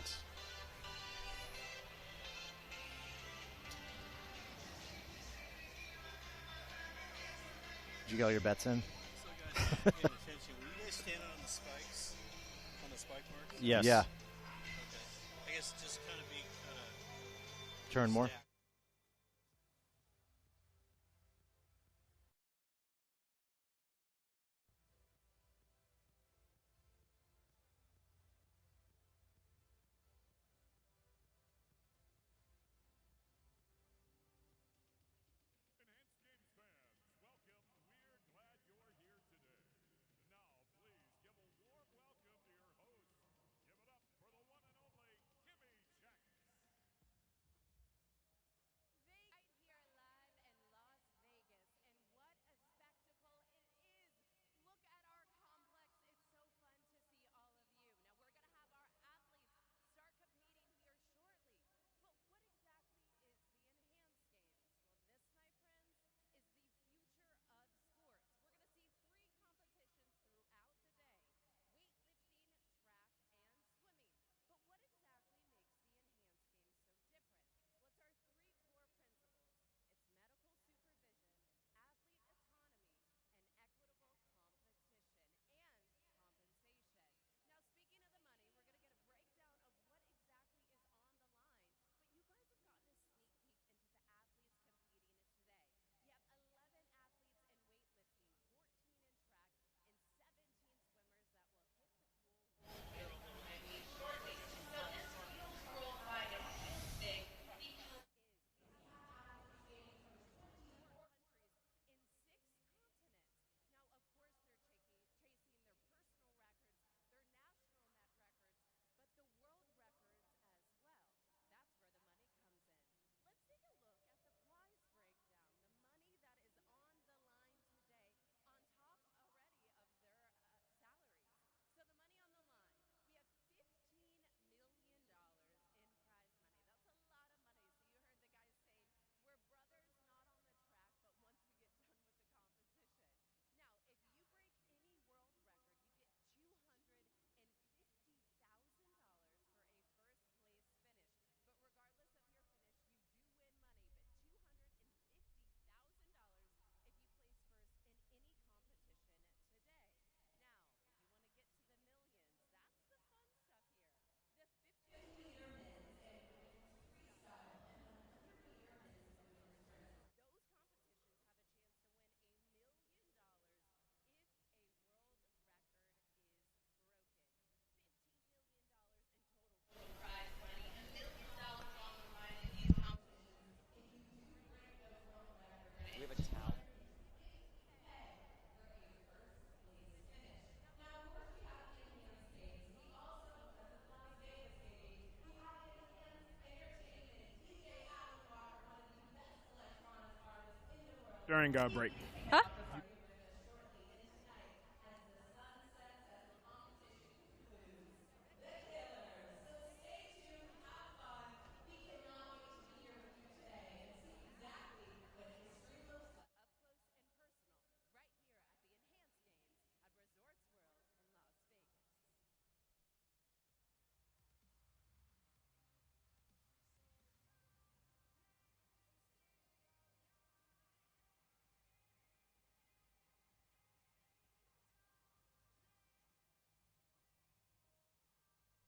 counts. Did you get all your bets in? So guys, paying attention. Were you guys standing on the spikes? On the spike marks? Yes. Yeah. Okay. I guess just kind of be kind of Turn more. stacked. Enhanced Games fans, welcome. We're glad you're here today. Now, please give a warm welcome to your host. Give it up for the one and only Kimmy Checks. Right here live in Las Vegas, and what a spectacle it is. Look at our complex. It's so fun to see all of you. Now we're going to have our athletes start competing here shortly. But what exactly is the Enhanced Games? Well, this, my friends, is the future of sports. We're going to see 3 competitions throughout the day: weightlifting, track, and swimming. But what exactly makes the Enhanced Games so different? Well, it's our 3 core principles. It's medical supervision, athlete autonomy, and equitable competition and compensation. Now, speaking of the money, we're going to get a breakdown of what exactly is on the line. But you guys have gotten a sneak peek into the athletes competing today. We have 11 athletes in weightlifting, 14 in track, and 17 swimmers that will hit the pool. In 6 continents. Now, of course, they're chasing their personal records, their national net records, but the world records as well. That's where the money comes in. Let's take a look at the prize breakdown, the money that is on the line today, on top already of their salaries. So the money on the line, we have $15 million in prize money. That's a lot of money. So you heard the guys saying, we're brothers not on the track, but once we get done with the competition. Now, if you break any world record, you get $250,000 for a first place finish. But regardless of your finish, you do win money, but $250,000 if you place first in any competition today. Now, you want to get to the millions. That's the fun stuff here. The 50-meter men's and women's freestyle and 100-meter men's and women's sprint. Those competitions have a chance to win $1 million if a world record is broken. $15 million in total prize money, $1 million on the line in these competitions. If you do break those world records, Do we have a towel? During break. Huh? Up close and personal, right here at the Enhanced Games at Resorts World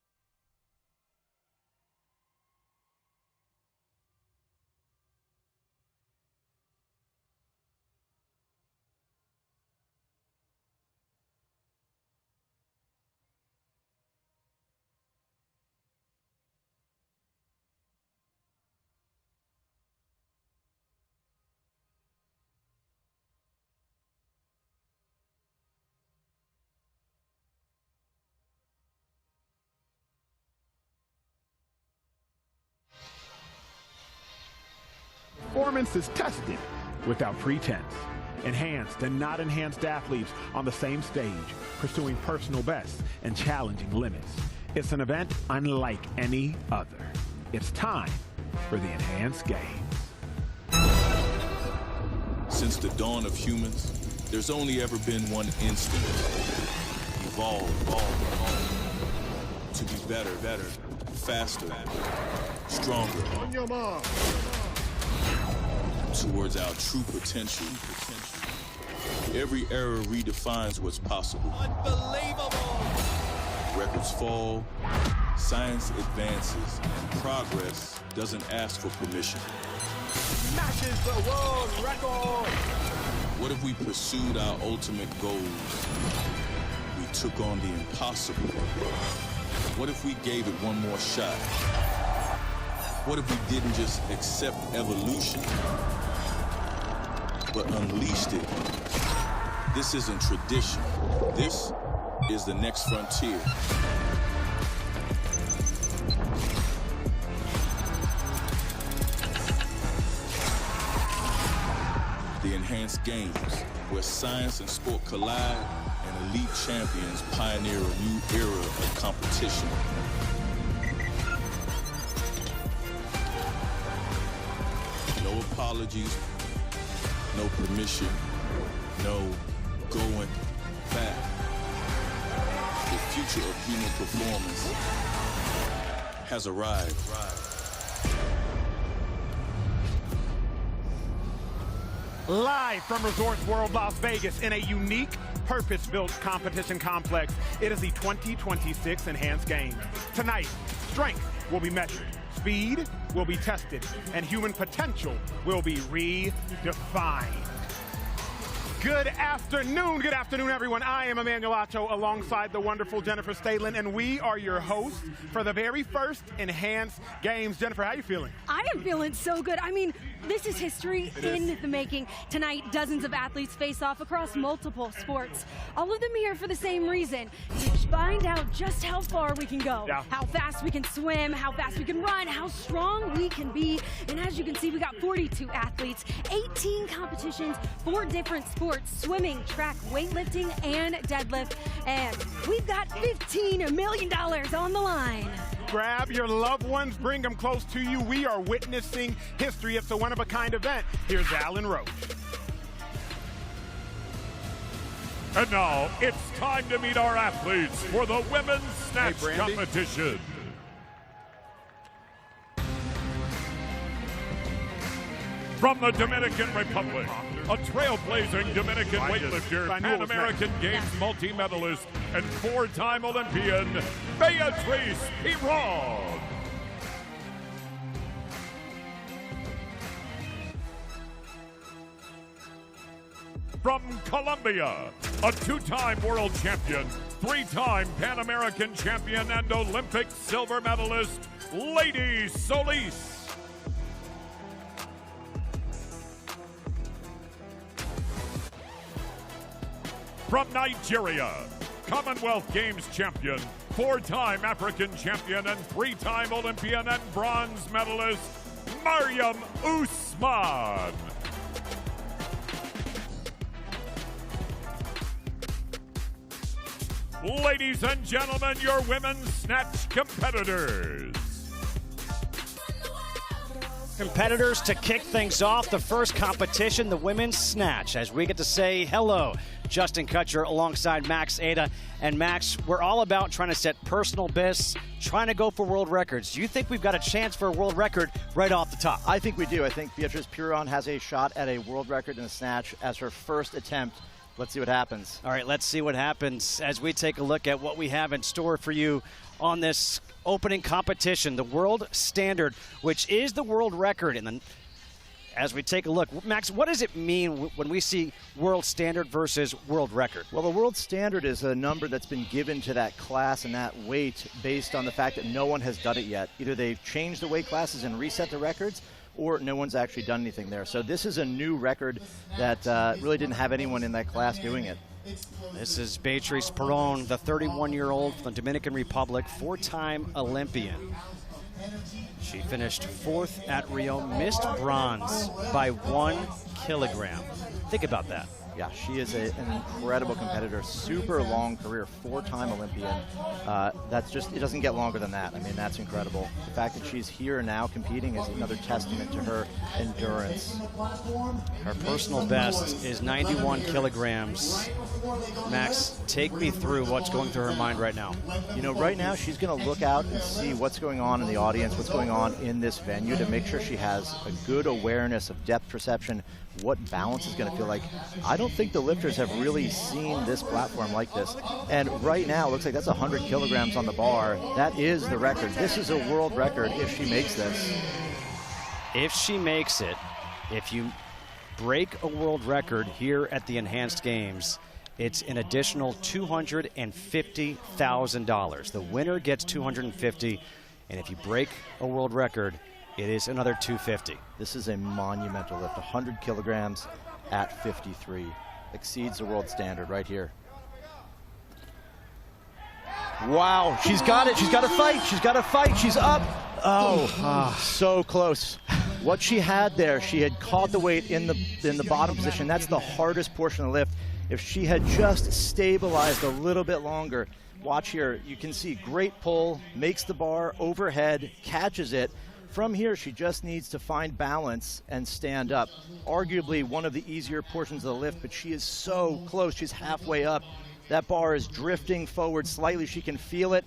in Las Vegas. Performance is tested without pretense. Enhanced and not enhanced athletes on the same stage, pursuing personal bests and challenging limits. It's an event unlike any other. It's time for the Enhanced Games. Since the dawn of humans, there's only ever been one instinct. Evolve. To be better. faster, stronger, towards our true potential. Every era redefines what's possible. Unbelievable! Records fall, science advances, and progress doesn't ask for permission. Smashes the world record. What if we pursued our ultimate goals? We took on the impossible. What if we gave it one more shot? What if we didn't just accept evolution, but unleashed it? This isn't tradition. This is the next frontier. The enhanced games, where science and sport collide, and elite champions pioneer a new era of competition. No apologies, no permission, no going back. The future of human performance has arrived. Live from Resorts World Las Vegas in a unique, purpose-built competition complex, it is the 2026 Enhanced Games. Tonight, strength will be measured, speed will be tested, and human potential will be redefined. Good afternoon, everyone. I am Emmanuel Acho alongside the wonderful Jennifer Stalin, and we are your hosts for the very first Enhanced Games. Jennifer, how are you feeling? I am feeling so good. I mean, this is history in the making. Tonight, dozens of athletes face off across multiple sports. All of them here for the same reason, to find out just how far we can go, how fast we can swim, how fast we can run, how strong we can be. And as you can see, we got 42 athletes, 18 competitions, 4 different sports, swimming, track, weightlifting, and deadlift. And we've got $15 million on the line. Grab your loved ones, bring them close to you. We are witnessing history. It's a one-of-a-kind event. Here's Alan Roach. And now it's time to meet our athletes for the women's snatch competition. From the Dominican Republic, a trailblazing Dominican weightlifter, Pan American Games multi-medalist, and 4-time Olympian, Beatriz Piron. From Colombia, a 2-time world champion, 3-time Pan American champion, and Olympic silver medalist, Lady Solis. From Nigeria, Commonwealth Games champion, 4-time African champion, and 3-time Olympian and bronze medalist, Mariam Usman. Ladies and gentlemen, your women's snatch competitors. Competitors, to kick things off, the first competition, the women's snatch, as we get to say hello. Justin Kutcher alongside Max Ada. And Max, we're all about trying to set personal bests, trying to go for world records. Do you think we've got a chance for a world record right off the top? I think we do. I think Beatriz Piron has a shot at a world record in the snatch as her first attempt. Let's see what happens. All right, let's see what happens as we take a look at what we have in store for you on this opening competition, the world standard, which is the world record. And then as we take a look, Max, what does it mean when we see world standard versus world record? Well, the world standard is a number that's been given to that class and that weight based on the fact that no one has done it yet. Either they've changed the weight classes and reset the records, or no one's actually done anything there. So this is a new record that really didn't have anyone in that class doing it. This is Beatriz Piron, the 31-year-old from the Dominican Republic, 4-time Olympian. She finished 4th at Rio, missed bronze by 1 kilogram. Think about that. Yeah, she is an incredible competitor, super long career, 4-time Olympian. That's just, it doesn't get longer than that. I mean, that's incredible. The fact that she's here now competing is another testament to her endurance. Her personal best is 91 kilograms. Max, take me through what's going through her mind right now. You know, right now she's going to look out and see what's going on in the audience, what's going on in this venue to make sure she has a good awareness of depth perception, what balance is going to feel like. I don't think the lifters have really seen this platform like this. And right now, it looks like that's 100 kilograms on the bar. That is the record. This is a world record if she makes this. If she makes it, if you break a world record here at the Enhanced Games, it's an additional $250,000. The winner gets $250,000, and if you break a world record, it is another $250,000. This is a monumental lift, 100 kilograms at 53. Exceeds the world standard right here. Wow, she's got it. She's got to fight. She's got to fight. She's up. Oh, so close. What she had there, she had caught the weight in the bottom position. That's the hardest portion of the lift. If she had just stabilized a little bit longer, watch here, you can see great pull, makes the bar overhead, catches it. From here, she just needs to find balance and stand up. Arguably one of the easier portions of the lift, but she is so close. She's halfway up. That bar is drifting forward slightly. She can feel it.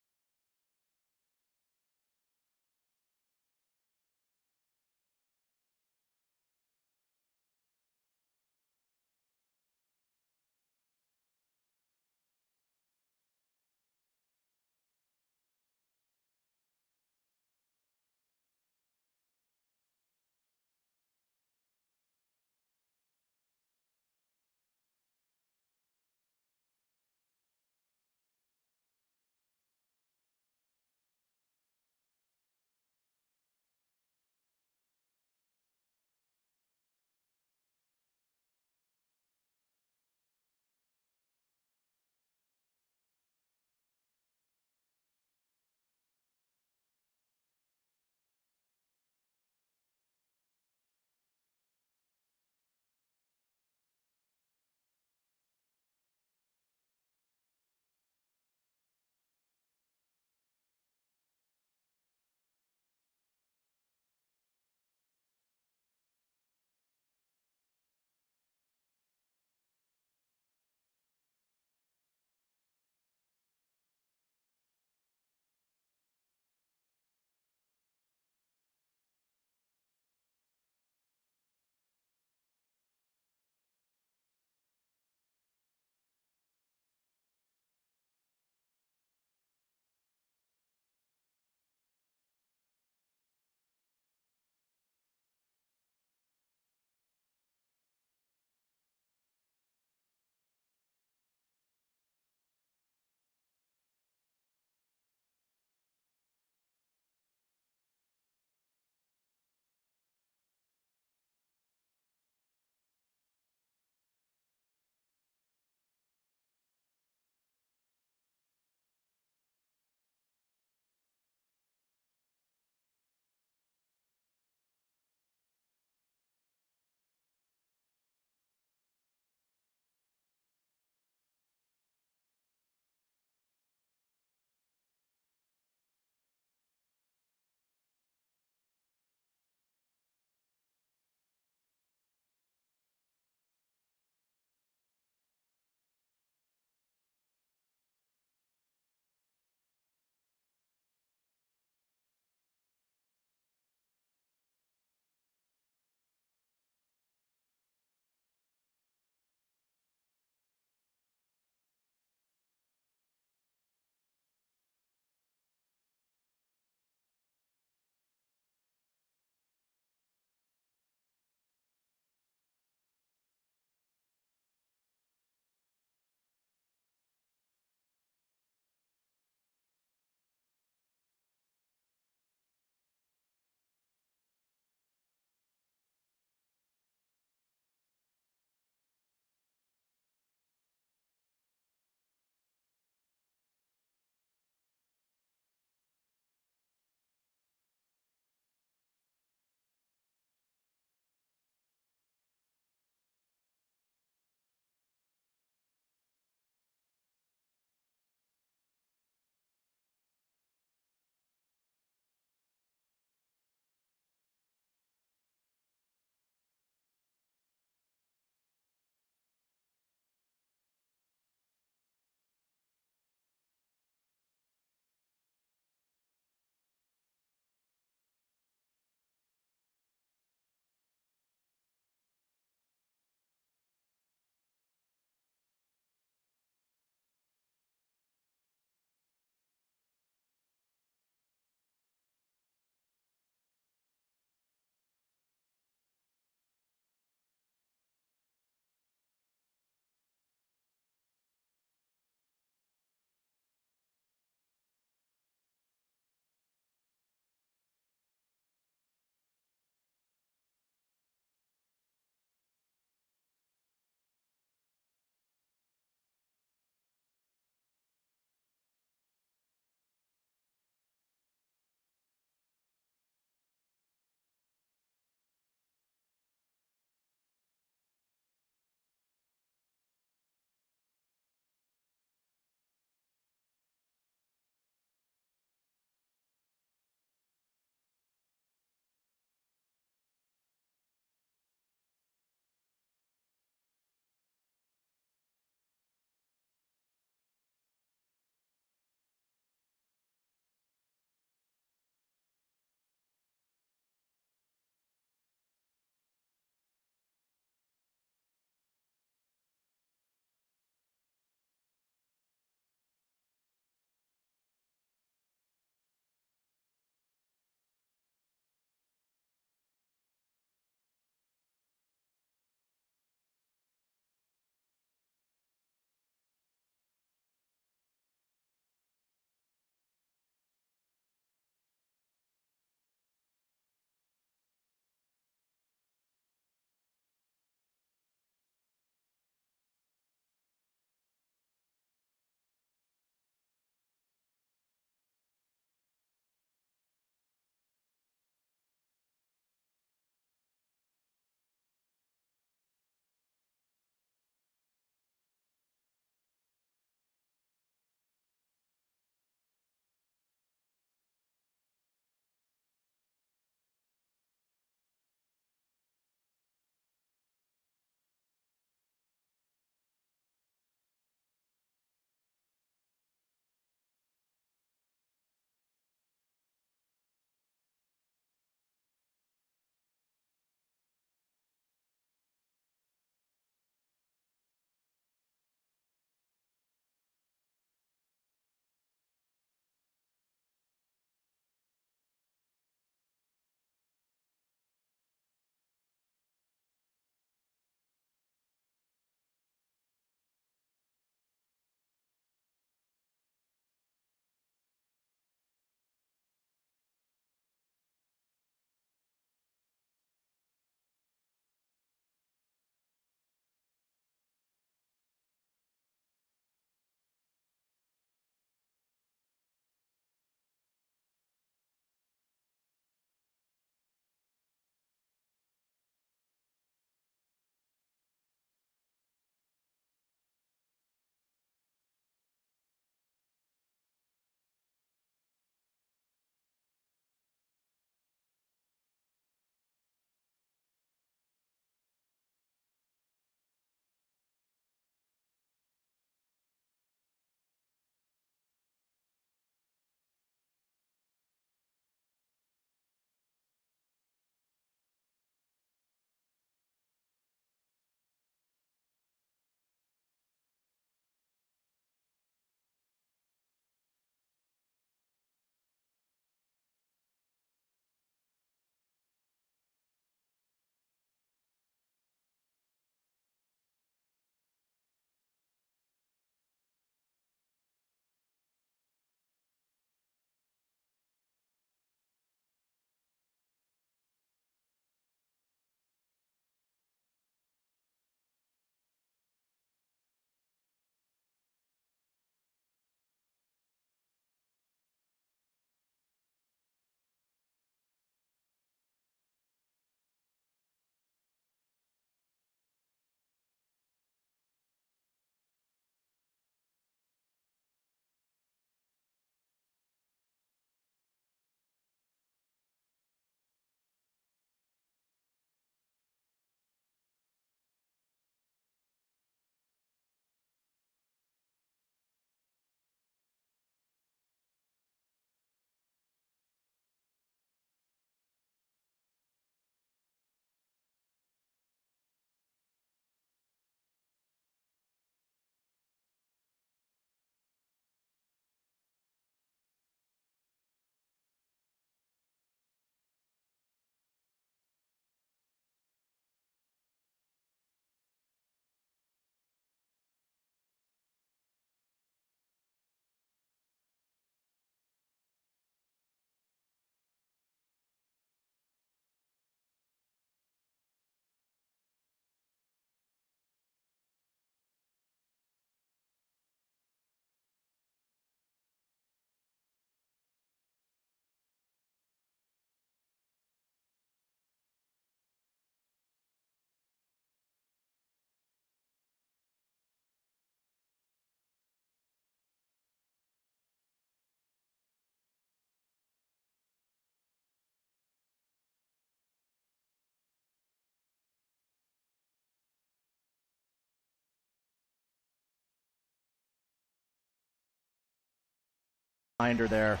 behind her there.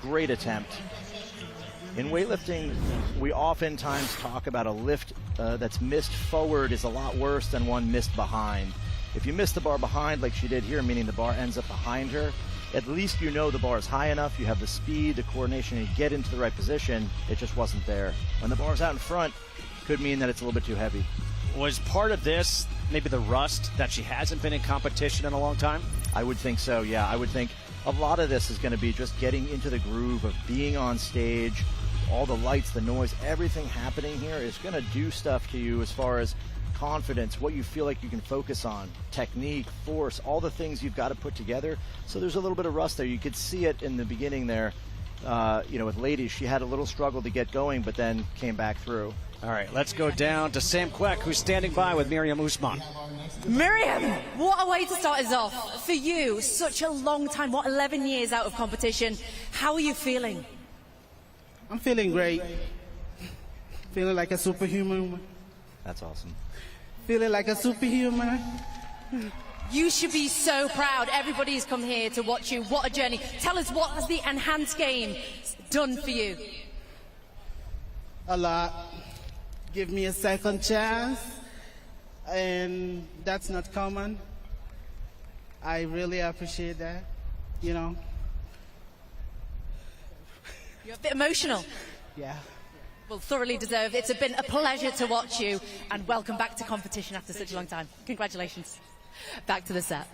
Great attempt. In weightlifting, we oftentimes talk about a lift that's missed forward is a lot worse than one missed behind. If you miss the bar behind like she did here, meaning the bar ends up behind her, at least you know the bar is high enough, you have the speed, the coordination, and you get into the right position. It just wasn't there. When the bar's out in front, could mean that it's a little bit too heavy. Was part of this maybe the rust that she hasn't been in competition in a long time? I would think so, yeah. I would think a lot of this is going to be just getting into the groove of being on stage. All the lights, the noise, everything happening here is going to do stuff to you as far as confidence, what you feel like you can focus on, technique, force, all the things you've got to put together. So there's a little bit of rust there. You could see it in the beginning there. With ladies, she had a little struggle to get going, but then came back through. All right, let's go down to Sam Queck, who's standing by with Miriam Usman. Miriam, what a way to start us off. For you, such a long time, 11 years out of competition. How are you feeling? I'm feeling great. Feeling like a superhuman. That's awesome. Feeling like a superhuman. You should be so proud. Everybody's come here to watch you. What a journey. Tell us, what has the enhanced game done for you? A lot. Give me a second chance. And that's not common. I really appreciate that, you know. You're a bit emotional. Yeah. Well, thoroughly deserved. It's been a pleasure to watch you, and welcome back to competition after such a long time. Congratulations. Back to the set.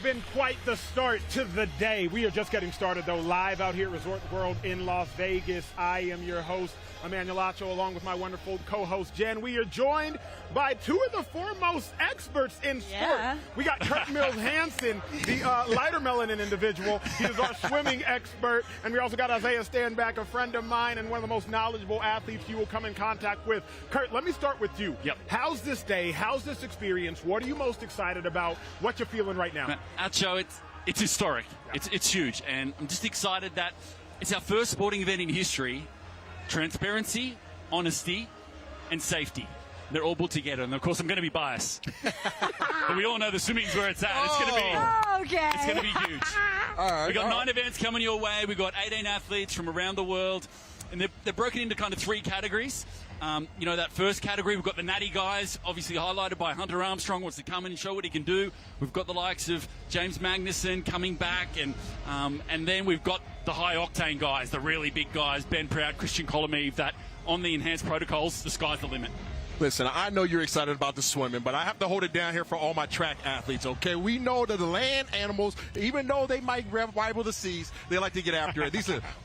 Been quite the start to the day. We are just getting started, though, live out here at Resort World in Las Vegas. I am your host, Emmanuel Acho, along with my wonderful co-host, Jen. We are joined by two of the foremost experts in sport. Yeah. We got Kurt Mills Hansen, the lighter melanin individual. He is our swimming expert. And we also got Isaiah Standback, a friend of mine and one of the most knowledgeable athletes you will come in contact with. Kurt, let me start with you. Yep. How's this day? How's this experience? What are you most excited about? What you feeling right now? Acho, it's historic. It's huge, and I'm just excited that it's our first sporting event in history. Transparency, honesty, and safety. They're all put together, and of course I'm going to be biased. But we all know the swimming's where it's at. It's going to be huge. We've got 9 events coming your way. We've got 18 athletes from around the world, and they're broken into kind of 3 categories. That first category, we've got the natty guys, obviously highlighted by Hunter Armstrong, wants to come in and show what he can do. We've got the likes of James Magnuson coming back, and then we've got the high-octane guys, the really big guys, Ben Proud, Christian Kolomiev, that on the enhanced protocols, the sky's the limit. Listen, I know you're excited about the swimming, but I have to hold it down here for all my track athletes, okay? We know that the land animals, even though they might rival the seas, they like to get after it.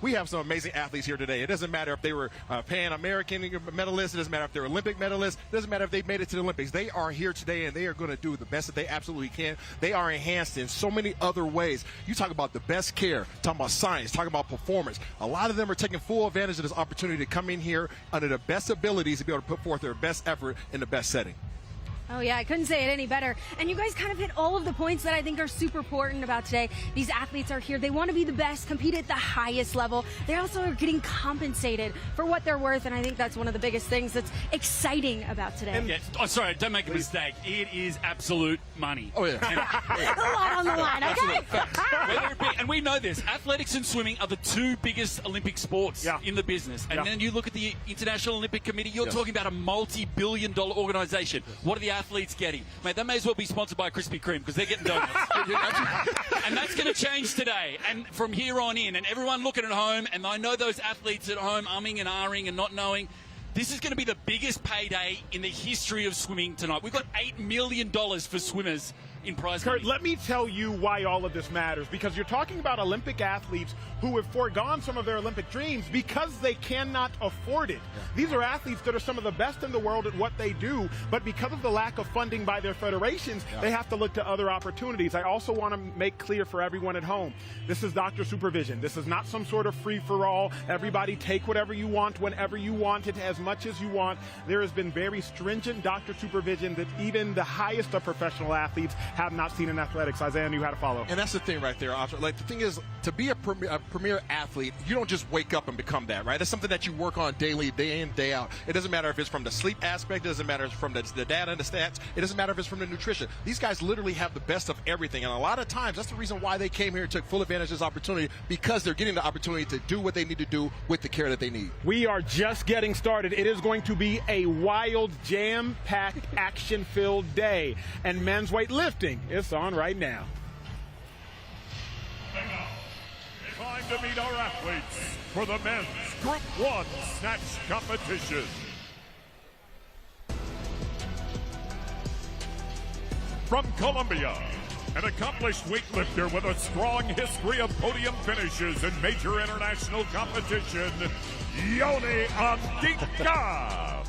We have some amazing athletes here today. It doesn't matter if they were Pan-American medalists. It doesn't matter if they're Olympic medalists. It doesn't matter if they made it to the Olympics. They are here today, and they are going to do the best that they absolutely can. They are enhanced in so many other ways. You talk about the best care, talking about science, talking about performance. A lot of them are taking full advantage of this opportunity to come in here under the best abilities to be able to put forth their best effort in the best setting. Oh, yeah, I couldn't say it any better. And you guys kind of hit all of the points that I think are super important about today. These athletes are here. They want to be the best, compete at the highest level. They also are getting compensated for what they're worth, and I think that's one of the biggest things that's exciting about today. Sorry, don't make a mistake. It is absolute money. Oh, yeah. A lot on the line, okay? And we know this. Athletics and swimming are the 2 biggest Olympic sports in the business. And then you look at the International Olympic Committee, you're talking about a multi-billion-dollar organization. What are the athletes getting? Mate, that may as well be sponsored by Krispy Kreme because they're getting donuts. And that's going to change today. And from here on in, and everyone looking at home, and I know those athletes at home umming and ahhing and not knowing, this is going to be the biggest payday in the history of swimming tonight. We've got $8 million for swimmers in prize money. Kurt, let me tell you why all of this matters, because you're talking about Olympic athletes who have foregone some of their Olympic dreams because they cannot afford it. These are athletes that are some of the best in the world at what they do, but because of the lack of funding by their federations, they have to look to other opportunities. I also want to make clear for everyone at home, this is doctor supervision. This is not some sort of free-for-all. Everybody take whatever you want, whenever you want it, as much as you want. There has been very stringent doctor supervision that even the highest of professional athletes have not seen in athletics. Isaiah knew how to follow. And that's the thing right there. Like, the thing is, to be a premier athlete, you don't just wake up and become that, right? It's something that you work on daily, day in, day out. It doesn't matter if it's from the sleep aspect, it doesn't matter if it's from the data and the stats, it doesn't matter if it's from the nutrition. These guys literally have the best of everything, and a lot of times that's the reason why they came here and took full advantage of this opportunity, because they're getting the opportunity to do what they need to do with the care that they need. We are just getting started. It is going to be a wild, jam-packed, action-filled day, and men's weightlifting is on right now. Time to meet our athletes for the men's Group 1 snatch competition. From Colombia, an accomplished weightlifter with a strong history of podium finishes in major international competition, Yoni Andika.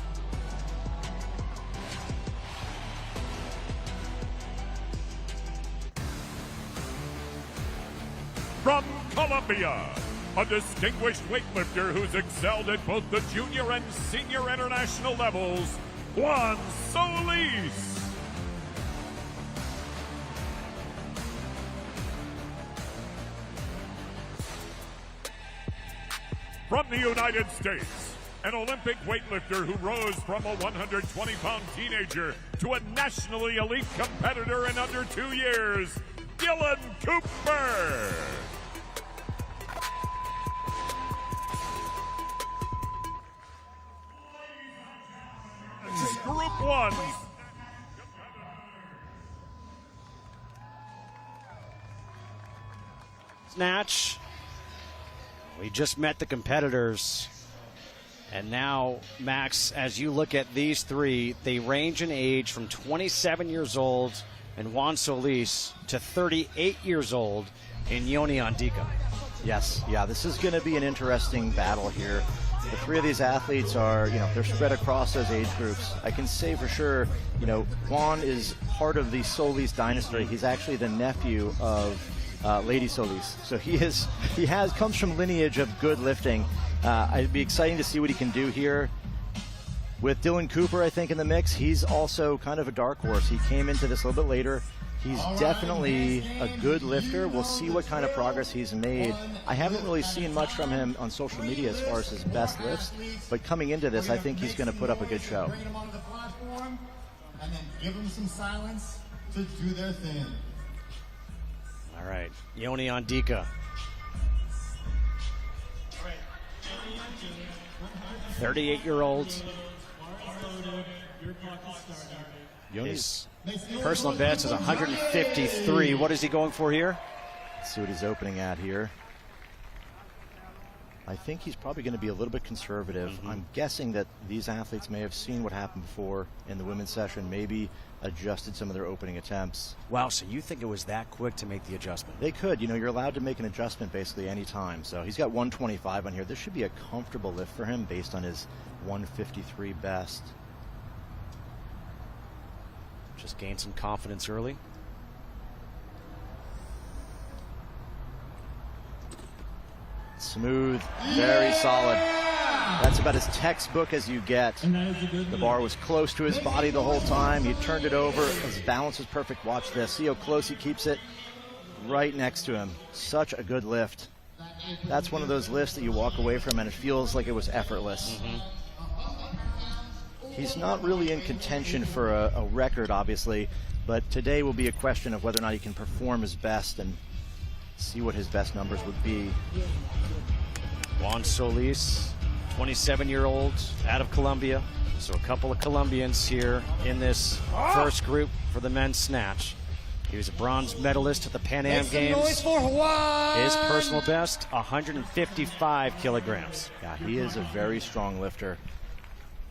From Colombia, a distinguished weightlifter who's excelled at both the junior and senior international levels, Juan Solis. From the United States, an Olympic weightlifter who rose from a 120-pound teenager to a nationally elite competitor in under 2 years, Dylan Cooper. Group 1. Snatch. We just met the competitors. And now, Max, as you look at these three, they range in age from 27 years old in Juan Solis to 38 years old in Yoni Andika. Yes, yeah, this is going to be an interesting battle here. The three of these athletes are, they're spread across those age groups. I can say for sure, Juan is part of the Solis dynasty. He's actually the nephew of Lady Solis. So comes from lineage of good lifting. It'd be exciting to see what he can do here. With Dylan Cooper, I think, in the mix, he's also kind of a dark horse. He came into this a little bit later. He's definitely a good lifter. We'll see what kind of progress he's made. I haven't really seen much from him on social media as far as his best lifts, but coming into this, I think he's going to put up a good show. Bring them onto the platform, and then give them some silence to do their thing. All right, Yoni Andika. 38-year-old. His personal best is 153. What is he going for here? Let's see what he's opening at here. I think he's probably going to be a little bit conservative. I'm guessing that these athletes may have seen what happened before in the women's session, maybe adjusted some of their opening attempts. Wow, so you think it was that quick to make the adjustment? They could. You're allowed to make an adjustment basically any time. So he's got 125 on here. This should be a comfortable lift for him based on his 153 best. Just gain some confidence early. Smooth, very solid. That's about as textbook as you get. The bar was close to his body the whole time. He turned it over. His balance was perfect. Watch this. See how close he keeps it right next to him. Such a good lift. That's one of those lifts that you walk away from and it feels like it was effortless. He's not really in contention for a record, obviously, but today will be a question of whether or not he can perform his best and see what his best numbers would be. Juan Solis, 27-year-old, out of Colombia. So a couple of Colombians here in this first group for the men's snatch. He was a bronze medalist at the Pan Am Games. His personal best, 155 kilograms. Yeah, he is a very strong lifter.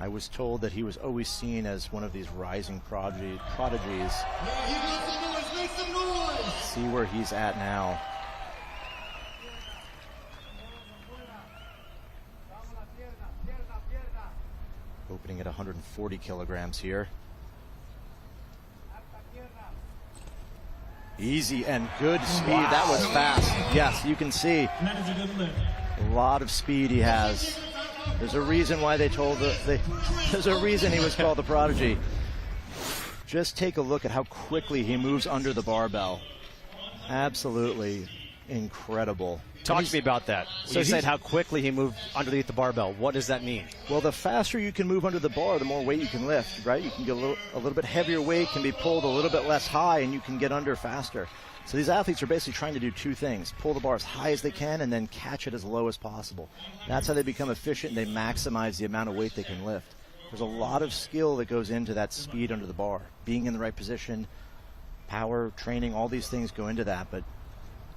I was told that he was always seen as one of these rising prodigies. See where he's at now. Opening at 140 kilograms here. Easy and good speed. Wow. That was fast. Yes, you can see a lot of speed he has. There's a reason why they told there's a reason he was called the prodigy. Just take a look at how quickly he moves under the barbell. Absolutely incredible. Talk to me about that. So you said how quickly he moved underneath the barbell. What does that mean? Well, the faster you can move under the bar, the more weight you can lift, right? You can get a little bit heavier weight, can be pulled a little bit less high, and you can get under faster. So these athletes are basically trying to do two things: pull the bar as high as they can and then catch it as low as possible. That's how they become efficient and they maximize the amount of weight they can lift. There's a lot of skill that goes into that speed under the bar. Being in the right position, power, training, all these things go into that, but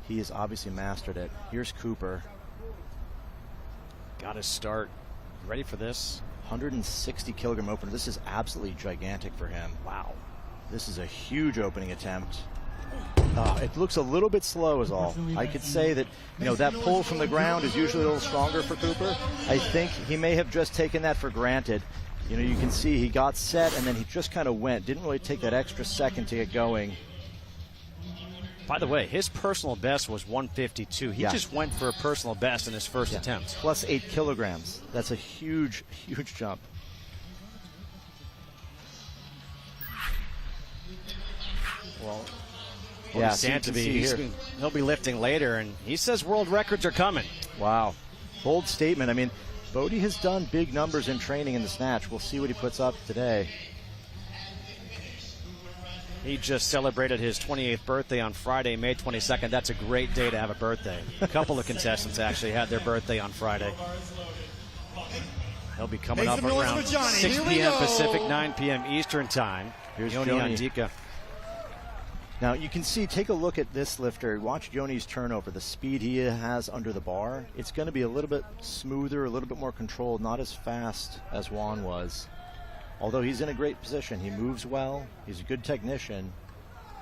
he has obviously mastered it. Here's Cooper. Got to start. Ready for this? 160 kilogram opener. This is absolutely gigantic for him. Wow. This is a huge opening attempt. It looks a little bit slow is all. I could say that, that pull from the ground is usually a little stronger for Cooper. I think he may have just taken that for granted. You can see he got set and then he just kind of went. Didn't really take that extra second to get going. By the way, his personal best was 152. He just went for a personal best in his first attempt. Plus 8 kilograms. That's a huge, huge jump. Well, yeah, he'll be lifting later, and he says world records are coming. Wow. Bold statement. I mean, Bodie has done big numbers in training in the snatch. We'll see what he puts up today. He just celebrated his 28th birthday on Friday, May 22nd. That's a great day to have a birthday. A couple of contestants actually had their birthday on Friday. He'll be coming up around 6 p.m. Pacific, 9 p.m. Eastern time. Here's Yoni Andika. Now you can see, take a look at this lifter. Watch Yoni's turnover, the speed he has under the bar. It's going to be a little bit smoother, a little bit more controlled, not as fast as Juan was. Although he's in a great position, he moves well. He's a good technician.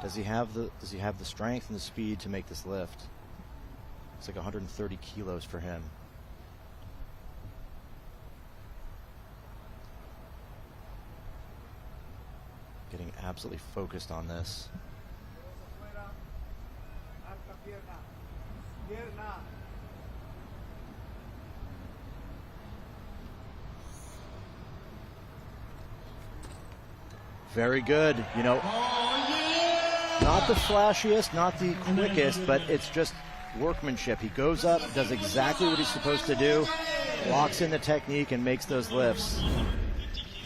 Does he have the strength and the speed to make this lift? It's like 130 kilos for him. Getting absolutely focused on this. Very good. Not the flashiest, not the quickest, but it's just workmanship. He goes up, does exactly what he's supposed to do, locks in the technique, and makes those lifts.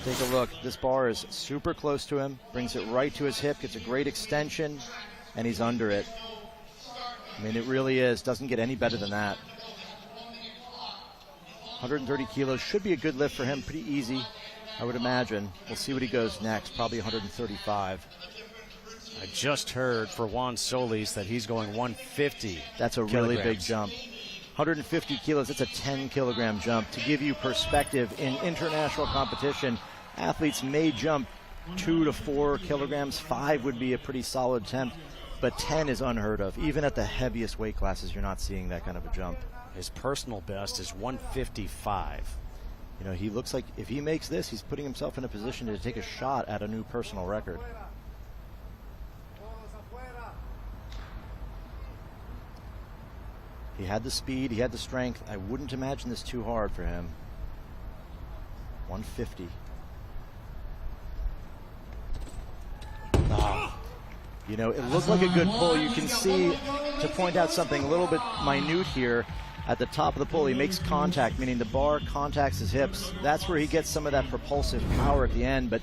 Take a look. This bar is super close to him, brings it right to his hip, gets a great extension, and he's under it. I mean, it really is. Doesn't get any better than that. 130 kilos should be a good lift for him. Pretty easy, I would imagine. We'll see what he goes next. Probably 135. I just heard for Juan Solis that he's going 150. That's a really big jump. 150 kilos, that's a 10-kilogram jump. To give you perspective, in international competition, athletes may jump 2 to 4 kilograms. 5 would be a pretty solid attempt, but 10 is unheard of. Even at the heaviest weight classes, you're not seeing that kind of a jump. His personal best is 155. He looks like if he makes this, he's putting himself in a position to take a shot at a new personal record. He had the speed, he had the strength. I wouldn't imagine this too hard for him. 150. It looked like a good pull. You can see, to point out something a little bit minute here, at the top of the pull, he makes contact, meaning the bar contacts his hips. That's where he gets some of that propulsive power at the end. But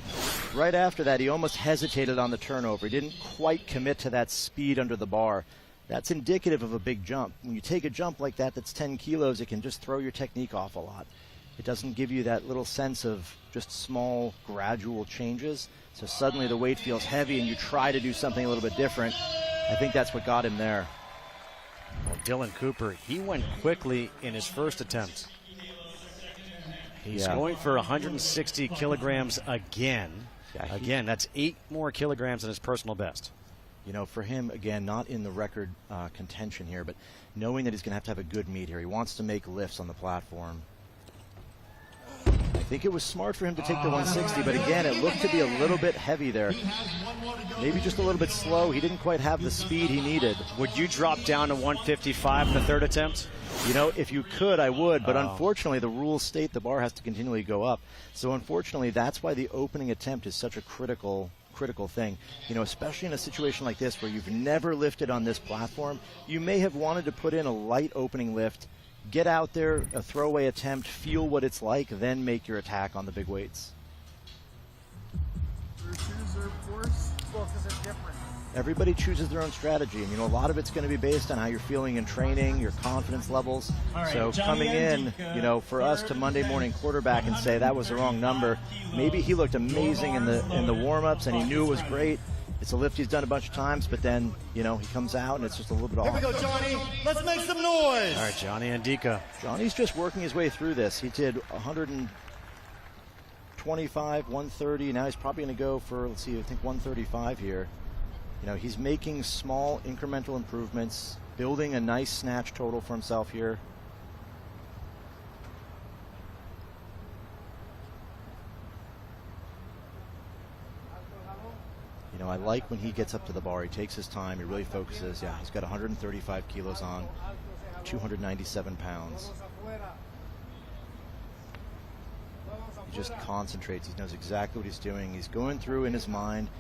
right after that, he almost hesitated on the turnover. He didn't quite commit to that speed under the bar. That's indicative of a big jump. When you take a jump like that that's 10 kilos, it can just throw your technique off a lot. It doesn't give you that little sense of just small, gradual changes. So suddenly the weight feels heavy and you try to do something a little bit different. I think that's what got him there. Well, Dylan Cooper, he went quickly in his first attempt. He's going for 160 kilograms again. Again, that's 8 more kilograms than his personal best. For him, again, not in the record contention here, but knowing that he's going to have a good meet here. He wants to make lifts on the platform. I think it was smart for him to take the 160, but again, it looked to be a little bit heavy there. Maybe just a little bit slow. He didn't quite have the speed he needed. Would you drop down to 155 in the third attempt? You know, if you could, I would, but unfortunately the rules state the bar has to continually go up. So unfortunately, that's why the opening attempt is such a critical thing. You know, especially in a situation like this where you've never lifted on this platform, you may have wanted to put in a light opening lift, get out there, a throwaway attempt, feel what it's like, then make your attack on the big weights. Everybody chooses their own strategy, and you know, a lot of it's going to be based on how you're feeling in training, your confidence levels. So coming in, you know, for us to Monday morning quarterback and say that was the wrong number, maybe he looked amazing in the warm-ups and he knew it was great. It's a lift he's done a bunch of times, but then, you know, he comes out and it's just a little bit off. Here we go, Johnny. Let's make some noise. All right, Johnny Andika. Johnny's just working his way through this. He did 125, 130. Now he's probably going to go for, let's see, I think 135 here. You know, he's making small incremental improvements, building a nice snatch total for himself here. You know, I like when he gets up to the bar. He takes his time. He really focuses. Yeah, he's got 135 kilos on, 297 pounds. He just concentrates. He knows exactly what he's doing. He's going through in his mind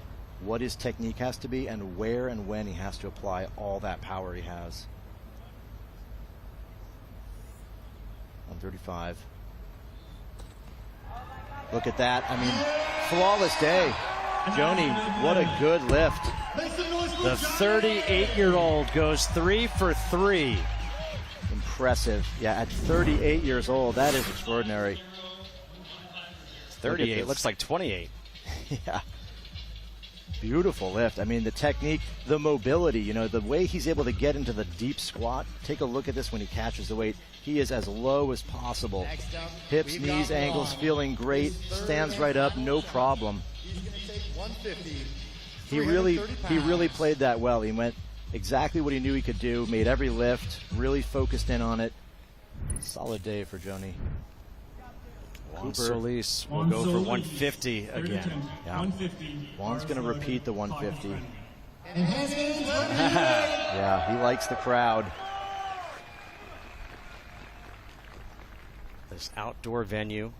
what his technique has to be and where and when he has to apply all that power he has. 135. Look at that. I mean, flawless day. Joni, what a good lift. The 38-year-old goes 3 for 3. Impressive. Yeah, at 38 years old, that is extraordinary. 38 looks like 28. Yeah. Beautiful lift. I mean, the technique, the mobility, you know, the way he's able to get into the deep squat. Take a look at this when he catches the weight. He is as low as possible. Hips, knees, ankles, feeling great. Stands right up, no problem. He really played that well. He went exactly what he knew he could do, made every lift, really focused in on it. Solid day for Joni. Juan Solis will go for 150 again. Yeah. Juan's going to repeat the 150. Yeah, he likes the crowd. This outdoor venue.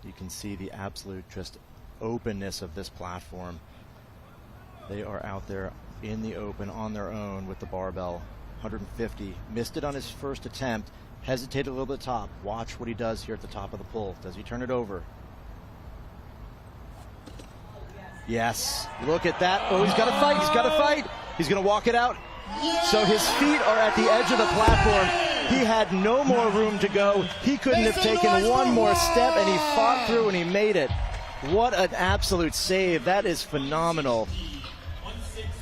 You can see the absolute just openness of this platform. They are out there in the open on their own with the barbell. 150. Missed it on his first attempt. Hesitated a little bit top. Watch what he does here at the top of the pull. Does he turn it over? Yes. Look at that. Oh, he's got to fight. He's got to fight. He's going to walk it out. So his feet are at the edge of the platform. He had no more room to go. He couldn't have taken one more step, and he fought through and he made it. What an absolute save. That is phenomenal.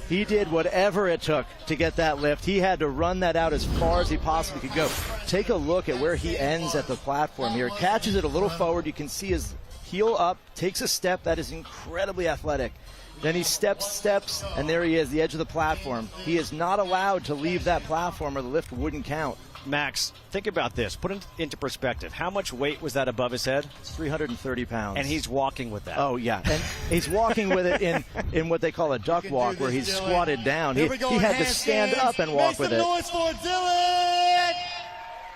He did whatever it took to get that lift. He had to run that out as far as he possibly could go. Take a look at where he ends at the platform here. Catches it a little forward. You can see his heel up, takes a step. That is incredibly athletic. Then he steps, and there he is, the edge of the platform. He is not allowed to leave that platform or the lift wouldn't count. Max, think about this. Put it into perspective. How much weight was that above his head? It's 330 pounds. And he's walking with that. Oh, yeah. And he's walking with it in what they call a duck walk, where he's squatted down. He had to stand up and walk with it. Noise for Dylan!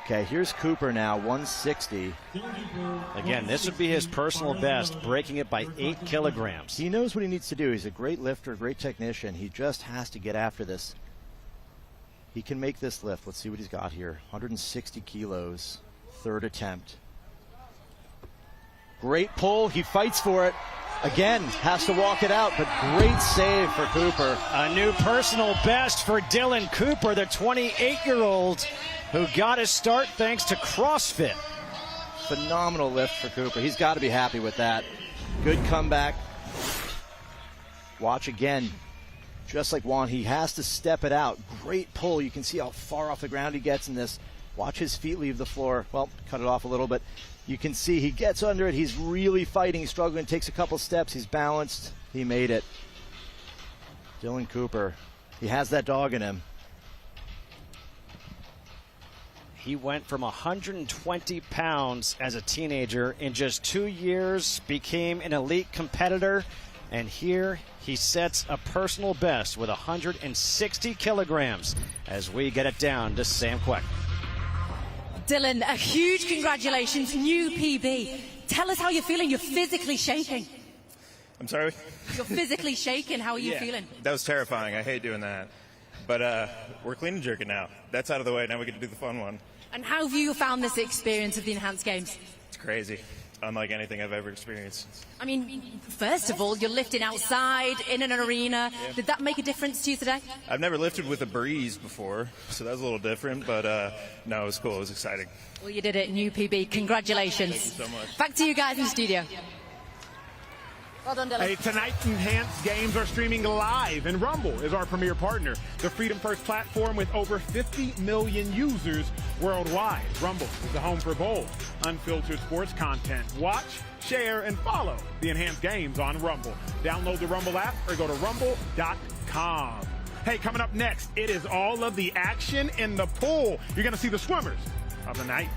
Okay, here's Cooper now, 160. Again, this would be his personal best, breaking it by 8 kilograms. He knows what he needs to do. He's a great lifter, great technician. He just has to get after this. He can make this lift. Let's see what he's got here. 160 kilos, third attempt. Great pull. He fights for it. Again, has to walk it out, but great save for Cooper. A new personal best for Dylan Cooper, the 28-year-old who got his start thanks to CrossFit. Phenomenal lift for Cooper. He's got to be happy with that. Good comeback. Watch again. Just like Juan, he has to step it out. Great pull. You can see how far off the ground he gets in this. Watch his feet leave the floor. Well, cut it off a little, but you can see he gets under it. He's really fighting. He's struggling. Takes a couple steps. He's balanced. He made it. Dylan Cooper. He has that dog in him. He went from 120 pounds as a teenager. In just 2 years, became an elite competitor. And here he sets a personal best with 160 kilograms as we get it down to Sam Quek. Dylan, a huge congratulations, new PB. Tell us how you're feeling. You're physically shaking. I'm sorry? You're physically shaking. How are you feeling? That was terrifying. I hate doing that. But we're clean and jerking now. That's out of the way. Now we get to do the fun one. And how have you found this experience of the Enhanced Games? It's crazy. Unlike anything I've ever experienced. I mean, first of all, you're lifting outside in an arena. Yeah. Did that make a difference to you today? I've never lifted with a breeze before, so that was a little different, but no, it was cool. It was exciting. Well, you did it, new PB. Congratulations. Thank you so much. Back to you guys in the studio. Well done, Dylan. Hey, tonight's Enhanced Games are streaming live, and Rumble is our premier partner, the Freedom First platform with over 50 million users worldwide. Rumble is the home for bold, unfiltered sports content. Watch, share, and follow the Enhanced Games on Rumble. Download the Rumble app or go to rumble.com. Hey, coming up next, it is all of the action in the pool. You're going to see the swimmers of the night.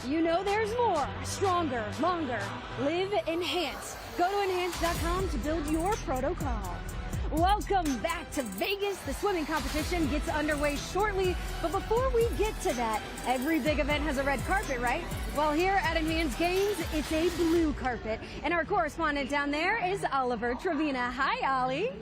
You know there's more, stronger, longer. Live Enhance. Go to enhance.com to build your protocol. Welcome back to Vegas. The swimming competition gets underway shortly, but before we get to that, every big event has a red carpet, right? Well, here at Enhanced Games, it's a blue carpet, and our correspondent down there is Oliver Trevina. Hi, Ollie.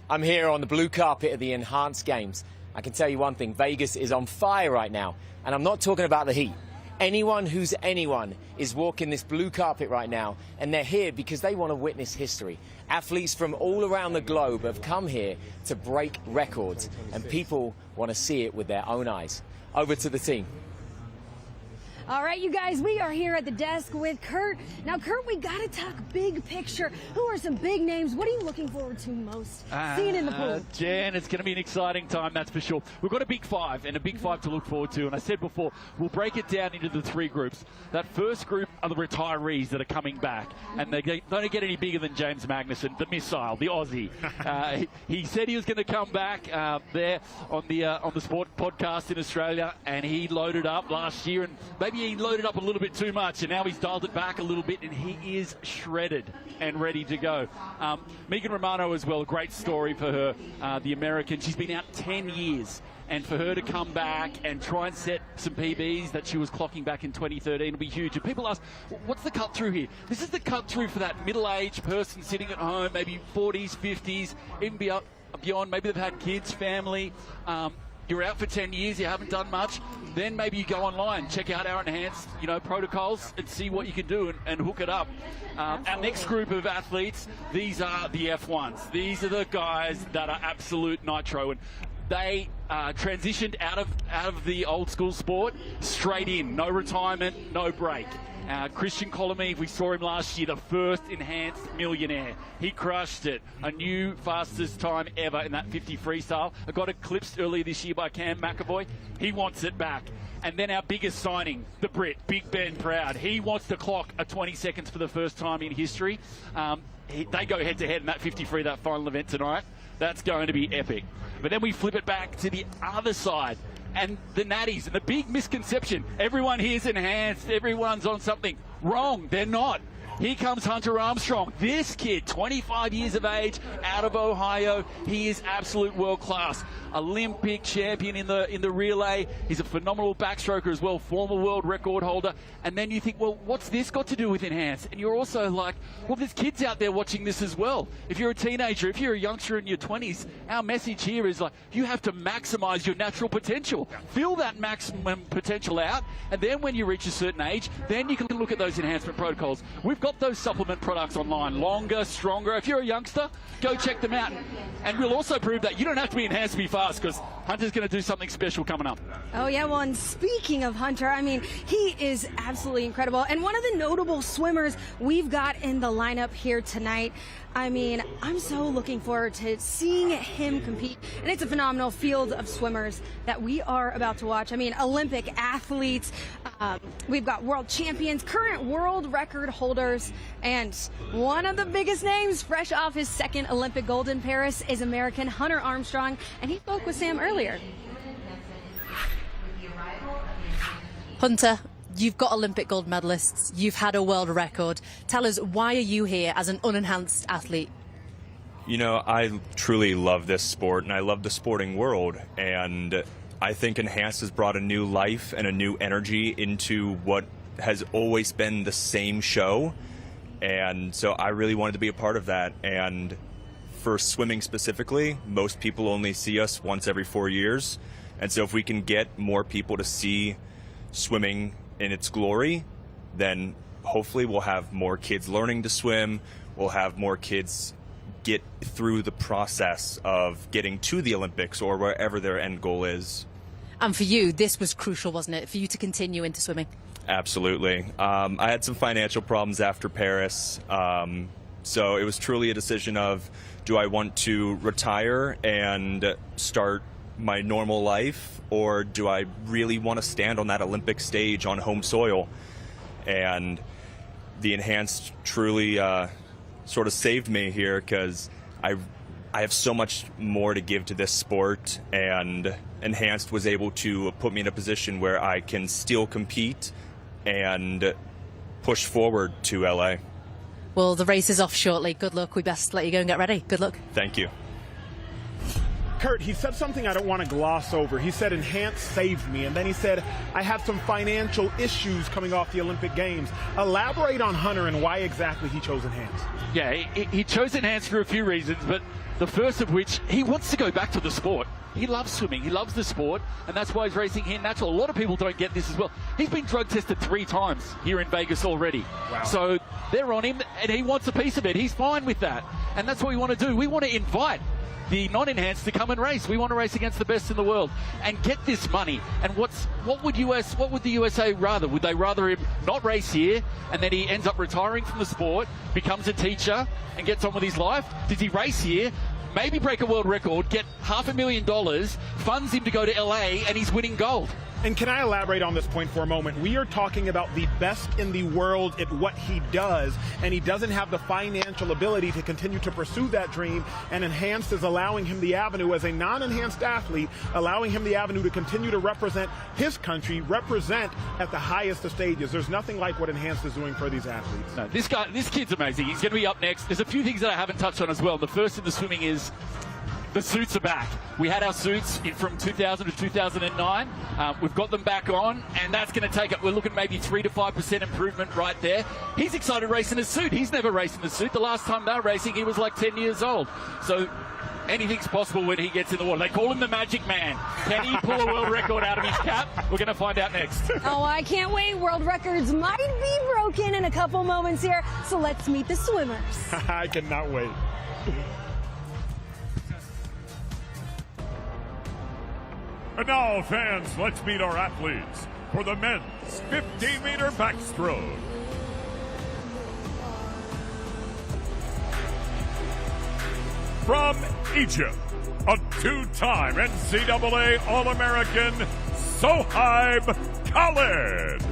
I'm here on the blue carpet of the Enhanced Games. I can tell you one thing, Vegas is on fire right now, and I'm not talking about the heat. Anyone who's anyone is walking this blue carpet right now, and they're here because they want to witness history. Athletes from all around the globe have come here to break records, and people want to see it with their own eyes. Over to the team. All right, you guys, we are here at the desk with Kurt. Now, Kurt, we got to talk big picture. Who are some big names? What are you looking forward to most seeing in the pool? Jen, it's going to be an exciting time, that's for sure. We've got a big five, and a big five to look forward to. And I said before, we'll break it down into the three groups. That first group are the retirees that are coming back, and they don't get any bigger than James Magnuson, the missile, the Aussie. He said he was going to come back there on the Sport podcast in Australia, and he loaded up last year, and maybe he loaded up a little bit too much, and now he's dialed it back a little bit, and he is shredded and ready to go. Megan Romano as well, great story for her, the American. She's been out 10 years, and for her to come back and try and set some PBs that she was clocking back in 2013 will be huge. And people ask, what's the cut through here? This is the cut through for that middle-aged person sitting at home, maybe 40s, 50s, even beyond. Maybe they've had kids, family. You're out for 10 years, you haven't done much, then maybe you go online, check out our enhanced, protocols and see what you can do and hook it up. Our next group of athletes, these are the F1s. These are the guys that are absolute nitro, and they transitioned out of the old school sport straight in, no retirement, no break. Christian Colomy, we saw him last year, the first enhanced millionaire. He crushed it. A new fastest time ever in that 50 freestyle. I got eclipsed earlier this year by Cam McAvoy. He wants it back. And then our biggest signing, the Brit, Big Ben Proud. He wants to clock a 20 seconds for the first time in history. They go head-to-head in that 50 free, that final event tonight. That's going to be epic. But then we flip it back to the other side. And the natties, and the big misconception, everyone here's enhanced, everyone's on something. Wrong, they're not. Here comes Hunter Armstrong. This kid, 25 years of age, out of Ohio. He is absolute world class. Olympic champion in the relay. He's a phenomenal backstroker as well, former world record holder. And then you think, well, what's this got to do with enhanced? And you're also like, well, there's kids out there watching this as well. If you're a teenager, if you're a youngster in your 20s, our message here is like, you have to maximize your natural potential. Fill that maximum potential out, and then when you reach a certain age, then you can look at those enhancement protocols. We've got those supplement products online, longer, stronger. If you're a youngster, go check them out. And we'll also prove that you don't have to be enhanced to be fast, because Hunter's going to do something special coming up. Oh, yeah. Well, and speaking of Hunter, I mean, he is absolutely incredible. And one of the notable swimmers we've got in the lineup here tonight. I mean, I'm so looking forward to seeing him compete. And it's a phenomenal field of swimmers that we are about to watch. I mean, Olympic athletes, we've got world champions, current world record holders, and one of the biggest names fresh off his second Olympic gold in Paris is American Hunter Armstrong, and he spoke with Sam earlier. Hunter, you've got Olympic gold medalists, you've had a world record. Tell us, why are you here as an unenhanced athlete? You know, I truly love this sport, and I love the sporting world, and I think enhanced has brought a new life and a new energy into what has always been the same show, and so I really wanted to be a part of that. And for swimming specifically, most people only see us once every 4 years, and so if we can get more people to see swimming in its glory, then hopefully we'll have more kids learning to swim. We'll have more kids get through the process of getting to the Olympics or wherever their end goal is. And for you, this was crucial, wasn't it, for you to continue into swimming? Absolutely. I had some financial problems after Paris, so it was truly a decision of, do I want to retire and start my normal life, or do I really want to stand on that Olympic stage on home soil? And the enhanced truly sort of saved me here, because I have so much more to give to this sport, and enhanced was able to put me in a position where I can still compete and push forward to LA. Well, the race is off shortly. Good luck. We best let you go and get ready. Good luck. Thank you. Kurt, he said something I don't want to gloss over. He said, Enhance saved me. And then he said, I have some financial issues coming off the Olympic Games. Elaborate on Hunter and why exactly he chose Enhance. Yeah, he chose Enhance for a few reasons, but the first of which, he wants to go back to the sport. He loves swimming. He loves the sport, and that's why he's racing here natural. A lot of people don't get this as well. He's been drug tested 3 times here in Vegas already. Wow. So they're on him, and he wants a piece of it. He's fine with that, and that's what we want to do. We want to invite the non-enhanced to come and race. We want to race against the best in the world and get this money. And what would the USA rather? Would they rather him not race here and then he ends up retiring from the sport, becomes a teacher and gets on with his life? Does he race here, maybe break a world record, get $500,000, funds him to go to LA, and he's winning gold? And can I elaborate on this point for a moment? We are talking about the best in the world at what he does, and he doesn't have the financial ability to continue to pursue that dream, and Enhanced is allowing him the avenue as a non-enhanced athlete, allowing him the avenue to continue to represent his country, represent at the highest of stages. There's nothing like what Enhanced is doing for these athletes. No, this kid's amazing. He's going to be up next. There's a few things that I haven't touched on as well. The first in the swimming is the suits are back. We had our suits from 2000 to 2009. We've got them back on, and that's going to take it. We're looking maybe 3 to 5% improvement right there. He's excited racing a suit. He's never raced in a suit. The last time they were racing, he was like 10 years old. So anything's possible when he gets in the water. They call him the Magic Man. Can he pull a world record out of his cap? We're going to find out next. Oh, I can't wait. World records might be broken in a couple moments here. So let's meet the swimmers. I cannot wait. And now, fans, let's meet our athletes for the men's 50-meter backstroke. From Egypt, a 2-time NCAA All-American, Sohaib Khalid.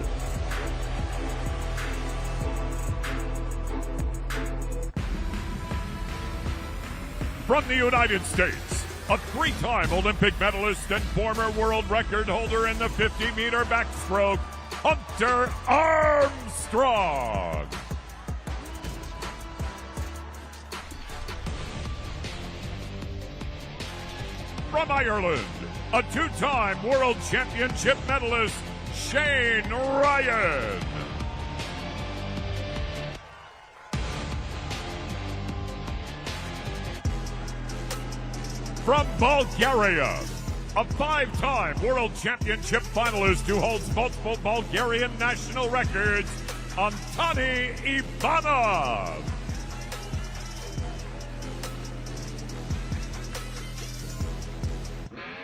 From the United States, a 3-time Olympic medalist and former world record holder in the 50-meter backstroke, Hunter Armstrong. From Ireland, a 2-time world championship medalist, Shane Ryan. From Bulgaria, a 5-time world championship finalist who holds multiple Bulgarian national records, Antoni Ivanov.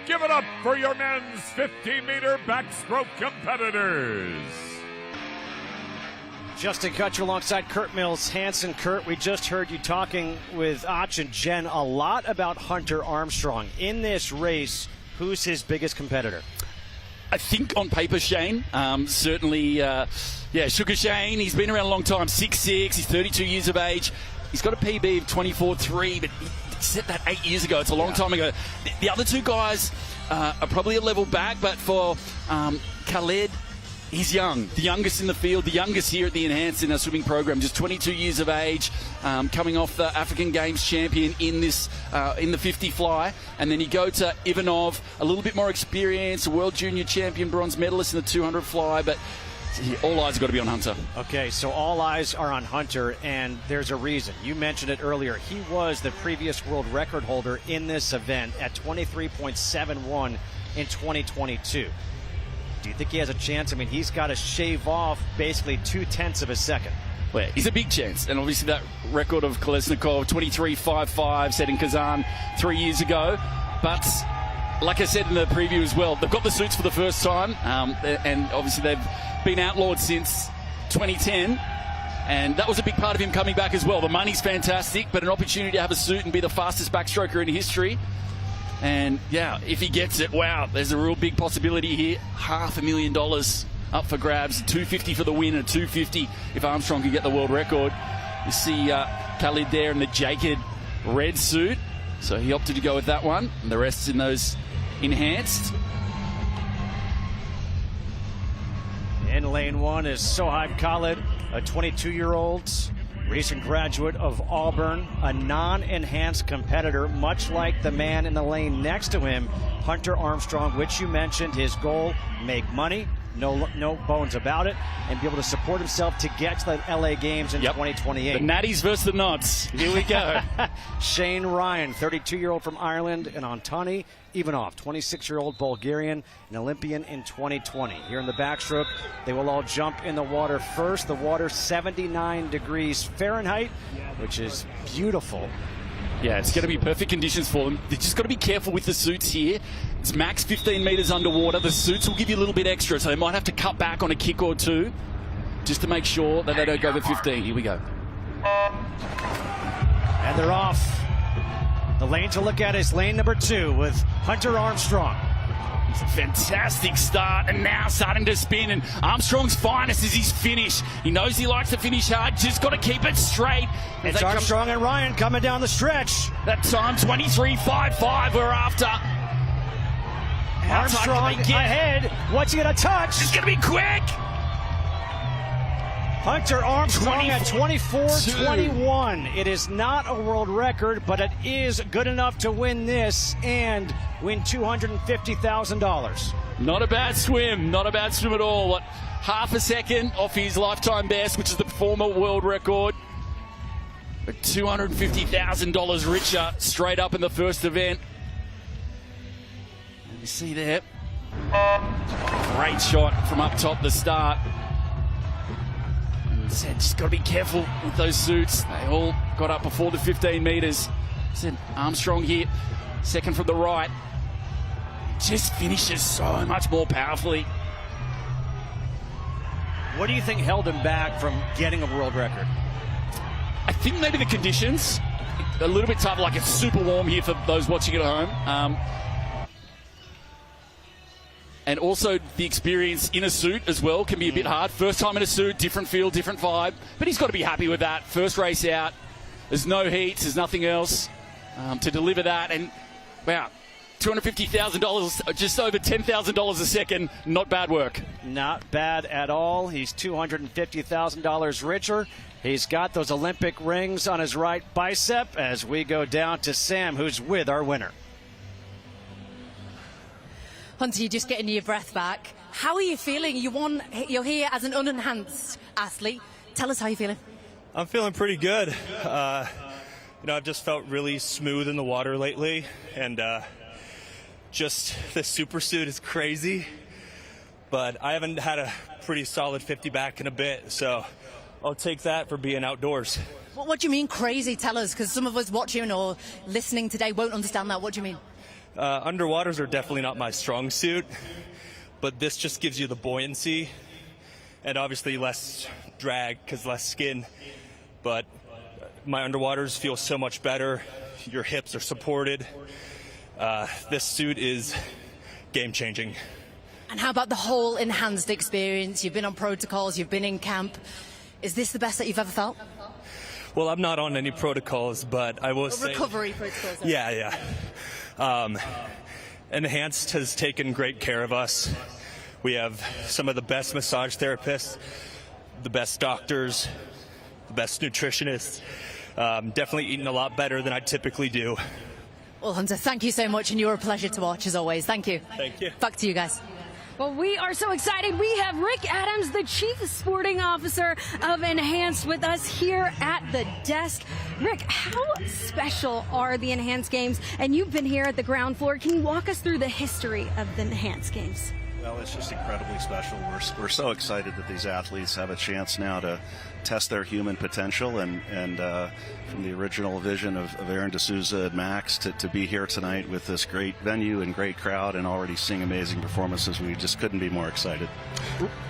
Give it up for your men's 50-meter backstroke competitors. Justin Kutcher alongside Kurt Mills. Hansen, Kurt, we just heard you talking with Ach and Jen a lot about Hunter Armstrong. In this race, who's his biggest competitor? I think on paper, Shane. Certainly, Sugar Shane. He's been around a long time, 6'6". He's 32 years of age. He's got a PB of 24.3, but he set that 8 years ago. It's a long time ago. The other two guys are probably a level back, but for Khalid, he's young, the youngest in the field, the youngest here at the Enhanced in our swimming program, just 22 years of age, coming off the African Games champion in this in the 50 fly. And then you go to Ivanov, a little bit more experience, a world junior champion, bronze medalist in the 200 fly, but all eyes have got to be on Hunter. Okay, so all eyes are on Hunter, and there's a reason. You mentioned it earlier. He was the previous world record holder in this event at 23.71 in 2022. Do you think he has a chance? I mean, he's got to shave off basically 0.2 of a second. Well, he's a big chance. And obviously that record of Kolesnikov, 23.55, set in Kazan 3 years ago. But like I said in the preview as well, they've got the suits for the first time. And obviously they've been outlawed since 2010. And that was a big part of him coming back as well. The money's fantastic, but an opportunity to have a suit and be the fastest backstroker in history. And, yeah, if he gets it, wow, there's a real big possibility here. $500,000 up for grabs. $250 for the win and $250 if Armstrong can get the world record. You see Khalid there in the jacket red suit. So he opted to go with that one. And the rest's in those enhanced. In lane one is Sohaib Khalid, a 22-year-old Recent graduate of Auburn, a non-enhanced competitor, much like the man in the lane next to him, Hunter Armstrong, which you mentioned. His goal, make money, no bones about it, and be able to support himself to get to the LA Games in 2028. The Natties versus the Nuts. Here we go. Shane Ryan, 32-year-old from Ireland, and Antoni Ivanov, 26-year-old Bulgarian, an Olympian in 2020. Here in the backstroke, they will all jump in the water first. The water 79 degrees Fahrenheit, which is beautiful. Yeah, it's going to be perfect conditions for them. They've just got to be careful with the suits here. It's max 15 meters underwater. The suits will give you a little bit extra, so they might have to cut back on a kick or two just to make sure that they don't go over 15. Here we go. And they're off. The lane to look at is lane number 2 with Hunter Armstrong. It's a fantastic start, and now starting to spin, and Armstrong's finest is his finish. He knows he likes to finish hard, just got to keep it straight. It's Armstrong and Ryan coming down the stretch. That time, 23.55 we're after. Armstrong ahead. What's he going to touch? It's going to be quick. Hunter Armstrong at 24.21. It is not a world record, but it is good enough to win this and win $250,000. Not a bad swim. Not a bad swim at all. What, half a second off his lifetime best, which is the former world record. But $250,000 richer straight up in the first event. You see there. Great shot from up top the start. Said, just got to be careful with those suits. They all got up before the 15 meters. Said Armstrong here, second from the right. Just finishes so much more powerfully. What do you think held him back from getting a world record? I think maybe the conditions. A little bit tough, like it's super warm here for those watching at home. And also the experience in a suit as well can be a bit hard. First time in a suit, different feel, different vibe. But he's got to be happy with that. First race out. There's no heat. There's nothing else to deliver that. And, wow, $250,000, just over $10,000 a second. Not bad work. Not bad at all. He's $250,000 richer. He's got those Olympic rings on his right bicep as we go down to Sam, who's with our winner. Hunter, you're just getting your breath back. How are you feeling? You're here as an unenhanced athlete. Tell us how you're feeling. I'm feeling pretty good. I've just felt really smooth in the water lately, and just the super suit is crazy. But I haven't had a pretty solid 50 back in a bit, so I'll take that for being outdoors. What do you mean crazy? Tell us, because some of us watching or listening today won't understand that. What do you mean? Underwaters are definitely not my strong suit, but this just gives you the buoyancy and obviously less drag because less skin. But my underwaters feel so much better. Your hips are supported. This suit is game-changing. And how about the whole enhanced experience? You've been on protocols, you've been in camp. Is this the best that you've ever felt? Well, I'm not on any protocols, but I will say... Recovery protocols. Yeah. Enhanced has taken great care of us. We have some of the best massage therapists, the best doctors, the best nutritionists. Definitely eating a lot better than I typically do. Well, Hunter, thank you so much, and you're a pleasure to watch as always. Thank you. Thank you. Back to you guys. Well, we are so excited. We have Rick Adams, the Chief Sporting Officer of Enhanced, with us here at the desk. Rick, how special are the Enhanced Games? And you've been here at the ground floor. Can you walk us through the history of the Enhanced Games? Well, it's just incredibly special. We're so excited that these athletes have a chance now to test their human potential, and from the original vision of Aaron D'Souza and Max to be here tonight with this great venue and great crowd and already seeing amazing performances. We just couldn't be more excited.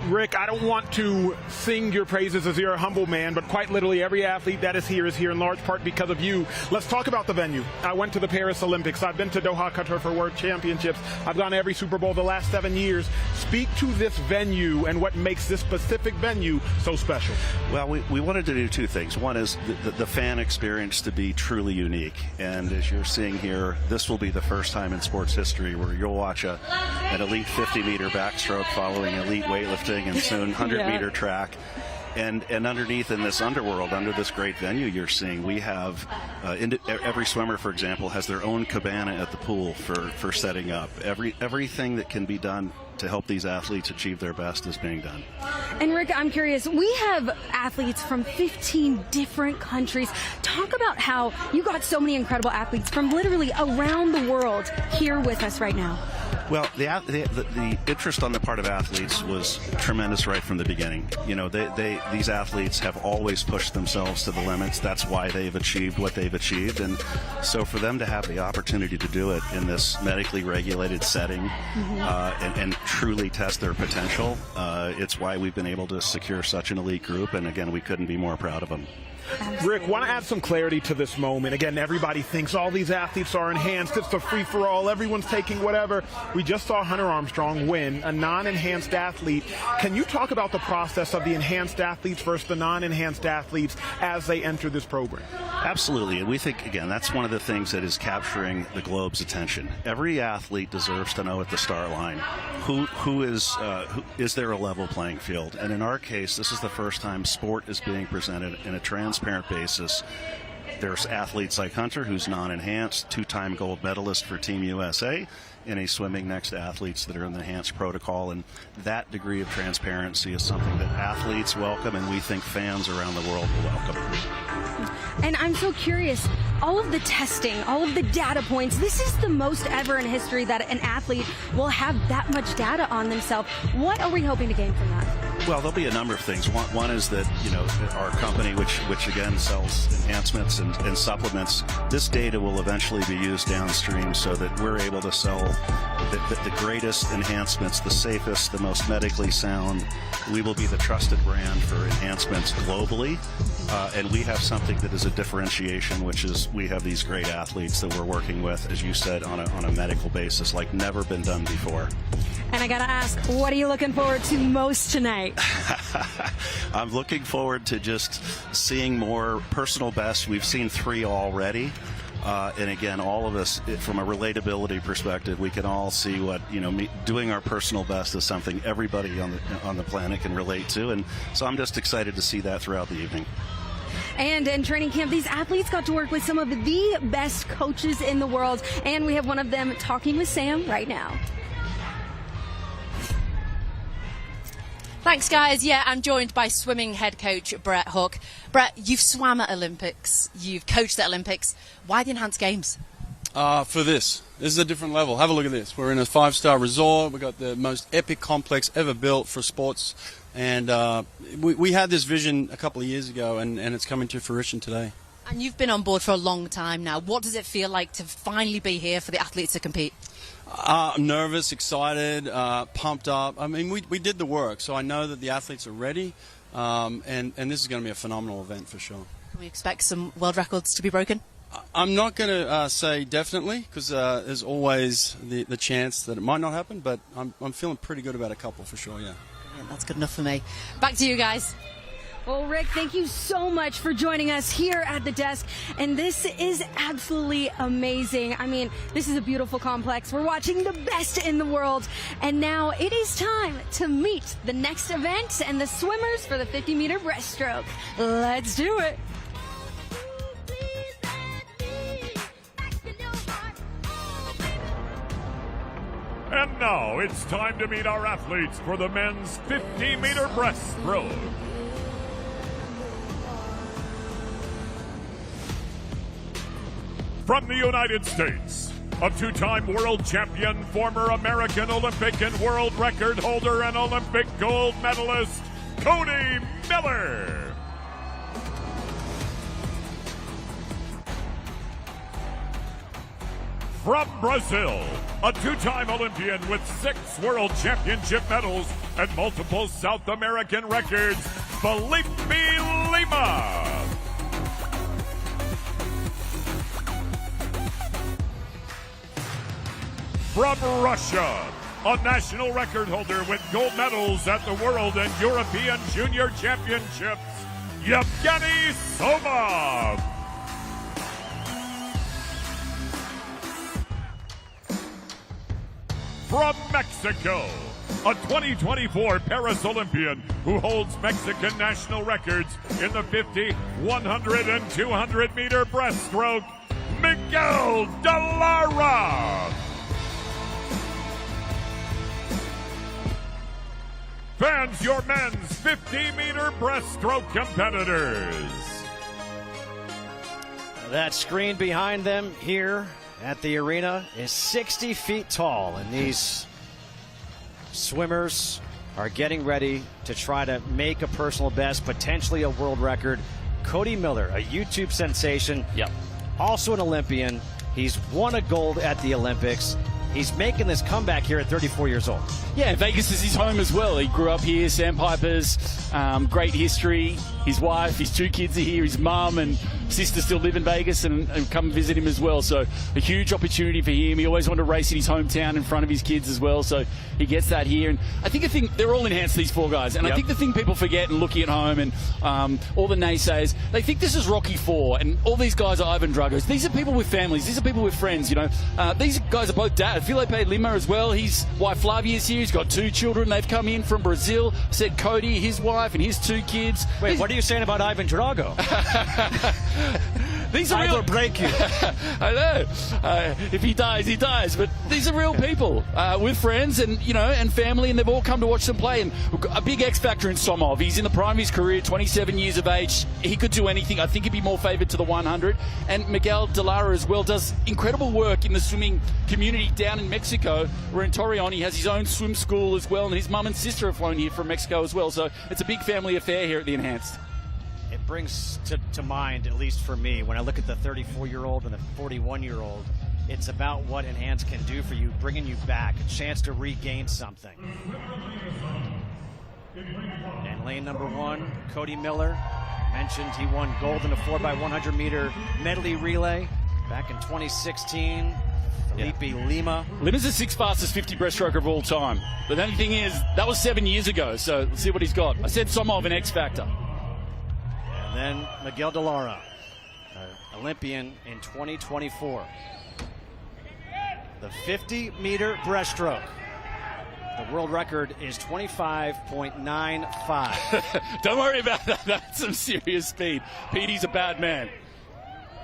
Rick, I don't want to sing your praises as you're a humble man, but quite literally every athlete that is here in large part because of you. Let's talk about the venue. I went to the Paris Olympics. I've been to Doha, Qatar for World Championships. I've gone to every Super Bowl the last 7 years. Speak to this venue and what makes this specific venue so special. Well, we wanted to do two things. One is the fan experience to be truly unique. And as you're seeing here, this will be the first time in sports history where you'll watch an elite 50-meter backstroke following elite weightlifting and soon 100-meter track. And underneath in this underworld, under this great venue you're seeing, we have every swimmer, for example, has their own cabana at the pool for setting up. Everything that can be done to help these athletes achieve their best is being done. And Rick, I'm curious, we have athletes from 15 different countries. Talk about how you got so many incredible athletes from literally around the world here with us right now. Well, the interest on the part of athletes was tremendous right from the beginning. You know, these athletes have always pushed themselves to the limits. That's why they've achieved what they've achieved. And so for them to have the opportunity to do it in this medically regulated setting and truly test their potential, it's why we've been able to secure such an elite group. And again, we couldn't be more proud of them. Rick, want to add some clarity to this moment. Again, everybody thinks all these athletes are enhanced. It's a free-for-all. Everyone's taking whatever. We just saw Hunter Armstrong win, a non-enhanced athlete. Can you talk about the process of the enhanced athletes versus the non-enhanced athletes as they enter this program? Absolutely. And we think, again, that's one of the things that is capturing the globe's attention. Every athlete deserves to know at the start line who is there a level playing field. And in our case, this is the first time sport is being presented in a transparent basis. There's athletes like Hunter, who's non-enhanced, two-time gold medalist for Team USA, and he's swimming next to athletes that are in the enhanced protocol. And that degree of transparency is something that athletes welcome, and we think fans around the world will welcome. And I'm so curious, all of the testing, all of the data points, this is the most ever in history that an athlete will have that much data on themselves. What are we hoping to gain from that? Well, there'll be a number of things. One is that, you know, our company, which again sells enhancements and supplements, this data will eventually be used downstream so that we're able to sell the greatest enhancements, the safest, the most medically sound. We will be the trusted brand for enhancements globally. And we have something that is a differentiation, which is we have these great athletes that we're working with, as you said, on a medical basis like never been done before. And I gotta ask, what are you looking forward to most tonight? I'm looking forward to just seeing more personal bests. We've seen 3 already. And again, all of us, from a relatability perspective, we can all see what, you know, doing our personal best is something everybody on the planet can relate to. And so I'm just excited to see that throughout the evening. And in training camp, these athletes got to work with some of the best coaches in the world. And we have one of them talking with Sam right now. Thanks, guys. Yeah, I'm joined by swimming head coach Brett Hook. Brett, you've swam at Olympics. You've coached at Olympics. Why the enhanced games? For this is a different level. Have a look at this. We're in a 5-star resort. We've got the most epic complex ever built for sports. And we had this vision a couple of years ago, and it's coming to fruition today. And you've been on board for a long time now. What does it feel like to finally be here for the athletes to compete? I'm nervous, excited, pumped up. I mean, we did the work, so I know that the athletes are ready, and this is going to be a phenomenal event for sure. Can we expect some world records to be broken? I'm not going to say definitely, because there's always the chance that it might not happen, but I'm feeling pretty good about a couple for sure, yeah. Brilliant, that's good enough for me. Back to you guys. Well, Rick, thank you so much for joining us here at the desk. And this is absolutely amazing. I mean, this is a beautiful complex. We're watching the best in the world. And now it is time to meet the next event and the swimmers for the 50-meter breaststroke. Let's do it. And now it's time to meet our athletes for the men's 50-meter breaststroke. From the United States, a 2-time world champion, former American Olympic and world record holder, and Olympic gold medalist, Cody Miller. From Brazil, a 2-time Olympian with 6 world championship medals and multiple South American records, Felipe Lima. From Russia, a national record holder with gold medals at the World and European Junior Championships, Yevgeny Somov. From Mexico, a 2024 Paris Olympian who holds Mexican national records in the 50, 100, and 200 meter breaststroke, Miguel de Lara. Fans, your men's 50-meter breaststroke competitors. That screen behind them here at the arena is 60 feet tall, and these swimmers are getting ready to try to make a personal best, potentially a world record. Cody Miller, a YouTube sensation, also an Olympian. He's won a gold at the Olympics. He's making this comeback here at 34 years old. Yeah, Vegas is his home as well. He grew up here, Sandpipers, great history. His wife, his 2 kids are here. His mum and sister still live in Vegas and come visit him as well. So a huge opportunity for him. He always wanted to race in his hometown in front of his kids as well. So he gets that here. And I think they're all enhanced, these 4 guys. And I think the thing people forget and looking at home and all the naysayers, they think this is Rocky IV and all these guys are Ivan Dragos. These are people with families. These are people with friends, you know. These guys are both dads. Felipe Lima as well. His wife Flavia's here. He's got 2 children. They've come in from Brazil. Said Cody, his wife, and his 2 kids. Wait, what are you saying about Ivan Drago? These are I real. will break you. I know. If he dies, he dies. But these are real people with friends and and family, and they've all come to watch them play. And a big X factor in Somov. He's in the prime of his career, 27 years of age. He could do anything. I think he'd be more favoured to the 100. And Miguel de Lara as well does incredible work in the swimming community down in Mexico. We're in Torreon. He has his own swim school as well, and his mum and sister have flown here from Mexico as well. So it's a big family affair here at the Enhanced. It brings to mind, at least for me, when I look at the 34-year-old and the 41-year-old, it's about what Enhanced can do for you, bringing you back, a chance to regain something. And lane number 1, Cody Miller, mentioned he won gold in a 4x100 meter medley relay back in 2016. Felipe Lima. Lima's the 6th fastest 50 breaststroker of all time. But the only thing is, that was 7 years ago, so let's see what he's got. I said Somov an X factor. And then Miguel de Lara, Olympian in 2024. The 50-meter breaststroke. The world record is 25.95. Don't worry about that. That's some serious speed. Petey's a bad man.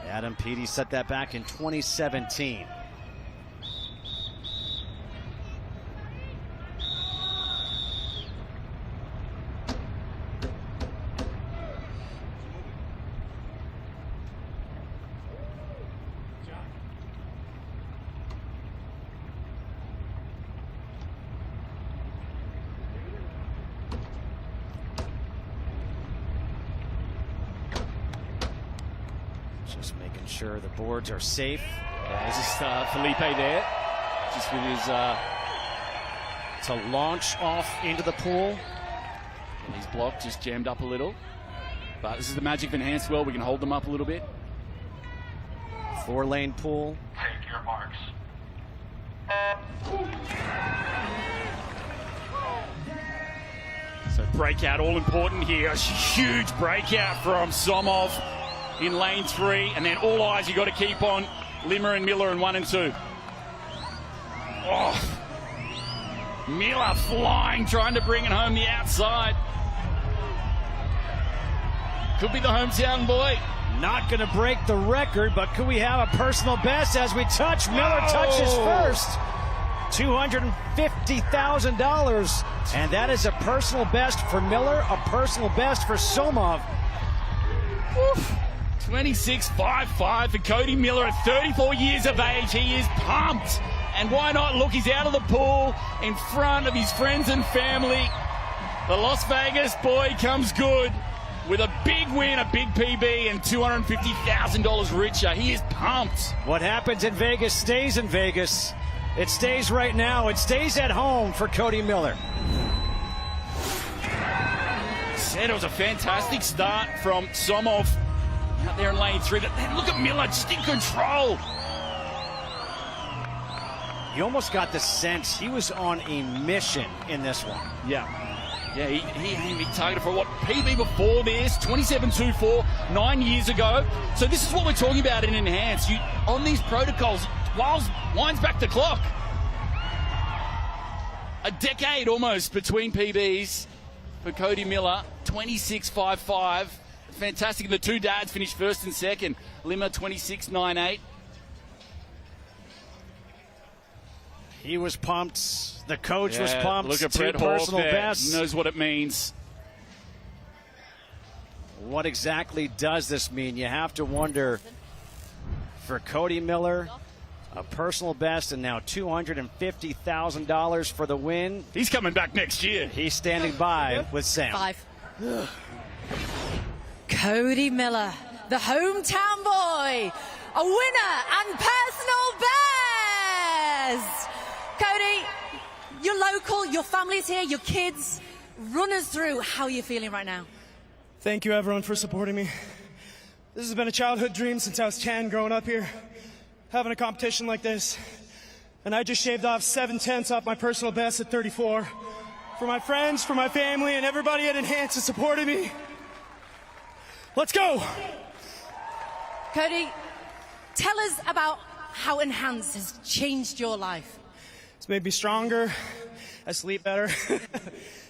Adam Peaty set that back in 2017. Just making sure the boards are safe. There's just Felipe there, just with his to launch off into the pool. And his block just jammed up a little. But this is the magic of Enhanced. Well, we can hold them up a little bit. 4-lane pool. Take your marks. So breakout, all important here. A huge breakout from Somov in lane 3, and then all eyes you got to keep on Lima and Miller in 1 and 2. Oh, Miller flying, trying to bring it home the outside. Could be the hometown boy. Not going to break the record, but could we have a personal best as we touch? Miller touches first. $250,000. And that is a personal best for Miller, a personal best for Somov. 26.55 for Cody Miller at 34 years of age. He is pumped. And why not? Look, he's out of the pool in front of his friends and family. The Las Vegas boy comes good with a big win, a big PB, and $250,000 richer. He is pumped. What happens in Vegas stays in Vegas. It stays right now. It stays at home for Cody Miller. Said it was a fantastic start from Somov out there in lane 3. But then look at Miller just in control. You almost got the sense he was on a mission in this one. Yeah. Yeah, he targeted for what? PB before this, 27.24, 9 years ago. So this is what we're talking about in Enhanced. On these protocols, winds back the clock. a decade almost between PBs for Cody Miller, 26.55. Fantastic. The two dads finished first and second. Lima, 26.98. He was pumped. The coach was Yeah, pumped. look at Two Brett Hawk personal there. bests. Knows what it means. What exactly does this mean? You have to wonder. For Cody Miller, a personal best, and now $250,000 for the win. He's coming back next year. He's standing by with Sam. 5. Cody Miller, the hometown boy, a winner and personal best. Cody, you're local, your family's here, your kids. Run us through how you're feeling right now. Thank you, everyone, for supporting me. This has been a childhood dream since I was 10, growing up here, having a competition like this. And I just shaved off 7/10 off my personal best at 34. For my friends, for my family, and everybody at Enhance that supported me. Let's go! Cody, tell us about how Enhance has changed your life. It's made me stronger, I sleep better,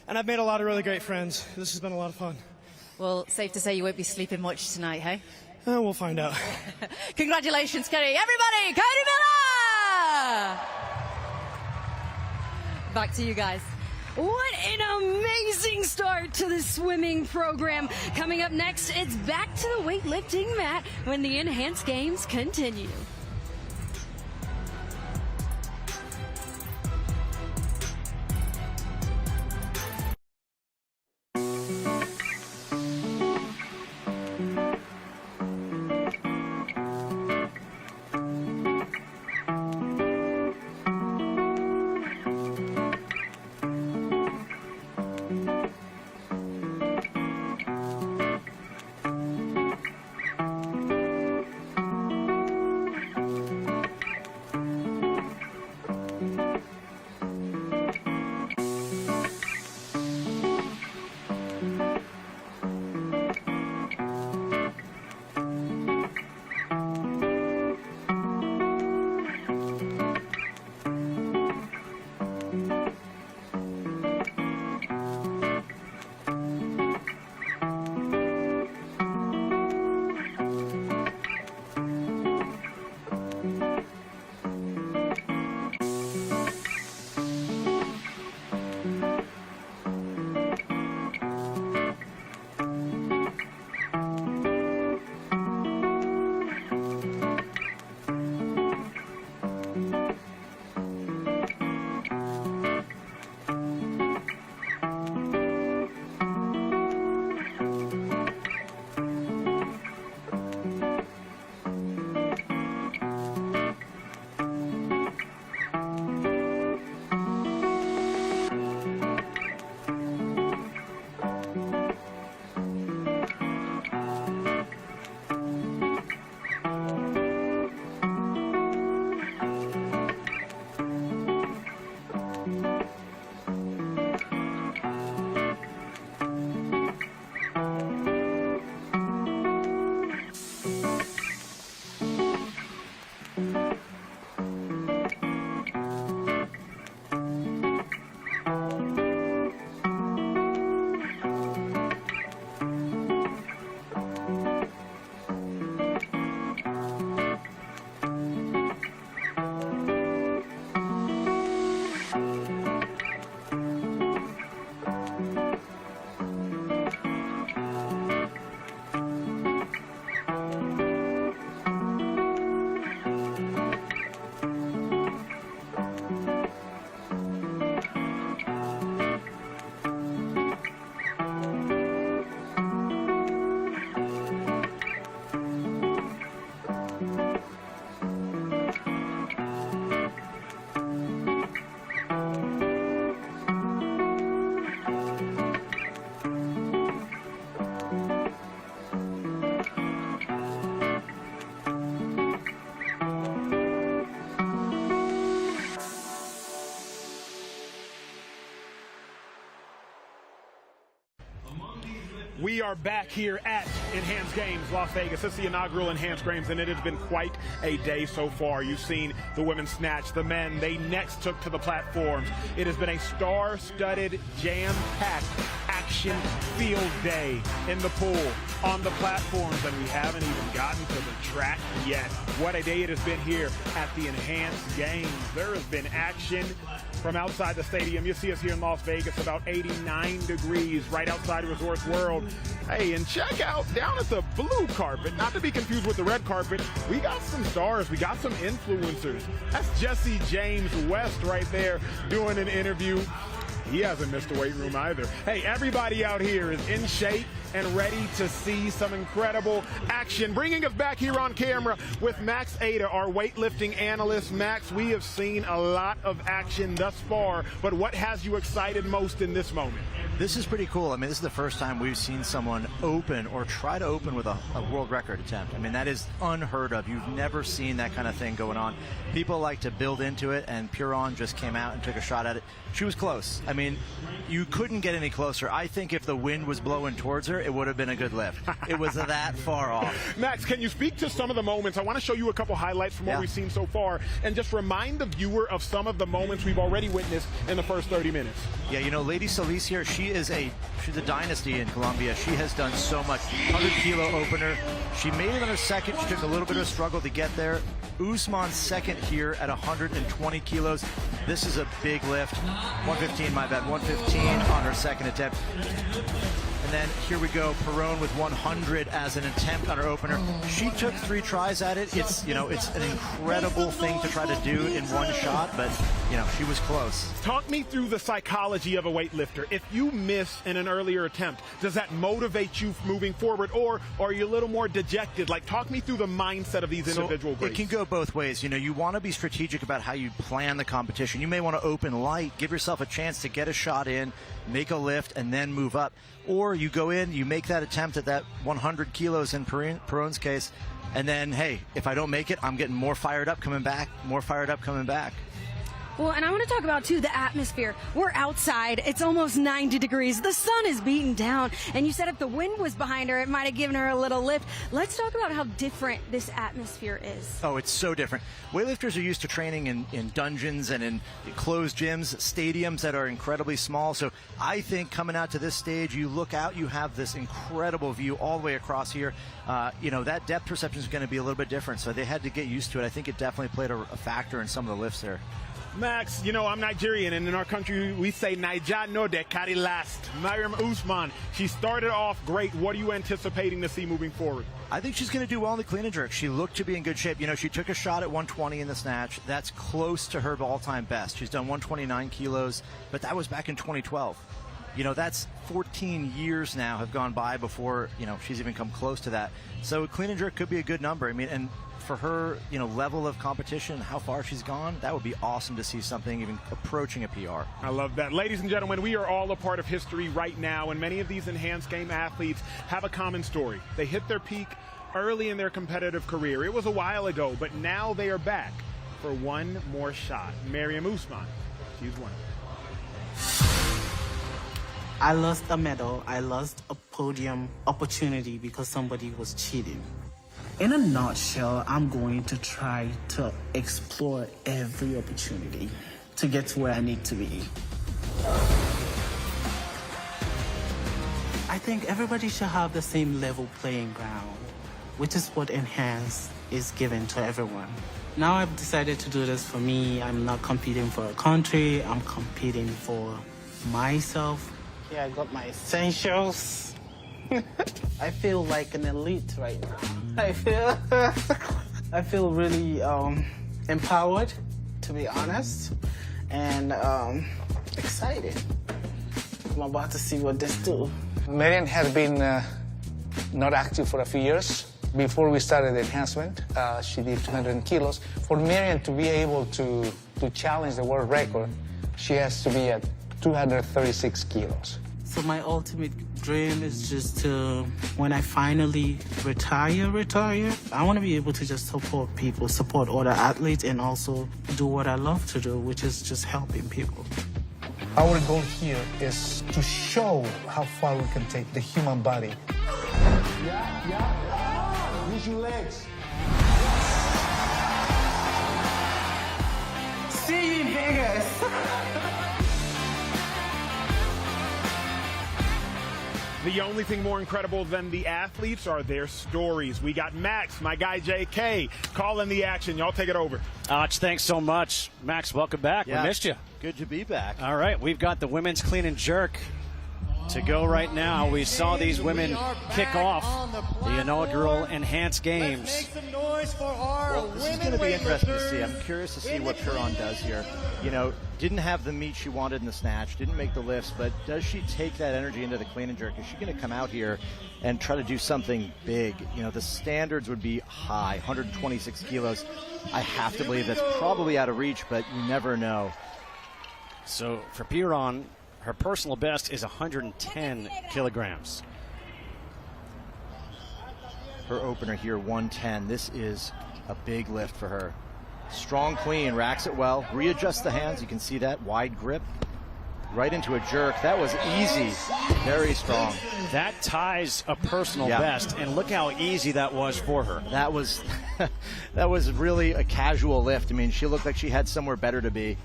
and I've made a lot of really great friends. This has been a lot of fun. Well, safe to say you won't be sleeping much tonight, hey? We'll find out. Congratulations, Cody. Everybody, Cody Miller! Back to you guys. What an amazing start to the swimming program. Coming up next, it's back to the weightlifting mat when the Enhanced Games continue. We are back here at Enhanced Games, Las Vegas. It's the inaugural Enhanced Games, and it has been quite a day so far. You've seen the women snatch, the men, they next took to the platforms. It has been a star-studded, jam-packed action field day in the pool, on the platforms, and we haven't even gotten to the track yet. What a day it has been here at the Enhanced Games. There has been action from outside the stadium. You see us here in Las Vegas, about 89 degrees right outside Resorts World. Hey, and check out down at the blue carpet, not to be confused with the red carpet, we got some stars, we got some influencers. That's Jesse James West right there doing an interview. He hasn't missed a weight room either. Hey, everybody out here is in shape and ready to see some incredible action. Bringing us back here on camera with Max Ada, our weightlifting analyst. Max, we have seen a lot of action thus far, but what has you excited most in this moment? This is pretty cool. I mean, this is the first time we've seen someone open or try to open with a world record attempt. I mean, that is unheard of. You've never seen that kind of thing going on. People like to build into it, and Puron just came out and took a shot at it. She was close. I mean, you couldn't get any closer. I think if the wind was blowing towards her, it would have been a good lift. It was that far off. Max, can you speak to some of the moments? I want to show you a couple highlights from what we've seen so far, and just remind the viewer of some of the moments we've already witnessed in the first 30 minutes. Yeah, you know, Lady Solis here, she's a dynasty in Colombia. She has done so much. 100-kilo opener. She made it on her second. She took a little bit of a struggle to get there. Usman's second here at 120 kilos. This is a big lift. 115, my bad. 115 on her second attempt. And then here we go, Perrone with 100 as an attempt on her opener. She took 3 tries at it. It's, you know, it's an incredible thing to try to do in one shot, but, you know, she was close. Talk me through the psychology of a weightlifter. If you miss in an earlier attempt, does that motivate you moving forward, or are you a little more dejected? Like, talk me through the mindset of these individual breaks. It can go both ways. You know, you want to be strategic about how you plan the competition. You may want to open light, give yourself a chance to get a shot in, make a lift, and then move up. Or you go in, you make that attempt at that 100 kilos in Perrone's case, and then, hey, if I don't make it, I'm getting more fired up coming back, more fired up coming back. Well, and I want to talk about, too, the atmosphere. We're outside. It's almost 90 degrees. The sun is beating down. And you said if the wind was behind her, it might have given her a little lift. Let's talk about how different this atmosphere is. Oh, it's so different. Weightlifters are used to training in dungeons and in closed gyms, stadiums that are incredibly small. So I think coming out to this stage, you look out, you have this incredible view all the way across here. You know, that depth perception is going to be a little bit different. So they had to get used to it. I think it definitely played a factor in some of the lifts there. Max, you know, I'm Nigerian, and in our country, we say, Naija no de carry last. Mariam Usman, she started off great. What are you anticipating to see moving forward? I think she's going to do well in the clean and jerk. She looked to be in good shape. You know, she took a shot at 120 in the snatch. That's close to her all-time best. She's done 129 kilos, but that was back in 2012. You know, that's 14 years now have gone by before, you know, she's even come close to that. So clean and jerk could be a good number. I mean, and for her, you know, level of competition, how far she's gone, that would be awesome to see something even approaching a PR. I love that. Ladies and gentlemen, we are all a part of history right now, and many of these Enhanced Game athletes have a common story. They hit their peak early in their competitive career. It was a while ago, but now they are back for one more shot. Mariam Usman, she's one. I lost a medal. I lost a podium opportunity because somebody was cheating. In a nutshell, I'm going to try to explore every opportunity to get to where I need to be. I think everybody should have the same level playing ground, which is what Enhanced is given to everyone. Now I've decided to do this for me. I'm not competing for a country. I'm competing for myself. Here I got my essentials. I feel like an elite right now. I feel really empowered, to be honest, and excited. I'm about to see what this do. Mariam has been not active for a few years. Before we started the enhancement, she did 200 kilos. For Mariam to be able to challenge the world record, she has to be at 236 kilos. So my ultimate dream is just to, when I finally retire, I want to be able to just support people, support other athletes, and also do what I love to do, which is just helping people. Our goal here is to show how far we can take the human body. Yeah. Use your legs. See you in Vegas. The only thing more incredible than the athletes are their stories. We got Max, my guy JK, calling the action. Y'all take it over. Ach, thanks so much. Max, welcome back. Yeah, we missed you. Good to be back. All right, we've got the women's clean and jerk to go right now. We saw these women kick off the inaugural Enhanced Games. Well, this is going to be interesting to see. I'm curious to see what Piron does here. You know, didn't have the meat she wanted in the snatch, didn't make the lifts, but does she take that energy into the clean and jerk? Is she going to come out here and try to do something big? You know, the standards would be high, 126 kilos. I have to believe that's probably out of reach, but you never know. So for Piron, her personal best is 110 kilograms. Her opener here, 110. This is a big lift for her. Strong clean, racks it well, readjusts the hands. You can see that wide grip, right into a jerk. That was easy, very strong. That ties a personal best, and look how easy that was for her. That was that was really a casual lift. I mean, she looked like she had somewhere better to be,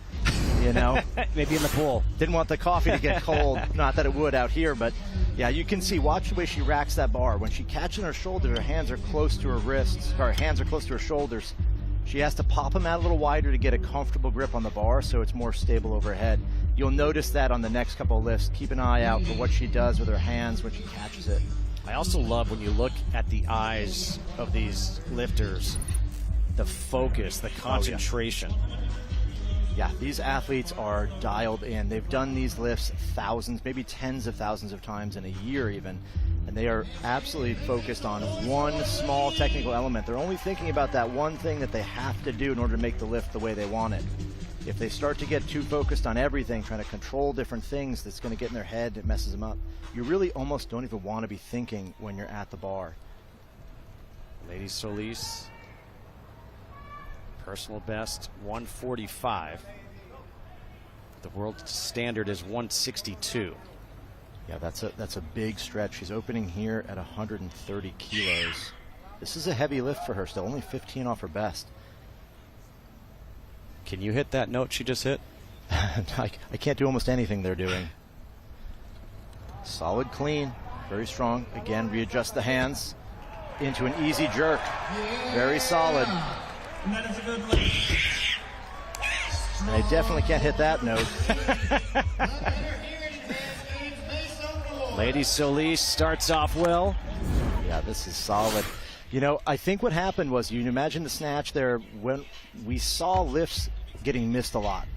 you know. Maybe in the pool. Didn't want the coffee to get cold. Not that it would out here, but yeah, you can see, watch the way she racks that bar. When she catches her shoulders, her hands are close to her wrists, or her hands are close to her shoulders. She has to pop them out a little wider to get a comfortable grip on the bar so it's more stable overhead. You'll notice that on the next couple of lifts. Keep an eye out for what she does with her hands when she catches it. I also love when you look at the eyes of these lifters, the focus, the concentration. Yeah, these athletes are dialed in. They've done these lifts thousands, maybe tens of thousands of times in a year even, and they are absolutely focused on one small technical element. They're only thinking about that one thing that they have to do in order to make the lift the way they want it. If they start to get too focused on everything, trying to control different things, that's going to get in their head, it messes them up. You really almost don't even want to be thinking when you're at the bar. Lady Solis, personal best 145. The world standard is 162. Yeah, that's a big stretch. She's opening here at 130 kilos. This is a heavy lift for her still, only 15 off her best. Can you hit that note she just hit? I can't do almost anything they're doing. Solid clean, very strong. Again, readjust the hands into an easy jerk. Very solid. And I definitely can't hit that note. Lady Solis starts off well. Yeah, this is solid. You know, I think what happened was, you imagine the snatch there, when we saw lifts getting missed a lot.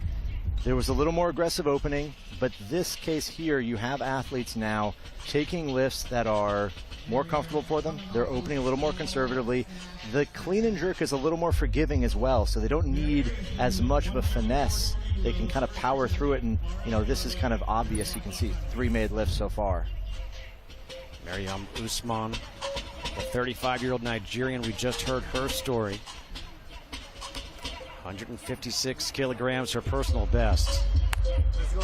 There was a little more aggressive opening, but this case here, you have athletes now taking lifts that are more comfortable for them. They're opening a little more conservatively. The clean and jerk is a little more forgiving as well, so they don't need as much of a finesse. They can kind of power through it, and you know, this is kind of obvious. You can see 3 made lifts so far. Mariam Usman, the 35-year-old Nigerian, we just heard her story. 156 kilograms, her personal best.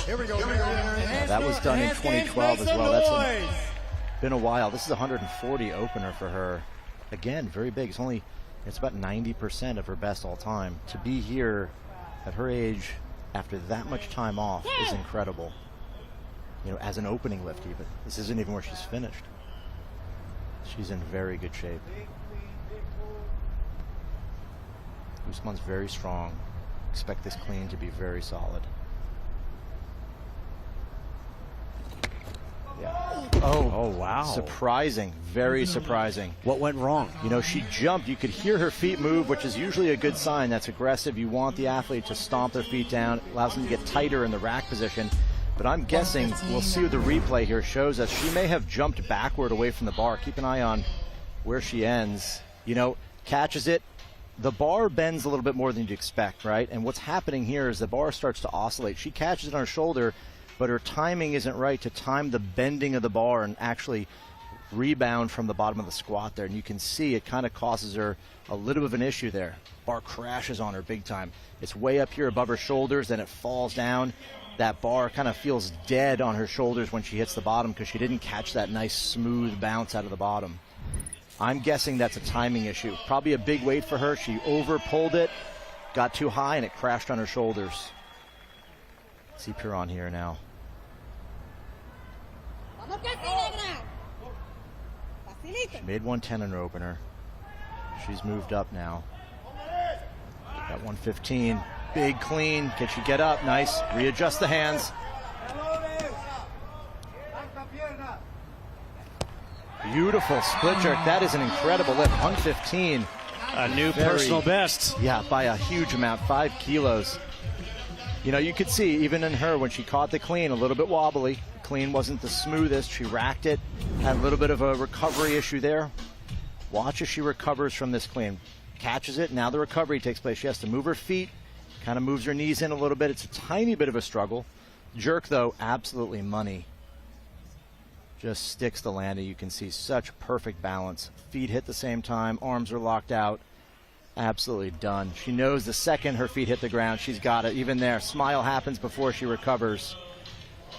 Here we go. That was done in 2012 as well. That's been a while. This is 140 opener for her. Again, very big. It's about 90% of her best all time. To be here at her age after that much time off is incredible. You know, as an opening lift even. This isn't even where she's finished. She's in very good shape. Usman's very strong. Expect this clean to be very solid. Yeah. Oh, wow. Surprising. Very surprising. What went wrong? You know, she jumped. You could hear her feet move, which is usually a good sign. That's aggressive. You want the athlete to stomp their feet down. It allows them to get tighter in the rack position. But I'm guessing, we'll see what the replay here shows us, she may have jumped backward away from the bar. Keep an eye on where she ends. You know, catches it. The bar bends a little bit more than you'd expect, right? And what's happening here is the bar starts to oscillate. She catches it on her shoulder, but her timing isn't right to time the bending of the bar and actually rebound from the bottom of the squat there, and you can see it kind of causes her a little bit of an issue there. Bar crashes on her big time. It's way up here above her shoulders, then it falls down. That bar kind of feels dead on her shoulders when she hits the bottom because she didn't catch that nice smooth bounce out of the bottom. I'm guessing that's a timing issue. Probably a big weight for her. She over pulled it, got too high, and it crashed on her shoulders. See Piron here now. She made 110 in her opener. She's moved up now. Got 115. Big clean. Can she get up? Nice. Readjust the hands. Beautiful split jerk. That is an incredible lift. 115. A new personal best. Yeah, by a huge amount. 5 kilos. You know, you could see even in her when she caught the clean, a little bit wobbly. Clean wasn't the smoothest. She racked it. Had a little bit of a recovery issue there. Watch as she recovers from this clean. Catches it. Now the recovery takes place. She has to move her feet. Kind of moves her knees in a little bit. It's a tiny bit of a struggle. Jerk, though, absolutely money. Just sticks the landing. You can see such perfect balance. Feet hit the same time. Arms are locked out. Absolutely done. She knows the second her feet hit the ground, she's got it. Even there, smile happens before she recovers.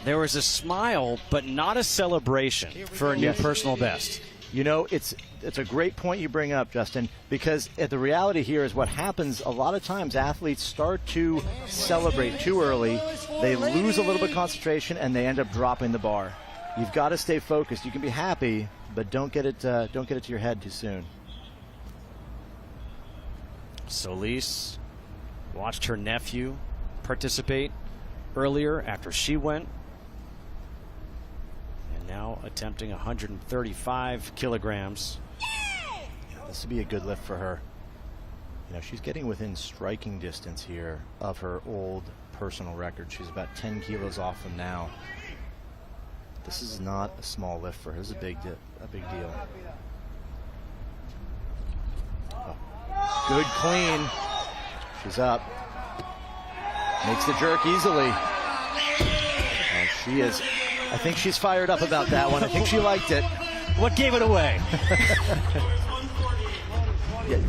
There was a smile, but not a celebration for a new personal best. You know, it's a great point you bring up, Justin, because the reality here is what happens a lot of times, athletes start to celebrate too early. They lose a little bit of concentration, and they end up dropping the bar. You've got to stay focused. You can be happy, but don't get it to your head too soon. Solis watched her nephew participate earlier after she went. And now attempting 135 kilograms. This would be a good lift for her. You know, she's getting within striking distance here of her old personal record. She's about 10 kilos off them now. This is not a small lift for her. This is a big deal. Good clean. She's up. Makes the jerk easily. And she is, I think she's fired up about that one. I think she liked it. What gave it away? Yeah,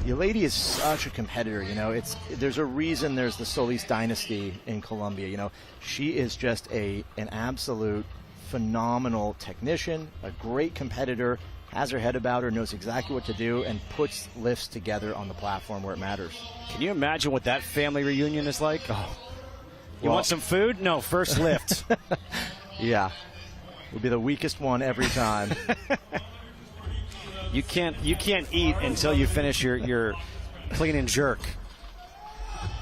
the lady is such a competitor, you know. There's a reason there's the Solis dynasty in Colombia, you know. She is just an absolute phenomenal technician, a great competitor, has her head about her, knows exactly what to do, and puts lifts together on the platform where it matters. Can you imagine what that family reunion is like? Oh. You want some food? No, first lift. Yeah. It'll be the weakest one every time. You can't eat until you finish your clean and jerk.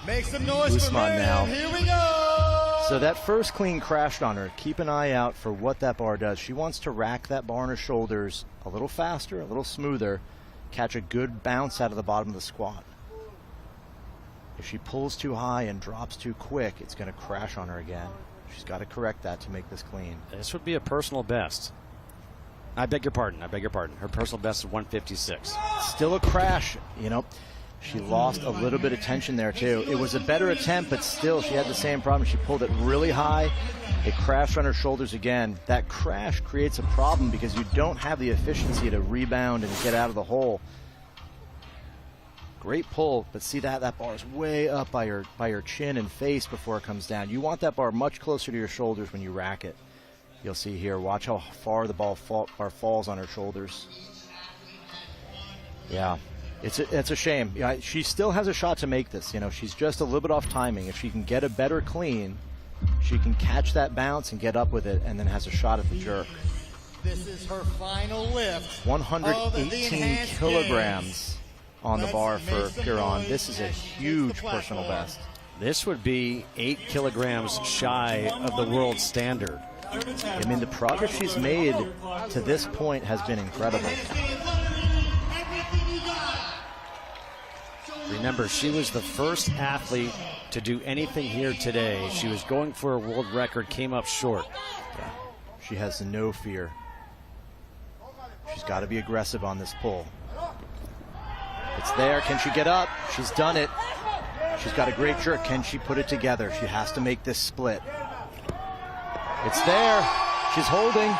Make some noise Usman for now. Here we go. So that first clean crashed on her. Keep an eye out for what that bar does. She wants to rack that bar on her shoulders a little faster, a little smoother, catch a good bounce out of the bottom of the squat. If she pulls too high and drops too quick, it's going to crash on her again. She's got to correct that to make this clean. This would be a personal best. I beg your pardon. Her personal best is 156. Still a crash, you know. She lost a little bit of tension there, too. It was a better attempt, but still she had the same problem. She pulled it really high. It crashed on her shoulders again. That crash creates a problem because you don't have the efficiency to rebound and get out of the hole. Great pull, but see that bar is way up by her chin and face before it comes down. You want that bar much closer to your shoulders when you rack it. You'll see here, watch how far the bar falls on her shoulders. Yeah, it's a shame. Yeah, she still has a shot to make this. You know, she's just a little bit off timing. If she can get a better clean, she can catch that bounce and get up with it, and then has a shot at the jerk. This is her final lift. 118 kilograms on the bar for Piron. This is a huge personal best. This would be 8 kilograms shy of the world standard. I mean, the progress she's made to this point has been incredible. Remember, she was the first athlete to do anything here today. She was going for a world record, came up short. Yeah. She has no fear. She's got to be aggressive on this pull. It's there. Can she get up? She's done it. She's got a great jerk. Can she put it together? She has to make this split. It's there. She's holding.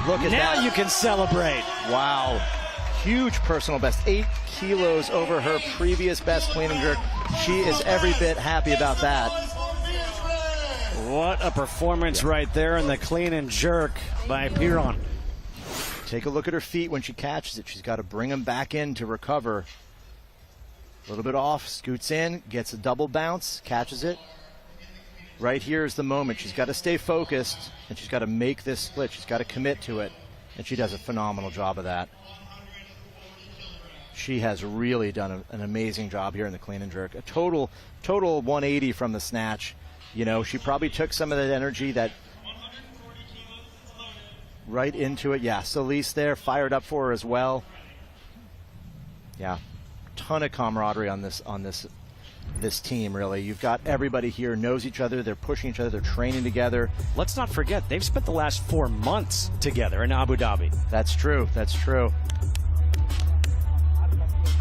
Look at that. Now you can celebrate. Wow. Huge personal best. 8 kilos over her previous best clean and jerk. She is every bit happy about that. What a performance right there in the clean and jerk by Piron. Take a look at her feet when she catches it. She's got to bring them back in to recover. A little bit off, scoots in, gets a double bounce, catches it. Right here is the moment. She's got to stay focused, and she's got to make this split. She's got to commit to it, and she does a phenomenal job of that. She has really done an amazing job here in the clean and jerk. A total 180 from the snatch. You know, she probably took some of that energy that right into it. Yeah, Solis there, fired up for her as well. Yeah, ton of camaraderie on this team, really. You've got everybody here, knows each other, they're pushing each other, they're training together. Let's not forget, they've spent the last 4 months together in Abu Dhabi. That's true, that's true.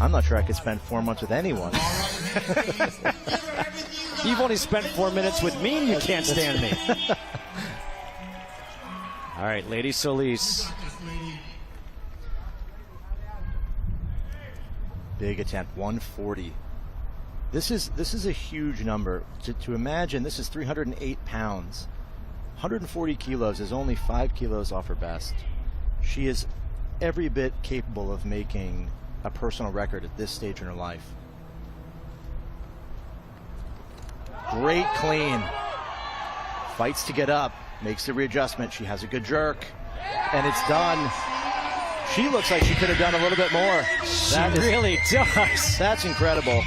I'm not sure I could spend 4 months with anyone. You've only spent 4 minutes with me and you can't stand me. All right, Lady Solis. Big attempt, 140. This is a huge number. To imagine, this is 308 pounds. 140 kilos is only 5 kilos off her best. She is every bit capable of making a personal record at this stage in her life. Great clean. Fights to get up, makes the readjustment. She has a good jerk, and it's done. She looks like she could have done a little bit more. She really does. That's incredible.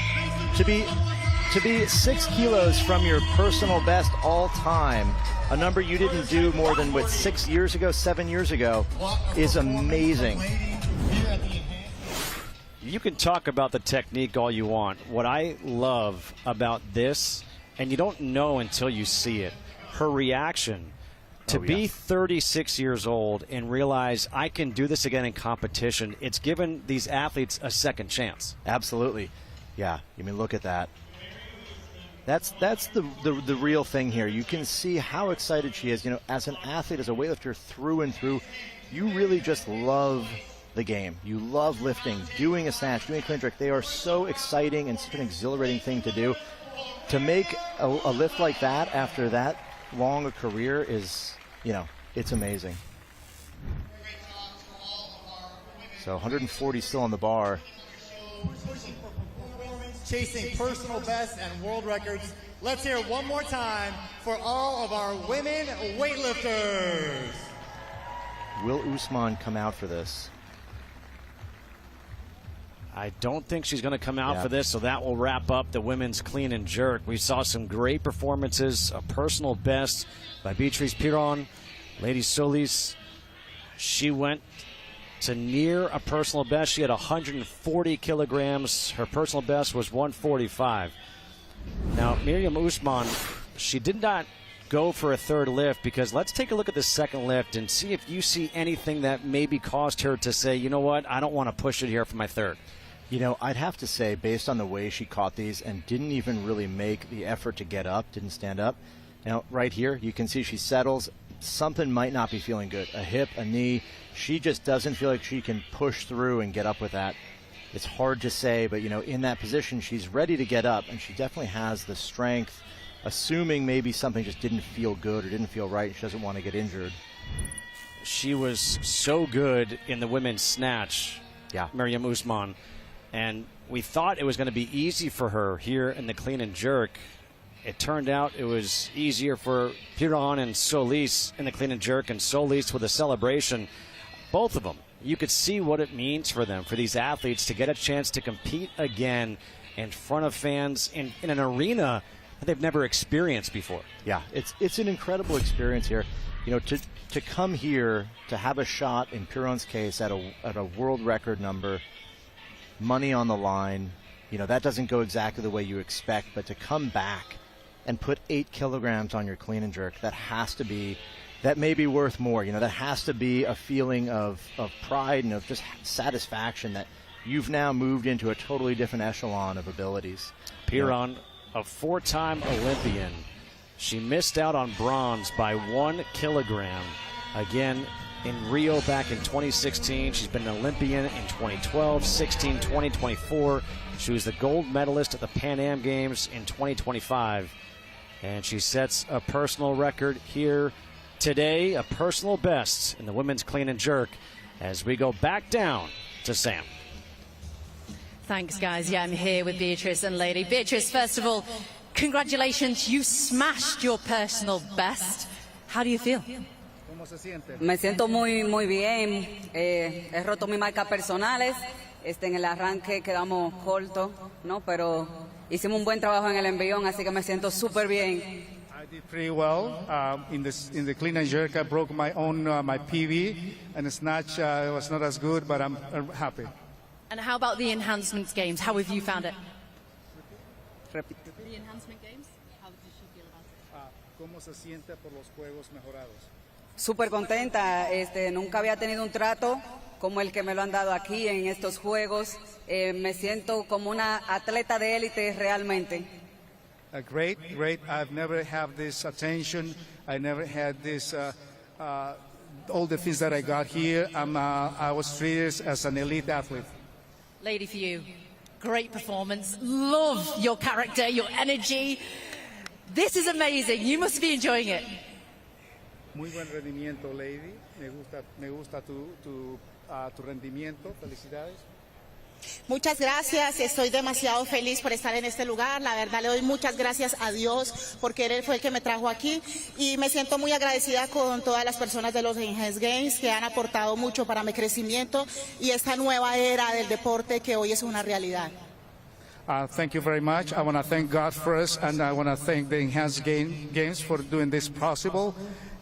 To be 6 kilos from your personal best all time, a number you didn't do more than 6 years ago, 7 years ago, is amazing. You can talk about the technique all you want. What I love about this, and you don't know until you see it, her reaction to be 36 years old and realize I can do this again in competition. It's given these athletes a second chance. Absolutely. Yeah, I mean, look at that. That's the real thing here. You can see how excited she is. You know, as an athlete, as a weightlifter through and through, you really just love the game. You love lifting, doing a snatch, doing a clean jerk. They are so exciting and such an exhilarating thing to do. To make a lift like that after that long a career is, you know, it's amazing. So 140 still on the bar. Chasing personal bests and world records. Let's hear it one more time for all of our women weightlifters. Will Usman come out for this? I don't think she's going to come out for this, so that will wrap up the women's clean and jerk. We saw some great performances, a personal best by Beatrice Piron. Lady Solis, she went to near a personal best. She had 140 kilograms. Her personal best was 145. Now, Miriam Usman, she did not go for a third lift because let's take a look at the second lift and see if you see anything that maybe caused her to say, you know what, I don't want to push it here for my third. You know, I'd have to say, based on the way she caught these and didn't even really make the effort to get up, didn't stand up. Now, right here, you can see she settles. Something might not be feeling good. A hip, a knee. She just doesn't feel like she can push through and get up with that. It's hard to say, but, you know, in that position, she's ready to get up, and she definitely has the strength, assuming maybe something just didn't feel good or didn't feel right. She doesn't want to get injured. She was so good in the women's snatch, Miriam Usman, and we thought it was going to be easy for her here in the clean and jerk. It turned out it was easier for Piron and Solis in the clean and jerk, and Solis with a celebration. Both of them, you could see what it means for them, for these athletes to get a chance to compete again in front of fans in an arena that they've never experienced before. Yeah, it's an incredible experience here. You know, to come here, to have a shot, in Piron's case, at a world record number, money on the line, you know, that doesn't go exactly the way you expect, but to come back and put 8 kilograms on your clean and jerk, that may be worth more. You know, that has to be a feeling of pride and of just satisfaction that you've now moved into a totally different echelon of abilities. Piron, a 4-time Olympian. She missed out on bronze by 1 kilogram. again in Rio back in 2016. She's been an Olympian in 2012, 16, 20, 24. She was the gold medalist at the Pan Am Games in 2025. And she sets a personal record here today, a personal best in the women's clean and jerk, as we go back down to Sam. Thanks, guys. Yeah, I'm here with Beatrice and Lady. Beatrice, first of all, congratulations. You smashed your personal best. How do you feel? Me siento muy bien. He roto mis marcas personales. En el arranque quedamos cortos, ¿no? Pero hicimos un buen trabajo en el envión, así que me siento súper bien. I did pretty well. In the clean and jerk, I broke my own my PB, and the snatch was not as good, but I'm happy. And how about the enhancements games? How have you found it? Repite. The enhancement games? How did you feel about it? ¿Cómo se siente por los juegos mejorados? Súper contenta. Nunca había tenido un trato como el que me lo han dado aquí en estos juegos. Me siento como una atleta de élite realmente. Great. I've never had this attention. I never had this. All the things that I got here. I was treated as an elite athlete. Lady, for you, great performance. Love your character, your energy. This is amazing. You must be enjoying it. Muy buen rendimiento, Lady. Me gusta tu rendimiento. Felicidades. Muchas gracias, estoy demasiado feliz por estar en este lugar, la verdad le doy muchas gracias a Dios porque Él fue el que me trajo aquí y me siento muy agradecida con todas las personas de los Enhanced Games que han aportado mucho para mi crecimiento y esta nueva era del deporte que hoy es una realidad. Thank you very much. I want to thank God first and I want to thank the Enhanced Games for doing this possible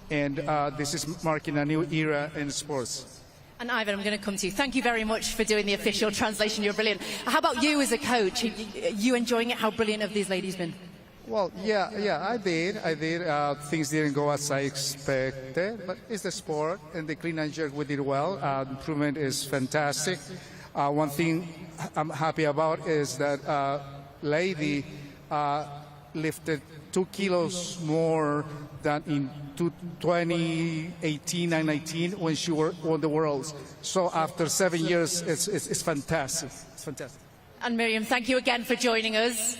and this is marking a new era in sports. And Ivan, I'm going to come to you. Thank you very much for doing the official translation. You're brilliant. How about you as a coach? Are you enjoying it? How brilliant have these ladies been? Well, yeah, I did. Things didn't go as I expected, but it's the sport, and the clean and jerk we did well. Improvement is fantastic. One thing I'm happy about is that Lady lifted 2 kilos more than in 2018 and 19 when she won the Worlds. So after 7 years, it's fantastic. It's fantastic. And Miriam, thank you again for joining us.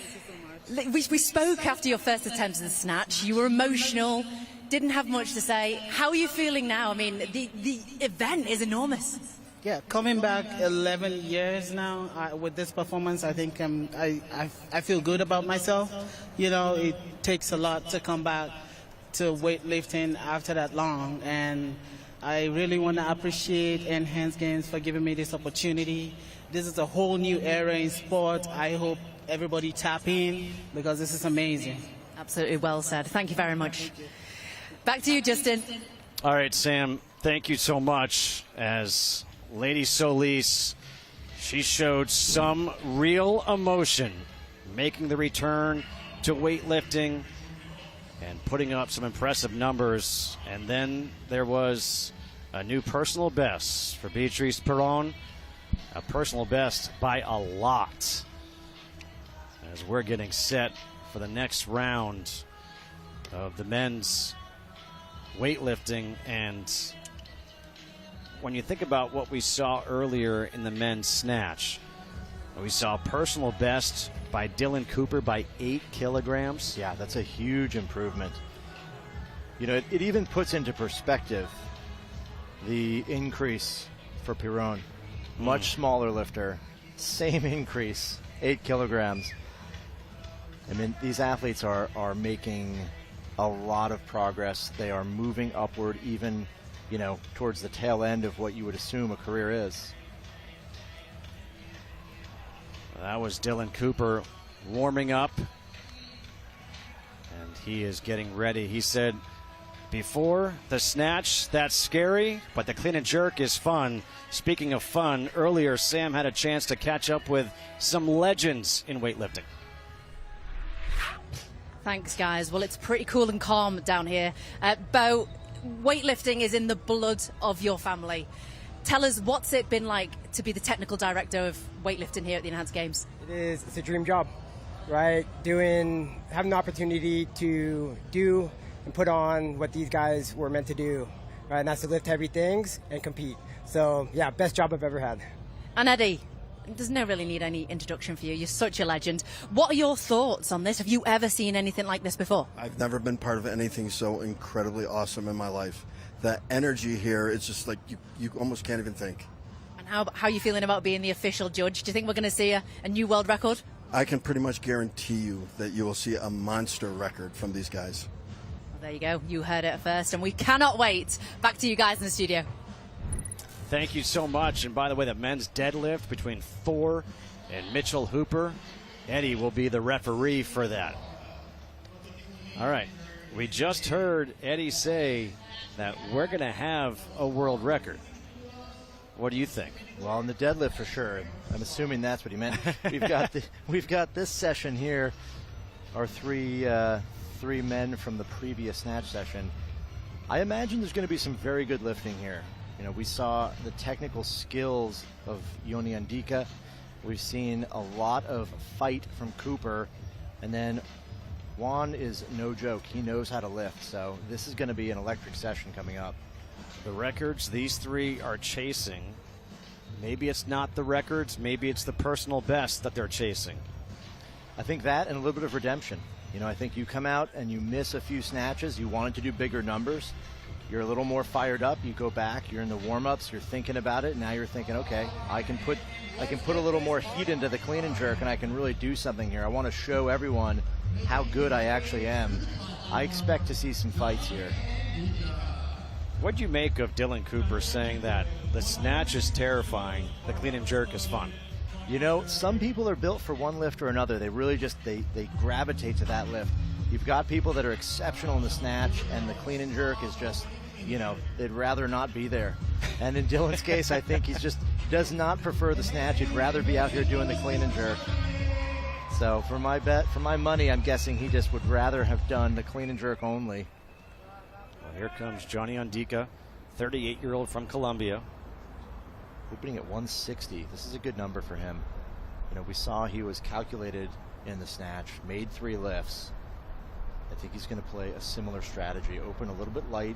We spoke after your first attempt at the snatch. You were emotional, didn't have much to say. How are you feeling now? I mean, the event is enormous. Yeah, coming back 11 years now with this performance, I think I feel good about myself. You know, it takes a lot to come back to weightlifting after that long, and I really want to appreciate Enhanced Games for giving me this opportunity. This is a whole new era in sport. I hope everybody tap in because this is amazing. Absolutely well said. Thank you very much. Back to you, Justin. All right, Sam, thank you so much. As Lady Solis, she showed some real emotion making the return to weightlifting and putting up some impressive numbers. And then there was a new personal best for Beatrice Perron, a personal best by a lot, as we're getting set for the next round of the men's weightlifting. And when you think about what we saw earlier in the men's snatch, we saw a personal best by Dylan Cooper by 8 kilograms. Yeah, that's a huge improvement. You know, it even puts into perspective the increase for Perron. Much smaller lifter, same increase, 8 kilograms. I mean, these athletes are making a lot of progress. They are moving upward even, you know, towards the tail end of what you would assume a career is. That was Dylan Cooper warming up, and he is getting ready. He said, before the snatch, that's scary, but the clean and jerk is fun. Speaking of fun, earlier Sam had a chance to catch up with some legends in weightlifting. Thanks, guys. Well, it's pretty cool and calm down here. Bo, weightlifting is in the blood of your family. Tell us, what's it been like to be the technical director of weightlifting here at the Enhanced Games? It's a dream job, right? Having the opportunity to do and put on what these guys were meant to do. right? And that's to lift heavy things and compete. So, yeah, best job I've ever had. And Eddie, there's no really need any introduction for you. You're such a legend. What are your thoughts on this? Have you ever seen anything like this before? I've never been part of anything so incredibly awesome in my life. The energy here, it's just like you almost can't even think. And how are you feeling about being the official judge? Do you think we're going to see a new world record? I can pretty much guarantee you that you will see a monster record from these guys. Well, there you go. You heard it first, and we cannot wait. Back to you guys in the studio. Thank you so much. And by the way, the men's deadlift between Thor and Mitchell Hooper, Eddie will be the referee for that. All right. We just heard Eddie say that we're going to have a world record. What do you think? Well, in the deadlift for sure. I'm assuming that's what he meant. We've got this session here. Our three men from the previous snatch session. I imagine there's going to be some very good lifting here. You know, we saw the technical skills of Yoni Andika. We've seen a lot of fight from Cooper, and then Juan is no joke. He knows how to lift, so this is going to be an electric session coming up. The records these three are chasing, maybe it's not the records, maybe it's the personal best that they're chasing. I think that and a little bit of redemption. You know, I think you come out and you miss a few snatches. You wanted to do bigger numbers. You're a little more fired up. You go back. You're in the warm-ups. You're thinking about it. Now you're thinking, okay, I can put a little more heat into the clean and jerk, and I can really do something here. I want to show everyone how good I actually am. I expect to see some fights here. What'd you make of Dylan Cooper saying that the snatch is terrifying, the clean and jerk is fun? You know, some people are built for one lift or another. They really just, they gravitate to that lift. You've got people that are exceptional in the snatch, and the clean and jerk is just, you know, they'd rather not be there. And in Dylan's case, I think he's just does not prefer the snatch. He'd rather be out here doing the clean and jerk. So for my bet, for my money, I'm guessing he just would rather have done the clean and jerk only. Well, here comes Johnny Andika, 38-year-old from Colombia. Opening at 160. This is a good number for him. You know, we saw he was calculated in the snatch, made 3 lifts. I think he's going to play a similar strategy. Open a little bit light,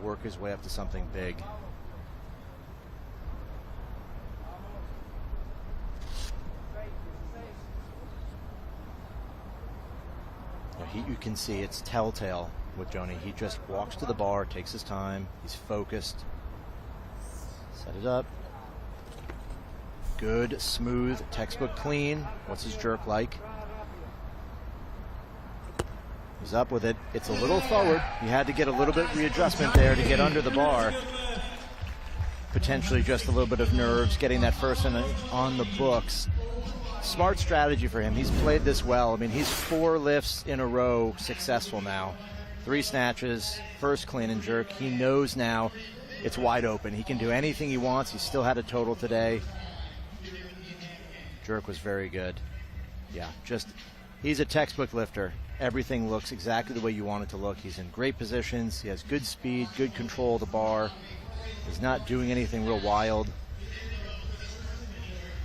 work his way up to something big. You can see it's telltale with Joni. He just walks to the bar, takes his time, he's focused. Set it up. Good, smooth, textbook clean. What's his jerk like? He's up with it. It's a little forward. He had to get a little bit readjustment there to get under the bar. Potentially just a little bit of nerves, getting that first one on the books. Smart strategy for him. He's played this well. I mean, he's 4 lifts in a row successful now. 3 snatches, first clean and jerk. He knows now it's wide open. He can do anything he wants. He still had a total today. Jerk was very good. Yeah, just, he's a textbook lifter. Everything looks exactly the way you want it to look. He's in great positions. He has good speed, good control of the bar. He's not doing anything real wild.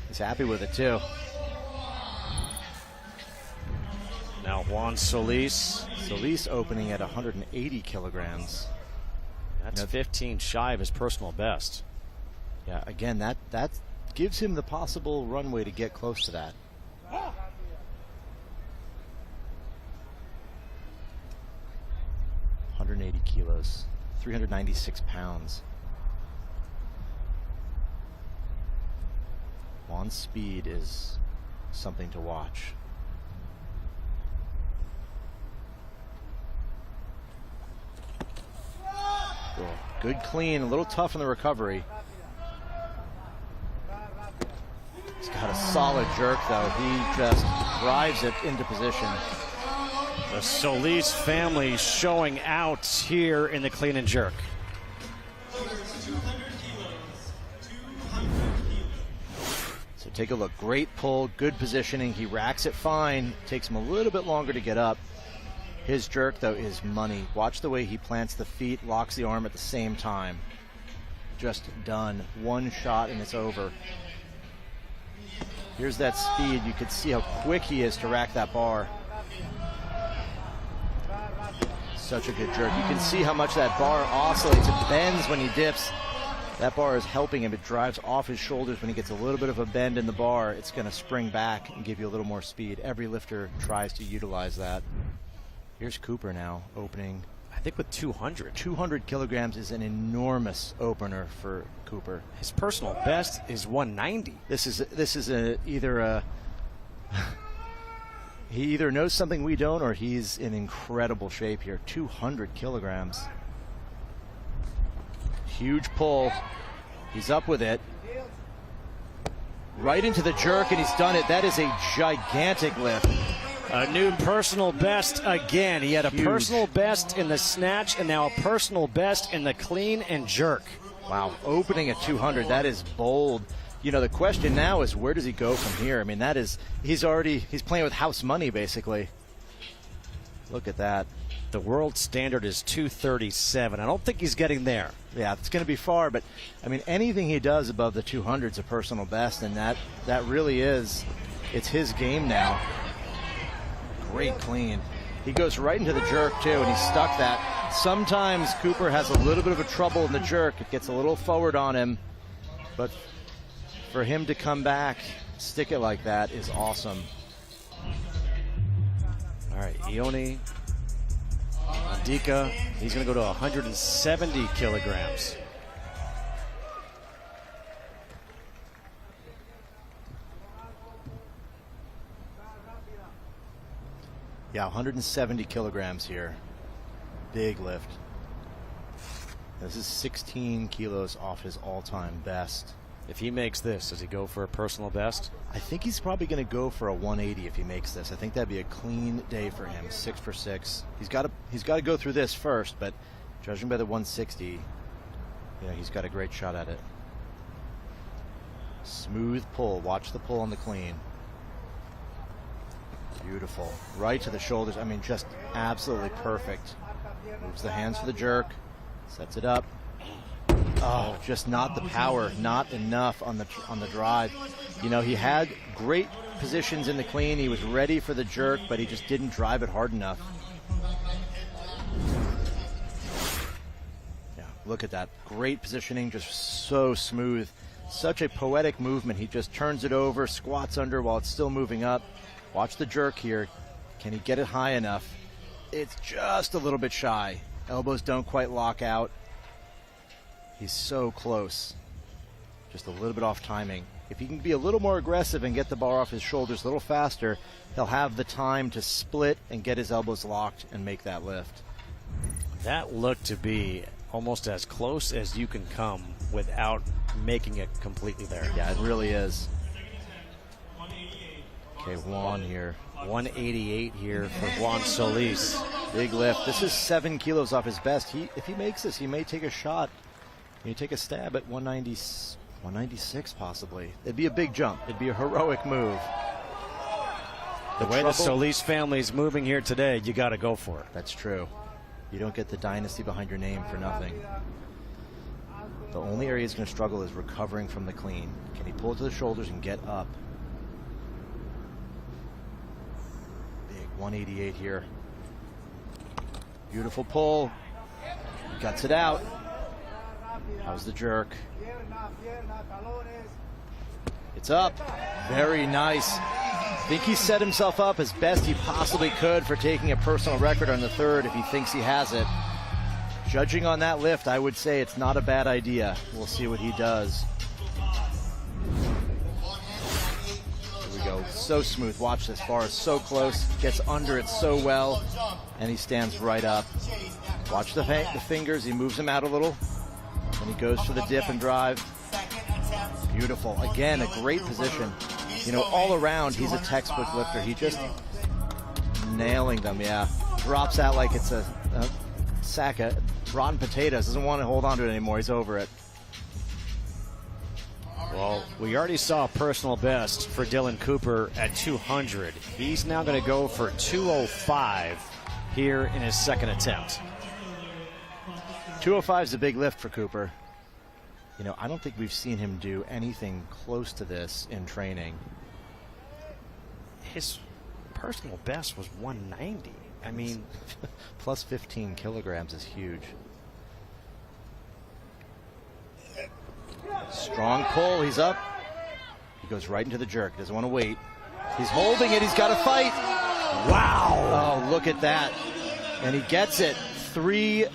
He's happy with it too. Now Juan Solis. Solis opening at 180 kilograms. That's 15 shy of his personal best. Yeah, again, that gives him the possible runway to get close to that. 180 kilos, 396 pounds. Juan's speed is something to watch. Cool. Good clean, a little tough in the recovery. He's got a solid jerk though. He just drives it into position. The Solis family showing out here in the clean and jerk. So take a look. Great pull, good positioning. He racks it fine. Takes him a little bit longer to get up. His jerk, though, is money. Watch the way he plants the feet, locks the arm at the same time. Just done. One shot and it's over. Here's that speed. You could see how quick he is to rack that bar. Such a good jerk. You can see how much that bar oscillates. It bends when he dips. That bar is helping him. It drives off his shoulders when he gets a little bit of a bend in the bar. It's going to spring back and give you a little more speed. Every lifter tries to utilize that. Here's Cooper now opening. I think with 200. 200 kilograms is an enormous opener for Cooper. His personal best is 190. This is either a he either knows something we don't, or he's in incredible shape here. 200 kilograms. Huge pull. He's up with it. Right into the jerk, and he's done it. That is a gigantic lift. A new personal best again. He had a personal best in the snatch and now a personal best in the clean and jerk. Wow, opening at 200, that is bold. You know, the question now is, where does he go from here? I mean, that is, he's playing with house money, basically. Look at that. The world standard is 237. I don't think he's getting there. Yeah, it's going to be far, but, I mean, anything he does above the 200 is a personal best, and that really is, it's his game now. Great clean. He goes right into the jerk, too, and he stuck that. Sometimes Cooper has a little bit of a trouble in the jerk. It gets a little forward on him, but for him to come back, stick it like that is awesome. All right, Ioni Andika, he's going to go to 170 kilograms. Yeah, 170 kilograms here. Big lift. This is 16 kilos off his all-time best. If he makes this, does he go for a personal best? I think he's probably going to go for a 180 if he makes this. I think that'd be a clean day for him. 6 for 6. He's got to go through this first, but judging by the 160, yeah, he's got a great shot at it. Smooth pull. Watch the pull on the clean. Beautiful. Right to the shoulders. I mean, just absolutely perfect. Moves the hands for the jerk. Sets it up. Oh, just not the power, not enough on the drive. You know, he had great positions in the clean. He was ready for the jerk, but he just didn't drive it hard enough. Yeah, look at that. Great positioning, just so smooth. Such a poetic movement. He just turns it over, squats under while it's still moving up. Watch the jerk here. Can he get it high enough? It's just a little bit shy. Elbows don't quite lock out. He's so close. Just a little bit off timing. If he can be a little more aggressive and get the bar off his shoulders a little faster, he'll have the time to split and get his elbows locked and make that lift. That looked to be almost as close as you can come without making it completely there. Yeah, it really is. Okay, Juan here. 188 here for Juan Solis. Big lift. This is 7 kilos off his best. If he makes this, he may take a shot. He may take a stab at 196 possibly. It'd be a big jump. It'd be a heroic move. The way the Solis family is moving here today, you got to go for it. That's true. You don't get the dynasty behind your name for nothing. The only area he's going to struggle is recovering from the clean. Can he pull it to the shoulders and get up? 188 here. Beautiful pull. Guts it out. How's the jerk? It's up. Very nice. I think he set himself up as best he possibly could for taking a personal record on the third if he thinks he has it. Judging on that lift, I would say it's not a bad idea. We'll see what he does. Go. So smooth. Watch this bar is so close. Gets under it so well. And he stands right up. Watch the fingers. He moves them out a little. And he goes for the dip and drive. Beautiful. Again, a great position. You know, all around, he's a textbook lifter. He just nailing them, yeah. Drops out like it's a sack of rotten potatoes. Doesn't want to hold on to it anymore. He's over it. Well, we already saw a personal best for Dylan Cooper at 200. He's now going to go for 205 here in his second attempt. 205 is a big lift for Cooper. You know, I don't think we've seen him do anything close to this in training. His personal best was 190. I mean, plus 15 kilograms is huge. Strong pull, he's up. He goes right into the jerk, doesn't want to wait. He's holding it, he's got to fight. Wow. Oh, look at that. And he gets it. 3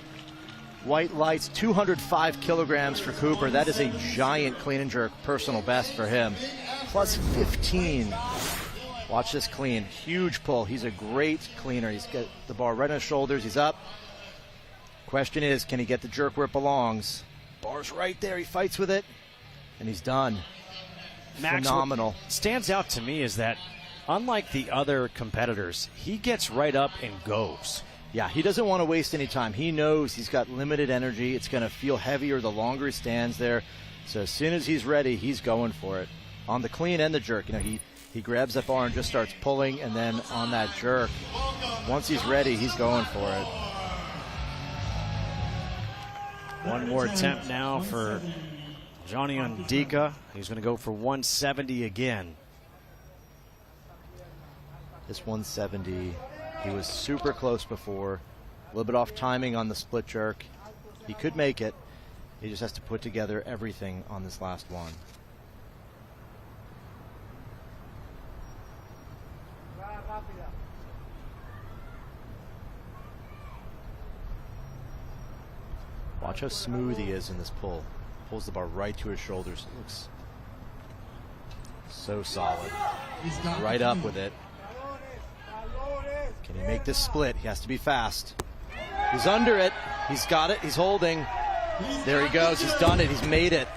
white lights, 205 kilograms for Cooper. That is a giant clean and jerk personal best for him. Plus 15. Watch this clean. Huge pull. He's a great cleaner. He's got the bar right on his shoulders. He's up. Question is, can he get the jerk where it belongs? Bar's right there. He fights with it, and he's done. Max, phenomenal. What stands out to me is that, unlike the other competitors, he gets right up and goes. Yeah, he doesn't want to waste any time. He knows he's got limited energy. It's going to feel heavier the longer he stands there. So as soon as he's ready, he's going for it. On the clean and the jerk, you know, he grabs that bar and just starts pulling, and then on that jerk, once he's ready, he's going for it. One more attempt now for Johnny Ondika. He's going to go for 170 again. This 170, he was super close before. A little bit off timing on the split jerk. He could make it. He just has to put together everything on this last one. Watch how smooth he is in this pull. Pulls the bar right to his shoulders. It looks so solid. Right up with it. Can he make this split? He has to be fast. He's under it. He's got it. He's holding. There he goes. He's done it. He's made it.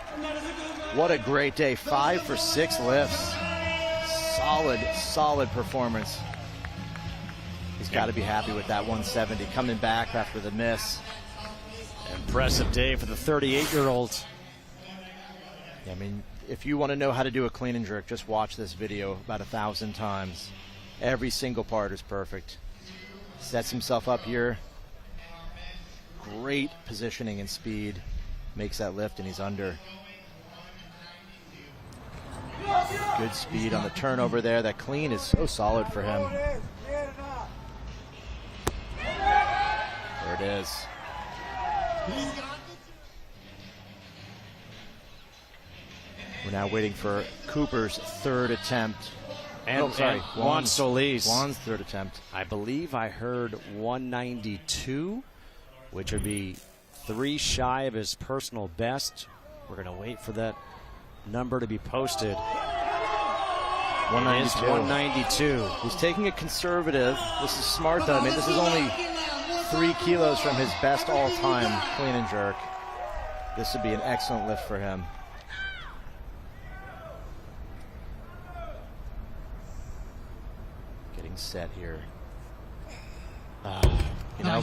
What a great day. 5 for 6 lifts. Solid performance. He's got to be happy with that 170. Coming back after the miss. Impressive day for the 38-year-old. Yeah, I mean, if you want to know how to do a clean and jerk, just watch this video about 1,000 times. Every single part is perfect. Sets himself up here. Great positioning and speed. Makes that lift, and he's under. Good speed on the turnover there. That clean is so solid for him. There it is. We're now waiting for Cooper's third attempt. And Juan Solis. Juan's third attempt. I believe I heard 192, which would be 3 shy of his personal best. We're going to wait for that number to be posted. 192. 192. He's taking it conservative. This is smart, though. I mean, this is only 3 kilos from his best all-time clean and jerk. This would be an excellent lift for him. Getting set here. You know,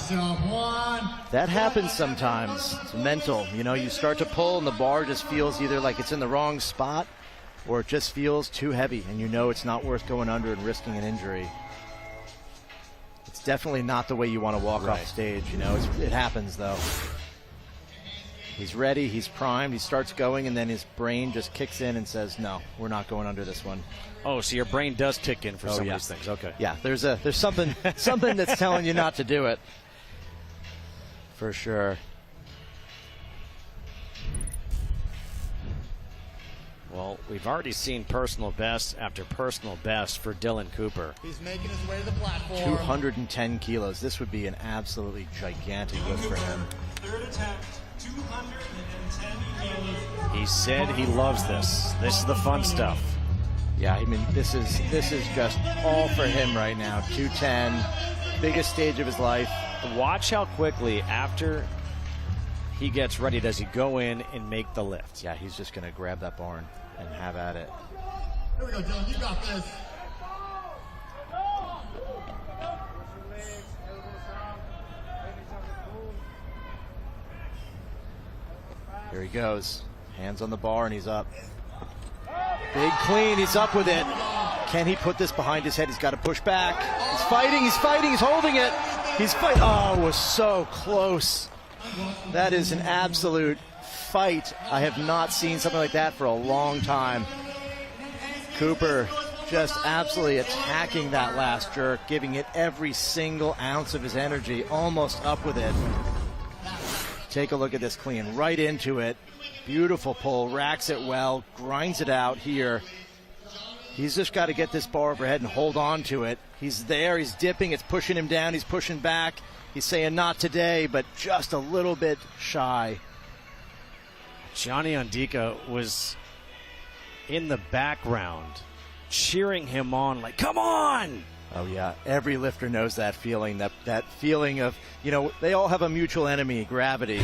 that happens sometimes. It's mental. You know, you start to pull and the bar just feels either like it's in the wrong spot or it just feels too heavy, and you know it's not worth going under and risking an injury. It's definitely not the way you want to walk off stage. You know, it happens though. He's ready, he's primed, he starts going, and then his brain just kicks in and says, no, we're not going under this one. Oh, so your brain does kick in for some of these things. Okay. Yeah, there's something that's telling you not to do it. For sure. Well, we've already seen personal best after personal best for Dylan Cooper. He's making his way to the platform. 210 kilos. This would be an absolutely gigantic lift for him. Third attempt, 210 kilos. He said he loves this. This is the fun stuff. Yeah, I mean, this is just all for him right now. 210, biggest stage of his life. Watch how quickly after he gets ready does he go in and make the lift. Yeah, he's just going to grab that bar and have at it. Here we go, Dylan. You got this. Here he goes. Hands on the bar, and he's up. Big clean. He's up with it. Can he put this behind his head? He's got to push back. He's fighting. He's fighting. He's holding it. He's fighting. Oh, it was so close. That is an absolute fight. I have not seen something like that for a long time. Cooper just absolutely attacking that last jerk, giving it every single ounce of his energy, almost up with it. Take a look at this clean, right into it. Beautiful pull, racks it well, grinds it out here. He's just got to get this bar overhead and hold on to it. He's there, he's dipping, it's pushing him down, he's pushing back. He's saying not today, but just a little bit shy. Johnny Ondika was in the background cheering him on like, come on! Oh yeah, every lifter knows that feeling, that feeling of, you know, they all have a mutual enemy, gravity.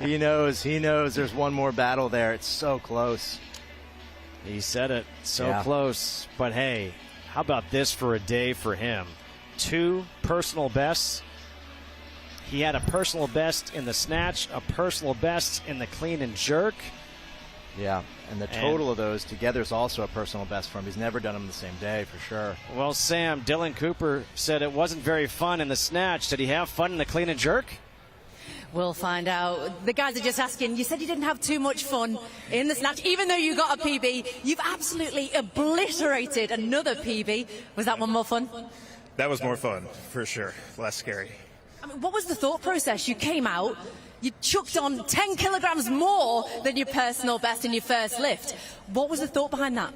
He knows there's one more battle there. It's so close. He said it, so close. But hey, how about this for a day for him? 2 personal bests. He had a personal best in the snatch, a personal best in the clean and jerk. Yeah, and the total of those together is also a personal best for him. He's never done them the same day, for sure. Well, Sam, Dylan Cooper said it wasn't very fun in the snatch. Did he have fun in the clean and jerk? We'll find out. The guys are just asking, you said you didn't have too much fun in the snatch, even though you got a PB. You've absolutely obliterated another PB. Was that one more fun? That was more fun, for sure. Less scary. I mean, what was the thought process? You came out, you chucked on 10 kilograms more than your personal best in your first lift. What was the thought behind that?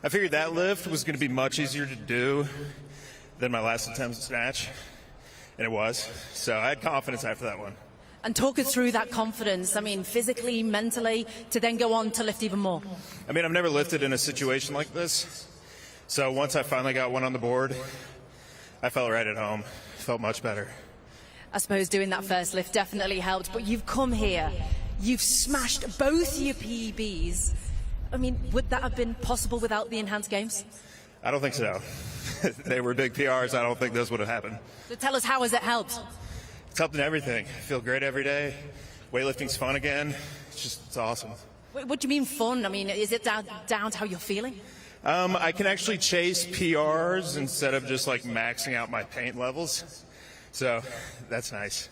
I figured that lift was going to be much easier to do than my last attempt at snatch, and it was. So I had confidence after that one. And talk us through that confidence, I mean, physically, mentally, to then go on to lift even more. I mean, I've never lifted in a situation like this. So once I finally got one on the board, I felt right at home. Felt much better. I suppose doing that first lift definitely helped, but you've come here, you've smashed both your PBs. I mean, would that have been possible without the enhanced games? I don't think so. They were big PRs. I don't think those would have happened. So tell us, how has it helped? It's helped in everything. I feel great every day. Weightlifting's fun again. It's awesome. What do you mean fun? I mean, is it down to how you're feeling? I can actually chase PRs instead of just like maxing out my paint levels. So that's nice.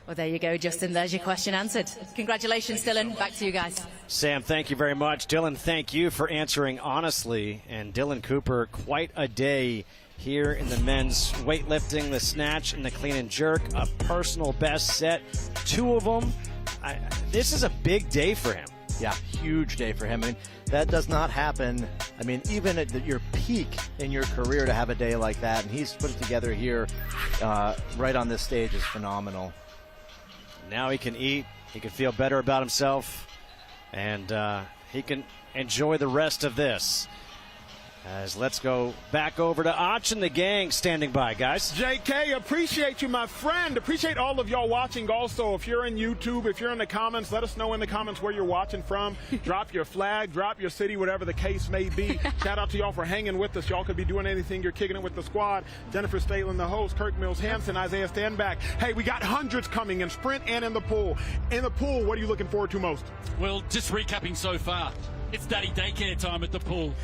Well, there you go, Justin. There's your question answered. Congratulations, Dylan. Back to you guys. Sam, thank you very much. Dylan, thank you for answering honestly. And Dylan Cooper, quite a day here in the men's weightlifting, the snatch and the clean and jerk. A personal best set, 2 of them. This is a big day for him. Yeah, huge day for him. I mean, that does not happen. I mean, even at your peak in your career to have a day like that, and he's put it together here right on this stage is phenomenal. Now he can eat, he can feel better about himself, and he can enjoy the rest of this. As let's go back over to Ach and the gang standing by, guys. JK, appreciate you, my friend. Appreciate all of y'all watching also. If you're in YouTube, if you're in the comments, let us know in the comments where you're watching from. Drop your flag, drop your city, whatever the case may be. Shout out to y'all for hanging with us. Y'all could be doing anything. You're kicking it with the squad. Jennifer Stalen, the host, Kirk Mills Hansen, Isaiah Standback. Hey, we got hundreds coming in sprint and in the pool. In the pool, what are you looking forward to most? Well, just recapping so far, it's daddy daycare time at the pool.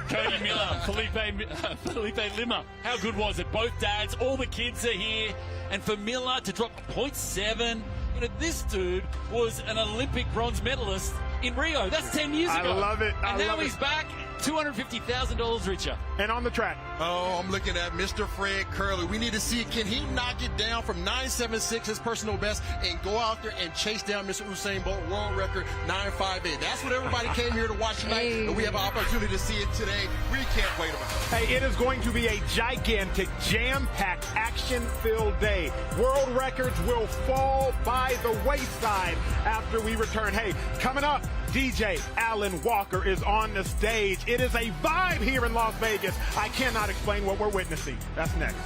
Cody Miller, Felipe Lima. How good was it? Both dads, all the kids are here. And for Miller to drop 0.7, you know, this dude was an Olympic bronze medalist in Rio. That's 10 years ago. I love it. And now he's back, $250,000 richer. And on the track. Oh, I'm looking at Mr. Fred Curley. We need to see, can he knock it down from 9.76, his personal best, and go out there and chase down Mr. Usain Bolt world record 9.58. That's what everybody came here to watch tonight, and we have an opportunity to see it today. We can't wait about it. Hey, it is going to be a gigantic, jam-packed, action-filled day. World records will fall by the wayside after we return. Hey, coming up, DJ Alan Walker is on the stage. It is a vibe here in Las Vegas. I cannot explain what we're witnessing. That's next.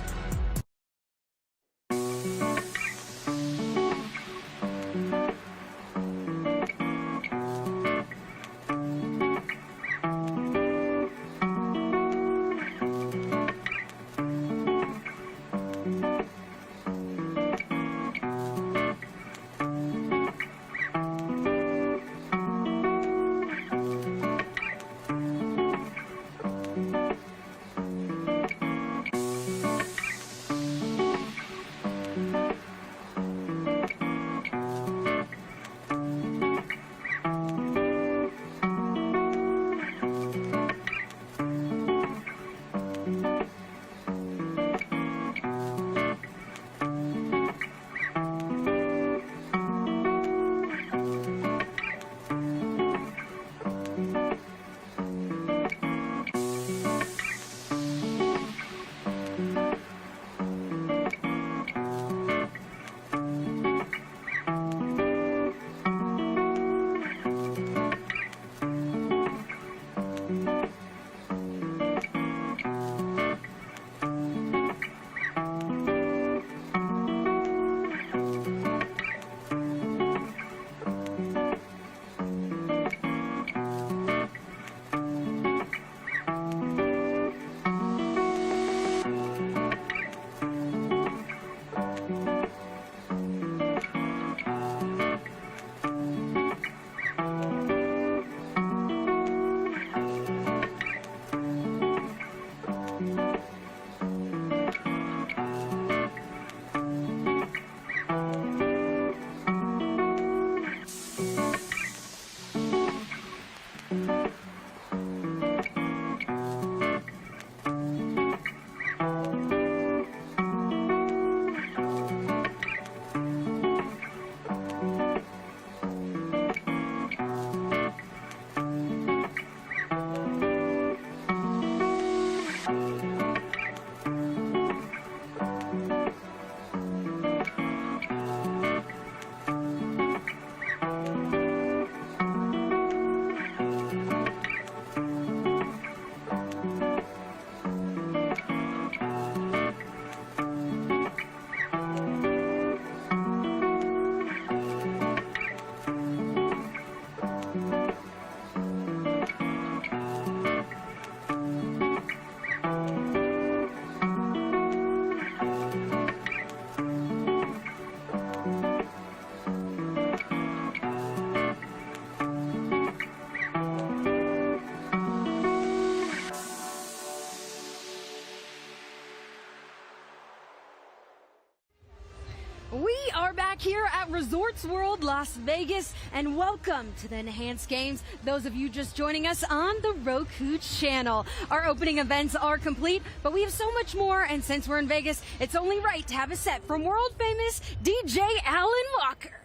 We are back here at Resorts World Las Vegas, and welcome to the Enhanced Games. Those of you just joining us on the Roku channel. Our opening events are complete, but we have so much more, and since we're in Vegas, it's only right to have a set from world famous DJ Alan Walker.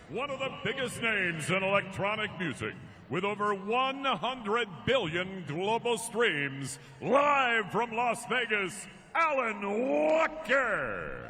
One of the biggest names in electronic music, with over 100 billion global streams, live from Las Vegas, Alan Walker.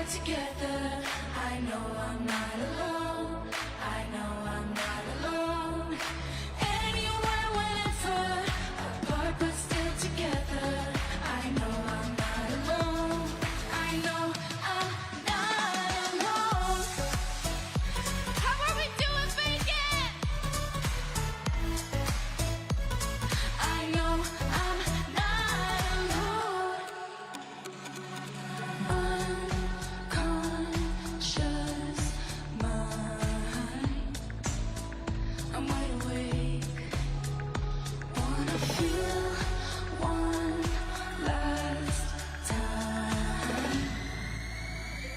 are together. I know I'm not alone. I know I'm not alone. Anywhere, whenever, apart but still together. I know I'm not alone. I know I'm not alone. How are we doing, Bacon? I know I'm not alone. Unconscious mind. I'm wide awake. Wanna feel one last time.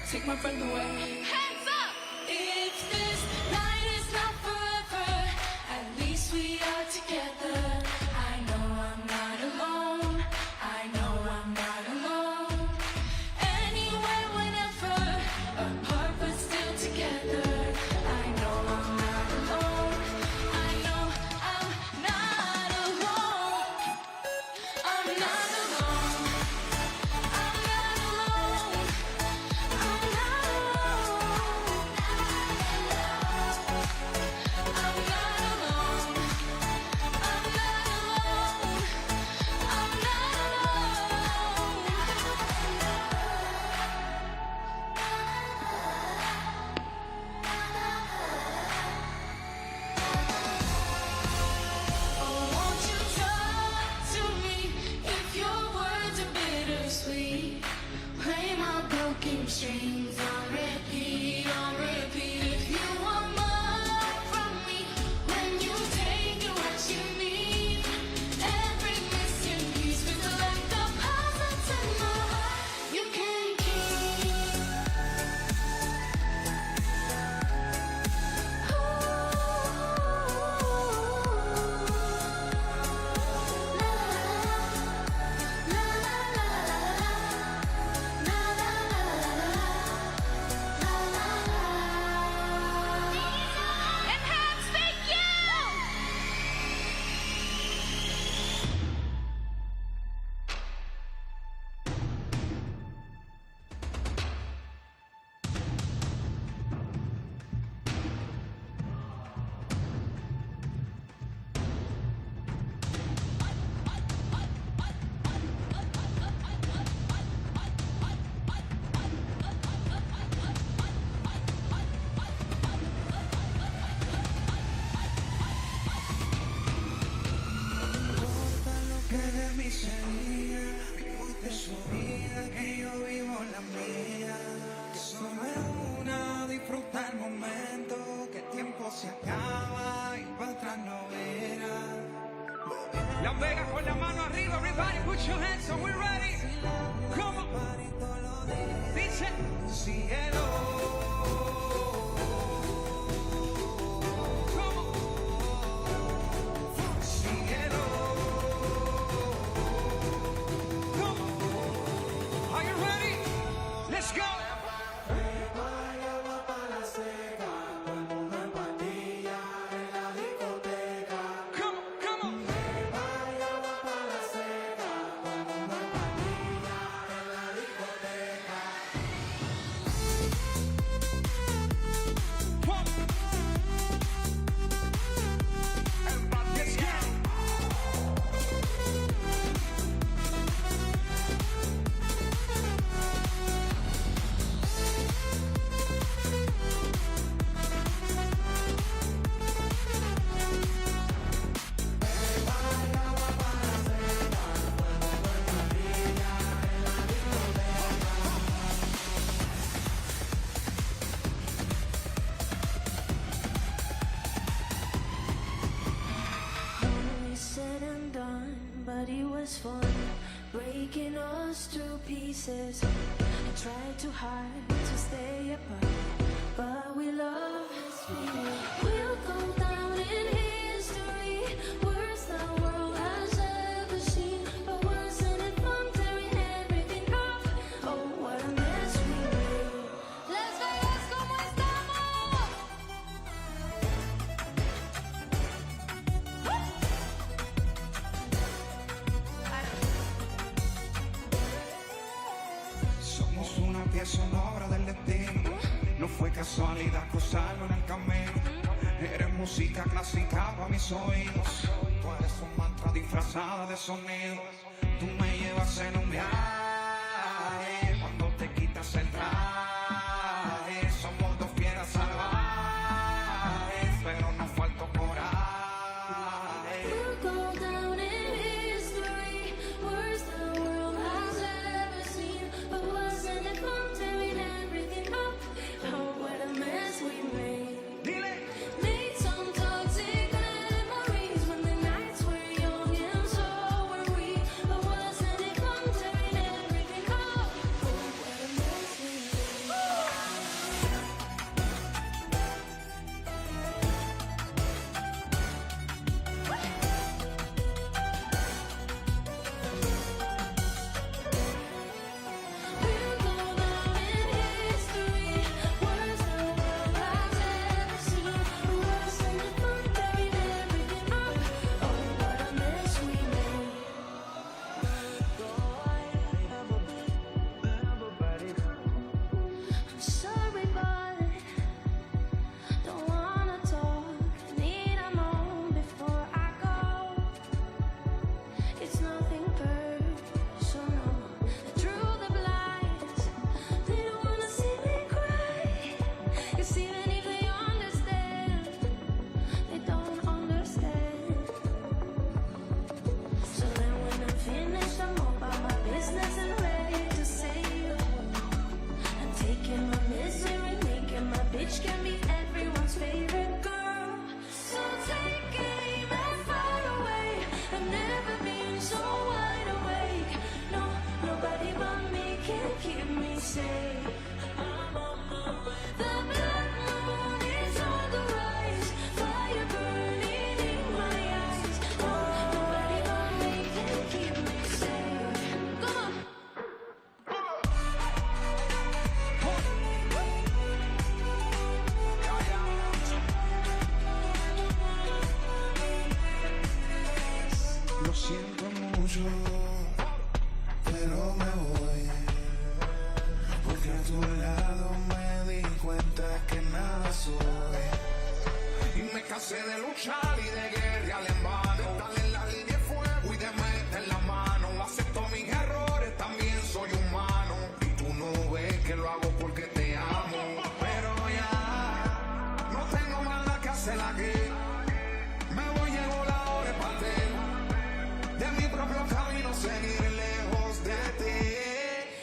Take my breath away. Hands up! If this night is not forever, at least we are together. I know I'm not alone. I know I'm not alone. Anywhere, whenever, apart but still together. I know I'm not alone. I know I'm not alone. I'm not alone. I'm not alone. I'm not alone. I'm not alone. I'm not alone. I'm not alone. Oh, won't you talk to me if your words are bittersweet? Play my broken strings on repeat, on repeat. If you want more from me, when you take it, what you need. Every missing piece feels like the puzzle in my heart you can't keep. Enhance, thank you! Que de mí sería, vive su vida, que yo vivo la mía. Que solo es una, disfruta el momento, que el tiempo se acaba y para atrás no verá. Las Vegas con la mano arriba, everybody put your hands up, we're ready. Come on. Dice, Cielo, cielo, are you ready? Let's go. Come on, come on. Let's go. When we said and done, but it was fun breaking us to pieces. I tried too hard to stay apart, but we love this feeling. We'll go down in history, worst the world has ever seen. But wasn't it fun tearing everything up? Oh, what a mess we made. Las Vegas, ¿cómo estamos? Somos una pieza, una obra del destino. No fue casualidad cruzarlo en el camino. Eres música clásica para mis oídos. Tú eres un mantra disfrazada de sonido. Tú me llevas en un viaje. Cuando te quitas el traje, somos dos fieras salvajes, pero nos faltó coraje. We'll go down in history, worst the world has ever seen. But wasn't it fun tearing everything up? Oh, what a mess we made. Made some toxic memories when the nights were young and so were we. But wasn't it fun tearing everything up? Oh, what a mess we made. We'll go down in history, worst the world has ever seen. But wasn't it fun tearing everything up? Oh, what a mess we made. I'm sorry, but don't wanna talk. Need a moment before I go. It's nothing personal. I drew the blinds. They don't wanna see me cry. 'Cause even if they understand, they don't understand. So then when I'm finished, I'm all about my business and ready to say I'm taking my misery, making my bitch can be everyone's favorite girl. So take aim and fire away. I've never been so wide awake. No, nobody but me can keep me safe. I'm on my way. The blood moon is on the rise, fire burning in my eyes. No, nobody but me can keep me safe. Come on. Lo siento mucho, pero me voy. Porque a tu lado me di cuenta que nada soy. Y me cansé de luchar y de guerrear en vano. De estar en la línea de fuego y de meter la mano. Acepto mis errores, también soy humano. Y tú no ves que lo hago porque te amo. Pero ya no tengo más nada que hacer aquí. Me voy, llegó la hora de partir. De mi propio camino seguir lejos de ti.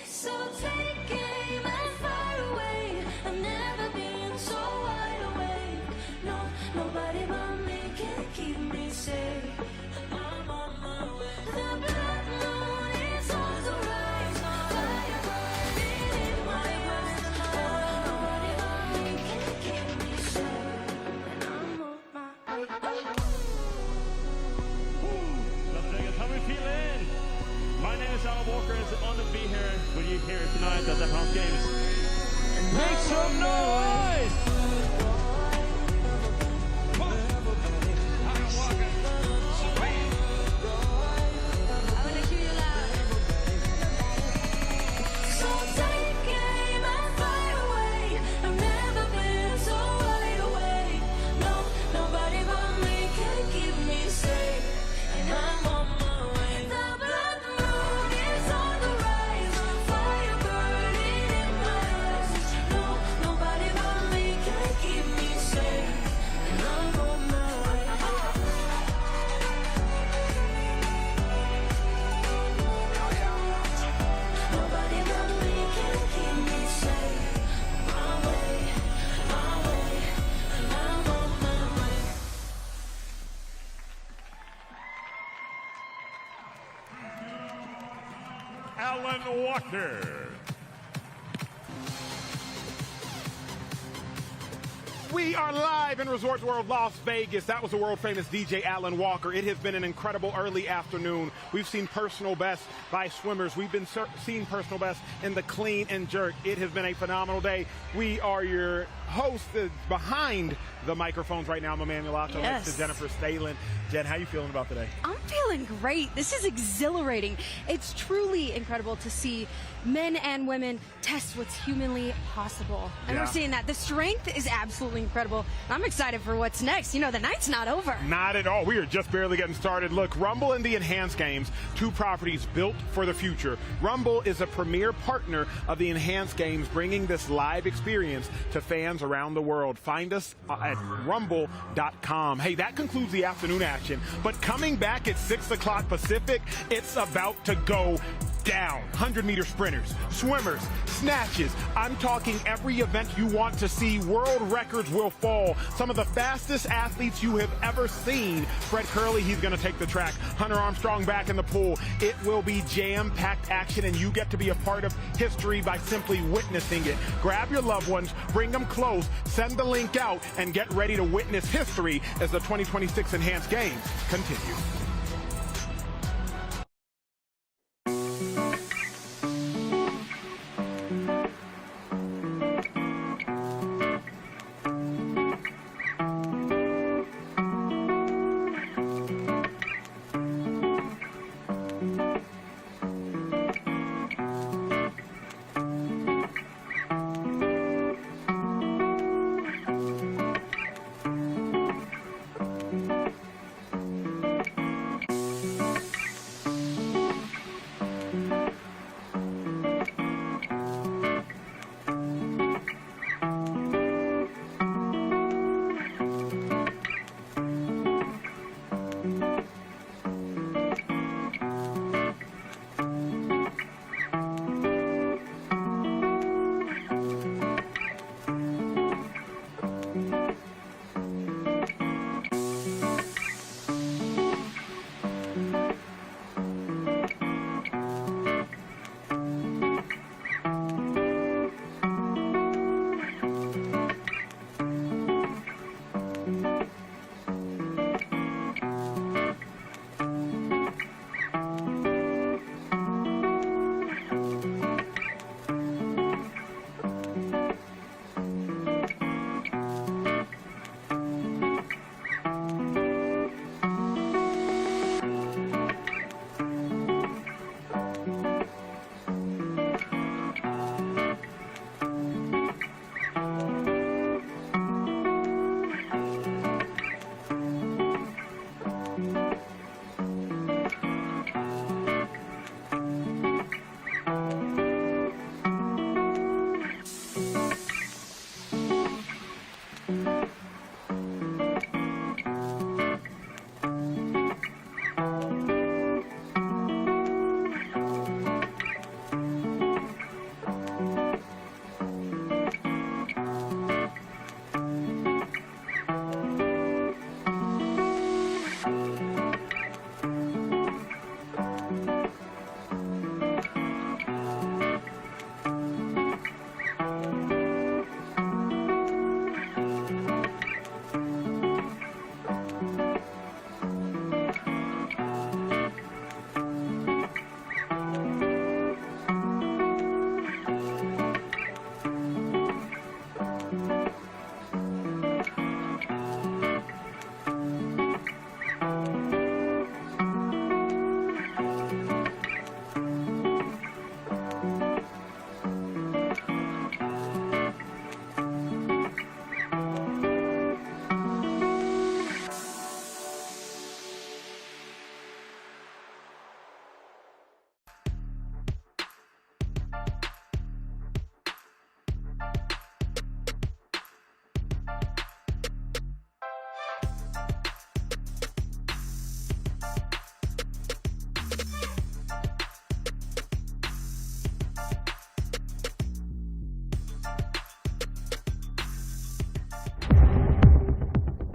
So take aim and fire away. I've never been so wide awake. No, nobody but me can keep me safe. I'm on my way. The blood moon is on the rise, fire burning in my eyes. Nobody but me can keep me safe. And I'm on my way. How we feeling? My name is Alan Walker. It's an honor to be here with you here tonight at the House Games. Make some noise! So take aim and fire away. I've never been so wide awake. No, nobody but me can keep me safe. And I'm on my way. The blood moon is on the rise, fire burning in my eyes. No, nobody but me can keep me safe. And I'm on my way. Nobody but me can keep me safe. My way, and I'm on my way. Alan Walker. We are live in Resorts World Las Vegas. That was the world-famous DJ Alan Walker. It has been an incredible early afternoon. We've seen personal bests by swimmers. We've been seeing personal bests in the clean and jerk. It has been a phenomenal day. We are your hosts behind the microphones right now. I'm Emmanuel Otto next to Jennifer Stalin. Jen, how you feeling about today? I'm feeling great. This is exhilarating. It's truly incredible to see men and women test what's humanly possible. And we're seeing that. The strength is absolutely incredible. I'm excited for what's next. You know, the night's not over. Not at all. We are just barely getting started. Look, Rumble and the Enhanced Games, two properties built for the future. Rumble is a premier partner of the Enhanced Games, bringing this live experience to fans around the world. Find us at rumble.com. Hey, that concludes the afternoon action. But coming back at 6 o'clock Pacific, it's about to go down. 100-meter sprinters, swimmers, snatches. I'm talking every event you want to see. World records will fall. Some of the fastest athletes you have ever seen. Fred Curley, he's going to take the track. Hunter Armstrong back in the pool. It will be jam-packed action, and you get to be a part of history by simply witnessing it. Grab your loved ones, bring them close, send the link out, and get ready to witness history as the 2026 Enhanced Games continue.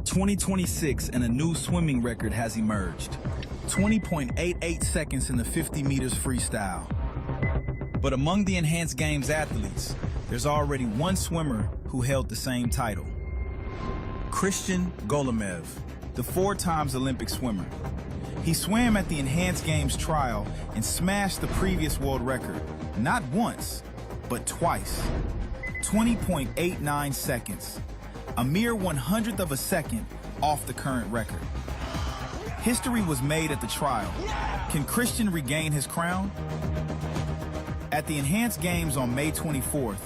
(2026) and a new swimming record has emerged. 20.88 seconds in the 50 meters freestyle. But among the Enhanced Games athletes, there's already one swimmer who held the same title. Christian Golumev, the 4-time Olympic swimmer. He swam at the Enhanced Games trial and smashed the previous world record, not once, but twice. 20.89 seconds, a mere 100th of a second off the current record. History was made at the trial. Can Christian regain his crown? At the Enhanced Games on May 24th,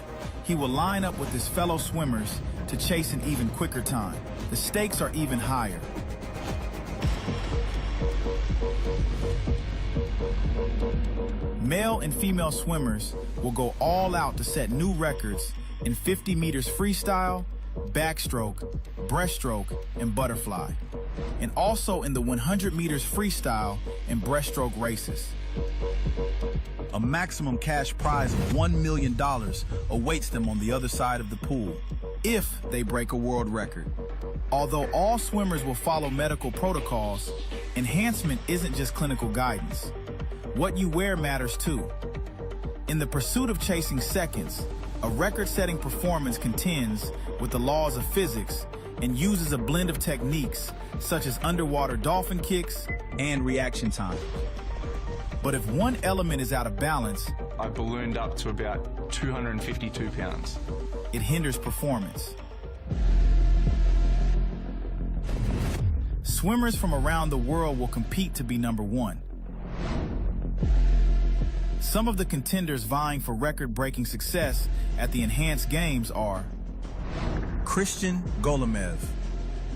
he will line up with his fellow swimmers to chase an even quicker time. The stakes are even higher. Male and female swimmers will go all out to set new records in 50 meters freestyle, backstroke, breaststroke, and butterfly, and also in the 100 meters freestyle and breaststroke races. A maximum cash prize of $1 million awaits them on the other side of the pool if they break a world record. Although all swimmers will follow medical protocols, enhancement isn't just clinical guidance. What you wear matters too. In the pursuit of chasing seconds, a record-setting performance contends with the laws of physics and uses a blend of techniques such as underwater dolphin kicks and reaction time. But if one element is out of balance, I ballooned up to about 252 pounds. It hinders performance. Swimmers from around the world will compete to be number one. Some of the contenders vying for record-breaking success at the Enhanced Games are Christian Golumev.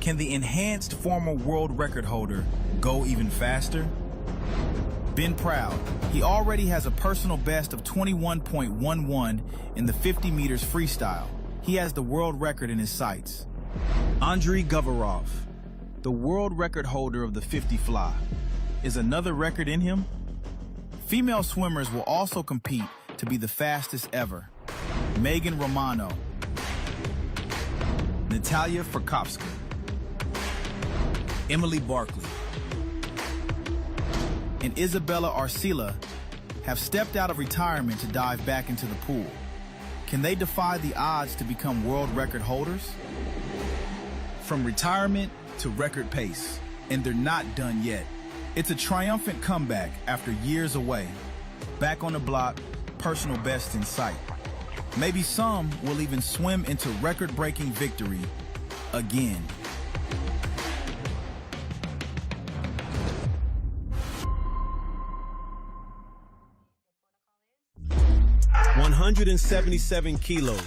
Can the enhanced former world record holder go even faster? Ben Proud. He already has a personal best of 21.11 in the 50 meters freestyle. He has the world record in his sights. Andrei Govorov, the world record holder of the 50 fly. Is another record in him? Female swimmers will also compete to be the fastest ever. Megan Romano, Natalia Frakovska, Emily Barkley, and Isabella Arcila have stepped out of retirement to dive back into the pool. Can they defy the odds to become world record holders? From retirement to record pace, and they're not done yet. It's a triumphant comeback after years away. Back on the block, personal best in sight. Maybe some will even swim into record-breaking victory again. $177 kilos.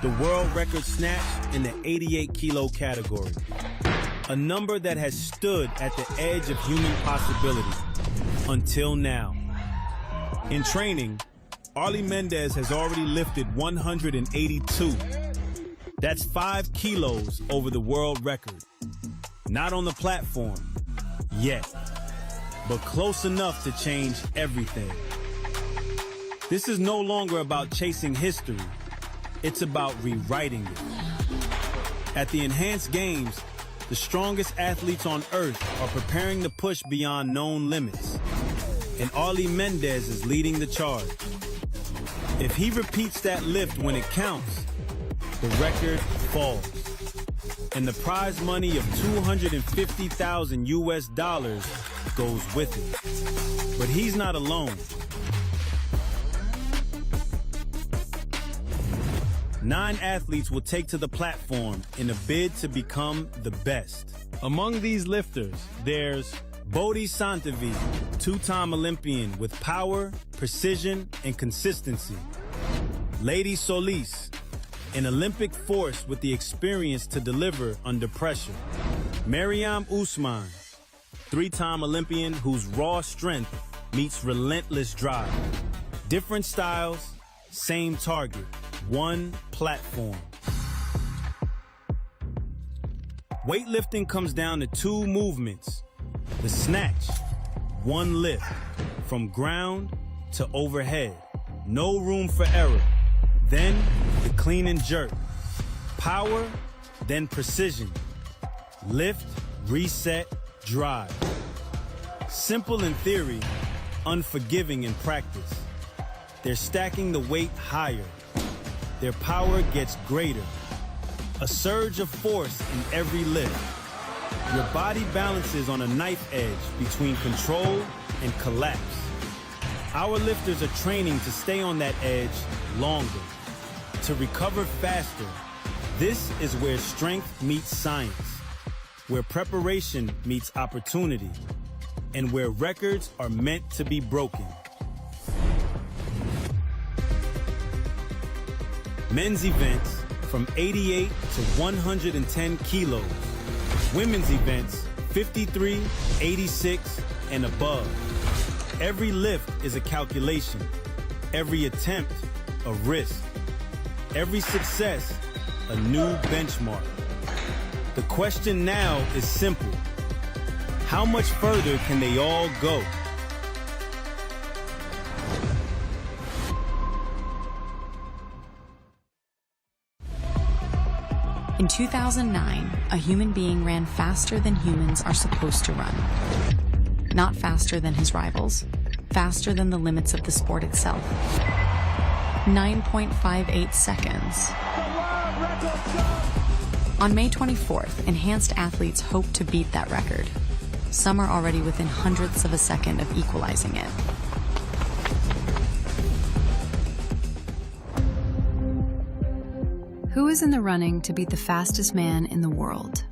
The world record snatch in the 88 kilo category. A number that has stood at the edge of human possibility until now. In training, Arlie Mendez has already lifted 182. That's 5 kilos over the world record. Not on the platform yet, but close enough to change everything. This is no longer about chasing history. It's about rewriting it. At the Enhanced Games, the strongest athletes on earth are preparing to push beyond known limits. And Arlie Mendez is leading the charge. If he repeats that lift when it counts, the record falls. And the prize money of $250,000 US goes with it. But he's not alone. 9 athletes will take to the platform in a bid to become the best. Among these lifters, there's Bodhi Santavi, 2-time Olympian with power, precision, and consistency. Lady Solis, an Olympic force with the experience to deliver under pressure. Mariam Usman, 3-time Olympian whose raw strength meets relentless drive. Different styles, same target. One platform. Weightlifting comes down to 2 movements. The snatch, 1 lift, from ground to overhead. No room for error. Then the clean and jerk. Power, then precision. Lift, reset, drive. Simple in theory, unforgiving in practice. They're stacking the weight higher. Their power gets greater. a surge of force in every lift. Your body balances on a knife edge between control and collapse. Our lifters are training to stay on that edge longer, to recover faster. This is where strength meets science, where preparation meets opportunity, and where records are meant to be broken. Men's events from 88 to 110 kilos. Women's events 53, 86, and above. Every lift is a calculation. Every attempt, a risk. Every success, a new benchmark. The question now is simple. How much further can they all go? In 2009, a human being ran faster than humans are supposed to run. Not faster than his rivals, faster than the limits of the sport itself. 9.58 seconds. On May 24th, enhanced athletes hope to beat that record. Some are already within hundredths of a second of equalizing it. Who is in the running to beat the fastest man in the world?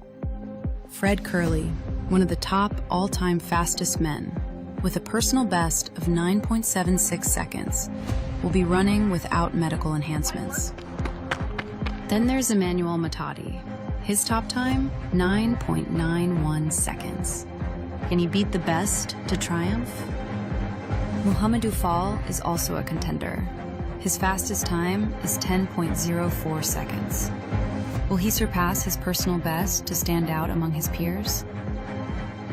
Fred Curley, one of the top all-time fastest men, with a personal best of 9.76 seconds, will be running without medical enhancements. Then there's Emmanuel Matadi. His top time, 9.91 seconds. Can he beat the best to triumph? Muhammadou Fall is also a contender. His fastest time is 10.04 seconds. Will he surpass his personal best to stand out among his peers?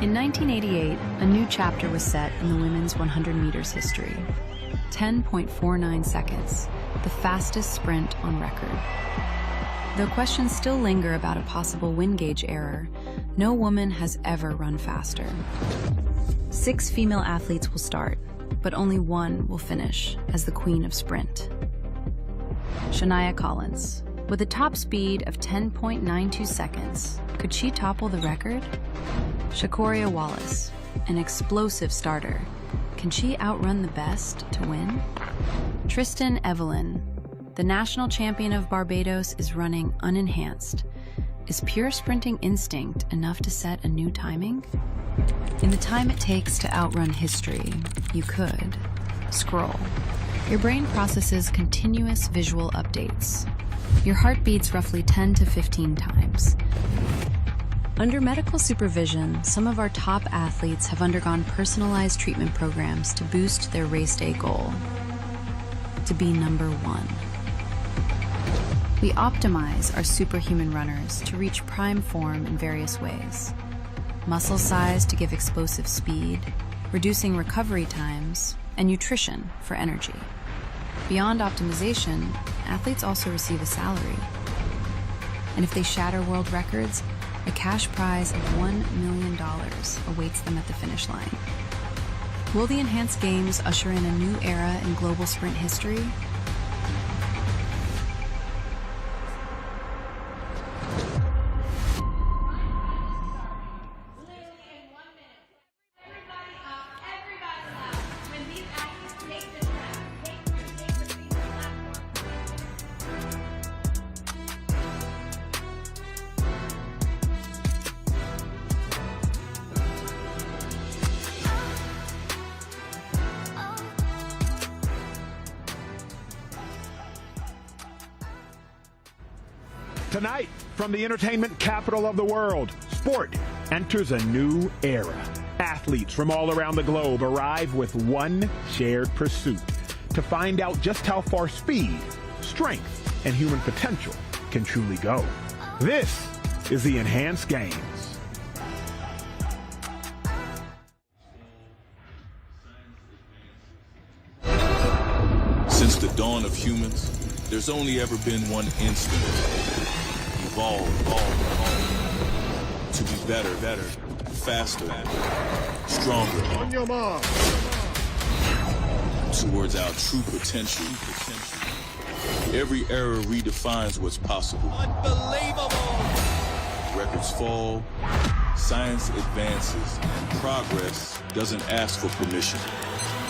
In 1988, a new chapter was set in the women's 100 meters history. 10.49 seconds, the fastest sprint on record. Though questions still linger about a possible wind gauge error, no woman has ever run faster. 6 female athletes will start, but only one will finish as the queen of sprint. Shania Collins, with a top speed of 10.92 seconds, could she topple the record? Shakoria Wallace, an explosive starter, can she outrun the best to win? Tristan Evelyn, the national champion of Barbados, is running unenhanced. Is pure sprinting instinct enough to set a new timing? In the time it takes to outrun history, you could scroll. Your brain processes continuous visual updates. Your heart beats roughly 10 to 15 times. Under medical supervision, some of our top athletes have undergone personalized treatment programs to boost their race day goal: to be number 1. We optimize our superhuman runners to reach prime form in various ways. Muscle size to give explosive speed, reducing recovery times, and nutrition for energy. Beyond optimization, athletes also receive a salary. And if they shatter world records, a cash prize of $1 million awaits them at the finish line. Will the Enhanced Games usher in a new era in global sprint history? Tonight, from the entertainment capital of the world, sport enters a new era. Athletes from all around the globe arrive with one shared pursuit: to find out just how far speed, strength, and human potential can truly go. This is the Enhanced Games. Since the dawn of humans, there's only ever been one instinct: evolve, to be better, faster, stronger, On your mark. towards our true potential. Every era redefines what's possible. Unbelievable! Records fall, science advances, and progress doesn't ask for permission.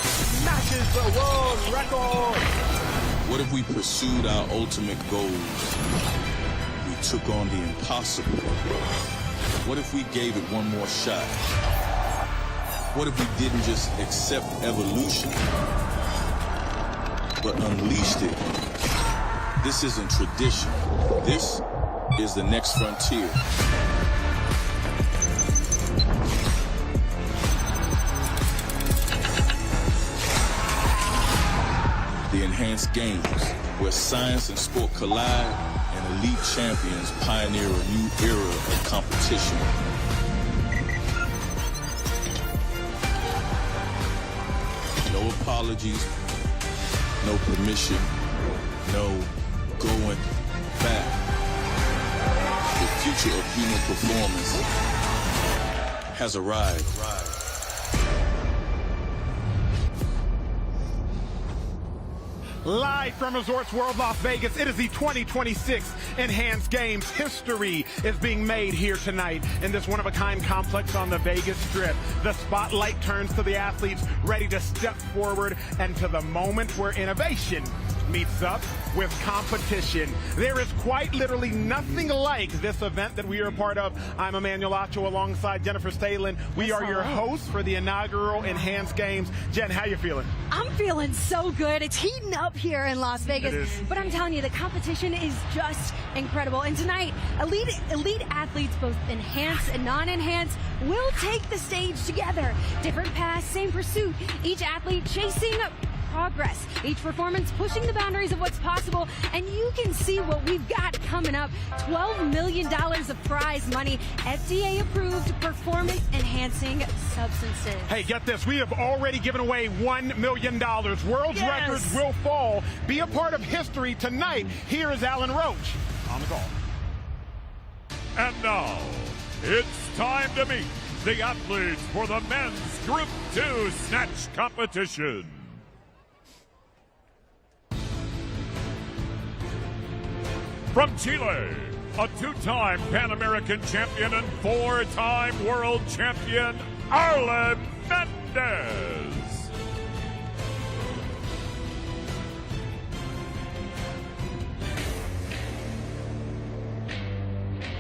Smashes the world record! What if we pursued our ultimate goals? We took on the impossible. What if we gave it one more shot? What if we didn't just accept evolution, but unleashed it? This isn't tradition. This is the next frontier. The enhanced games, where science and sport collide, and elite champions pioneer a new era of competition. No apologies, no permission, no going back. The future of human performance has arrived. Live from Resorts World Las Vegas, it is the 2026 Enhanced Games. History is being made here tonight in this one-of-a-kind complex on the Vegas Strip. The spotlight turns to the athletes ready to step forward and to the moment where innovation meets up with competition. There is quite literally nothing like this event that we are a part of. I'm Emmanuel Acho alongside Jennifer Stalin. We are your hosts for the inaugural Enhanced Games. Jen, how you feeling? I'm feeling so good. It's heating up here in Las Vegas. But I'm telling you, the competition is just incredible. And tonight, elite athletes, both enhanced and non-enhanced, will take the stage together. Different paths, same pursuit. Each athlete chasing progress, each performance pushing the boundaries of what's possible, and you can see what we've got coming up. $12 million of prize money, FDA approved performance enhancing substances. Hey, get this, we have already given away $1 million. World's records will fall. Be a part of history tonight. Here is Alan Roach on the call. And now, it's time to meet the athletes for the men's Group 2 snatch competition. From Chile, a two-time Pan American champion and four-time world champion, Arlen Mendez.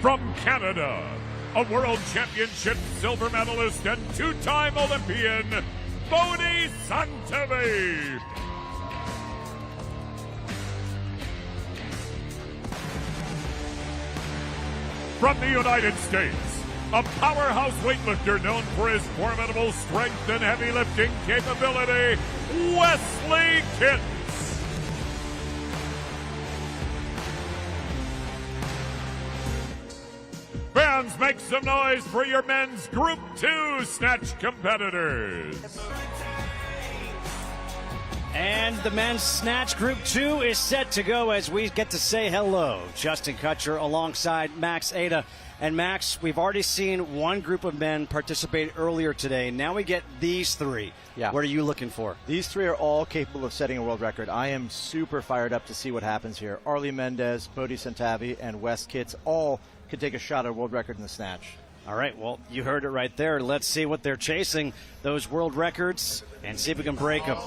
From Canada, a world championship silver medalist and two-time Olympian, Bodhi Santavi. From the United States, a powerhouse weightlifter known for his formidable strength and heavy lifting capability, Wesley Kitts. Fans, make some noise for your men's Group 2 snatch competitors. And the men's snatch Group 2 is set to go as we get to say hello. Justin Kutcher alongside Max Ada. And Max, we've already seen one group of men participate earlier today. Now we get these three. Yeah. What are you looking for? These three are all capable of setting a world record. I am super fired up to see what happens here. Arlen Mendez, Bodhi Santavi, and Wes Kitts all could take a shot at a world record in the snatch. All right, well, you heard it right there. Let's see what they're chasing, those world records, and see if we can break them.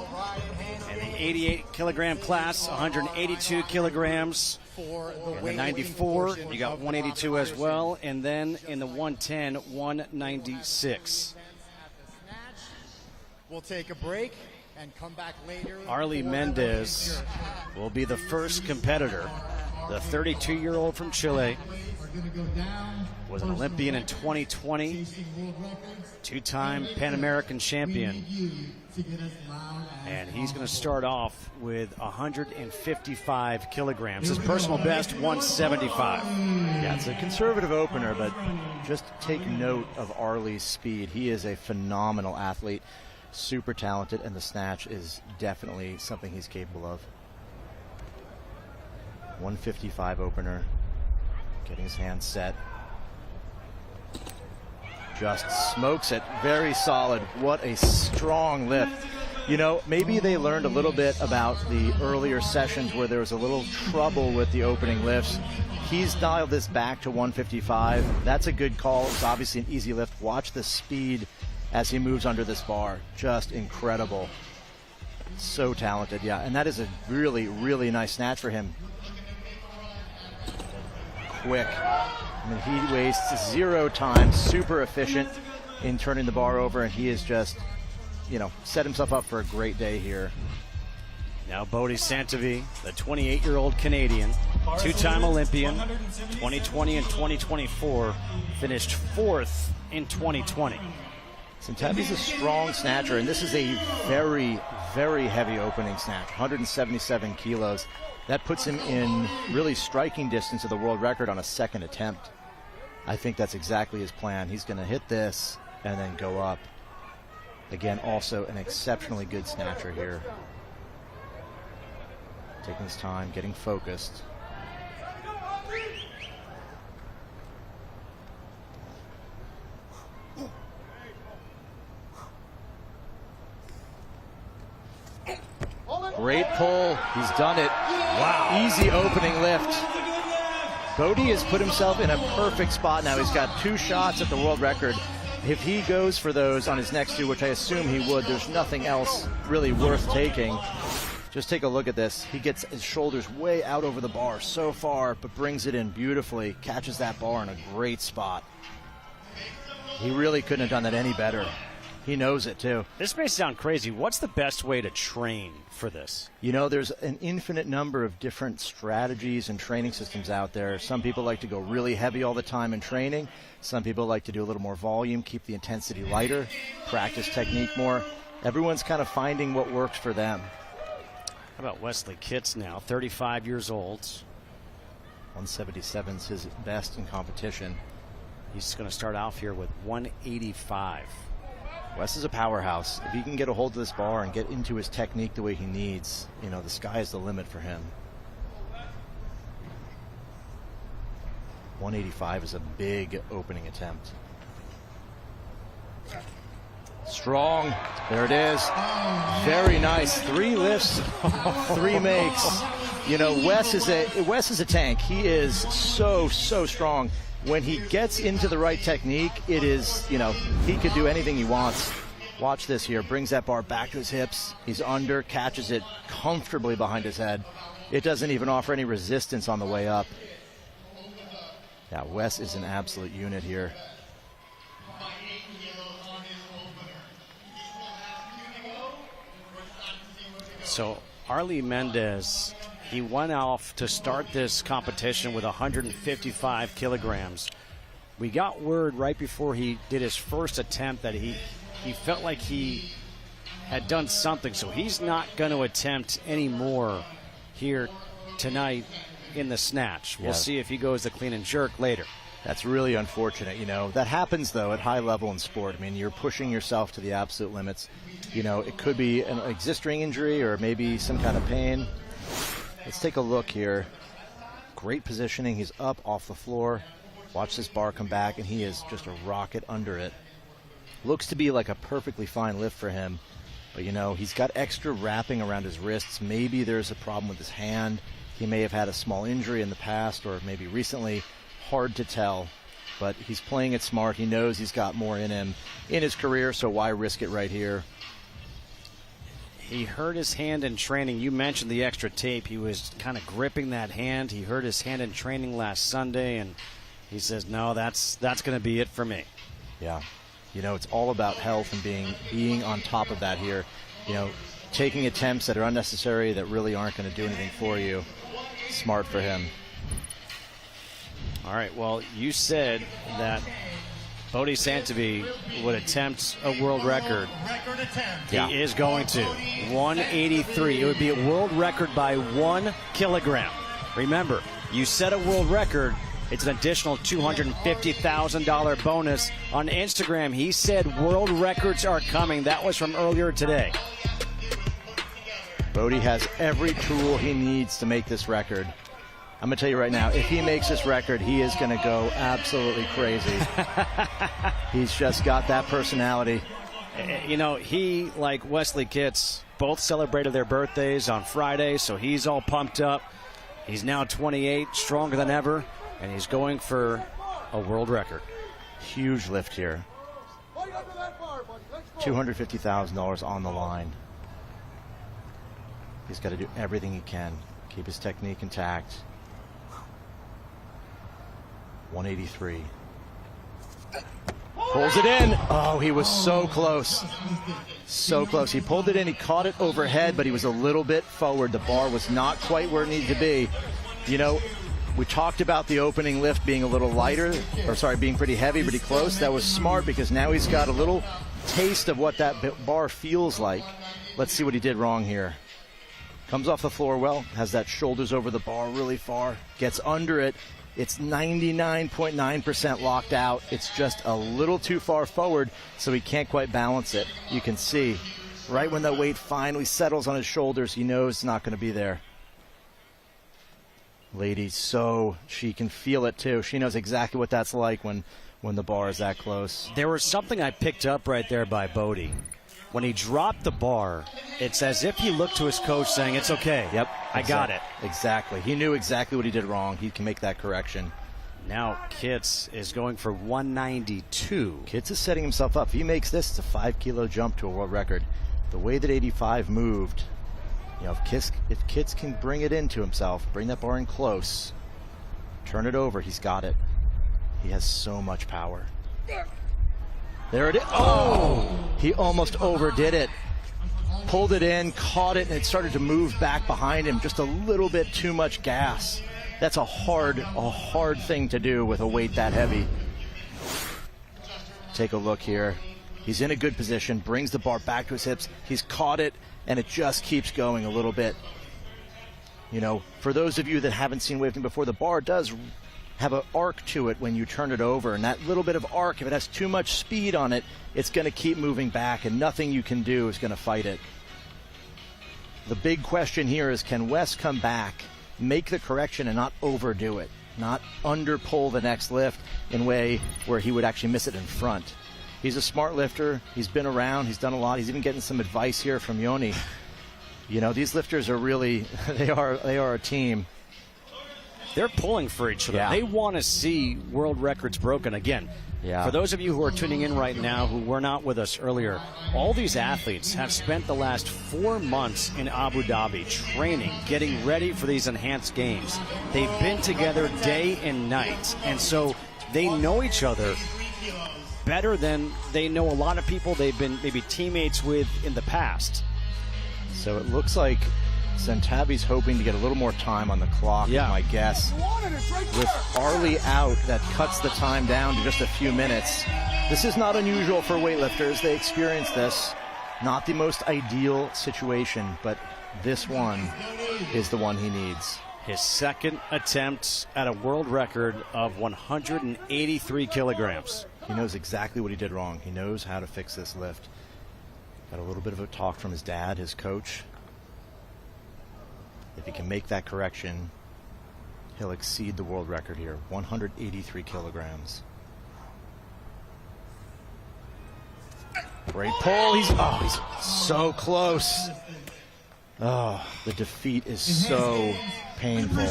In the 88-kilogram class, 182 kilograms. In the 94, you got 182 as well. And then in the 110, 196. We'll take a break and come back later. Arlen Mendez will be the first competitor. The 32-year-old from Chile was an Olympian in 2020, two-time Pan American champion. And he's going to start off with 155 kilograms. His personal best, 175. Yeah, it's a conservative opener, but just take note of Arlen's speed. He is a phenomenal athlete, super talented, and the snatch is definitely something he's capable of. 155 opener, getting his hands set. Just smokes it, very solid. What a strong lift. You know, maybe they learned a little bit about the earlier sessions where there was a little trouble with the opening lifts. He's dialed this back to 155. That's a good call. It's obviously an easy lift. Watch the speed as he moves under this bar. Just incredible. So talented, yeah. And that is a really, really nice snatch for him. Quick. I mean, he wastes 0 time, super efficient in turning the bar over, and he is just, you know, set himself up for a great day here. Now Bodhi Santavi, the 28-year-old Canadian, 2-time Olympian, 2020 and 2024, finished 4th in 2020. Santavi's a strong snatcher, and this is a very, very heavy opening snatch, 177 kilos. That puts him in really striking distance of the world record on a second attempt. I think that's exactly his plan. He's going to hit this and then go up. Again, also an exceptionally good snatcher here. Taking his time, getting focused. Great pull. He's done it. Wow. Easy opening lift. Bodhi has put himself in a perfect spot now. He's got 2 shots at the world record. If he goes for those on his next 2, which I assume he would, there's nothing else really worth taking. Just take a look at this. He gets his shoulders way out over the bar so far, but brings it in beautifully, catches that bar in a great spot. He really couldn't have done that any better. He knows it, too. This may sound crazy. What's the best way to train for this? You know, there's an infinite number of different strategies and training systems out there. Some people like to go really heavy all the time in training. Some people like to do a little more volume, keep the intensity lighter, practice technique more. Everyone's kind of finding what works for them. How about Wesley Kitts now, 35 years old. 177 is his best in competition. He's going to start off here with 185. Wes is a powerhouse. If he can get a hold of this bar and get into his technique the way he needs, you know, the sky is the limit for him. 185 is a big opening attempt. Strong. There it is. Very nice. 3 lifts, 3 makes. You know, Wes is a tank. He is so strong. When he gets into the right technique, it is, you know, he could do anything he wants. Watch this here. Brings that bar back to his hips. He's under, catches it comfortably behind his head. It doesn't even offer any resistance on the way up. Yeah, Wes is an absolute unit here. So Arlie Mendez, he went off to start this competition with 155 kilograms. We got word right before he did his first attempt that he felt like he had done something, so he's not going to attempt any more here tonight in the snatch. We'll see if he goes the clean and jerk later. That's really unfortunate, you know. That happens, though, at high level in sport. I mean, you're pushing yourself to the absolute limits. You know, it could be an existing injury or maybe some kind of pain. Let's take a look here. Great positioning. He's up off the floor. Watch this bar come back, and he is just a rocket under it. Looks to be like a perfectly fine lift for him. But, you know, he's got extra wrapping around his wrists. Maybe there's a problem with his hand. He may have had a small injury in the past or maybe recently. Hard to tell, but he's playing it smart. He knows he's got more in him in his career, so why risk it right here? He hurt his hand in training. You mentioned the extra tape. He was kind of gripping that hand. He hurt his hand in training last Sunday, and he says, no, that's going to be it for me. Yeah. You know, it's all about health and being on top of that here. You know, taking attempts that are unnecessary, that really aren't going to do anything for you. Smart for him. All right, well, you said that Bodhi Santavi would attempt a world record. He is going to. 183. It would be a world record by 1 kilogram. Remember, you set a world record, it's an additional $250,000 bonus. On Instagram, he said world records are coming. That was from earlier today. Bodhi has every tool he needs to make this record. I'm going to tell you right now, if he makes this record, he is going to go absolutely crazy. He's just got that personality. You know, he, like Wesley Kitts, both celebrated their birthdays on Friday, so he's all pumped up. He's now 28, stronger than ever, and he's going for a world record. Huge lift here. $250,000 on the line. He's got to do everything he can. Keep his technique intact. 183. Pulls it in. Oh, he was so close. So close. He pulled it in. He caught it overhead, but he was a little bit forward. The bar was not quite where it needed to be. You know, we talked about the opening lift being a little lighter, or sorry, being pretty heavy, pretty close. That was smart because now he's got a little taste of what that bar feels like. Let's see what he did wrong here. Comes off the floor well, has that shoulders over the bar really far, gets under it. It's 99.9% locked out. It's just a little too far forward, so he can't quite balance it. You can see right when that weight finally settles on his shoulders, he knows it's not going to be there. Lady, so she can feel it too. She knows exactly what that's like when the bar is that close. There was something I picked up right there by Bodie. When he dropped the bar, it's as if he looked to his coach saying, it's okay. Yep. I got it. Exactly. He knew exactly what he did wrong. He can make that correction. Now Kitts is going for 192. Kitts is setting himself up. If he makes this, it's a 5-kilo jump to a world record. The way that 85 moved, you know, if Kitts can bring it into himself, bring that bar in close, turn it over, he's got it. He has so much power. There it is. Oh! He almost overdid it. Pulled it in, caught it, and it started to move back behind him. Just a little bit too much gas. That's a hard thing to do with a weight that heavy. Take a look here. He's in a good position, brings the bar back to his hips. He's caught it, and it just keeps going a little bit. You know, for those of you that haven't seen weightlifting before, the bar does have an arc to it when you turn it over, and that little bit of arc, if it has too much speed on it, it's going to keep moving back, and nothing you can do is going to fight it. The big question here is, can Wes come back, make the correction, and not overdo it, not underpull the next lift in a way where he would actually miss it in front? He's a smart lifter. He's been around. He's done a lot. He's even getting some advice here from Yoni. You know, these lifters are really, they are a team. They're pulling for each other. Yeah. They want to see world records broken again. Yeah. For those of you who are tuning in right now who were not with us earlier, all these athletes have spent the last 4 months in Abu Dhabi training, getting ready for these enhanced games. They've been together day and night, and so they know each other better than they know a lot of people they've been maybe teammates with in the past. So it looks like Centavi's hoping to get a little more time on the clock, my guess. With Arlie out, that cuts the time down to just a few minutes. This is not unusual for weightlifters. They experience this. Not the most ideal situation, but this one is the one he needs. His second attempt at a world record of 183 kilograms. He knows exactly what he did wrong. He knows how to fix this lift. Got a little bit of a talk from his dad, his coach. If he can make that correction, he'll exceed the world record here. 183 kilograms. Great pull. He's so close. Oh, the defeat is so painful.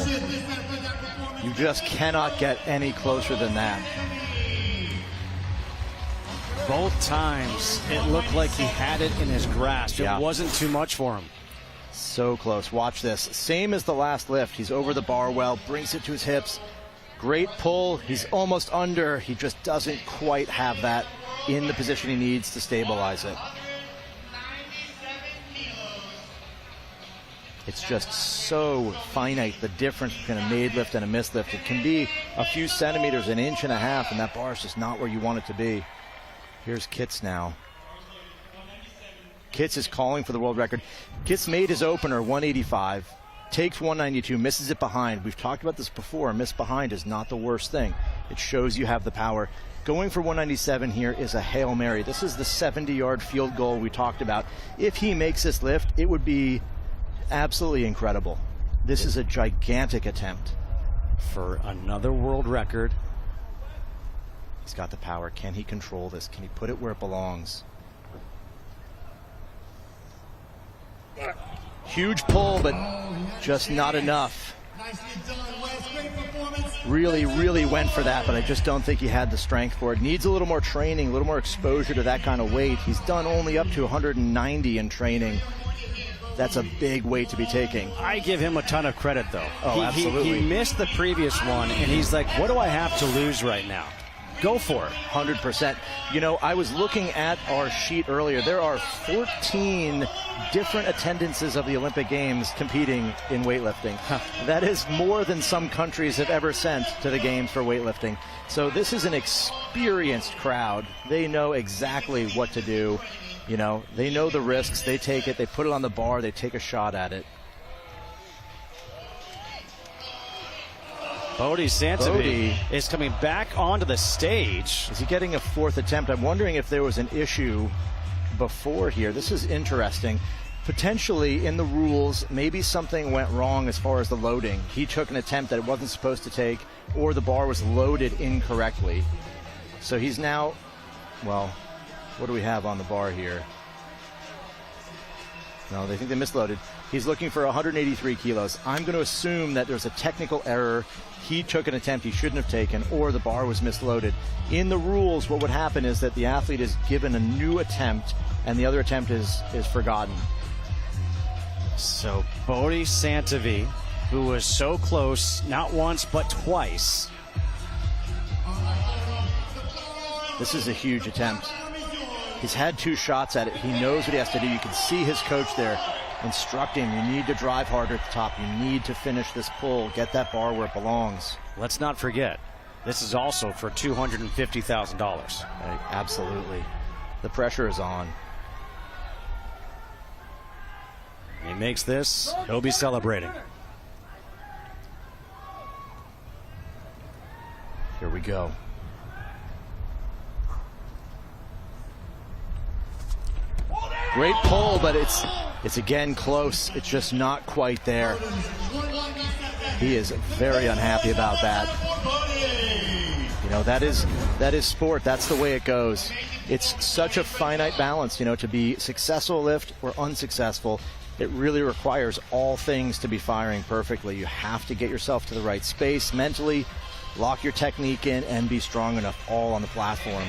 You just cannot get any closer than that. Both times, it looked like he had it in his grasp. It wasn't too much for him. So close. Watch this. Same as the last lift. He's over the bar well, brings it to his hips. Great pull. He's almost under. He just doesn't quite have that in the position he needs to stabilize it. It's just so finite, the difference between a made lift and a missed lift. It can be a few centimeters, an inch and a half, and that bar is just not where you want it to be. Here's Kitts now. Kitts is calling for the world record. Kitts made his opener 185, takes 192, misses it behind. We've talked about this before. Miss behind is not the worst thing. It shows you have the power. Going for 197 here is a Hail Mary. This is the 70-yard field goal we talked about. If he makes this lift, it would be absolutely incredible. This is a gigantic attempt. For another world record. He's got the power. Can he control this? Can he put it where it belongs? Huge pull, but just not enough. Really, really went for that, but I just don't think he had the strength for it. Needs a little more training, a little more exposure to that kind of weight. He's done only up to 190 in training. That's a big weight to be taking. I give him a ton of credit, though. Oh, absolutely. He missed the previous one, and he's like, what do I have to lose right now? Go for it. 100%. You know, I was looking at our sheet earlier. There are 14 different attendances of the Olympic Games competing in weightlifting. That is more than some countries have ever sent to the games for weightlifting. So this is an experienced crowd. They know exactly what to do. You know, they know the risks. They take it. They put it on the bar. They take a shot at it. Bodhi Santavi is coming back onto the stage. Is he getting a fourth attempt? I'm wondering if there was an issue before here. This is interesting. Potentially in the rules, maybe something went wrong as far as the loading. He took an attempt that it wasn't supposed to take, or the bar was loaded incorrectly. So he's now, well, what do we have on the bar here? No, they think they misloaded. He's looking for 183 kilos. I'm going to assume that there's a technical error. He took an attempt he shouldn't have taken, or the bar was misloaded. In the rules, what would happen is that the athlete is given a new attempt, and the other attempt is forgotten. So Bodhi Santavi, who was so close, not once but twice. This is a huge attempt. He's had 2 shots at it. He knows what he has to do. You can see his coach there instructing him, you need to drive harder at the top. You need to finish this pull. Get that bar where it belongs. Let's not forget, this is also for $250,000. Absolutely. The pressure is on. He makes this, he'll be celebrating. Here we go. Great pull, but it's again close. It's just not quite there. He is very unhappy about that. You know, that is sport. That's the way it goes. It's such a finite balance, you know, to be successful lift or unsuccessful. It really requires all things to be firing perfectly. You have to get yourself to the right space mentally, lock your technique in, and be strong enough all on the platform.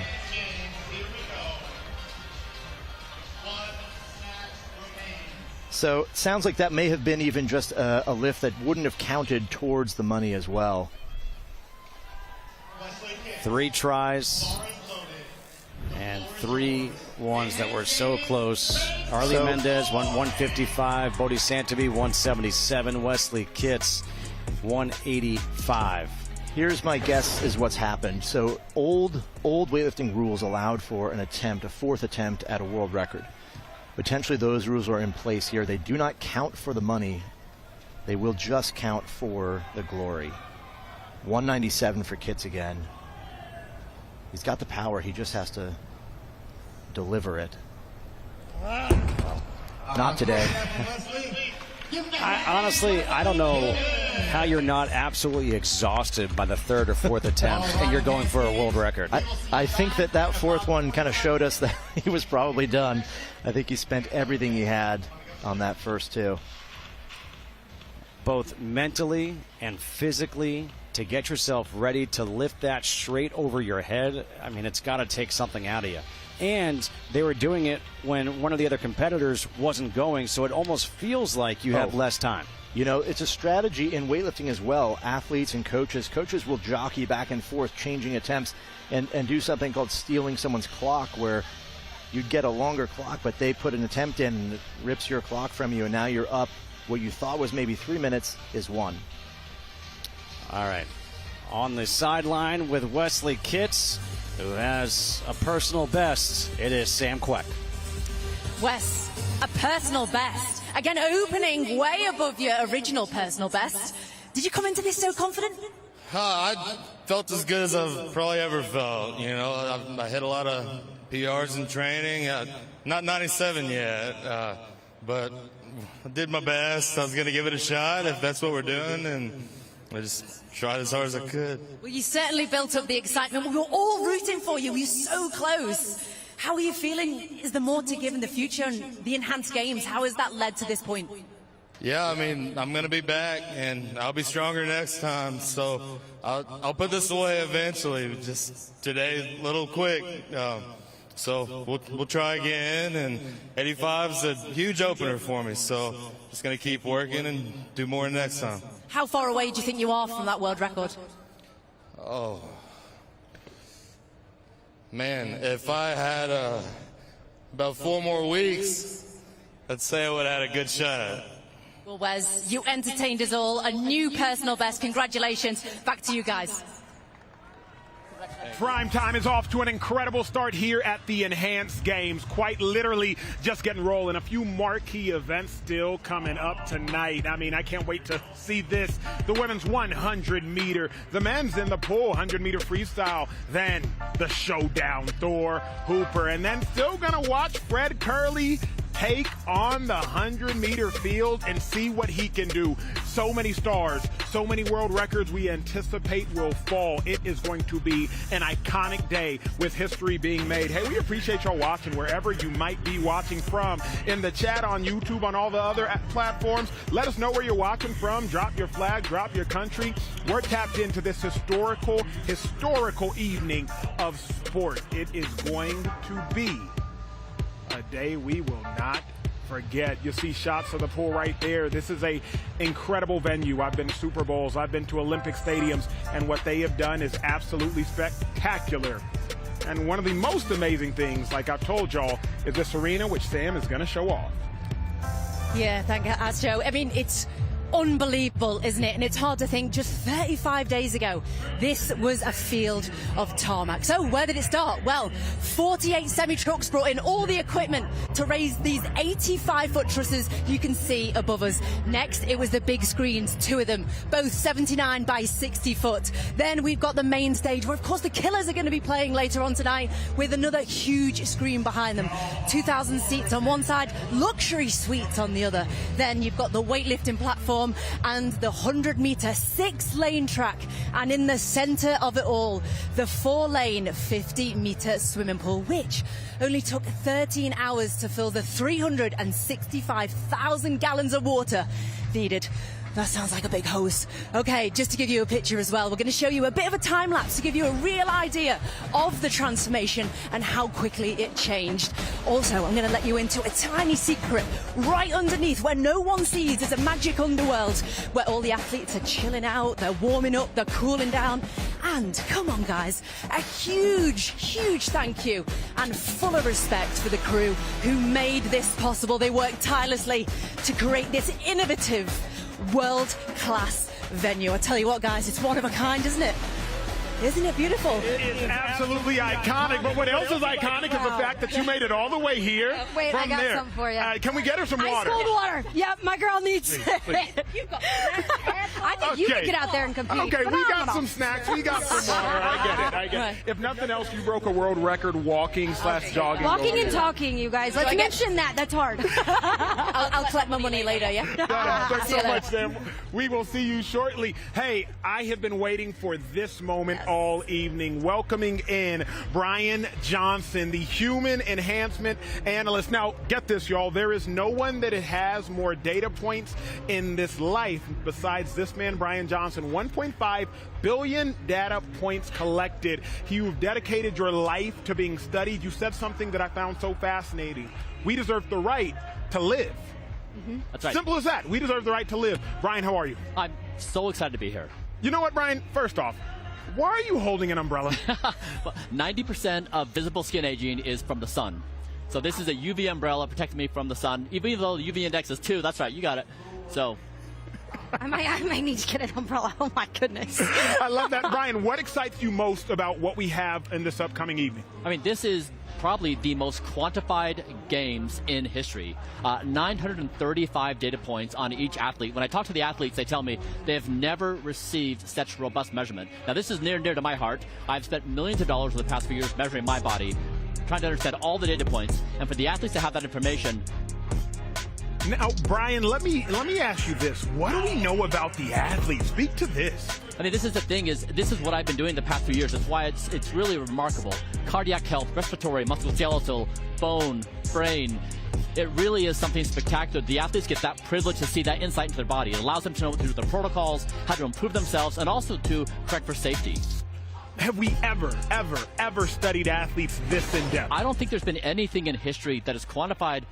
So it sounds like that may have been even just a lift that wouldn't have counted towards the money as well. 3 tries and 3 ones that were so close. Arlie Mendez won 155, Bodhi Santavi 177, Wesley Kitts 185. Here's my guess is what's happened. So old weightlifting rules allowed for an attempt, a 4th attempt at a world record. Potentially those rules are in place here. They do not count for the money. They will just count for the glory. 197 for Kitts again. He's got the power. He just has to deliver it. Well, not today. Honestly, I don't know how you're not absolutely exhausted by the 3rd or 4th attempt and you're going for a world record. I think that 4th one kind of showed us that he was probably done. I think he spent everything he had on that first 2. Both mentally and physically, to get yourself ready to lift that straight over your head, I mean, it's got to take something out of you. And they were doing it when one of the other competitors wasn't going, so it almost feels like you have less time. You know, it's a strategy in weightlifting as well. Athletes and coaches will jockey back and forth, changing attempts, and do something called stealing someone's clock, where you'd get a longer clock, but they put an attempt in and it rips your clock from you, and now you're up. What you thought was maybe 3 minutes is 1. All right. On the sideline with Wesley Kitts, who has a personal best, it is Sam Queck. Wes, a personal best. Again, opening way above your original personal best. Did you come into this so confident? I felt as good as I've probably ever felt. You know, I hit a lot of PRs in training. Not 97 yet, but I did my best. I was going to give it a shot if that's what we're doing, and I just tried as hard as I could. Well, you certainly built up the excitement. We were all rooting for you. We were so close. How are you feeling? Is there more to give in the future and the enhanced games? How has that led to this point? Yeah, I mean, I'm going to be back, and I'll be stronger next time. So I'll put this away eventually. Just today, a little quick. So we'll try again, and 85 is a huge opener for me. So just going to keep working and do more next time. How far away do you think you are from that world record? Oh, man, if I had about 4 more weeks, I'd say I would have had a good shot at it. Well, Wes, you entertained us all. A new personal best. Congratulations. Back to you guys. Prime time is off to an incredible start here at the Enhanced Games. Quite literally just getting rolling. A few marquee events still coming up tonight. I mean, I can't wait to see this. The women's 100 meter, the men's in the pool 100 meter freestyle, then the showdown, Thor, Hooper, and then still gonna watch Fred Curley take on the 100 meter field and see what he can do. So many stars, so many world records we anticipate will fall. It is going to be an iconic day with history being made. Hey, we appreciate y'all watching wherever you might be watching from. In the chat, on YouTube, on all the other platforms, let us know where you're watching from. Drop your flag, drop your country. We're tapped into this historical evening of sport. It is going to be a day we will not forget. You see shots of the pool right there. This is a incredible venue. I've been to Super Bowls, I've been to Olympic stadiums, and what they have done is absolutely spectacular. And one of the most amazing things, like I've told y'all, is this arena, which Sam is going to show off. Yeah, thank you, Astro. I mean, it's unbelievable, isn't it? And it's hard to think just 35 days ago, this was a field of tarmac. So where did it start? Well, 48 semi-trucks brought in all the equipment to raise these 85-foot trusses you can see above us. Next, it was the big screens, 2 of them, both 79 by 60 foot. Then we've got the main stage where, of course, the Killers are going to be playing later on tonight with another huge screen behind them. 2,000 seats on one side, luxury suites on the other. Then you've got the weightlifting platform and the 100-meter 6-lane track, and in the center of it all, the 4-lane 50-meter swimming pool, which only took 13 hours to fill the 365,000 gallons of water needed. That sounds like a big hose. Okay, just to give you a picture as well, we're going to show you a bit of a time lapse to give you a real idea of the transformation and how quickly it changed. Also, I'm going to let you into a tiny secret right underneath where no one sees. There's a magic underworld where all the athletes are chilling out, they're warming up, they're cooling down. And come on, guys, a huge thank you and full of respect for the crew who made this possible. They worked tirelessly to create this innovative world-class venue. I tell you what, guys, it's one of a kind, isn't it? Isn't it beautiful? It is absolutely iconic, but what else is iconic is the fact that you made it all the way here Wait, from I got there. something for you. Can we get her some water? Ice cold water. Yep, my girl needs it. I think you could get out there and compete. Okay, we got some snacks. We got some water. I get it. If nothing else, you broke a world record walking / jogging. Walking and talking, you guys. Let's mention that. That's hard. I'll collect my money later, yeah? Thanks so much, Sam. We will see you shortly. Hey, I have been waiting for this moment all evening, welcoming in Brian Johnson, the human enhancement analyst. Now, get this, y'all. There is no one that has more data points in this life besides this man, Brian Johnson. 1.5 billion data points collected. You've dedicated your life to being studied. You said something that I found so fascinating. We deserve the right to live. That's right. Simple as that. We deserve the right to live. Brian, how are you? I'm so excited to be here. You know what, Brian? First off, why are you holding an umbrella? 90% of visible skin aging is from the sun. So this is a UV umbrella protecting me from the sun. Even though the UV index is 2, that's right, you got it. So I might need to get an umbrella. Oh, my goodness. I love that. Brian, what excites you most about what we have in this upcoming evening? I mean, this is probably the most quantified games in history. 935 data points on each athlete. When I talk to the athletes, they tell me they have never received such robust measurement. Now, this is near and dear to my heart. I've spent millions of dollars over the past few years measuring my body, trying to understand all the data points. And for the athletes to have that information. Now, Brian, let me ask you this. What do we know about the athletes? Speak to this. I mean, this is the thing, is this is what I've been doing the past few years. That's why it's really remarkable. Cardiac health, respiratory, musculoskeletal, bone, brain. It really is something spectacular. The athletes get that privilege to see that insight into their body. It allows them to know what to do with the protocols, how to improve themselves, and also to correct for safety. Have we ever studied athletes this in depth? I don't think there's been anything in history that has quantified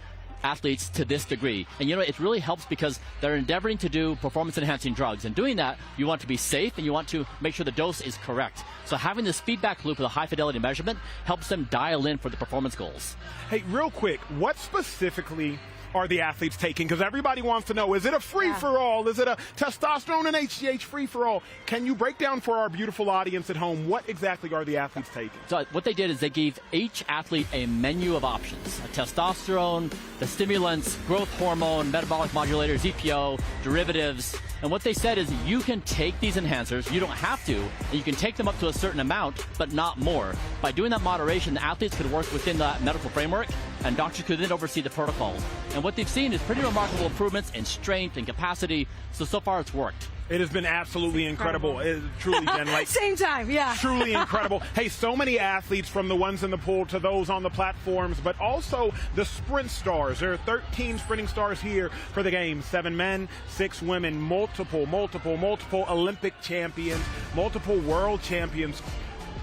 athletes to this degree. And you know, it really helps because they're endeavoring to do performance-enhancing drugs. And doing that, you want to be safe and you want to make sure the dose is correct. So having this feedback loop with a high-fidelity measurement helps them dial in for the performance goals. Hey, real quick, what specifically are the athletes taking? Because everybody wants to know, is it a free-for-all? Is it a testosterone and HGH free-for-all? Can you break down for our beautiful audience at home, what exactly are the athletes taking? So what they did is they gave each athlete a menu of options: a testosterone, the stimulants, growth hormone, metabolic modulators, EPO, derivatives. And what they said is you can take these enhancers, you don't have to, and you can take them up to a certain amount, but not more. By doing that moderation, the athletes could work within that medical framework, and doctors could then oversee the protocol. And what they've seen is pretty remarkable improvements in strength and capacity, so far it's worked. It has been absolutely incredible. It has truly been like same time, yeah. Truly incredible. Hey, so many athletes, from the ones in the pool to those on the platforms, but also the sprint stars. There are 13 sprinting stars here for the games. 7 men, 6 women, multiple Olympic champions, multiple world champions,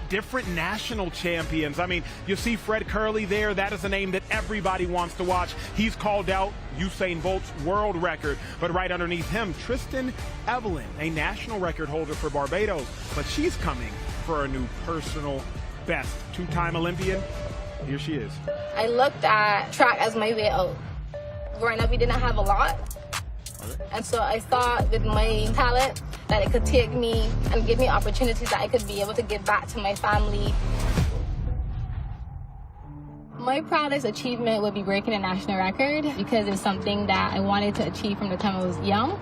different national champions. I mean, you see Fred Curley there. That is a name that everybody wants to watch. He's called out Usain Bolt's world record, but right underneath him, Tristan Evelyn, a national record holder for Barbados, but she's coming for a new personal best. 2-time Olympian. Here she is. I looked at track as my way out. Growing up, we didn't have a lot. And so I thought with my talent that it could take me and give me opportunities that I could be able to give back to my family. My proudest achievement would be breaking a national record because it's something that I wanted to achieve from the time I was young.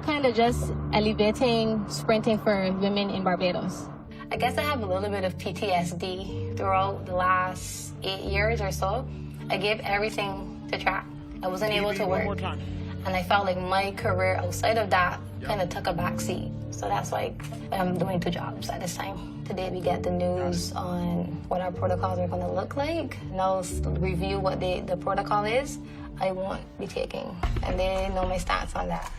Kind of just elevating sprinting for women in Barbados. I guess I have a little bit of PTSD throughout the last 8 years or so. I gave everything to track. I wasn't able to work. One more time. And I felt like my career outside of that kind of took a backseat. So that's like I'm doing 2 jobs at this time. Today we get the news on what our protocols are going to look like. And I'll review what the protocol is. I won't be taking. And they know my stance on that.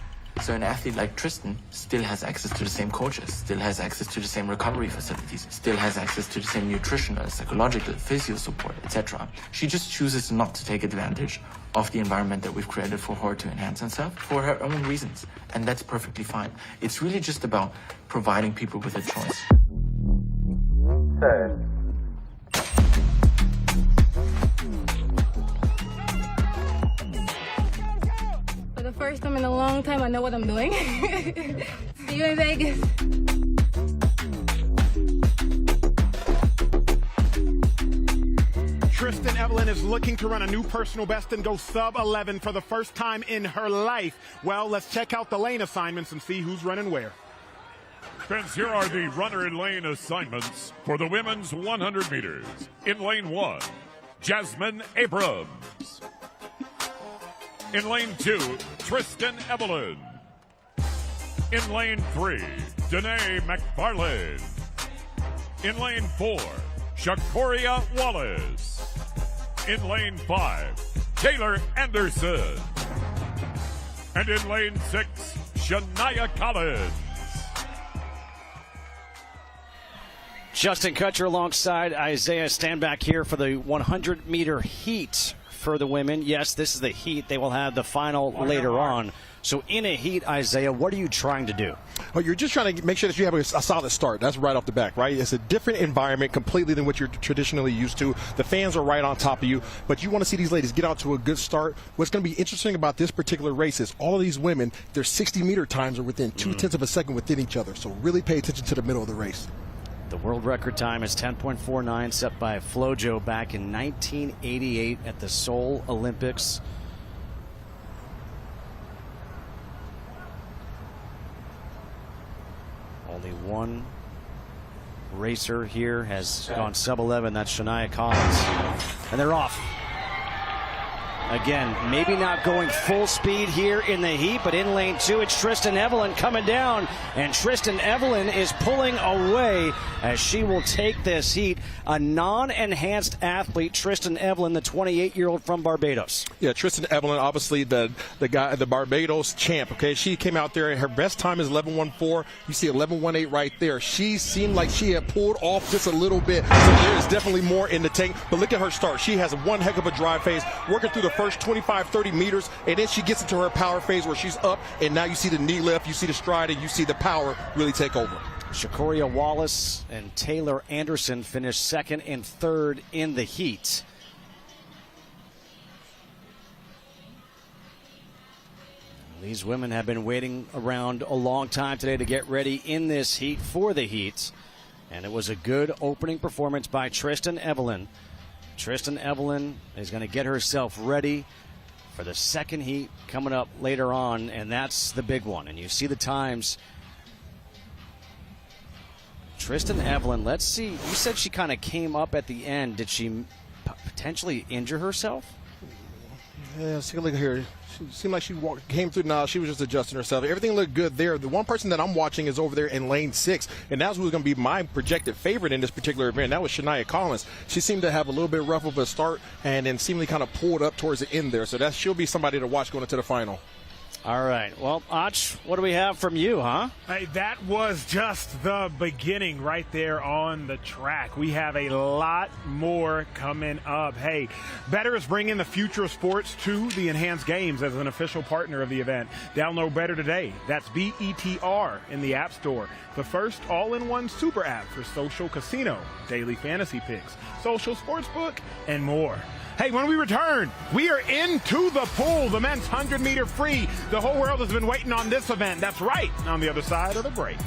So an athlete like Tristan still has access to the same coaches, still has access to the same recovery facilities, still has access to the same nutritional, psychological, physio support, etc. She just chooses not to take advantage of the environment that we've created for her to enhance herself for her own reasons. And that's perfectly fine. It's really just about providing people with a choice. For the first time in a long time, I know what I'm doing. See you in Vegas. Tristan Evelyn is looking to run a new personal best and go sub-11 for the first time in her life. Well, let's check out the lane assignments and see who's running where. Friends, here are the runner and lane assignments for the women's 100 meters. In lane 1, Jasmine Abrams. In lane 2, Tristan Evelyn. In lane 3, Danae McFarlane. In lane 4, Shakoria Wallace. In lane 5, Taylor Anderson. And in lane 6, Shania Collins. Justin Kutcher alongside Isaiah. Stand back here for the 100-meter heat for the women. Yes, this is the heat. They will have the final later on. So in a heat, Isaiah, what are you trying to do? Well, you're just trying to make sure that you have a solid start. That's right off the back, right? It's a different environment completely than what you're traditionally used to. The fans are right on top of you, but you want to see these ladies get out to a good start. What's going to be interesting about this particular race is all of these women, their 60-meter times are within 0.2 of a second within each other. So really pay attention to the middle of the race. The world record time is 10.49, set by Flojo back in 1988 at the Seoul Olympics. Only one racer here has gone sub-11. That's Shania Collins. And they're off. Again, maybe not going full speed here in the heat, but in lane 2, it's Tristan Evelyn coming down, and Tristan Evelyn is pulling away as she will take this heat. A non-enhanced athlete, Tristan Evelyn, the 28-year-old from Barbados. Yeah, Tristan Evelyn, obviously the Barbados champ. Okay, she came out there and her best time is 11.14. You see 11.18 right there. She seemed like she had pulled off just a little bit. So there is definitely more in the tank. But look at her start. She has one heck of a drive phase, working through the first 25, 30 meters, and then she gets into her power phase where she's up, and now you see the knee lift, you see the stride, and you see the power really take over. Shakuria Wallace and Taylor Anderson finished second and third in the heat. These women have been waiting around a long time today to get ready in this heat for the heat, and it was a good opening performance by Tristan Evelyn. Tristan Evelyn is going to get herself ready for the second heat coming up later on, and that's the big one. And you see the times. Tristan Evelyn, let's see. You said she kind of came up at the end. Did she potentially injure herself? Yeah, let's take a look here. She seemed like she came through. Now she was just adjusting herself. Everything looked good there. The one person that I'm watching is over there in lane 6, and that's who's going to be my projected favorite in this particular event. That was Shania Collins. She seemed to have a little bit rough of a start, and then seemingly kind of pulled up towards the end there. So she'll be somebody to watch going into the final. All right. Well, Ach, what do we have from you, huh? Hey, that was just the beginning right there on the track. We have a lot more coming up. Hey, Better is bringing the future of sports to the Enhanced Games as an official partner of the event. Download Better today. That's BETR in the App Store. The first all-in-one super app for social casino, daily fantasy picks, social sportsbook, and more. Hey, when we return, we are into the pool, the men's 100-meter free. The whole world has been waiting on this event. That's right, on the other side of the break.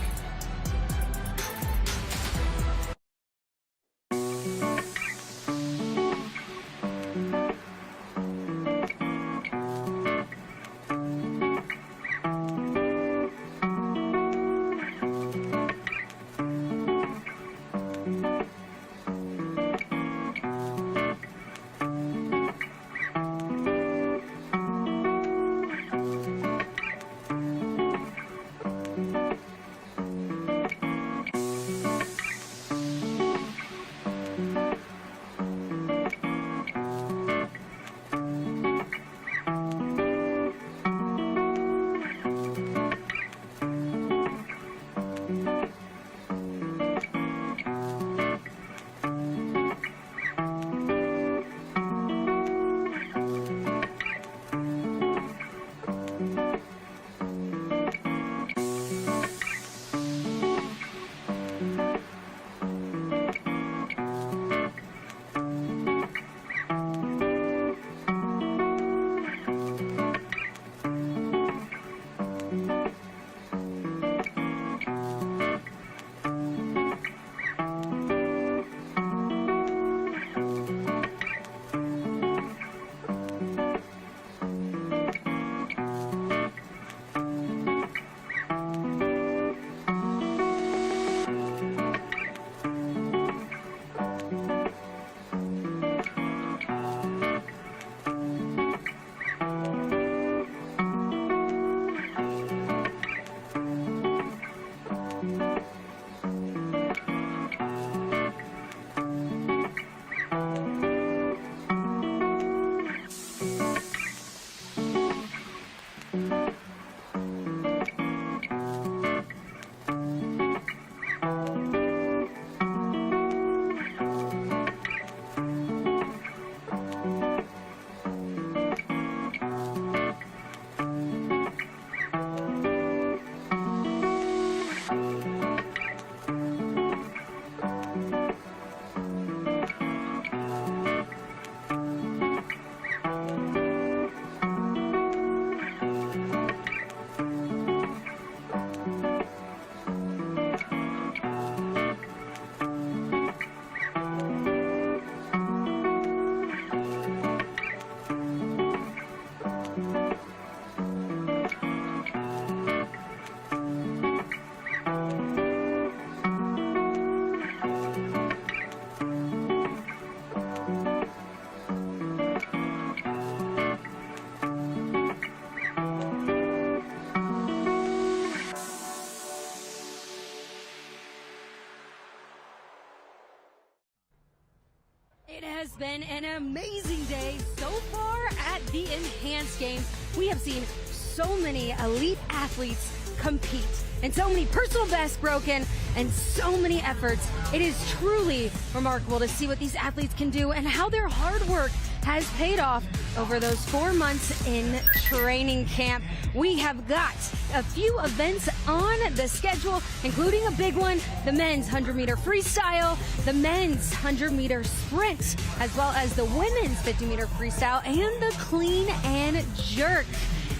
It has been an amazing day so far at the Enhanced Games. We have seen so many elite athletes compete and so many personal bests broken and so many efforts. It is truly remarkable to see what these athletes can do and how their hard work has paid off over those 4 months in training camp. We have got a few events on the schedule, including a big one, the men's 100-meter freestyle, the men's 100-meter sprint, as well as the women's 50-meter freestyle and the clean and jerk.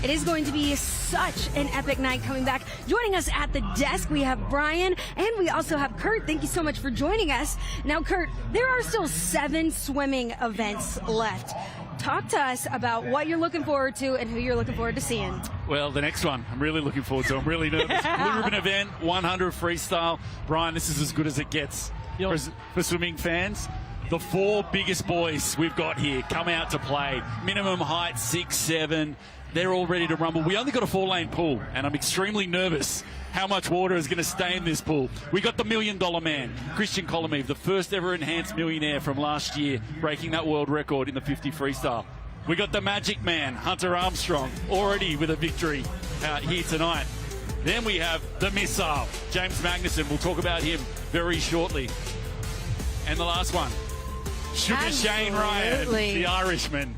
It is going to be such an epic night coming back. Joining us at the desk, we have Brian, and we also have Kurt. Thank you so much for joining us. Now, Kurt, there are still 7 swimming events left. Talk to us about what you're looking forward to and who you're looking forward to seeing. Well, the next one I'm really looking forward to. I'm really nervous. Blue ribbon event, 100 freestyle. Brian, this is as good as it gets for swimming fans. The 4 biggest boys we've got here come out to play. Minimum height 6'7". They're all ready to rumble. We only got a 4-lane pool, and I'm extremely nervous how much water is going to stay in this pool. We got the $1 Million Man, Christian Kolomev, the first ever enhanced millionaire from last year, breaking that world record in the 50 freestyle. We got the Magic Man, Hunter Armstrong, already with a victory here tonight. Then we have the missile, James Magnuson. We'll talk about him very shortly. And the last one, Sugar Shane Ryan, the Irishman.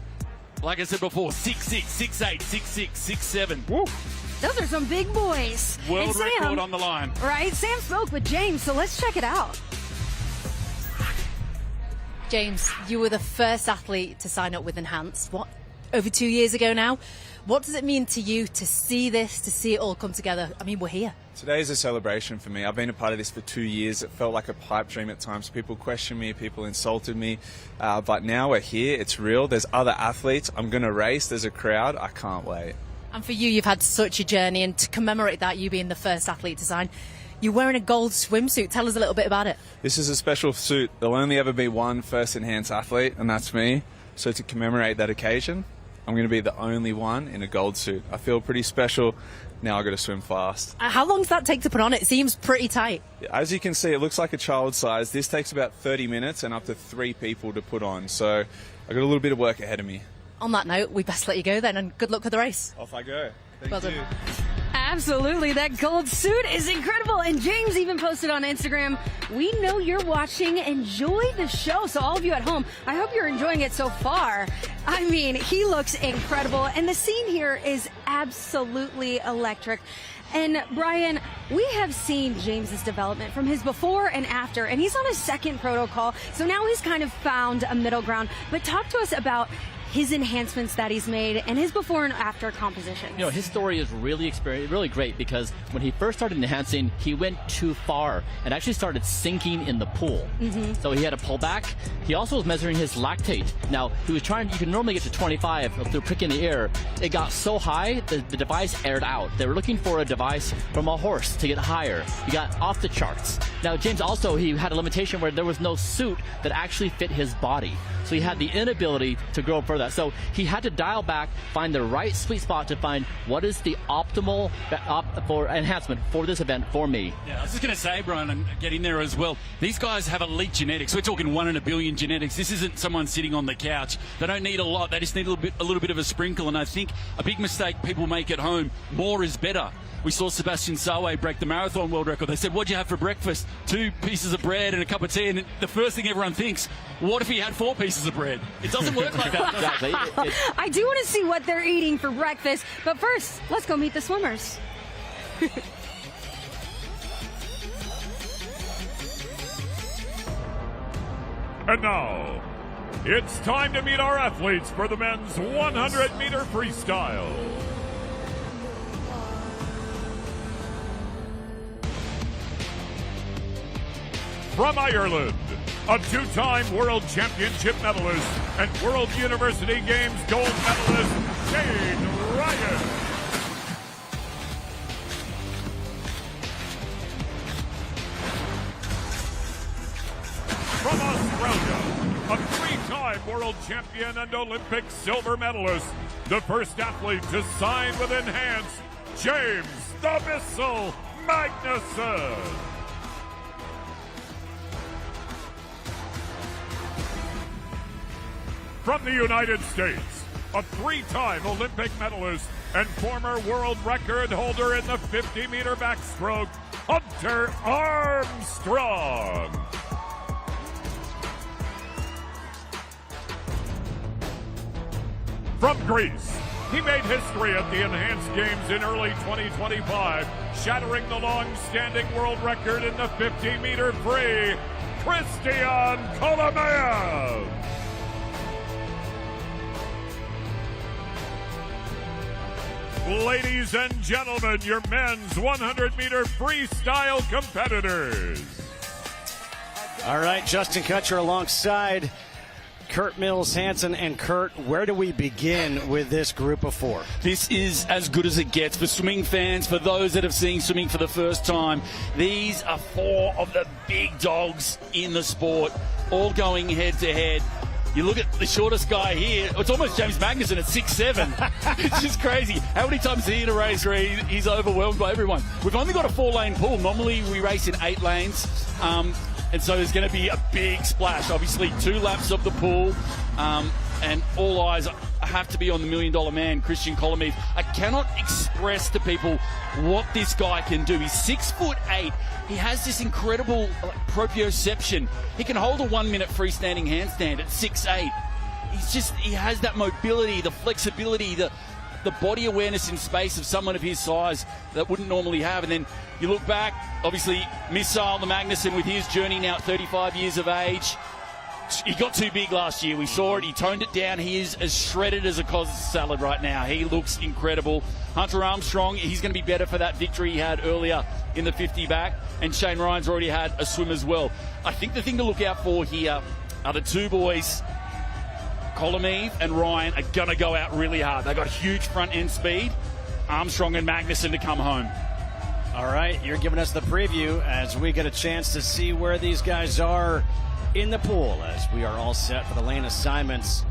Like I said before, 6'6", 6'8", 6'6", 6'7". Woo. Those are some big boys. World record on the line. Right, Sam spoke with James, so let's check it out. James, you were the first athlete to sign up with Enhanced, over 2 years ago now. What does it mean to you to see this, to see it all come together? I mean, we're here. Today is a celebration for me. I've been a part of this for 2 years. It felt like a pipe dream at times. People questioned me, people insulted me. But now we're here. It's real. There's other athletes. I'm going to race. There's a crowd. I can't wait. And for you, you've had such a journey. And to commemorate that, you being the first athlete to sign, you're wearing a gold swimsuit. Tell us a little bit about it. This is a special suit. There'll only ever be one first enhanced athlete, and that's me. So to commemorate that occasion, I'm going to be the only one in a gold suit. I feel pretty special. Now I've got to swim fast. How long does that take to put on? It seems pretty tight. As you can see, it looks like a child size. This takes about 30 minutes and up to 3 people to put on. So I've got a little bit of work ahead of me. On that note, we best let you go then, and good luck with the race. Off I go. Thank well you. Done. Absolutely, that gold suit is incredible. And James even posted on Instagram, we know you're watching. Enjoy the show. So all of you at home, I hope you're enjoying it so far. I mean, he looks incredible. And the scene here is absolutely electric. And Brian, we have seen James's development from his before and after, and he's on his second protocol. So now he's kind of found a middle ground. But talk to us about his enhancements that he's made and his before and after compositions. You know, his story is really great because when he first started enhancing, he went too far and actually started sinking in the pool. So he had to pull back. He also was measuring his lactate. Now, he was trying, you can normally get to 25 through pricking the air. It got so high, the device aired out. They were looking for a device from a horse to get higher. He got off the charts. Now, James also, he had a limitation where there was no suit that actually fit his body. So he had the inability to grow further. So he had to dial back, find the right sweet spot to find what is the optimal for enhancement for this event for me. Yeah, I was just going to say, Brian, and get in there as well. These guys have elite genetics. We're talking 1 in a billion genetics. This isn't someone sitting on the couch. They don't need a lot. They just need a little bit of a sprinkle. And I think a big mistake people make at home, more is better. We saw Sebastian Sawe break the marathon world record. They said, what'd you have for breakfast? 2 pieces of bread and a cup of tea. And the first thing everyone thinks, what if he had 4 pieces of bread? It doesn't work like that. Exactly. I do want to see what they're eating for breakfast. But first, let's go meet the swimmers. And now, it's time to meet our athletes for the men's 100-meter freestyle. From Ireland, a 2-time World Championship medalist and World University Games gold medalist, Shane Ryan. From Australia, a 3-time World Champion and Olympic silver medalist, the first athlete to sign with Enhanced, James "the Missile" Magnuson. From the United States, a 3-time Olympic medalist and former world record holder in the 50-meter backstroke, Hafþór Armstrong. From Greece, he made history at the Enhanced Games in early 2025, shattering the long-standing world record in the 50-meter free, Christian Kolomeev. Ladies and gentlemen, your men's 100-meter freestyle competitors. All right, Justin Kutcher alongside Kurt Mills Hansen. And Kurt, where do we begin with this group of 4? This is as good as it gets for swimming fans, for those that have seen swimming for the first time. These are 4 of the big dogs in the sport, all going head to head. You look at the shortest guy here, it's almost James Magnuson at 6'7". It's just crazy. How many times is he in a race where he's overwhelmed by everyone? We've only got a 4-lane pool. Normally we race in 8 lanes. And so there's going to be a big splash. Obviously 2 laps of the pool. And all eyes have to be on the $1 million man, Christian Kolomeev. I cannot express to people what this guy can do. He's 6'8". He has this incredible proprioception. He can hold a 1-minute freestanding handstand at 6'8". He has that mobility, the flexibility, the body awareness in space of someone of his size that wouldn't normally have. And then you look back, obviously, Missile, the Magnuson with his journey now at 35 years of age. He got too big last year. We saw it. He toned it down. He is as shredded as a Costas salad right now. He looks incredible. Hafþór Armstrong, he's going to be better for that victory he had earlier in the 50 back. And Shane Ryan's already had a swim as well. I think the thing to look out for here are the 2 boys, Kolomeev and Ryan, are going to go out really hard. They've got huge front end speed. Armstrong and Magnuson to come home. All right, you're giving us the preview as we get a chance to see where these guys are in the pool, as we are all set for the lane assignments.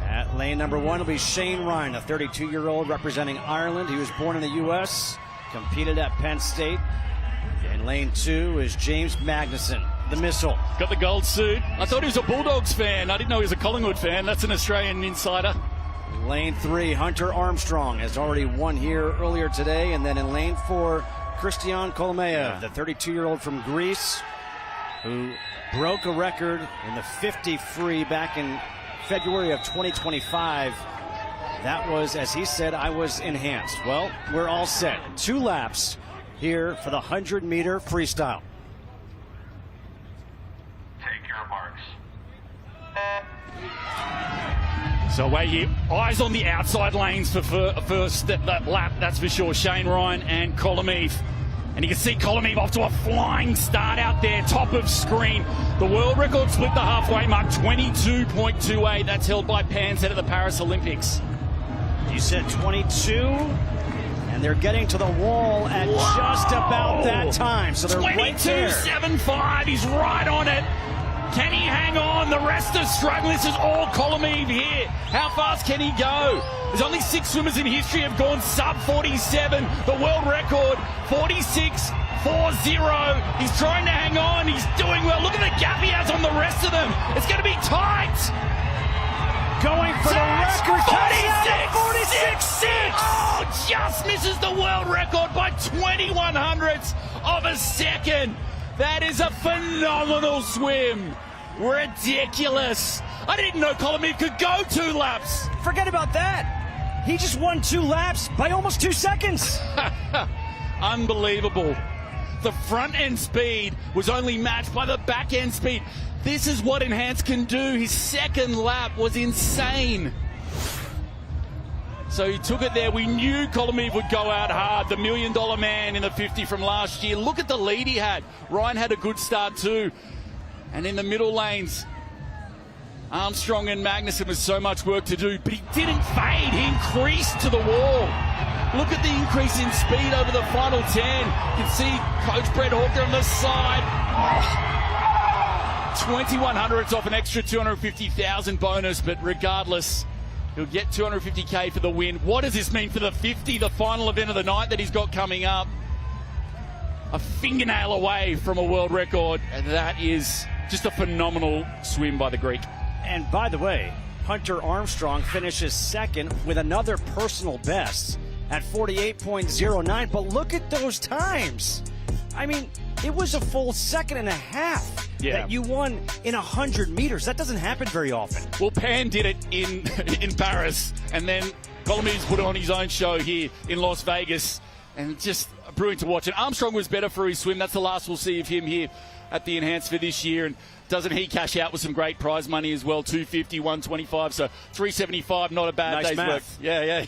At lane number 1 will be Shane Ryan, a 32-year-old representing Ireland. He was born in the U.S., competed at Penn State. In lane 2 is James Magnuson, the Missile. Got the gold suit. I thought he was a Bulldogs fan. I didn't know he was a Collingwood fan. That's an Australian insider. Lane 3, Hafþór Armstrong has already won here earlier today. And then in lane 4, Christian Kolomeev, the 32-year-old from Greece, who broke a record in the 50 free back in February of 2025. That was, as he said, I was enhanced. Well, we're all set. 2 laps here for the 100-meter freestyle. Take your marks. So away here, eyes on the outside lanes for first that lap, that's for sure. Shane Ryan and Kolomeev. And you can see Kolomeev off to a flying start out there, top of screen. The world record split the halfway mark, 22.28. That's held by Pans at the Paris Olympics. You said 22, and they're getting to the wall at just about that time. So they're right there. 22.75, he's right on it. Can he hang on? The rest are struggling. This is all Kolomeev here. How fast can he go? There's only 6 swimmers in history have gone sub 47. The world record, 46.40. He's trying to hang on. He's doing well. Look at the gap he has on the rest of them. It's going to be tight. Going for the record. 46.6. Oh, just misses the world record by 20/100ths of a second. That is a phenomenal swim. Ridiculous. I didn't know Kolomeev could go 2 laps. Forget about that. He just won 2 laps by almost 2 seconds. Unbelievable. The front end speed was only matched by the back end speed. This is what Enhanced can do. His second lap was insane. So he took it there. We knew Kolomeev would go out hard. The $1 million man in the 50 from last year. Look at the lead he had. Ryan had a good start too. And in the middle lanes, Armstrong and Magnuson with so much work to do, but he didn't fade. He increased to the wall. Look at the increase in speed over the final 10. You can see Coach Brett Hawker on the side. 2100s off an extra 250,000 bonus, but regardless, he'll get 250K for the win. What does this mean for the 50, the final event of the night that he's got coming up? A fingernail away from a world record, and that is just a phenomenal swim by the Greek. And by the way, Hunter Armstrong finishes second with another personal best at 48.09. But look at those times. I mean, it was a full second and a half that you won in 100 meters. That doesn't happen very often. Well, Pan did it in Paris, and then Colomides put on his own show here in Las Vegas, and just brilliant to watch. And Armstrong was better for his swim. That's the last we'll see of him here at the Enhanced for this year. And doesn't he cash out with some great prize money as well? 250, 125, so 375, not a bad day's work. Yeah.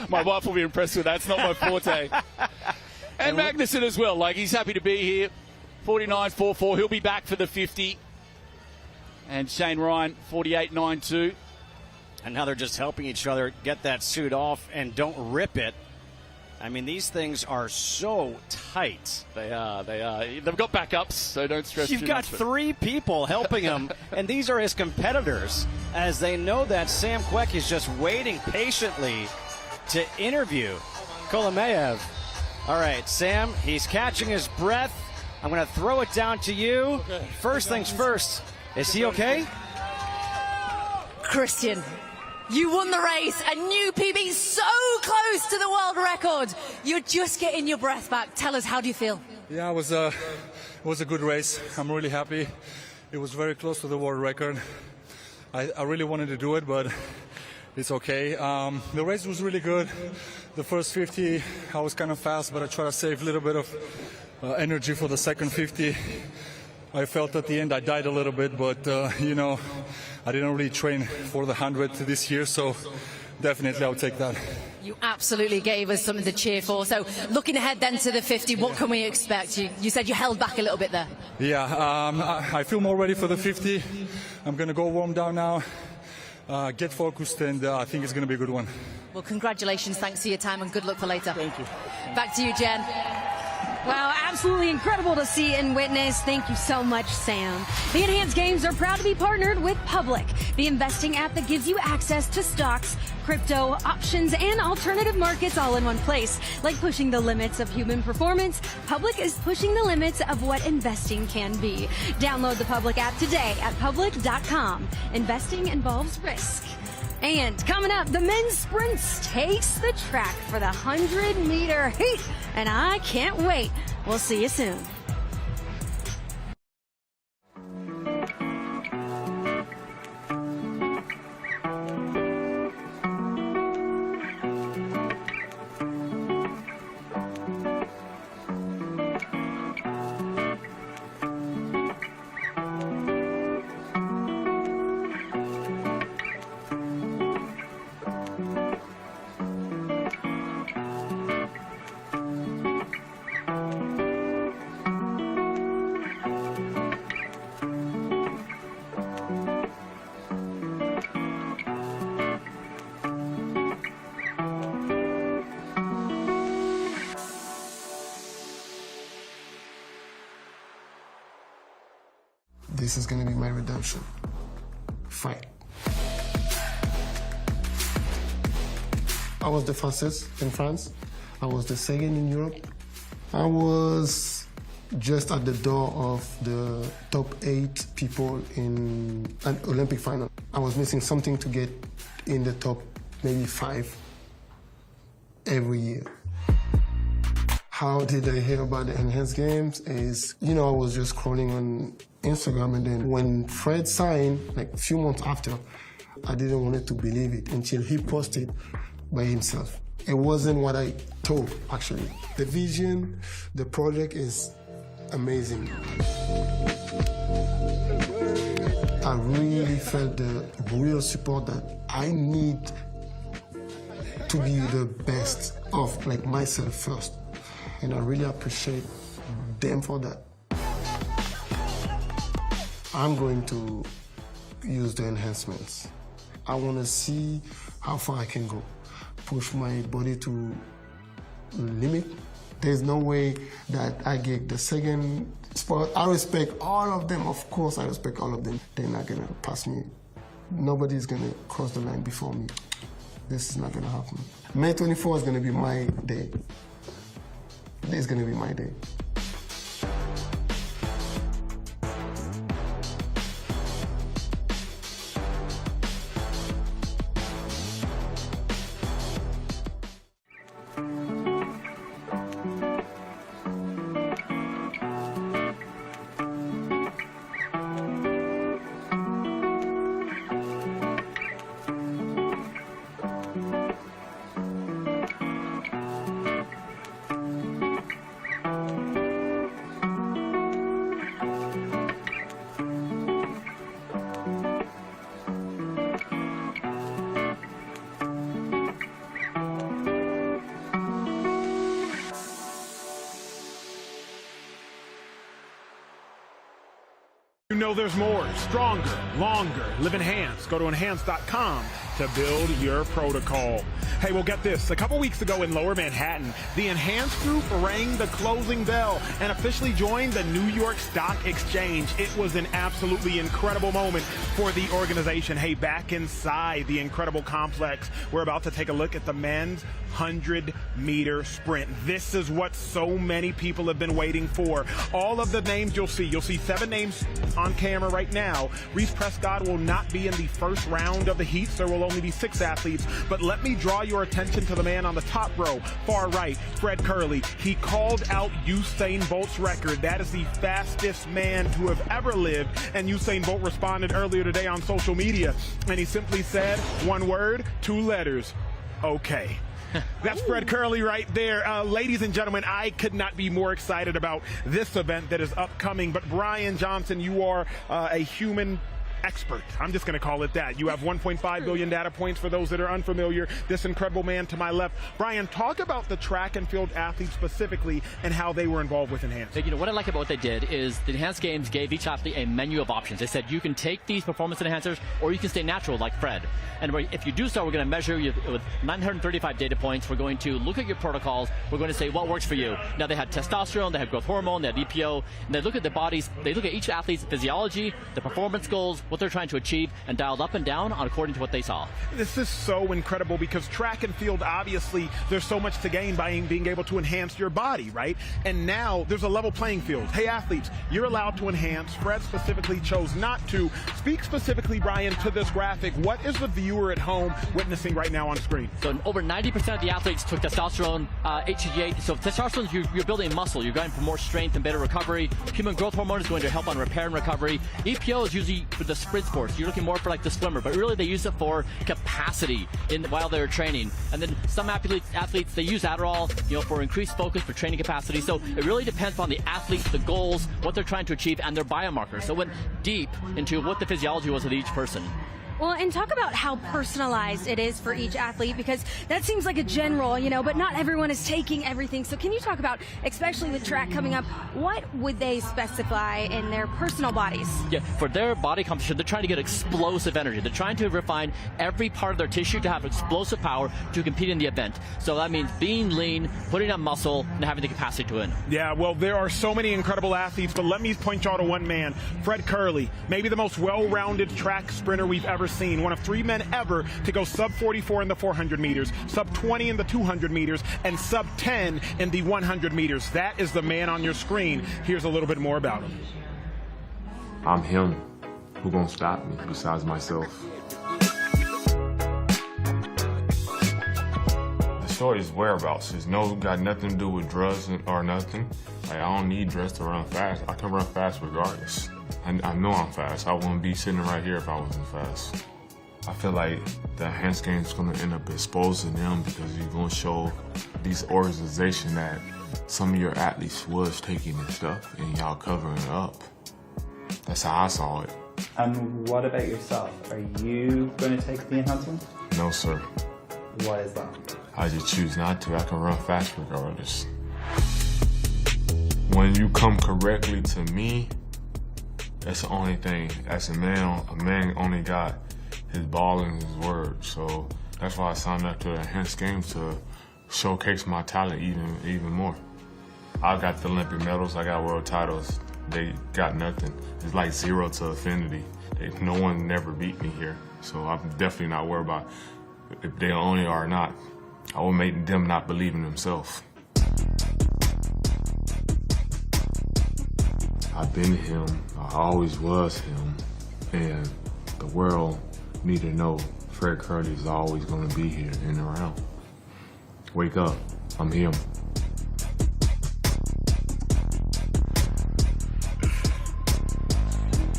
My wife will be impressed with that. It's not my forte. And Magnuson as well. Like, he's happy to be here. 49.44. He'll be back for the 50. And Shane Ryan, 48.92. And now they're just helping each other get that suit off and don't rip it. I mean, these things are so tight. They are. They've got backups, so don't stress too much. You've got 3 people helping him, and these are his competitors, as they know that Sam Kwek is just waiting patiently to interview Kolomeyev. All right, Sam, he's catching his breath. I'm going to throw it down to you. Okay. First things first, is he okay? Christian, you won the race, a new PB, so close to the world record. You're just getting your breath back. Tell us, how do you feel? Yeah, it was a good race. I'm really happy. It was very close to the world record. I really wanted to do it, but it's okay. The race was really good. The first 50, I was kind of fast, but I tried to save a little bit of energy for the second 50. I felt at the end I died a little bit, but, I didn't really train for the 100 this year, so definitely I'll take that. You absolutely gave us something to cheer for. So looking ahead then to the 50, what can we expect? You said you held back a little bit there. Yeah, I feel more ready for the 50. I'm going to go warm down now, get focused, and I think it's going to be a good one. Well, congratulations. Thanks for your time, and good luck for later. Thank you. Back to you, Jen. Wow, absolutely incredible to see and witness. Thank you so much, Sam. The Enhanced Games are proud to be partnered with Public, the investing app that gives you access to stocks, crypto, options, and alternative markets all in one place. Like pushing the limits of human performance, Public is pushing the limits of what investing can be. Download the Public app today at public.com. Investing involves risk. And coming up, the men's sprints takes the track for the 100-meter heat, and I can't wait. We'll see you soon. This is going to be my redemption. Fight. I was the fastest in France. I was the second in Europe. I was just at the door of the top 8 people in an Olympic final. I was missing something to get in the top maybe 5 every year. How did I hear about the Enhanced Games is, I was just scrolling on Instagram, and then when Fred signed, like a few months after, I didn't want to believe it until he posted by himself. It wasn't what I thought, actually. The vision, the project is amazing. I really felt the real support that I need to be the best of myself first. And I really appreciate them for that. I'm going to use the enhancements. I want to see how far I can go. Push my body to limit. There's no way that I get the second spot. I respect all of them. Of course, I respect all of them. They're not going to pass me. Nobody's going to cross the line before me. This is not going to happen. May 24 is going to be my day. It's going to be my day. You know there's more, stronger, longer. Live Enhanced. Go to enhance.com to build your protocol. Hey, well, get this. A couple weeks ago in Lower Manhattan, the Enhanced group rang the closing bell and officially joined the New York Stock Exchange. It was an absolutely incredible moment for the organization. Hey, back inside the incredible complex, we're about to take a look at the men's 100-meter sprint. This is what so many people have been waiting for. All of the names you'll see 7 names on camera right now. Reese Prescott will not be in the first round of the heats. There will only be 6 athletes. But let me draw your attention to the man on the top row, far right, Fred Curley. He called out Usain Bolt's record. That is the fastest man to have ever lived. And Usain Bolt responded earlier today on social media. And he simply said, 1 word, 2 letters, okay. That's Fred Curley right there. Ladies and gentlemen, I could not be more excited about this event that is upcoming. But Brian Johnson, you are a human expert. I'm just going to call it that. You have 1.5 billion data points for those that are unfamiliar. This incredible man to my left. Brian, talk about the track and field athletes specifically and how they were involved with Enhanced. You know, what I like about what they did is the Enhanced Games gave each athlete a menu of options. They said you can take these performance enhancers or you can stay natural like Fred. And if you do so, we're going to measure you with 935 data points. We're going to look at your protocols. We're going to say what works for you. Now, they had testosterone, they had growth hormone, they had EPO, and they look at the bodies. They look at each athlete's physiology, the performance goals, what they're trying to achieve, and dialed up and down according to what they saw. This is so incredible because track and field, obviously, there's so much to gain by being able to enhance your body, right? And now there's a level playing field. Hey, athletes, you're allowed to enhance. Fred specifically chose not to. Speak specifically, Brian, to this graphic. What is the viewer at home witnessing right now on screen? So over 90% of the athletes took testosterone, HGH. So testosterone, you're building muscle. You're going for more strength and better recovery. Human growth hormone is going to help on repair and recovery. EPO is usually for the sprint sports. You're looking more for like the swimmer, but really they use it for capacity while they're training. And then some athletes they use Adderall, for increased focus, for training capacity. So it really depends on the athletes, the goals, what they're trying to achieve, and their biomarkers. So it went deep into what the physiology was of each person. Well, and talk about how personalized it is for each athlete, because that seems like a general, but not everyone is taking everything. So can you talk about, especially with track coming up, what would they specify in their personal bodies? Yeah, for their body composition, they're trying to get explosive energy. They're trying to refine every part of their tissue to have explosive power to compete in the event. So that means being lean, putting on muscle, and having the capacity to win. Yeah, well, there are so many incredible athletes, but let me point y'all to one man, Fred Curley, maybe the most well-rounded track sprinter we've ever seen. One of 3 men ever to go sub 44 in the 400 meters, sub 20 in the 200 meters, and sub 10 in the 100 meters. That is the man on your screen. Here's a little bit more about him. I'm him. Who gonna stop me besides myself? The shorty's whereabouts is got nothing to do with drugs or nothing. Like, I don't need drugs to run fast. I can run fast regardless. I know I'm fast. I wouldn't be sitting right here if I wasn't fast. I feel like the Enhanced Games is going to end up exposing them because you're going to show these organizations that some of your athletes was taking this stuff and y'all covering it up. That's how I saw it. And what about yourself? Are you going to take the enhancement? No, sir. Why is that? I just choose not to. I can run fast regardless. When you come correctly to me, that's the only thing. As a man only got his ball and his word. So that's why I signed up to the Enhanced Games, to showcase my talent even more. I got the Olympic medals, I got world titles. They got nothing. It's like 0 to infinity. No one never beat me here. So I'm definitely not worried about if they only are or not. I will make them not believe in themselves. I've been him, I always was him, and the world need to know Fred Curley is always going to be here and around. Wake up, I'm him.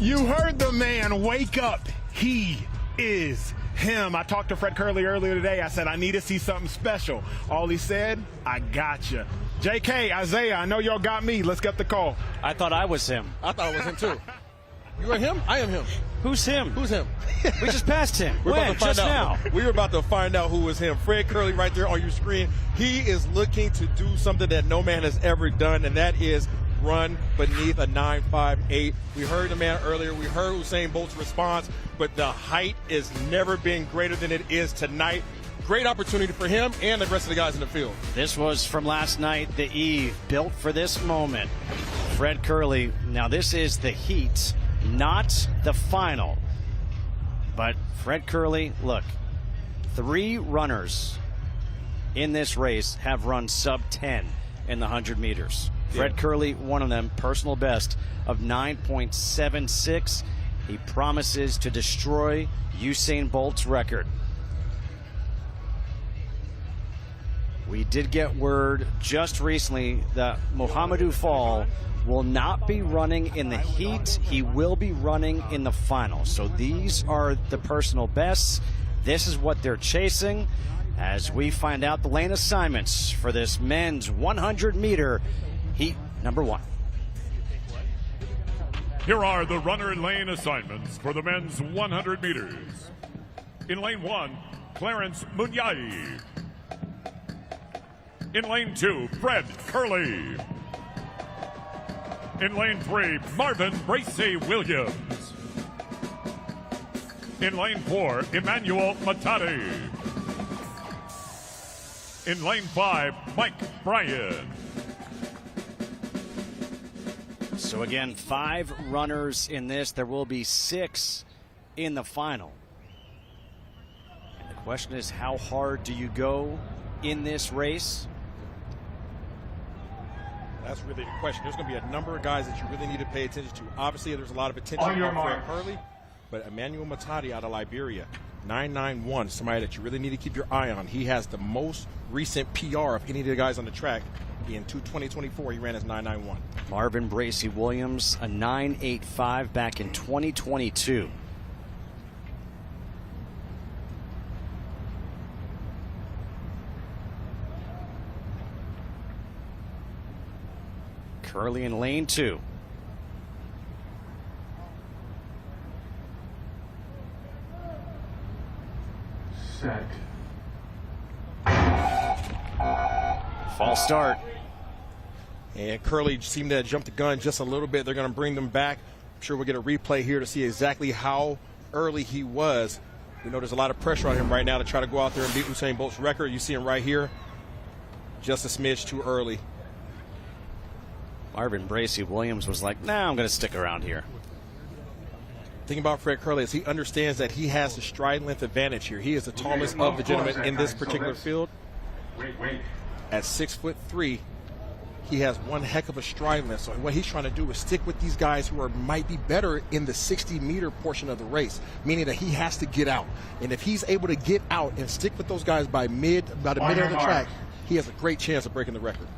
You heard the man, wake up, he is him. I talked to Fred Curley earlier today. I said, I need to see something special. All he said, I gotcha. JK, Isaiah, I know y'all got me. Let's get the call. I thought I was him. I thought it was him too. You are him? I am him. Who's him? Who's him? We just passed him. We're about to find just out. now. We're about to find out who is him. Fred Curley right there on your screen. He is looking to do something that no man has ever done, and that is run beneath a 9.58. We heard the man earlier. We heard Usain Bolt's response, but the height has never been greater than it is tonight. Great opportunity for him and the rest of the guys in the field. This was from last night, the eve, built for this moment. Fred Kerley, now this is the heat, not the final. But Fred Kerley, look, 3 runners in this race have run sub 10 in the 100 meters. Fred Kerley, one of them, personal best of 9.76. He promises to destroy Usain Bolt's record. We did get word just recently that Mohamedou Fall will not be running in the heat. He will be running in the final. So these are the personal bests. This is what they're chasing as we find out the lane assignments for this men's 100-meter heat number 1. Here are the runner lane assignments for the men's 100 meters. In lane 1, Clarence Munyai. In lane 2, Fred Kerley. In lane 3, Marvin Bracey Williams. In lane 4, Emmanuel Matadi. In lane 5, Mike Bryan. So again, 5 runners in this. There will be 6 in the final. And the question is, how hard do you go in this race? That's really the question. There's going to be a number of guys that you really need to pay attention to. Obviously, there's a lot of attention on Fred Kerley, but Emmanuel Matadi out of Liberia, 9.91, somebody that you really need to keep your eye on. He has the most recent PR of any of the guys on the track. In 2024, he ran as 9.91. Marvin Bracey Williams, a 9.85 back in 2022. Kerley in lane 2. Set. False start. And Kerley seemed to jump the gun just a little bit. They're going to bring them back. I'm sure we'll get a replay here to see exactly how early he was. We know there's a lot of pressure on him right now to try to go out there and beat Usain Bolt's record. You see him right here. Just a smidge too early. Marvin Bracey Williams was like, nah, I'm going to stick around here. Thing about Fred Kerley is he understands that he has the stride length advantage here. He is the tallest of the gentlemen in this particular field. At 6'3", he has one heck of a stride length. So what he's trying to do is stick with these guys who might be better in the 60-meter portion of the race, meaning that he has to get out. And if he's able to get out and stick with those guys by the middle of the track, he has a great chance of breaking the record.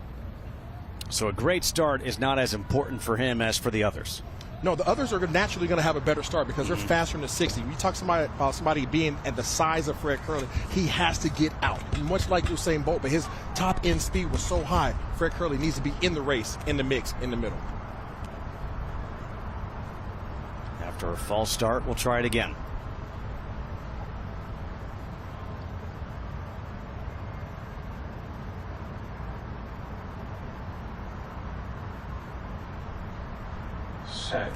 So a great start is not as important for him as for the others. No, the others are naturally going to have a better start because they're faster than the 60. We talk about somebody being at the size of Fred Kerley, he has to get out, much like Usain Bolt, but his top end speed was so high. Fred Kerley needs to be in the race, in the mix, in the middle. After a false start, we'll try it again. Set.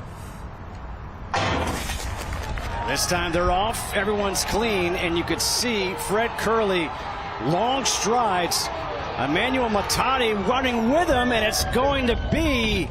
This time they're off. Everyone's clean, and you could see Fred Kerley, long strides. Emmanuel Matadi running with him, and it's going to be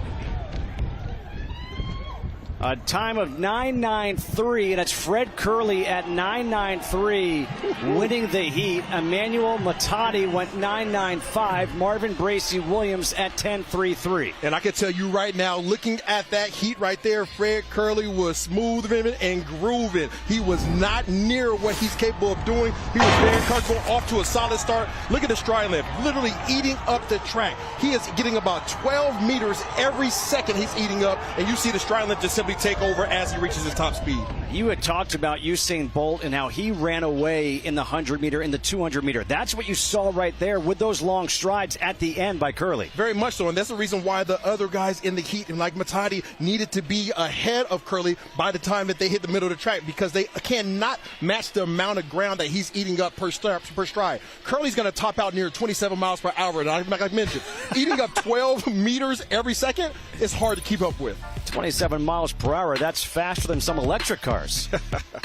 a time of 9.93, and it's Fred Kerley at 9.93 winning the heat. Emmanuel Matadi went 9.95. Marvin Bracey Williams at 10.33. And I can tell you right now, looking at that heat right there, Fred Kerley was smooth and grooving. He was not near what he's capable of doing. He was very comfortable, off to a solid start. Look at the stride length, literally eating up the track. He is getting about 12 meters every second he's eating up, and you see the stride length just simply probably take over as he reaches his top speed. You had talked about Usain Bolt and how he ran away in the 100-meter, in the 200-meter. That's what you saw right there with those long strides at the end by Curley. Very much so, and that's the reason why the other guys in the heat, and like Matadi, needed to be ahead of Curley by the time that they hit the middle of the track, because they cannot match the amount of ground that he's eating up per stride. Curley's going to top out near 27 miles per hour, and like I mentioned, eating up 12 meters every second is hard to keep up with. 27 miles per hour, that's faster than some electric cars.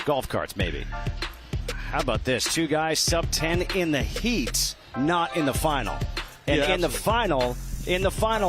Golf carts, maybe. How about this? Two guys sub 10 in the heat, not in the final. And Yeah, in the final,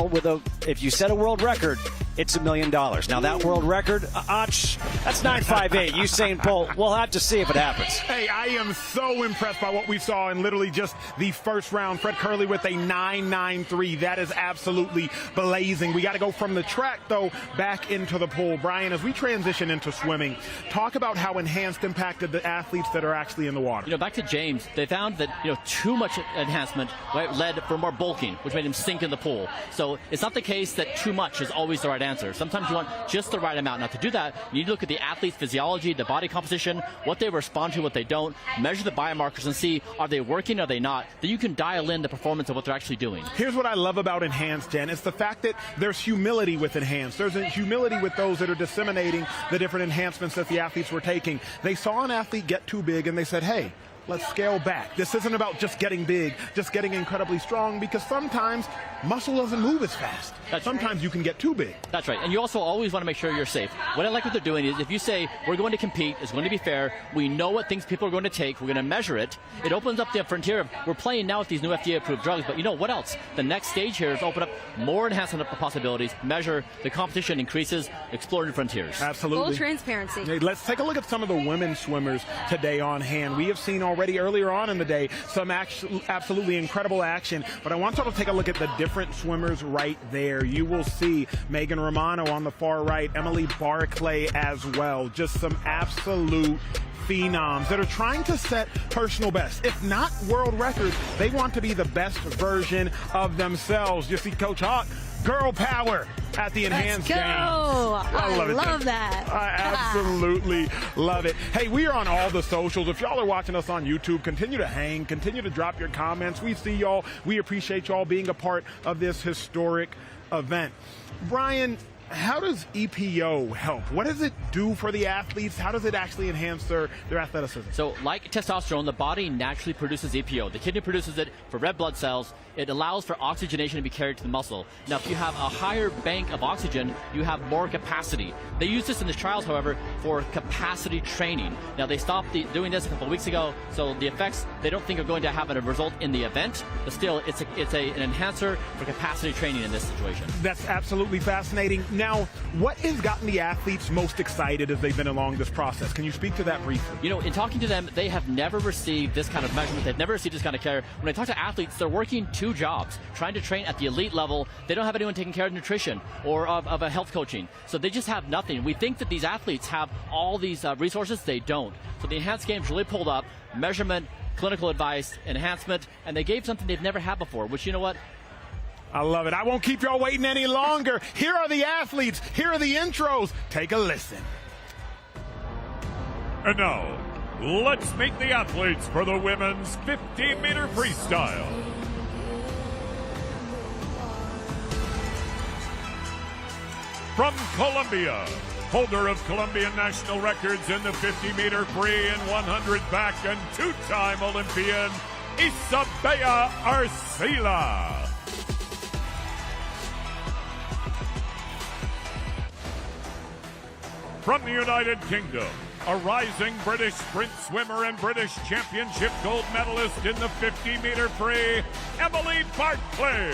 with if you set a world record, it's $1 million. Now that world record, that's 9.58. Usain Bolt. We'll have to see if it happens. Hey, I am so impressed by what we saw in literally just the first round. Fred Curley with a 9.93. That is absolutely blazing. We got to go from the track, though, back into the pool. Brian, as we transition into swimming, talk about how enhanced impacted the athletes that are actually in the water. Back to James, they found that too much enhancement led for more bulking, which made him sink in the pool. So it's not the case that too much is always the right answer. Sometimes you want just the right amount. Now, to do that, you need to look at the athlete's physiology, the body composition, what they respond to, what they don't, measure the biomarkers and see, are they working, are they not? Then you can dial in the performance of what they're actually doing. Here's what I love about Enhanced, Jen. It's the fact that there's humility with Enhanced. There's a humility with those that are disseminating the different enhancements that the athletes were taking. They saw an athlete get too big and they said, hey, let's scale back. This isn't about just getting big, just getting incredibly strong, because sometimes muscle doesn't move as fast. Sometimes you can get too big. That's right. And you also always want to make sure you're safe. What I like what they're doing is if you say, we're going to compete, it's going to be fair, we know what things people are going to take, we're going to measure it, it opens up the frontier of, we're playing now with these new FDA-approved drugs, but what else? The next stage here is open up more enhancement possibilities, measure, the competition increases, explore new frontiers. Absolutely. Full transparency. Hey, let's take a look at some of the women swimmers today on hand. We have seen already earlier on in the day some absolutely incredible action, but I want y'all to take a look at the different swimmers right there. You will see Megan Romano on the far right, Emily Barclay as well. Just some absolute phenoms that are trying to set personal bests. If not world records, they want to be the best version of themselves. You see Coach Hawk, girl power at the Enhanced Games. I love that. I absolutely love it. Hey, we are on all the socials. If y'all are watching us on YouTube, continue to hang, continue to drop your comments. We see y'all. We appreciate y'all being a part of this historic event. Brian, how does EPO help? What does it do for the athletes? How does it actually enhance their athleticism? So like testosterone, the body naturally produces EPO. The kidney produces it for red blood cells. It allows for oxygenation to be carried to the muscle. Now, if you have a higher bank of oxygen, you have more capacity. They use this in the trials, however, for capacity training. Now, they stopped doing this a couple of weeks ago, so the effects they don't think are going to have a result in the event, but still, it's an enhancer for capacity training in this situation. That's absolutely fascinating. Now, what has gotten the athletes most excited as they've been along this process? Can you speak to that briefly? In talking to them, they have never received this kind of measurement. They've never received this kind of care. When I talk to athletes, they're working two jobs, trying to train at the elite level. They don't have anyone taking care of nutrition or of a health coaching. So they just have nothing. We think that these athletes have all these resources. They don't. So the Enhanced Games really pulled up measurement, clinical advice, enhancement, and they gave something they've never had before, which, you know what? I love it. I won't keep y'all waiting any longer. Here are the athletes. Here are the intros. Take a listen. And now, let's meet the athletes for the women's 50-meter freestyle. From Colombia, holder of Colombian national records in the 50-meter free and 100 back, and two-time Olympian, Isabella Arcila. From the United Kingdom, a rising British sprint swimmer and British championship gold medalist in the 50-meter free, Emily Barclay.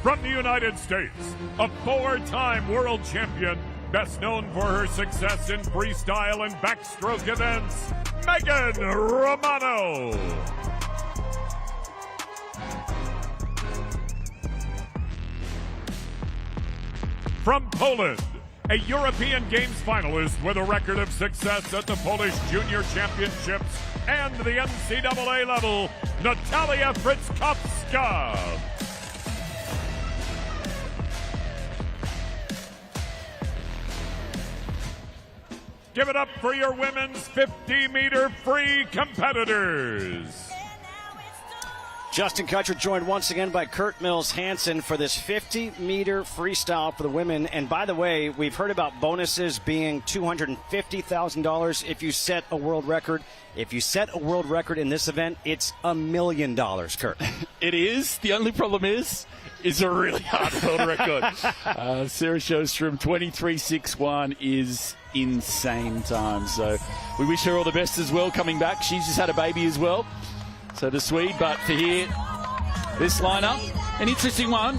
From the United States, a four-time world champion, best known for her success in freestyle and backstroke events, Megan Romano. From Poland, a European Games finalist with a record of success at the Polish Junior Championships and the NCAA level, Natalia Fritzkowska. Give it up for your women's 50-meter free competitors. Justin Kutcher joined once again by Kurt Mills Hansen for this 50-meter freestyle for the women. And by the way, we've heard about bonuses being $250,000 if you set a world record. If you set a world record in this event, it's $1 million, Kurt. It is. The only problem is it's a really hard world record. Sarah Sjostrom, 23.61 is insane time. So we wish her all the best as well coming back. She's just had a baby as well. So the Swede, but for here, this lineup, an interesting one.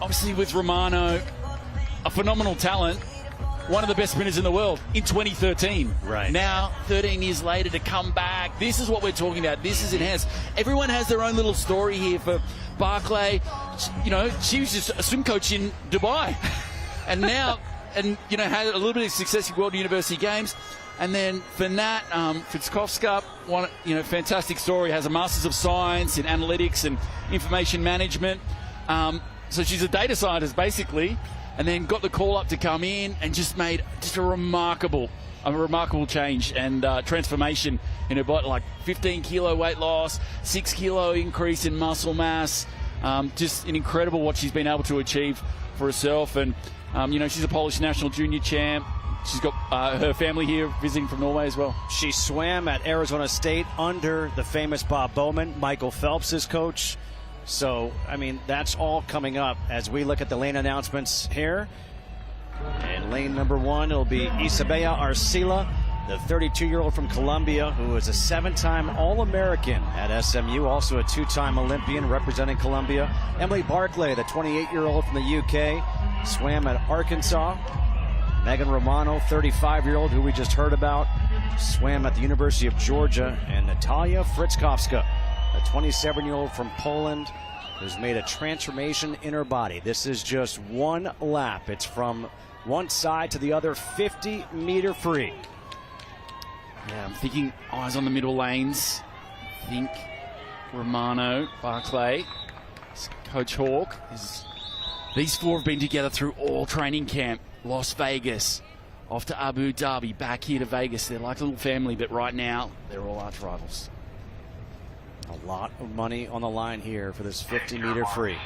Obviously with Romano, a phenomenal talent, one of the best sprinters in the world in 2013. Right. Now, 13 years later to come back, this is what we're talking about. This is enhanced. Everyone has their own little story here. For Barclay, you know, she was just a swim coach in Dubai. And now, had a little bit of success at World University Games. And then for Nat, Fritzkowska, one, fantastic story, has a Masters of Science in Analytics and Information Management. So she's a data scientist, basically, and then got the call up to come in and just made just a remarkable change and transformation in her body, like 15 kilo weight loss, 6 kilo increase in muscle mass. Just an incredible what she's been able to achieve for herself. And, she's a Polish national junior champ. She's got her family here visiting from Norway as well. She swam at Arizona State under the famous Bob Bowman, Michael Phelps' coach. So, that's all coming up as we look at the lane announcements here. And lane number 1, it'll be Isabella Arcila, the 32-year-old from Colombia, who is a 7-time All-American at SMU, also a 2-time Olympian representing Colombia. Emily Barclay, the 28-year-old from the UK, swam at Arkansas. Megan Romano, 35-year-old, who we just heard about, swam at the University of Georgia. And Natalia Fritzkowska, a 27-year-old from Poland, who's made a transformation in her body. This is just one lap. It's from one side to the other, 50-meter free. Yeah, I'm thinking eyes on the middle lanes. I think Romano, Barclay, Coach Hawk. These four have been together through all training camp. Las Vegas, off to Abu Dhabi, back here to Vegas. They're like a little family, but right now they're all arch rivals. A lot of money on the line here for this 50-meter free.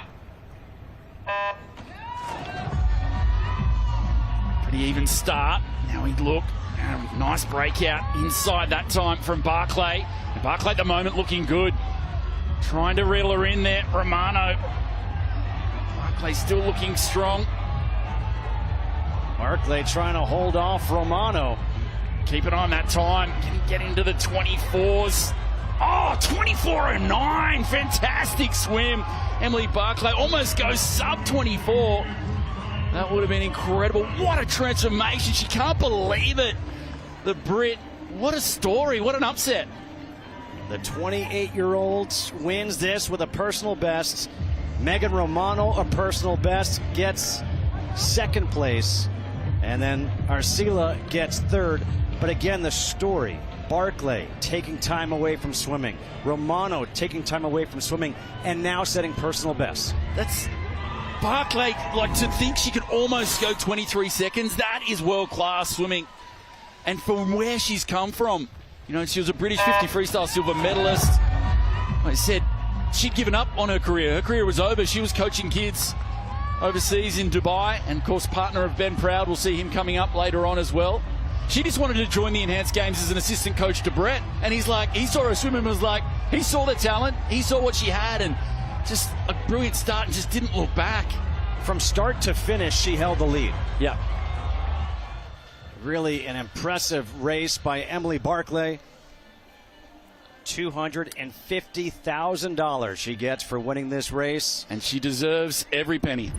Pretty even start. Now we look. Nice breakout inside that time from Barclay. And Barclay at the moment looking good. Trying to reel her in there. Romano. Barclay still looking strong. Barclay trying to hold off Romano. Keep it on that time. Can he get into the 24s? Oh, 24.09. Fantastic swim. Emily Barclay almost goes sub 24. That would have been incredible. What a transformation. She can't believe it. The Brit. What a story. What an upset. The 28-year-old wins this with a personal best. Megan Romano, a personal best, gets second place. And then Arcila gets third. But again, the story. Barclay taking time away from swimming. Romano taking time away from swimming. And now setting personal bests. That's Barclay, to think she could almost go 23 seconds. That is world-class swimming. And from where she's come from, she was a British 50 freestyle silver medalist. Like I said, she'd given up on her career. Her career was over. She was coaching kids overseas in Dubai, and of course partner of Ben Proud. We'll see him coming up later on as well. She just wanted to join the Enhanced Games as an assistant coach to Brett, and he saw her swim and was like, he saw the talent, he saw what she had, and just a brilliant start and just didn't look back. From start to finish, she held the lead. Yeah. Really an impressive race by Emily Barclay. $250,000 she gets for winning this race. And she deserves every penny.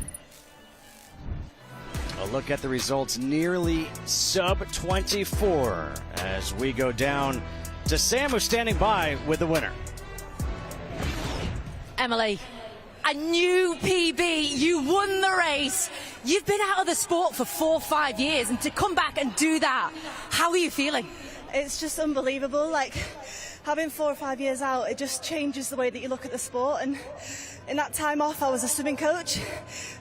A look at the results, nearly sub 24 as we go down to Sam, who's standing by with the winner. Emily, a new PB. You won the race. You've been out of the sport for 4 or 5 years, and to come back and do that, how are you feeling? It's just unbelievable. having 4 or 5 years out, it just changes the way that you look at the sport. And in that time off, I was a swimming coach.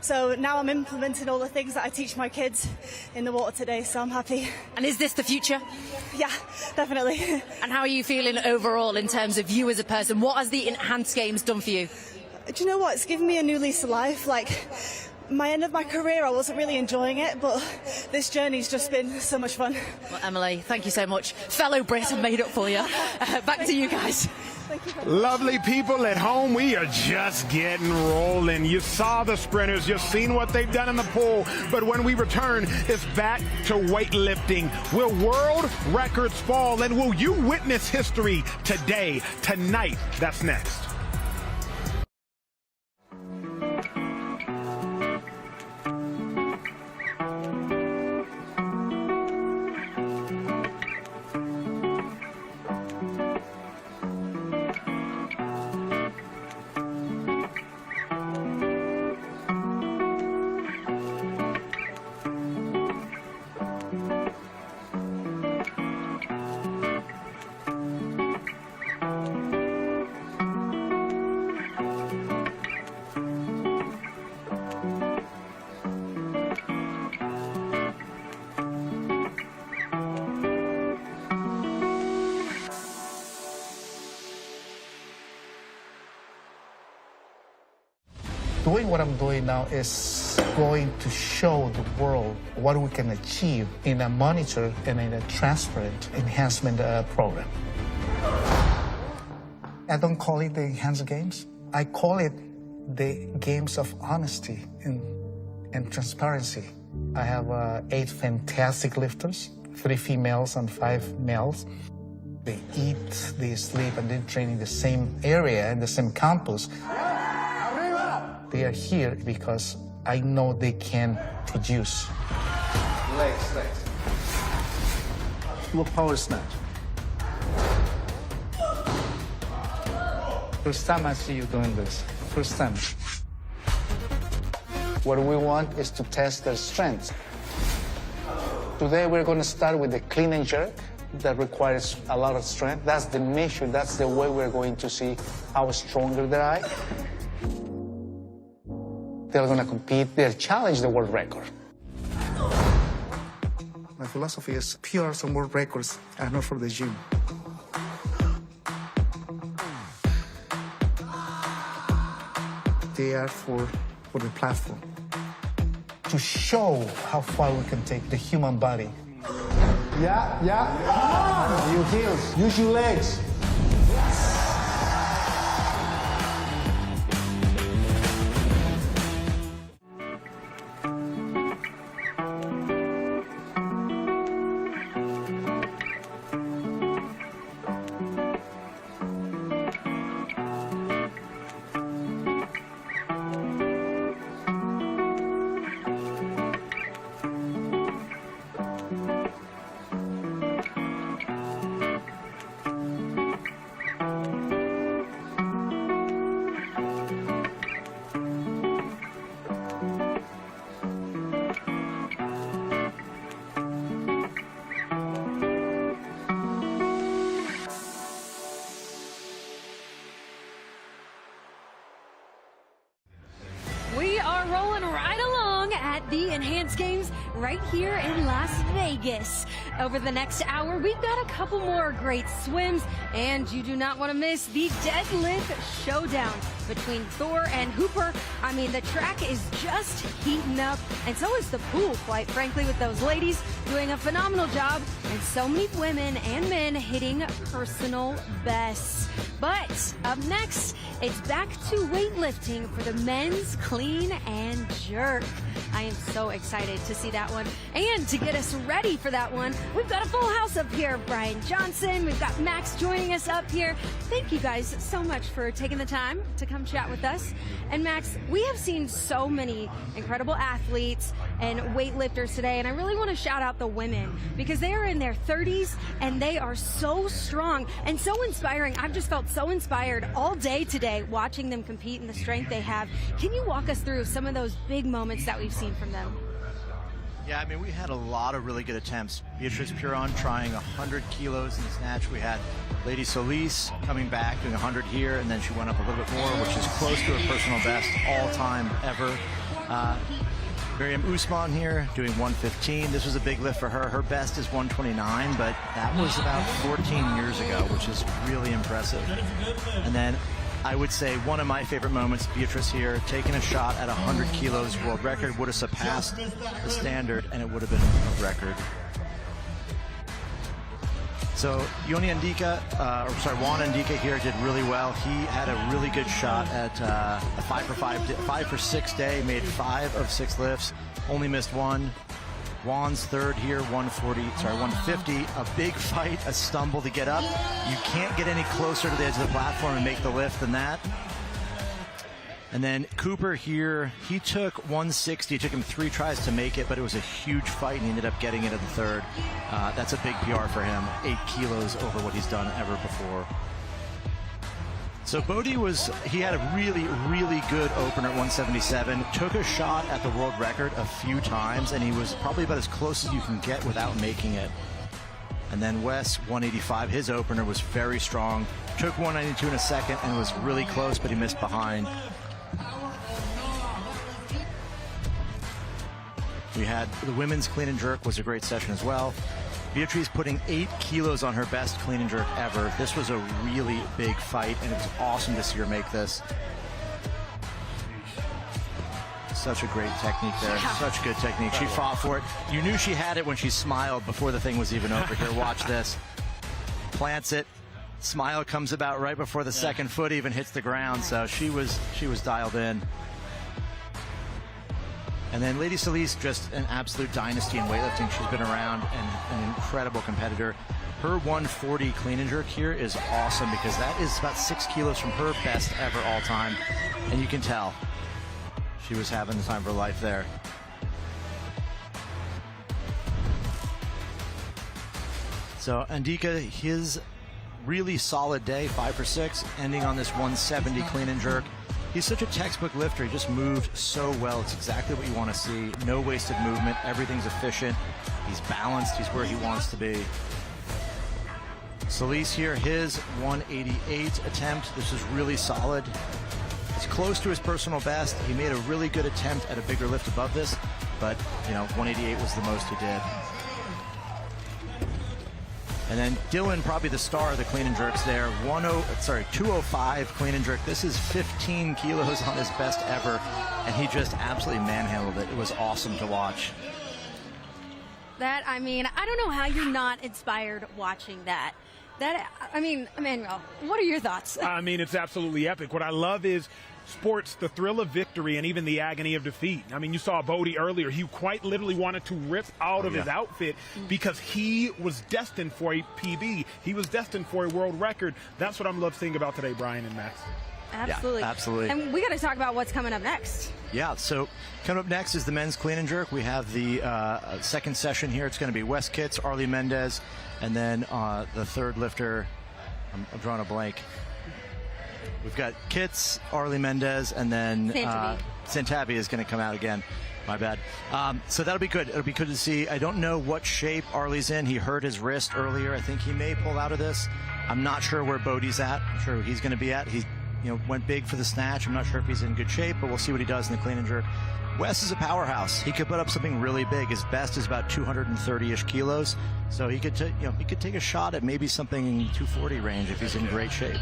So now I'm implementing all the things that I teach my kids in the water today, so I'm happy. And is this the future? Yeah, definitely. And how are you feeling overall in terms of you as a person? What has the Enhanced Games done for you? Do you know what? It's given me a new lease of life. Like, my end of my career, I wasn't really enjoying it, but this journey's just been so much fun. Well, Emily, thank you so much. Fellow Brit, I made up for you. Back to you guys. Lovely people at home, we are just getting rolling. You saw the sprinters, you've seen what they've done in the pool, but when we return, it's back to weightlifting. Will world records fall, and will you witness history today, tonight? That's next. Doing what I'm doing now is going to show the world what we can achieve in a monitor and in a transparent enhancement program. I don't call it the Enhanced Games. I call it the games of honesty and transparency. I have 8 fantastic lifters, 3 females and 5 males. They eat, they sleep, and they train in the same area, in the same campus. They are here because I know they can produce. Legs. Do a power snatch. First time I see you doing this. First time. What we want is to test their strength. Today we're going to start with the clean and jerk that requires a lot of strength. That's the measure, that's the way we're going to see how stronger they are. They're going to compete, they'll challenge the world record. My philosophy is PRs and world records are not for the gym. They are for the platform. To show how far we can take the human body. Yeah. Come on! Your heels, use your legs. We are rolling right along at the Enhanced Games right here in Las Vegas. Over the next hour, we've got a couple more great swims, and you do not want to miss the deadlift showdown between Thor and Hooper. I mean, the track is just heating up, and so is the pool, quite frankly, with those ladies doing a phenomenal job, and so many women and men hitting personal bests. But up next, it's back to weightlifting for the men's clean and jerk. I am so excited to see that one. And to get us ready for that one, we've got a full house up here. Brian Johnson, we've got Max joining us up here. Thank you guys so much for taking the time to come chat with us. And Max, we have seen so many incredible athletes and weightlifters today, and I really want to shout out the women because they are in their 30s and they are so strong and so inspiring. I've just felt so inspired all day today watching them compete and the strength they have. Can you walk us through some of those big moments that we've seen from them? Yeah, I mean, we had a lot of really good attempts. Beatrice Puron trying 100 kilos in the snatch. We had Lady Solis coming back, doing 100 here, and then she went up a little bit more, which is close to her personal best all-time ever. Miriam Usman here doing 115. This was a big lift for her. Her best is 129, but that was about 14 years ago, which is really impressive. And then I would say one of my favorite moments, Beatrice here, taking a shot at 100 kilos world record, would have surpassed the standard, and it would have been a record. So Juan Andika here did really well. He had a really good shot at a 5 for 6 day, made 5 of 6 lifts, only missed 1. Juan's third here, 150. A big fight, a stumble to get up. You can't get any closer to the edge of the platform and make the lift than that. And then Cooper here, he took 160. It took him 3 tries to make it, but it was a huge fight, and he ended up getting it at the third. That's a big PR for him, 8 kilos over what he's done ever before. So Bodie he had a really, really good opener at 177, took a shot at the world record a few times, and he was probably about as close as you can get without making it. And then Wes, 185, his opener was very strong, took 192 in a second, and was really close, but he missed behind. We had the women's clean and jerk was a great session as well. Beatrice putting 8 kilos on her best clean and jerk ever. This was a really big fight, and it was awesome to see her make this. Such a great technique there. Such good technique. She fought for it. You knew she had it when she smiled before the thing was even over. Here, watch this. Plants it. Smile comes about right before the second foot even hits the ground, so she was dialed in. And then Lady Solis, just an absolute dynasty in weightlifting. She's been around and an incredible competitor. Her 140 clean and jerk here is awesome because that is about 6 kilos from her best ever all time. And you can tell she was having the time of her life there. So Andika, his really solid day, 5 for 6, ending on this 170 clean and jerk. He's such a textbook lifter. He just moved so well. It's exactly what you want to see. No wasted movement. Everything's efficient. He's balanced. He's where he wants to be. Solis here, his 188 attempt. This is really solid. It's close to his personal best. He made a really good attempt at a bigger lift above this, but 188 was the most he did. And then Dylan, probably the star of the clean and jerks there. 205 clean and jerk. This is 15 kilos on his best ever, and he just absolutely manhandled it. It was awesome to watch. I don't know how you're not inspired watching that. Emmanuel, what are your thoughts? It's absolutely epic. What I love is sports, the thrill of victory and even the agony of defeat. You saw Bodie earlier. He quite literally wanted to rip out of his outfit because he was destined for a PB. He was destined for a world record. That's what I'm loving seeing about today, Brian and Max. Absolutely. Yeah, absolutely. And we got to talk about what's coming up next. Yeah, so coming up next is the men's clean and jerk. We have the second session here. It's going to be Wes Kitts, Arlie Mendez, and then the third lifter, I'm drawing a blank. We've got Kitts, Arlie Mendez, and then Santabi is going to come out again. My bad. So that'll be good. It'll be good to see. I don't know what shape Arlie's in. He hurt his wrist earlier. I think he may pull out of this. I'm not sure where Bodie's at. I'm sure he's going to be at. He went big for the snatch. I'm not sure if he's in good shape, but we'll see what he does in the clean and jerk. Wes is a powerhouse. He could put up something really big. His best is about 230-ish kilos. So he could take a shot at maybe something in 240 range if he's in great shape.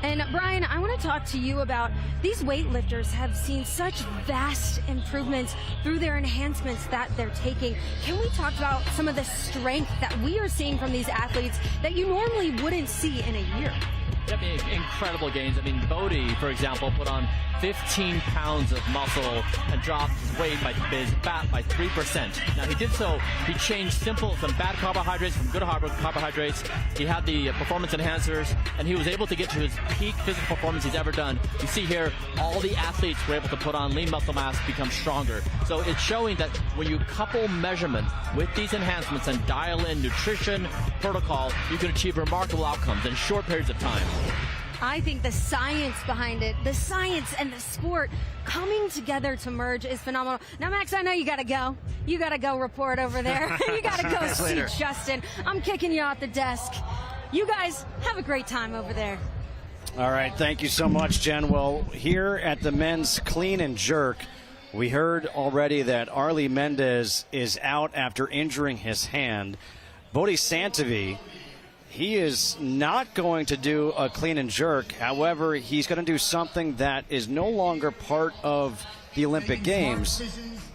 And Brian, I want to talk to you about these weightlifters have seen such vast improvements through their enhancements that they're taking. Can we talk about some of the strength that we are seeing from these athletes that you normally wouldn't see in a year? Incredible gains. Bodie, for example, put on 15 pounds of muscle and dropped his weight his fat by 3%. Now he did so, he changed some bad carbohydrates from good carbohydrates. He had the performance enhancers, and he was able to get to his peak physical performance he's ever done. You see here, all the athletes were able to put on lean muscle mass, become stronger. So it's showing that when you couple measurement with these enhancements and dial in nutrition protocol, you can achieve remarkable outcomes in short periods of time. I think the science behind it, the science and the sport coming together to merge is phenomenal. Now, Max, I know you got to go. You got to go report over there. You got to go see Justin. I'm kicking you off the desk. You guys have a great time over there. All right, thank you so much, Jen. Well, here at the men's clean and jerk, we heard already that Arlie Mendez is out after injuring his hand. Bodhi Santavi, he is not going to do a clean and jerk. However, he's going to do something that is no longer part of the Olympic Games,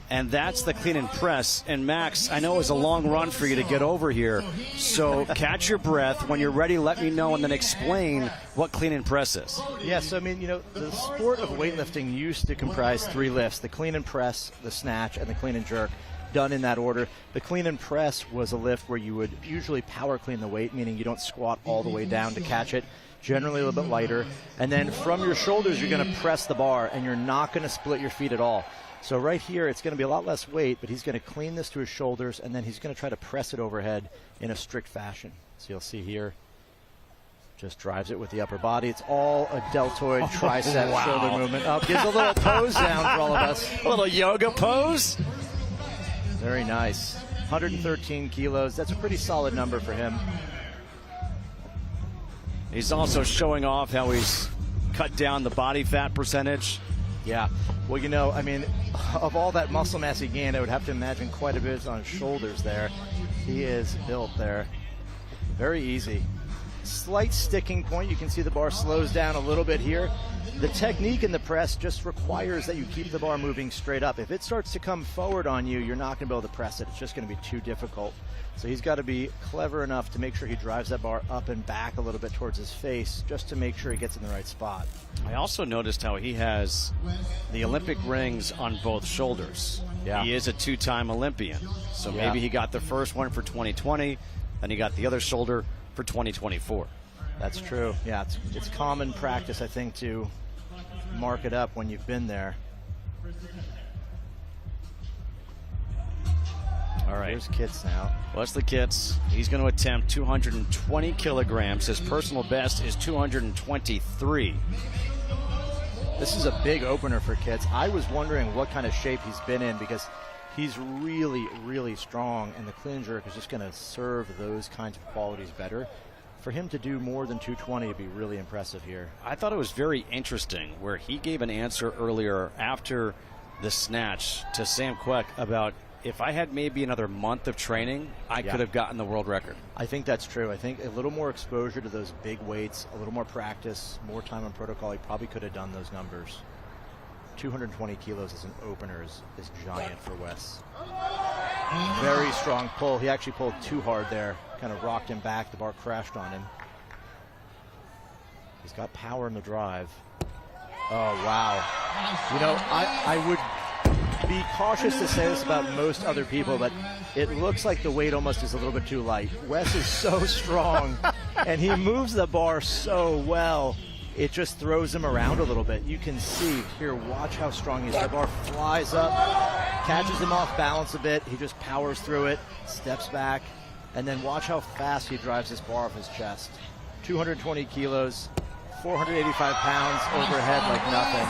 and that's the clean and press. And Max, I know it was a long run for you to get over here, so catch your breath. When you're ready, let me know and then explain what clean and press is. Yes, I mean, the sport of weightlifting used to comprise 3 lifts: the clean and press, the snatch, and the clean and jerk, done in that order. The clean and press was a lift where you would usually power clean the weight, meaning you don't squat all the way down to catch it, generally a little bit lighter. And then from your shoulders, you're going to press the bar, and you're not going to split your feet at all. So right here, it's going to be a lot less weight, but he's going to clean this to his shoulders, and then he's going to try to press it overhead in a strict fashion. So you'll see here, just drives it with the upper body. It's all a deltoid tricep shoulder movement. Up, gives a little pose down for all of us. A little yoga pose. Very nice. 113 kilos. That's a pretty solid number for him. He's also showing off how he's cut down the body fat percentage. Yeah. Well, I mean, of all that muscle mass he gained, I would have to imagine quite a bit on his shoulders there. He is built there. Very easy. Slight sticking point. You can see the bar slows down a little bit here. The technique in the press just requires that you keep the bar moving straight up. If it starts to come forward on you, you're not going to be able to press it. It's just going to be too difficult. So he's got to be clever enough to make sure he drives that bar up and back a little bit towards his face, just to make sure he gets in the right spot. I also noticed how he has the Olympic rings on both shoulders. Yeah. He is a 2-time Olympian. So maybe he got the first one for 2020, and he got the other shoulder for 2024. That's true. Yeah, it's common practice, I think, to mark it up when you've been there. All right. Here's Kits now. Wesley Kits, he's going to attempt 220 kilograms. His personal best is 223. This is a big opener for Kits. I was wondering what kind of shape he's been in, because he's really, really strong, and the clean and jerk is just going to serve those kinds of qualities better. For him to do more than 220 would be really impressive here. I thought it was very interesting where he gave an answer earlier after the snatch to Sam Quek about, if I had maybe another month of training, I could have gotten the world record. I think that's true. I think a little more exposure to those big weights, a little more practice, more time on protocol, he probably could have done those numbers. 220 kilos as an opener is giant for Wes. Very strong pull. He actually pulled too hard there. Kind of rocked him back. The bar crashed on him. He's got power in the drive. Oh, wow. I would be cautious to say this about most other people, but it looks like the weight almost is a little bit too light. Wes is so strong, and he moves the bar so well. It just throws him around a little bit. You can see here, watch how strong he is. The bar flies up, catches him off balance a bit. He just powers through it, steps back, and then watch how fast he drives this bar off his chest. 220 kilos, 485 pounds overhead like nothing.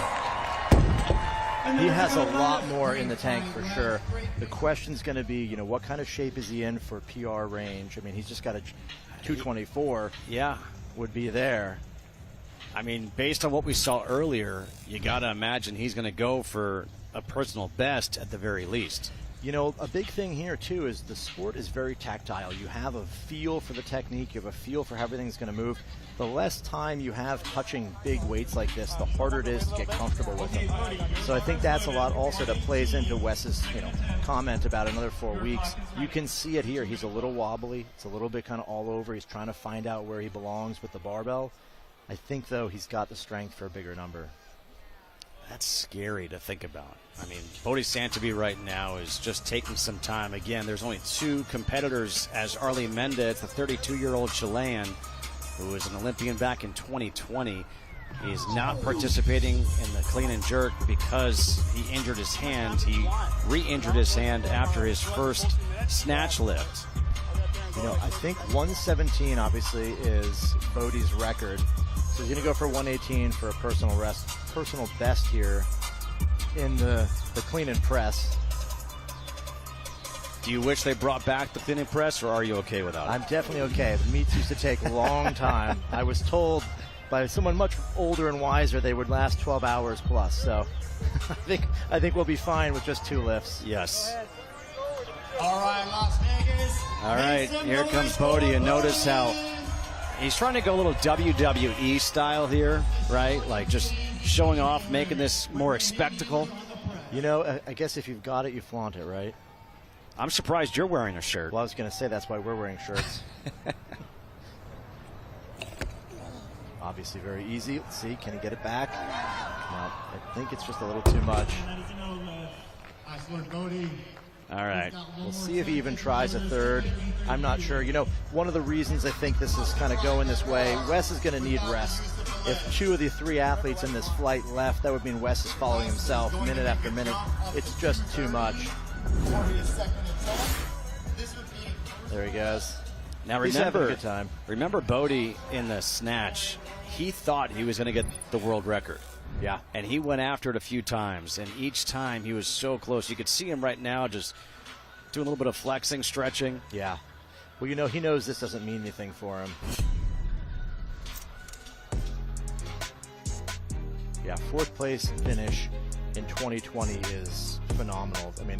He has a lot more in the tank for sure. The question's going to be, what kind of shape is he in for PR range? I mean, he's just got a 224. Yeah. Would be there. I mean, based on what we saw earlier, you got to imagine he's going to go for a personal best at the very least. A big thing here, too, is the sport is very tactile. You have a feel for the technique. You have a feel for how everything's going to move. The less time you have touching big weights like this, the harder it is to get comfortable with them. So I think that's a lot also that plays into Wes's, comment about another 4 weeks. You can see it here. He's a little wobbly. It's a little bit kind of all over. He's trying to find out where he belongs with the barbell. I think, though, he's got the strength for a bigger number. That's scary to think about. I mean, Bodhi Santavi right now is just taking some time. Again, there's only 2 competitors as Arlie Mendez, the 32-year-old Chilean, who was an Olympian back in 2020. He's not participating in the clean and jerk because he injured his hand. He re-injured his hand after his first snatch lift. I think 117 obviously is Bodhi's record. So he's going to go for 118 for a personal best here in the clean and press. Do you wish they brought back the clean and press, or are you okay without it? I'm definitely okay. The meets used to take a long time. I was told by someone much older and wiser they would last 12 hours plus. So I think we'll be fine with just 2 lifts. Yes. All right, Las Vegas. All right, here comes Bodie, and notice how he's trying to go a little WWE style here, right? Like just showing off, making this more a spectacle. You know, I guess if you've got it, you flaunt it, right? I'm surprised you're wearing a shirt. Well, I was going to say that's why we're wearing shirts. Obviously very easy. Let's see, can he get it back? No, I think it's just a little too much. All right. We'll see if he even tries a third. I'm not sure. You know, one of the reasons I think this is kind of going this way, Wes is going to need rest. If 2 of the 3 athletes in this flight left, that would mean Wes is following himself minute after minute. It's just too much. There he goes. Now He's having a good time. Remember Bodie in the snatch, he thought he was going to get the world record. Yeah. And he went after it a few times, and each time he was so close. You could see him right now just doing a little bit of flexing, stretching. Yeah. Well, you know, he knows this doesn't mean anything for him. Yeah, 4th place finish in 2020 is phenomenal. I mean,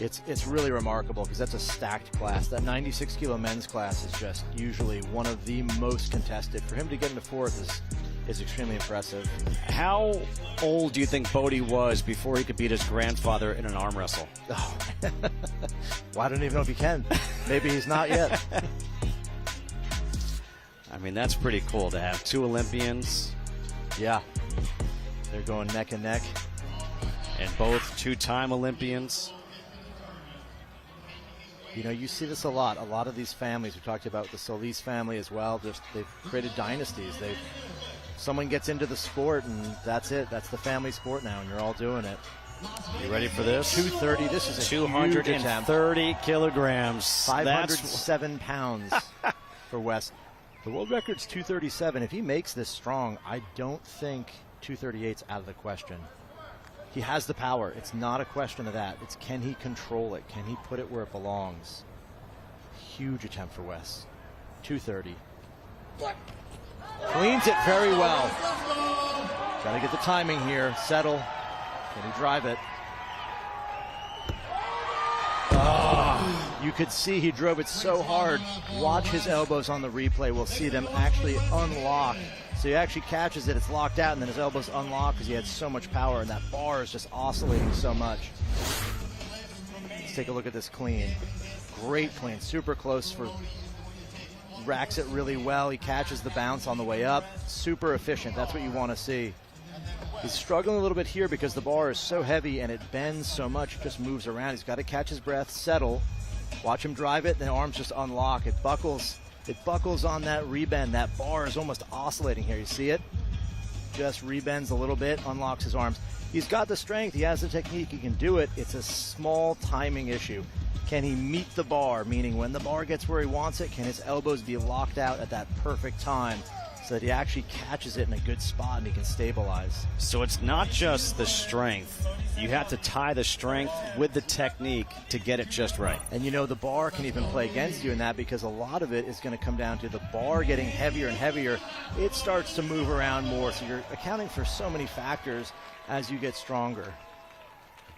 it's really remarkable because that's a stacked class. That 96 kilo men's class is just usually one of the most contested. For him to get into 4th is extremely impressive. How old do you think Bodie was before he could beat his grandfather in an arm wrestle? Oh. Well, I don't even know if he can. Maybe he's not yet. I mean, that's pretty cool to have 2 Olympians. Yeah. They're going neck and neck. And both 2-time Olympians. You know, you see this a lot. A lot of these families, we talked about the Solis family as well, they've created dynasties. Someone gets into the sport, and that's it. That's the family sport now, and you're all doing it. You ready for this? 230. This is a 230 kilograms. 507 pounds for Wes. The world record's 237. If he makes this strong, I don't think 238's out of the question. He has the power. It's not a question of that. It's can he control it? Can he put it where it belongs? Huge attempt for Wes. 230. Cleans it very well. Got to get the timing here. Settle. Can he drive it? Oh, you could see he drove it so hard. Watch his elbows on the replay. We'll see them actually unlock. So he actually catches it, it's locked out, and then his elbows unlock because he had so much power, and that bar is just oscillating so much. Let's take a look at this clean. Great clean, super close for, racks it really well. He catches the bounce on the way up. Super efficient, that's what you want to see. He's struggling a little bit here because the bar is so heavy and it bends so much, it just moves around. He's got to catch his breath, settle, watch him drive it, then arms just unlock. It buckles on that rebend. That bar is almost oscillating here. You see it? Just rebends a little bit, unlocks his arms. He's got the strength. He has the technique. He can do it. It's a small timing issue. Can he meet the bar? Meaning when the bar gets where he wants it, can his elbows be locked out at that perfect time so that he actually catches it in a good spot and he can stabilize? So it's not just the strength. You have to tie the strength with the technique to get it just right. And you know, the bar can even play against you in that because a lot of it is going to come down to the bar getting heavier and heavier. It starts to move around more, so you're accounting for so many factors as you get stronger.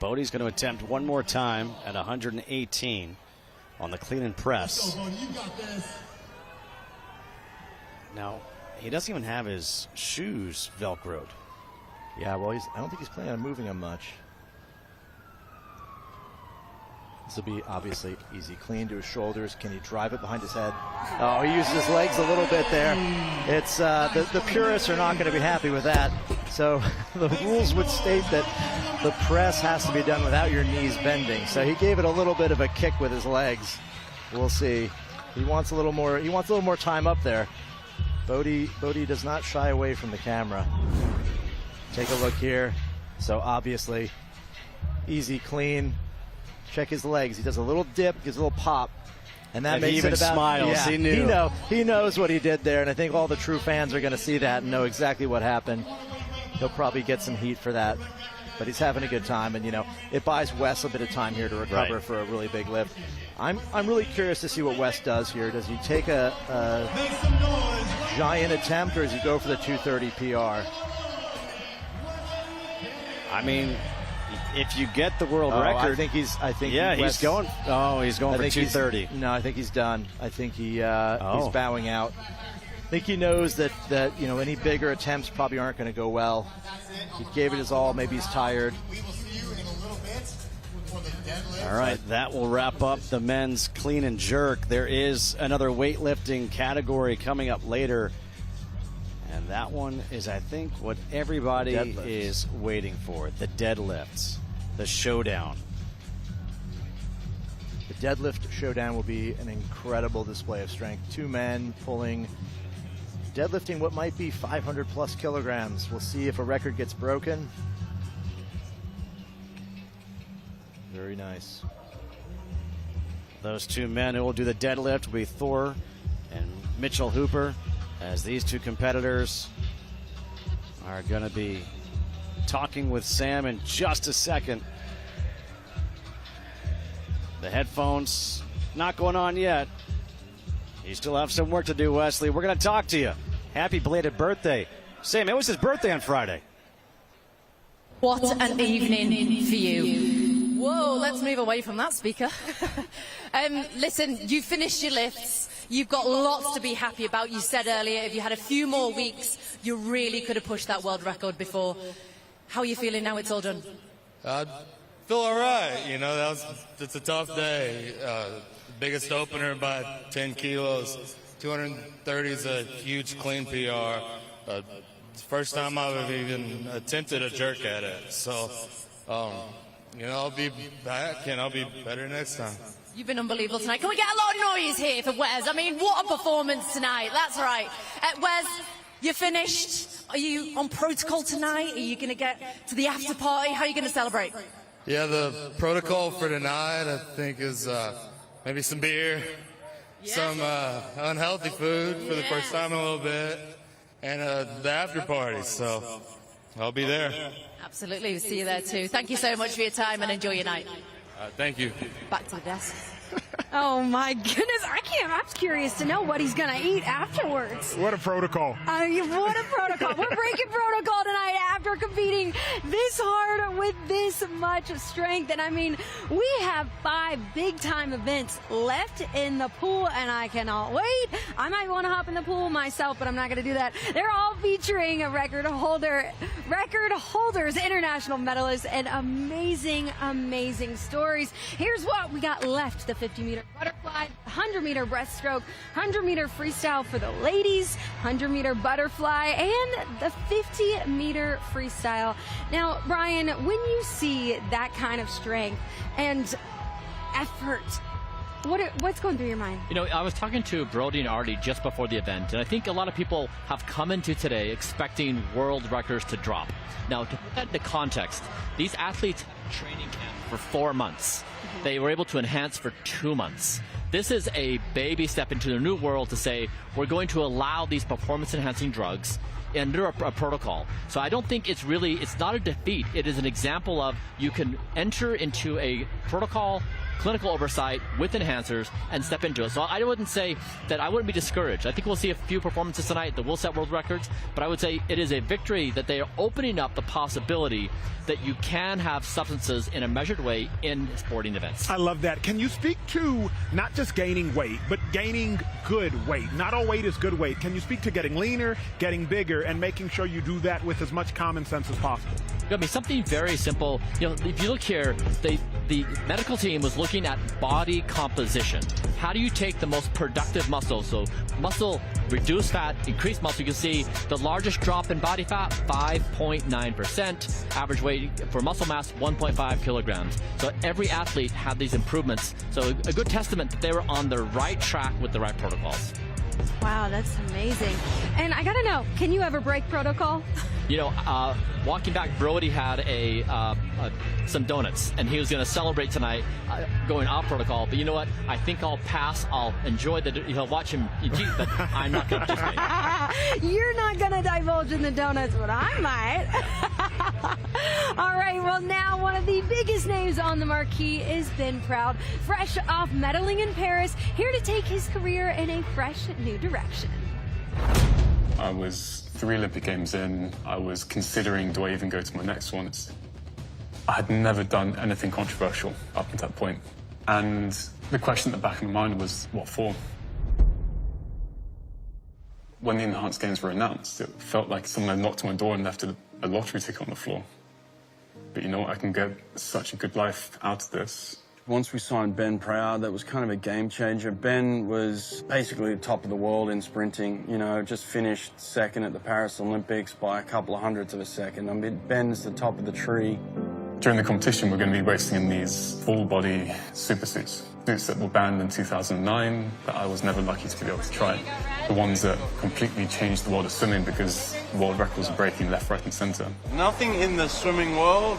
Bodie's going to attempt one more time at 118 on the clean and press. Now, he doesn't even have his shoes Velcroed. Yeah, well, I don't think he's planning on moving them much. This will be obviously easy. Clean to his shoulders. Can he drive it behind his head? Oh, he uses his legs a little bit there. It's the purists are not going to be happy with that. So the rules would state that the press has to be done without your knees bending. So he gave it a little bit of a kick with his legs. We'll see. He wants a little more. He wants a little more time up there. Bodie does not shy away from the camera. Take a look here. So obviously, easy, clean. Check his legs. He does a little dip, gives a little pop. And that And makes he even it about, smiles. Yeah, He knew. He knows what he did there, and I think all the true fans are going to see that and know exactly what happened. He'll probably get some heat for that, but he's having a good time, and it buys Wes a bit of time here to recover for a really big lift. I'm really curious to see what Wes does here. Does he take a giant attempt, or does he go for the 230 PR? I mean, if you get the world record, I think he's going. Oh, he's going for 230. No, I think he's done. I think he's bowing out. I think he knows that any bigger attempts probably aren't going to go well. He gave it his all. Maybe he's tired. All right, that will wrap up the men's clean and jerk. There is another weightlifting category coming up later, and that one is, I think, what everybody is waiting for, the deadlifts, the showdown. The deadlift showdown will be an incredible display of strength. Two men deadlifting what might be 500 plus kilograms. We'll see if a record gets broken. Very nice. Those two men who will do the deadlift will be Thor and Mitchell Hooper, as these two competitors are going to be talking with Sam in just a second. The headphones not going on yet. You still have some work to do, Wesley. We're going to talk to you. Happy belated birthday. Sam, it was his birthday on Friday. What an evening for you. Whoa, let's move away from that speaker. Listen, you finished your lifts. You've got lots to be happy about. You said earlier, if you had a few more weeks, you really could have pushed that world record before. How are you feeling now it's all done? I feel all right. It's a tough day. Biggest opener by 10 kilos. 230 is a huge clean PR. It's the first time I've even attempted a jerk at it. So, I'll be back and I'll be better next time. You've been unbelievable tonight. Can we get a lot of noise here for Wes? I mean, what a performance tonight. That's right. Wes, you're finished. Are you on protocol tonight? Are you going to get to the after party? How are you going to celebrate? Yeah, the protocol for tonight, I think, is maybe some beer, some unhealthy food for the first time in a little bit, and the after party. So I'll be there. Absolutely. We'll see you there too. Thank you so much for your time and enjoy your night. Thank you. Back to the desk. Oh my goodness, I'm curious to know what he's gonna eat afterwards. What a protocol. What a protocol. We're breaking protocol tonight after competing this hard with this much strength. And I mean, we have 5 big time events left in the pool and I cannot wait. I might want to hop in the pool myself, but I'm not gonna do that. They're all featuring a record holders, international medalists, and amazing stories. Here's what we got left: the 50-meter butterfly, 100-meter breaststroke, 100-meter freestyle for the ladies, 100-meter butterfly, and the 50-meter freestyle. Now, Brian, when you see that kind of strength and effort, what's going through your mind? I was talking to Brody and Artie just before the event, and I think a lot of people have come into today expecting world records to drop. Now, to put that into context, these athletes training camp for 4 months. They were able to enhance for 2 months. This is a baby step into the new world to say we're going to allow these performance-enhancing drugs under a protocol. So I don't think it's not a defeat. It is an example of you can enter into a protocol, clinical oversight with enhancers and step into it. So I wouldn't say that I wouldn't be discouraged. I think we'll see a few performances tonight that will set world records, but I would say it is a victory that they are opening up the possibility that you can have substances in a measured way in sporting events. I love that. Can you speak to not just gaining weight, but gaining good weight? Not all weight is good weight. Can you speak to getting leaner, getting bigger, and making sure you do that with as much common sense as possible? I mean, something very simple. If you look here, the medical team was looking at body composition. How do you take the most productive muscle? So muscle, reduce fat, increase muscle. You can see the largest drop in body fat, 5.9%. Average weight for muscle mass, 1.5 kilograms. So every athlete had these improvements. So a good testament that they were on the right track with the right protocols. Wow, that's amazing. And I gotta know, can you ever break protocol? You know, walking back, Brody had some donuts, and he was going to celebrate tonight going off protocol. But you know what? I think I'll pass. I'll enjoy watch him eat, but I'm not going to participate. You're not going to divulge in the donuts, but I might. All right, well, now one of the biggest names on the marquee is Ben Proud, fresh off medaling in Paris, here to take his career in a fresh new direction. I was 3 Olympic Games in. I was considering, do I even go to my next one? I had never done anything controversial up until that point. And the question at the back of my mind was, what for? When the enhanced games were announced, it felt like someone had knocked on my door and left a lottery ticket on the floor. But you know what, I can get such a good life out of this. Once we signed Ben Proud, that was kind of a game changer. Ben was basically the top of the world in sprinting, you know, just finished second at the Paris Olympics by a couple of hundredths of a second. I mean, Ben's the top of the tree. During the competition, we're going to be racing in these full-body super suits. Suits that were banned in 2009, that I was never lucky to be able to try. The ones that completely changed the world of swimming because world records are breaking left, right, and center. Nothing in the swimming world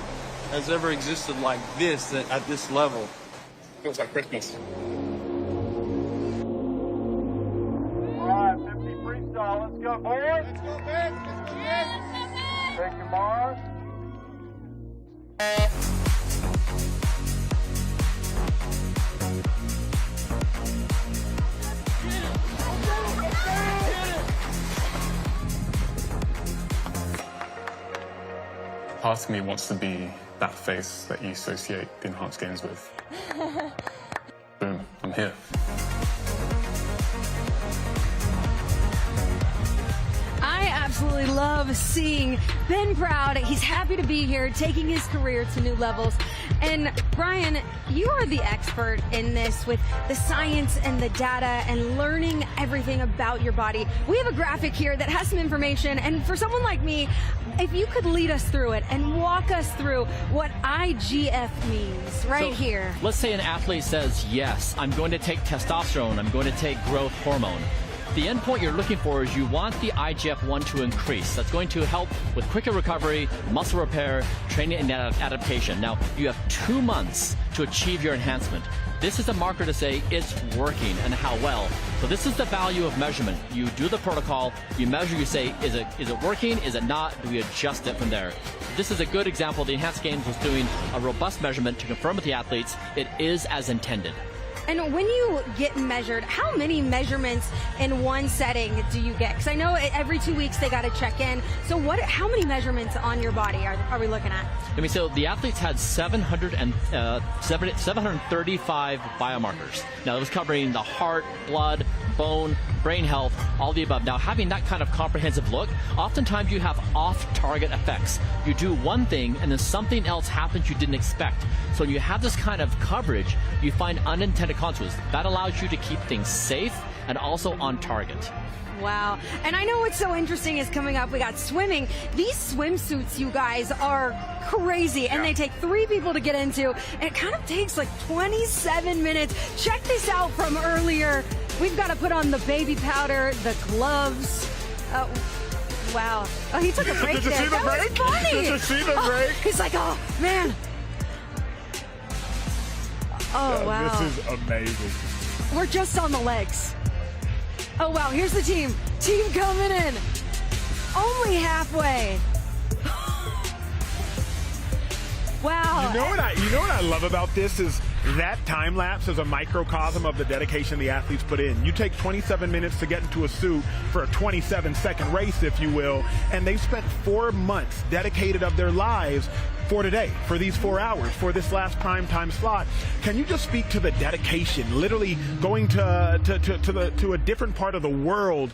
has ever existed like this at this level. Feels like Christmas. All right, 50 freestyle. Let's go, boys. Let's go, Ben. Let's go, Ben. Take your mark. Part of me wants to be that face that you associate the enhanced games with. Boom, I'm here. I absolutely love seeing Ben Proud. He's happy to be here, taking his career to new levels. And Brian, you are the expert in this with the science and the data and learning everything about your body. We have a graphic here that has some information, and for someone like me, if you could lead us through it and walk us through what IGF means right here. Let's say an athlete says, yes, I'm going to take testosterone, I'm going to take growth hormone. The endpoint you're looking for is you want the IGF-1 to increase. That's going to help with quicker recovery, muscle repair, training, and adaptation. Now, you have 2 months to achieve your enhancement. This is a marker to say it's working and how well. So this is the value of measurement. You do the protocol, you measure, you say, is it working, is it not, do we adjust it from there? This is a good example. The Enhanced Games was doing a robust measurement to confirm with the athletes it is as intended. And when you get measured, how many measurements in one setting do you get? Because I know every 2 weeks they got to check in. So how many measurements on your body are we looking at? I mean, so the athletes had 735 biomarkers. Now, it was covering the heart, blood, bone, brain health, all the above. Now, having that kind of comprehensive look, oftentimes you have off-target effects. You do one thing, and then something else happens you didn't expect. So when you have this kind of coverage, you find unintended consequences. That allows you to keep things safe and also on target. Wow. And I know what's so interesting is coming up. We got swimming. These swimsuits, you guys, are crazy. And they take 3 people to get into. And it kind of takes like 27 minutes. Check this out from earlier. We've got to put on the baby powder, the gloves. Wow. Oh, he took a break there. That was funny. Did you see the break? He's like, oh, man. Oh, wow. This is amazing. We're just on the legs. Oh, wow, here's the team. Team coming in. Only halfway. Wow. You know what I love about this is that time lapse is a microcosm of the dedication the athletes put in. You take 27 minutes to get into a suit for a 27-second race, if you will, and they've spent 4 months dedicated of their lives for today, for these 4 hours, for this last prime time slot. Can you just speak to the dedication, literally going to a different part of the world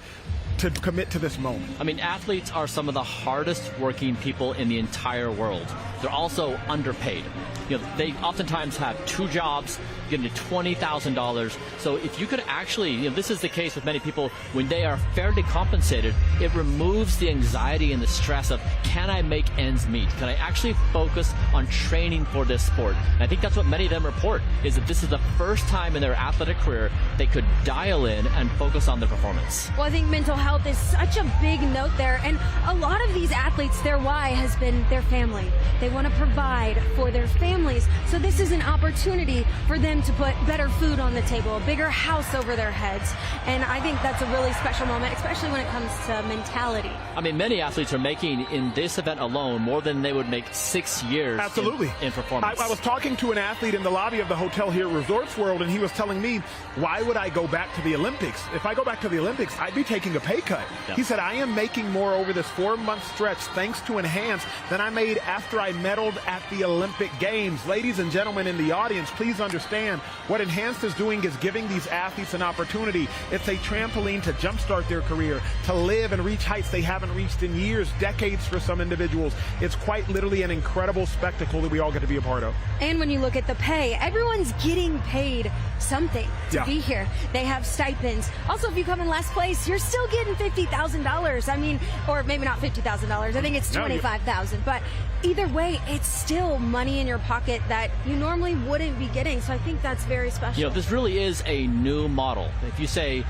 to commit to this moment? I mean, athletes are some of the hardest working people in the entire world. They're also underpaid. You know, they oftentimes have 2 jobs, getting to $20,000. So if you could actually, you know, this is the case with many people, when they are fairly compensated, it removes the anxiety and the stress of, can I make ends meet? Can I actually focus on training for this sport? And I think that's what many of them report, is that this is the first time in their athletic career they could dial in and focus on their performance. Well, I think mental health health is such a big note there. And a lot of these athletes, their why has been their family. They want to provide for their families. So this is an opportunity for them to put better food on the table, a bigger house over their heads. And I think that's a really special moment, especially when it comes to mentality. I mean, many athletes are making in this event alone more than they would make 6 years Absolutely. in performance. I was talking to an athlete in the lobby of the hotel here at Resorts World, and he was telling me, why would I go back to the Olympics? If I go back to the Olympics, I'd be taking a pay cut. Yep. He said, I am making more over this 4-month stretch thanks to Enhance than I made after I medaled at the Olympic Games. Ladies and gentlemen in the audience, please understand what Enhanced is doing is giving these athletes an opportunity. It's a trampoline to jumpstart their career, to live and reach heights they haven't reached in years, decades for some individuals. It's quite literally an incredible spectacle that we all get to be a part of. And when you look at the pay, everyone's getting paid something to be here. They have stipends. Also, if you come in last place, you're still getting $50,000. I mean, or maybe not $50,000. I think it's $25,000. But either way, it's still money in your pocket that you normally wouldn't be getting. So I think that's very special. You know, this really is a new model. If you say,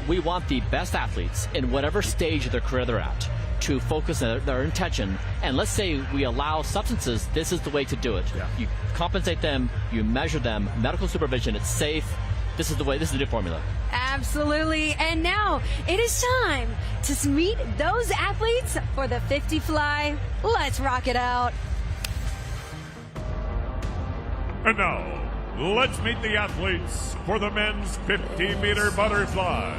we want the best athletes in whatever stage of their career they're at to focus their intention, and let's say we allow substances, this is the way to do it. You compensate them, you measure them, medical supervision, it's safe. This is the way, this is the new formula. Absolutely. And now it is time to meet those athletes for the 50 fly. Let's rock it out. And now, let's meet the athletes for the men's 50-meter butterfly.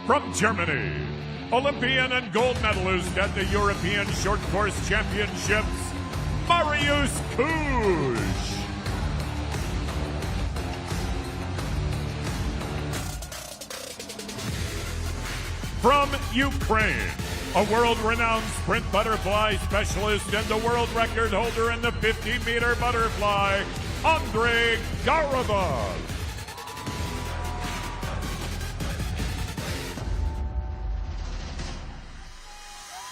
From Germany, Olympian and gold medalist at the European Short Course Championships, Mariusz Kusz. From Ukraine, a world-renowned sprint butterfly specialist and the world record holder in the 50-meter butterfly, Andrei Garabov.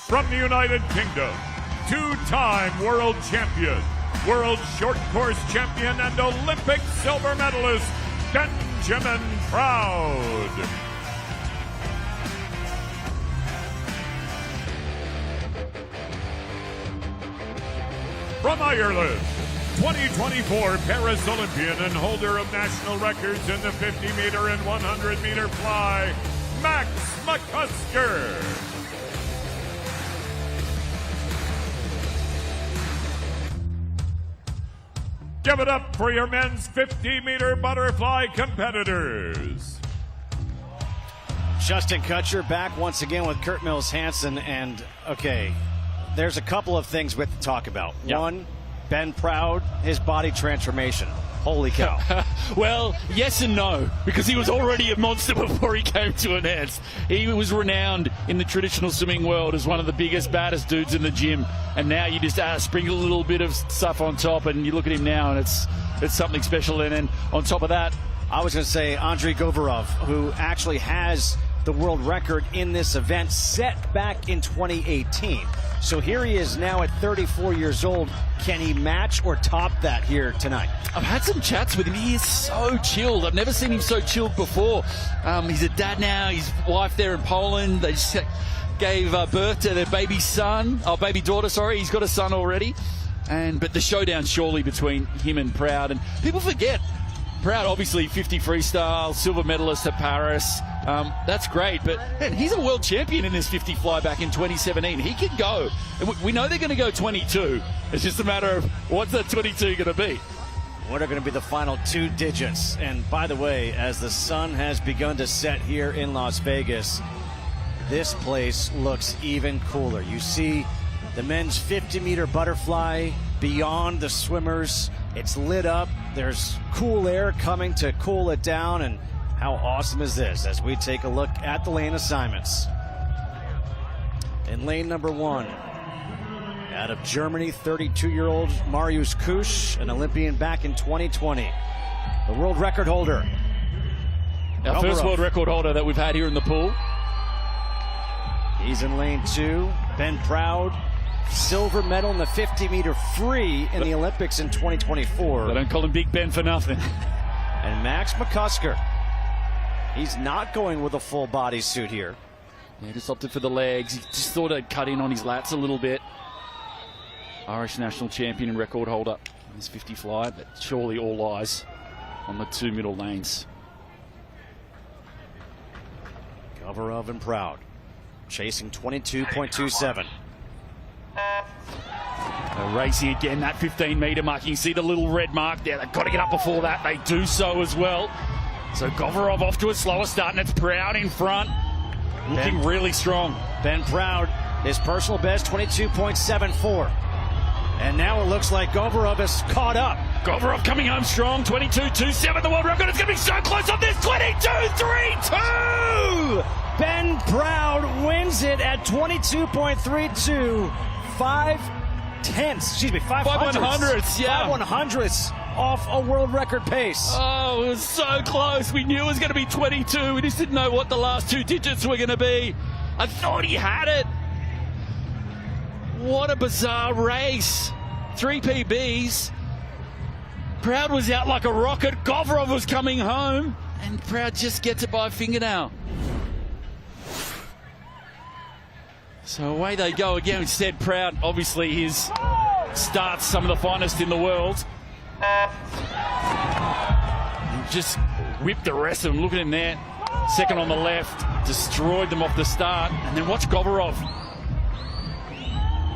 From the United Kingdom, two-time world champion, world short course champion, and Olympic silver medalist, Benjamin Proud. From Ireland, 2024 Paris Olympian and holder of national records in the 50-meter and 100-meter fly, Max McCusker. Give it up for your men's 50-meter butterfly competitors. Justin Kutcher back once again with Kurt Mills Hansen. And, okay, there's a couple of things we have to talk about. Yep. One, Ben Proud, his body transformation. Holy cow. Well, yes and no, because he was already a monster before he came to Enhance. He was renowned in the traditional swimming world as one of the biggest, baddest dudes in the gym. And now you just sprinkle a little bit of stuff on top, and you look at him now, and it's something special. And then on top of that, I was going to say Andrei Govarov, who actually has the world record in this event set back in 2018. So here he is now at 34 years old. Can he match or top that here tonight? I've had some chats with him. He is so chilled. I've never seen him so chilled before. He's a dad now. His wife there in Poland. They just gave birth to their baby daughter, sorry. He's got a son already. But the showdown surely between him and Proud. And people forget, Proud, obviously 50 freestyle, silver medalist at Paris. That's great, but man, he's a world champion in this 50 fly back in 2017. He can go. And we know they're going to go 22. It's just a matter of what's that 22 going to be. What are going to be the final two digits? And by the way, as the sun has begun to set here in Las Vegas, this place looks even cooler. You see the men's 50-meter butterfly beyond the swimmers. It's lit up. There's cool air coming to cool it down. And how awesome is this as we take a look at the lane assignments. In lane number one, out of Germany, 32-year-old Mariusz Kusz, an Olympian back in 2020. The world record holder. Our first world record holder that we've had here in the pool. He's in lane two. Ben Proud, silver medal in the 50-meter free in the Olympics in 2024. They don't call him Big Ben for nothing. And Max McCusker, he's not going with a full body suit here. Yeah, just opted for the legs. He just thought I'd cut in on his lats a little bit. Irish national champion and record holder in this 50 fly, but surely all eyes on the 2 middle lanes. Govorov and Proud chasing 22.27. Racing again, that 15-meter mark. You can see the little red mark there. They've got to get up before that. They do so as well. So Govorov off to a slower start, and it's Proud in front. Looking really strong. Ben Proud, his personal best, 22.74. And now it looks like Govorov has caught up. Govorov coming home strong, 22.27, the world record. It's going to be so close on this, 22.32! Ben Proud wins it at 22.32. 5/100ths, yeah. 5/100ths off a world record pace. Oh, it was so close. We knew it was going to be 22. We just didn't know what the last 2 digits were going to be. I thought he had it. What a bizarre race. 3 PBs. Proud was out like a rocket. Govorov was coming home. And Proud just gets it by a fingernail. So away they go again. Instead, Proud, obviously his starts some of the finest in the world. And just whipped the rest of them. Look at him there. Second on the left. Destroyed them off the start. And then watch Govorov.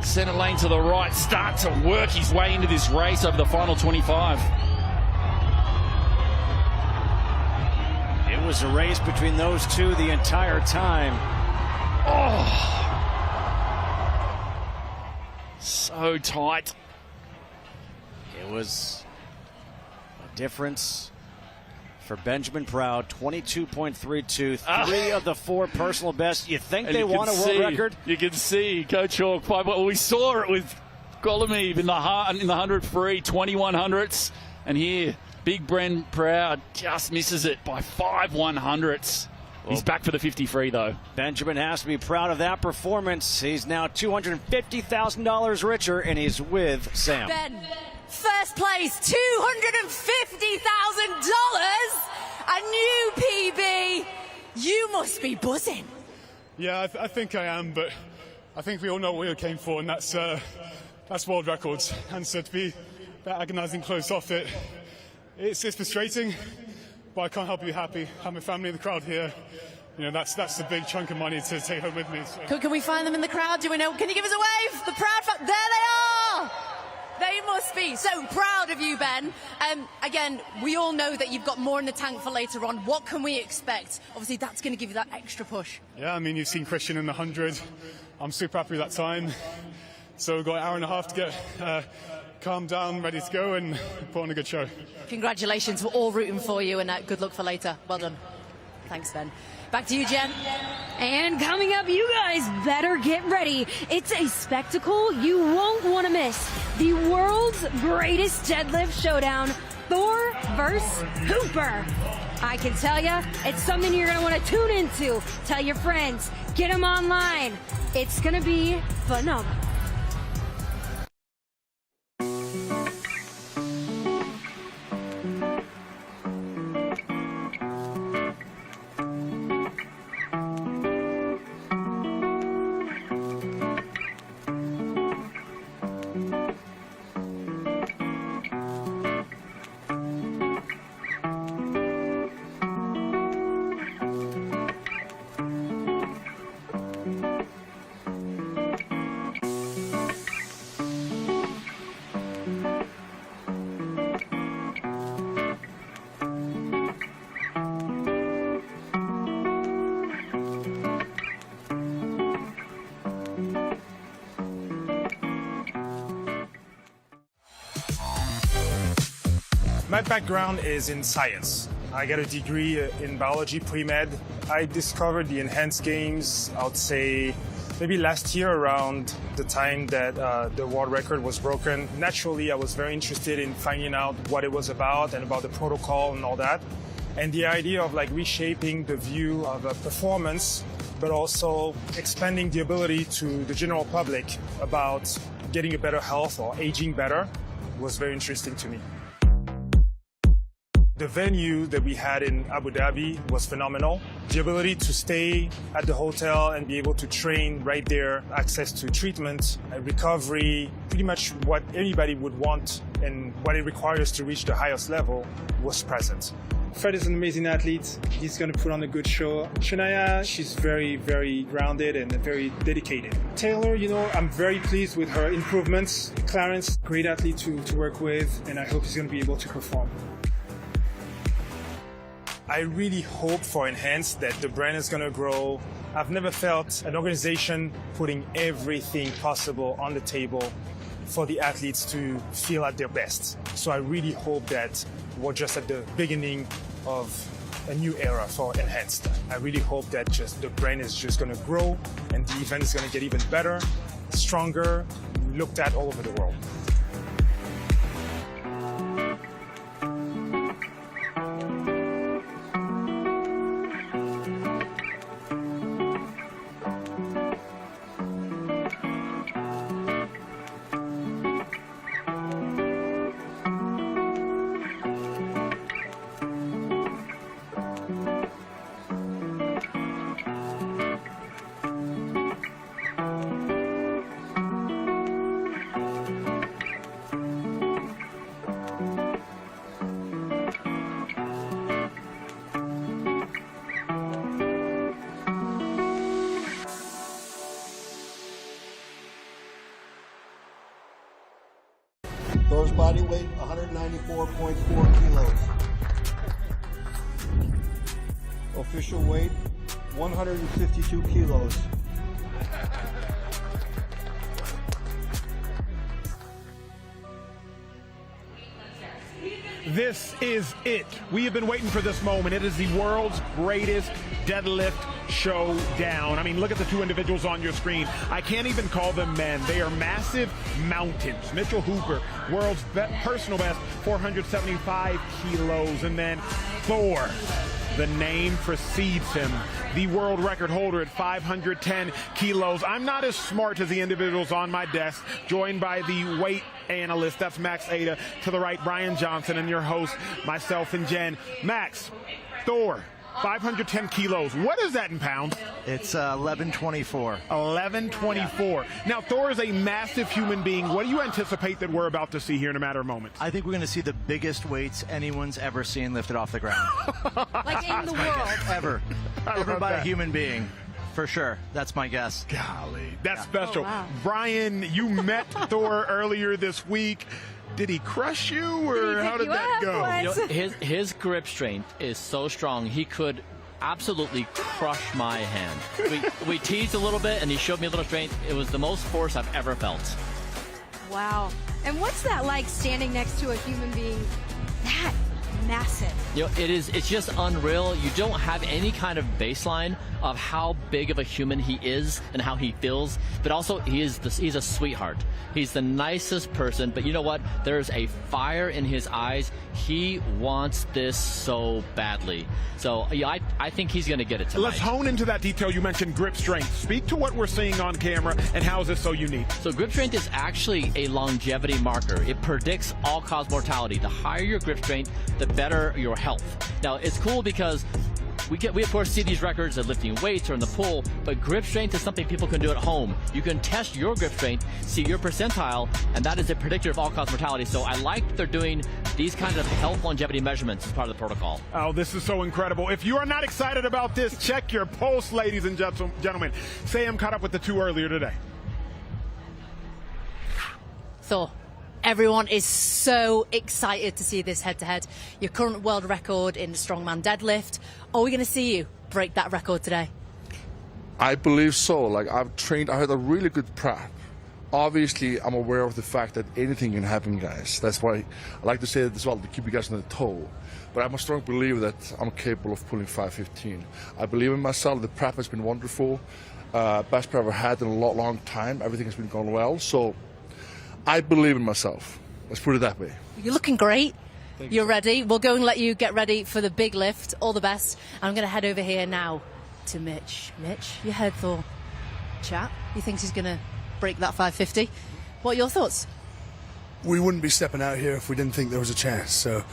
Center lane to the right, start to work his way into this race over the final 25. It was a race between those two the entire time. Oh, so tight. It was a difference for Benjamin Proud, 22.32, 3 of the 4 personal best. You think they won a world record? You can see Coach Hawk. Well, we saw it with Golomev in the 100 free, 2100ths. And here, Big Ben Proud just misses it by 5/100ths. He's back for the 50 free, though. Benjamin has to be proud of that performance. He's now $250,000 richer, and he's with Sam. Ben, first place, $250,000, a new PB. You must be buzzing. Yeah, I think I am, but I think we all know what we came for, and that's world records. And so to be that agonizing close off it, it's frustrating, but I can't help you happy. I have my family in the crowd here. You know, that's the big chunk of money to take home with me. So. Can we find them in the crowd? Do we know? Can you give us a wave? The Proud there they are! They must be. So proud of you, Ben. Again, we all know that you've got more in the tank for later on. What can we expect? Obviously, that's going to give you that extra push. Yeah, I mean, you've seen Christian in the 100. I'm super happy with that time. So we've got an hour and a half to get calmed down, ready to go, and put on a good show. Congratulations. We're all rooting for you, and good luck for later. Well done. Thanks, Ben. Back to you, Jen. And coming up, you guys better get ready. It's a spectacle you won't want to miss. The world's greatest deadlift showdown, Thor versus Hooper. I can tell you, it's something you're going to want to tune into. Tell your friends. Get them online. It's going to be phenomenal. My background is in science. I got a degree in biology, pre-med. I discovered the enhanced games, I would say, maybe last year around the time that the world record was broken. Naturally, I was very interested in finding out what it was about and about the protocol and all that. And the idea of like reshaping the view of a performance, but also expanding the ability to the general public about getting a better health or aging better was very interesting to me. The venue that we had in Abu Dhabi was phenomenal. The ability to stay at the hotel and be able to train right there, access to treatment, recovery, pretty much what anybody would want and what it requires to reach the highest level was present. Fred is an amazing athlete. He's going to put on a good show. Shania, she's very, very grounded and very dedicated. Taylor, you know, I'm very pleased with her improvements. Clarence, great athlete to work with, and I hope he's going to be able to perform. I really hope for Enhanced that the brand is going to grow. I've never felt an organization putting everything possible on the table for the athletes to feel at their best. So I really hope that we're just at the beginning of a new era for Enhanced. I really hope that just the brand is just going to grow and the event is going to get even better, stronger, looked at all over the world. Thor's body weight, 194.4 kilos. Official weight, 152 kilos. This is it. We have been waiting for this moment. It is the world's greatest deadlift showdown. I mean, look at the two individuals on your screen. I can't even call them men. They are massive mountains. Mitchell Hooper, world's personal best, 475 kilos. And then Thor, the name precedes him, the world record holder at 510 kilos. I'm not as smart as the individuals on my desk, joined by the weight analyst, that's Max Ada, to the right, Brian Johnson, and your host, myself and Jen. Max, Thor, 510 kilos. What is that in pounds? It's 1124. 1124. Yeah. Now, Thor is a massive human being. What do you anticipate that we're about to see here in a matter of moments? I think we're going to see the biggest weights anyone's ever seen lifted off the ground. Like in the world. Ever by a human being. For sure. That's my guess. Golly, that's special. Oh, wow. Brian, you met Thor earlier this week. Did he crush you, or how did that go? You know, his grip strength is so strong, he could absolutely crush my hand. We teased a little bit, and he showed me a little strength. It was the most force I've ever felt. Wow. And what's that like, standing next to a human being that massive? You know, it's just unreal. You don't have any kind of baseline of how big of a human he is and how he feels, but also he's a sweetheart. He's the nicest person, but you know what? There's a fire in his eyes. He wants this so badly. So yeah, I think he's going to get it tonight. Let's hone into that detail. You mentioned grip strength. Speak to what we're seeing on camera, and how is this so unique? So grip strength is actually a longevity marker. It predicts all-cause mortality. The higher your grip strength, the better your health. Now, it's cool because we of course see these records of lifting weights or in the pool, but grip strength is something people can do at home. You can test your grip strength, see your percentile, and that is a predictor of all-cause mortality. So I like that they're doing these kinds of health longevity measurements as part of the protocol. Oh, this is so incredible. If you are not excited about this, check your pulse, ladies and gentlemen. Sam caught up with the two earlier today. So, everyone is so excited to see this head-to-head. Your current world record in strongman deadlift. Are we going to see you break that record today? I believe so. Like, I've trained, I had a really good prep. Obviously, I'm aware of the fact that anything can happen, guys. That's why I like to say that as well, to keep you guys on the toe. But I'm a strong believer that I'm capable of pulling 515. I believe in myself. The prep has been wonderful. Best prep I've had in a long time. Everything has been going well. So I believe in myself. Let's put it that way. You're looking great. You're ready. We'll go and let you get ready for the big lift. All the best. I'm going to head over here now to Mitch. Mitch, you heard Thor chat. He thinks he's going to break that 550. What are your thoughts? We wouldn't be stepping out here if we didn't think there was a chance. So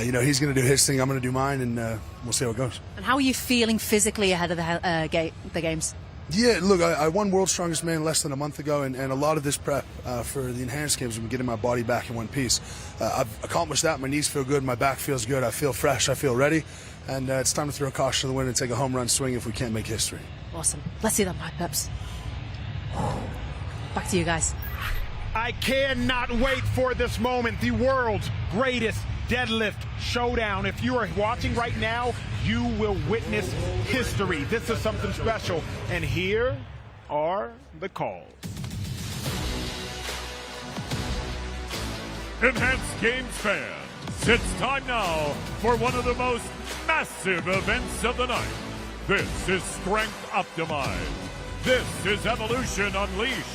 you know, he's going to do his thing, I'm going to do mine, and we'll see how it goes. And how are you feeling physically ahead of the games? Yeah, look, I won World's Strongest Man less than a month ago, and a lot of this prep for the Enhanced Games has been getting my body back in one piece. I've accomplished that. My knees feel good, my back feels good, I feel fresh, I feel ready, and it's time to throw caution to the wind and take a home run swing if we can't make history. Awesome. Let's see that biceps. Back to you guys. I cannot wait for this moment, the world's greatest deadlift showdown. If you are watching right now, you will witness history. This is something special, and here are the calls. Enhanced Games fans, it's time now for one of the most massive events of the night. This is Strength Optimized. This is Evolution Unleashed.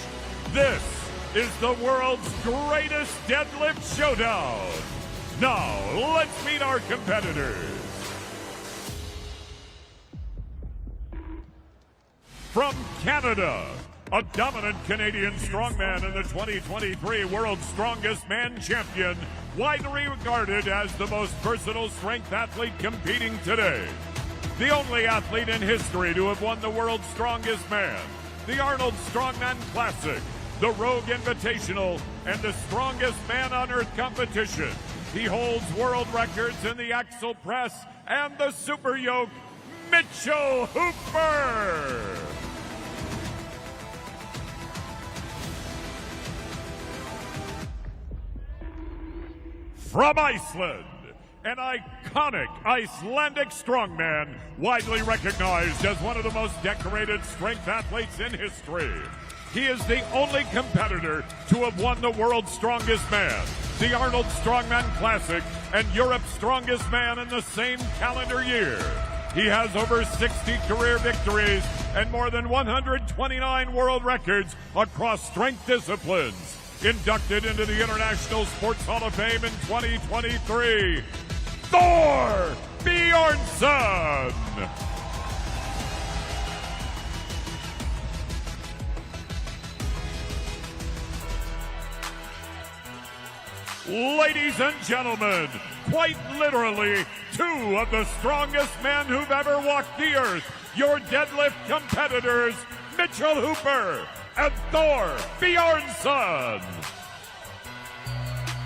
This is the world's greatest deadlift showdown. Now, let's meet our competitors. From Canada, a dominant Canadian strongman and the 2023 World's Strongest Man champion, widely regarded as the most versatile strength athlete competing today. The only athlete in history to have won the World's Strongest Man, the Arnold Strongman Classic, the Rogue Invitational, and the Strongest Man on Earth competition. He holds world records in the axle press and the super yoke, Mitchell Hooper. From Iceland, an iconic Icelandic strongman, widely recognized as one of the most decorated strength athletes in history. He is the only competitor to have won the World's Strongest Man, the Arnold Strongman Classic, and Europe's Strongest Man in the same calendar year. He has over 60 career victories and more than 129 world records across strength disciplines. Inducted into the International Sports Hall of Fame in 2023, Hafþór Björnsson. Ladies and gentlemen, quite literally, two of the strongest men who've ever walked the earth, your deadlift competitors, Mitchell Hooper and Hafþór Björnsson.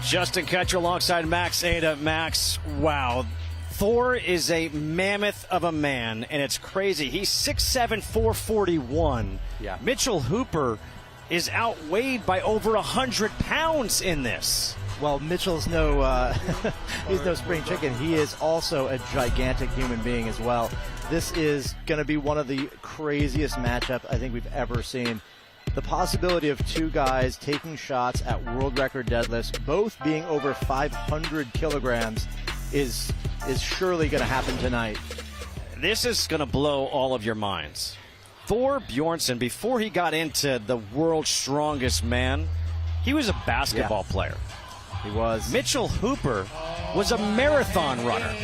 Justin Kutcher alongside Max Ada. Max, wow. Thor is a mammoth of a man, and it's crazy. He's 6'7", 441. Yeah. Mitchell Hooper is outweighed by over 100 pounds in this. Well, Mitchell's he's no spring chicken. He is also a gigantic human being as well. This is going to be one of the craziest matchups I think we've ever seen. The possibility of two guys taking shots at world record deadlifts, both being over 500 kilograms, is surely going to happen tonight. This is going to blow all of your minds. Hafþór Björnsson, before he got into the world's strongest man, he was a basketball player. He was. Mitchell Hooper was a marathon runner.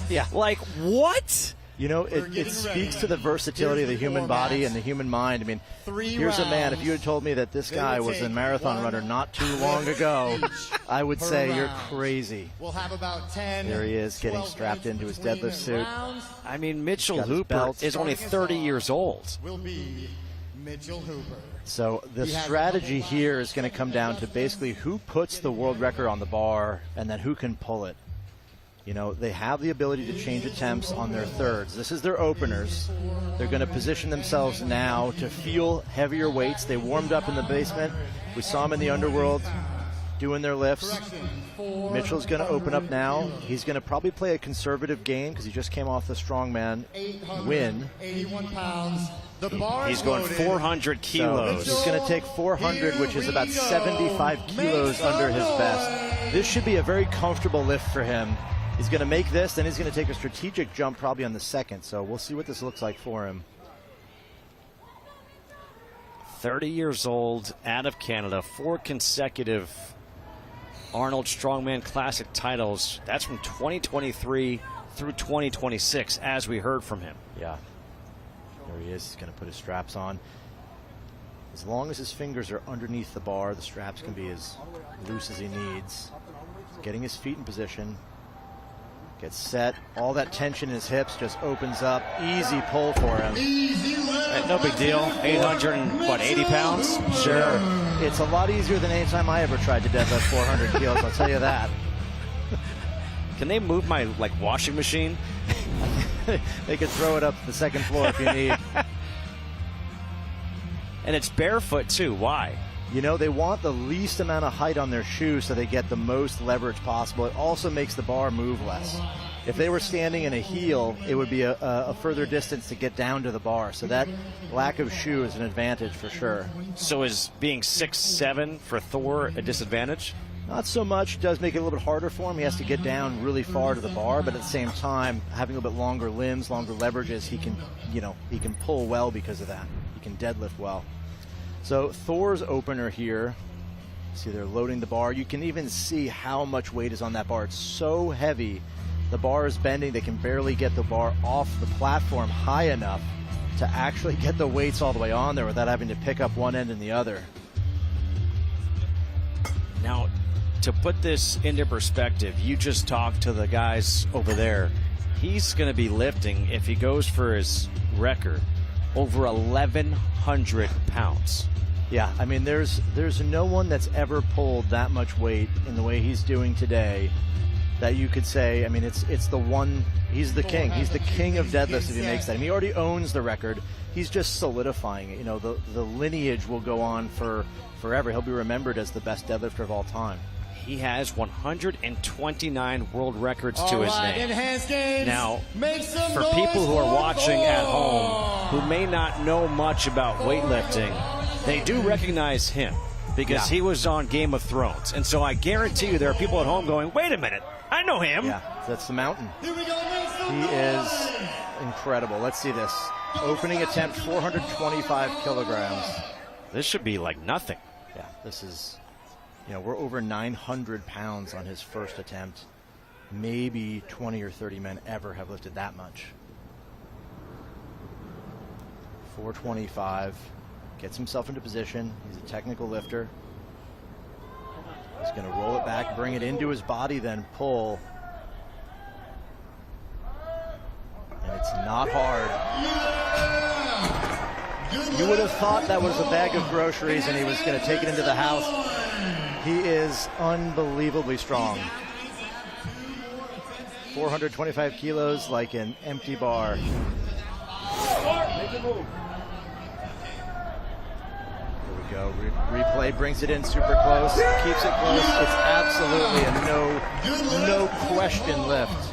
Yeah. Like, what? You know, it speaks to the versatility of the human body and the human mind. I mean, here's a man, if you had told me that this guy was a marathon runner not too long ago, I would say you're crazy. We'll have about 10. There he is, getting strapped into his deadlift suit. I mean, Mitchell Hooper is only 30 years old. Will be Mitchell Hooper. So the strategy here is going to come down to basically who puts the world record on the bar and then who can pull it. You know, they have the ability to change attempts on their thirds. This is their openers. They're going to position themselves now to feel heavier weights. They warmed up in the basement. We saw them in the underworld doing their lifts. Mitchell's going to open up now. He's going to probably play a conservative game because he just came off the strongman win. 81 pounds. He's going 400 kilos. So he's going to take 400, which is about 75 kilos under his best. This should be a very comfortable lift for him. He's going to make this, then he's going to take a strategic jump probably on the second. So we'll see what this looks like for him. 30 years old, out of Canada, 4 consecutive Arnold Strongman Classic titles. That's from 2023 through 2026, as we heard from him. Yeah. There he is. He's going to put his straps on. As long as his fingers are underneath the bar, the straps can be as loose as he needs. He's getting his feet in position. Gets set. All that tension in his hips just opens up. Easy pull for him. No big deal. 880 pounds? Sure. It's a lot easier than any time I ever tried to deadlift 400 kilos, I'll tell you that. Can they move my washing machine? They could throw it up the second floor if you need. And it's barefoot too. Why? You know, they want the least amount of height on their shoes so they get the most leverage possible. It also makes the bar move less. If they were standing in a heel, it would be a further distance to get down to the bar. So that lack of shoe is an advantage for sure. So is being 6'7" for Thor a disadvantage? Not so much. It does make it a little bit harder for him. He has to get down really far to the bar, but at the same time, having a little bit longer limbs, longer leverages, he can pull well because of that. He can deadlift well. So Thor's opener here, see they're loading the bar. You can even see how much weight is on that bar. It's so heavy. The bar is bending. They can barely get the bar off the platform high enough to actually get the weights all the way on there without having to pick up one end and the other. Now, to put this into perspective, you just talked to the guys over there. He's going to be lifting, if he goes for his record, over 1,100 pounds. Yeah, I mean, there's no one that's ever pulled that much weight in the way he's doing today that you could say, I mean, it's the one, he's the king. He's the king of deadlifts if he makes that. I mean, he already owns the record. He's just solidifying it. You know, the lineage will go on for forever. He'll be remembered as the best deadlifter of all time. He has 129 world records to his name. Now, for people who are watching at home who may not know much about weightlifting, they do recognize him because he was on Game of Thrones. And so I guarantee you there are people at home going, wait a minute, I know him. Yeah, that's the mountain. He is incredible. Let's see this. Opening attempt, 425 kilograms. This should be like nothing. Yeah, this is... You know, we're over 900 pounds on his first attempt. Maybe 20 or 30 men ever have lifted that much. 425. Gets himself into position. He's a technical lifter. He's going to roll it back, bring it into his body, then pull. And it's not hard. You would have thought that was a bag of groceries and he was going to take it into the house. He is unbelievably strong. 425 kilos like an empty bar. Here we go. Replay brings it in super close. Keeps it close. It's absolutely a no question lift.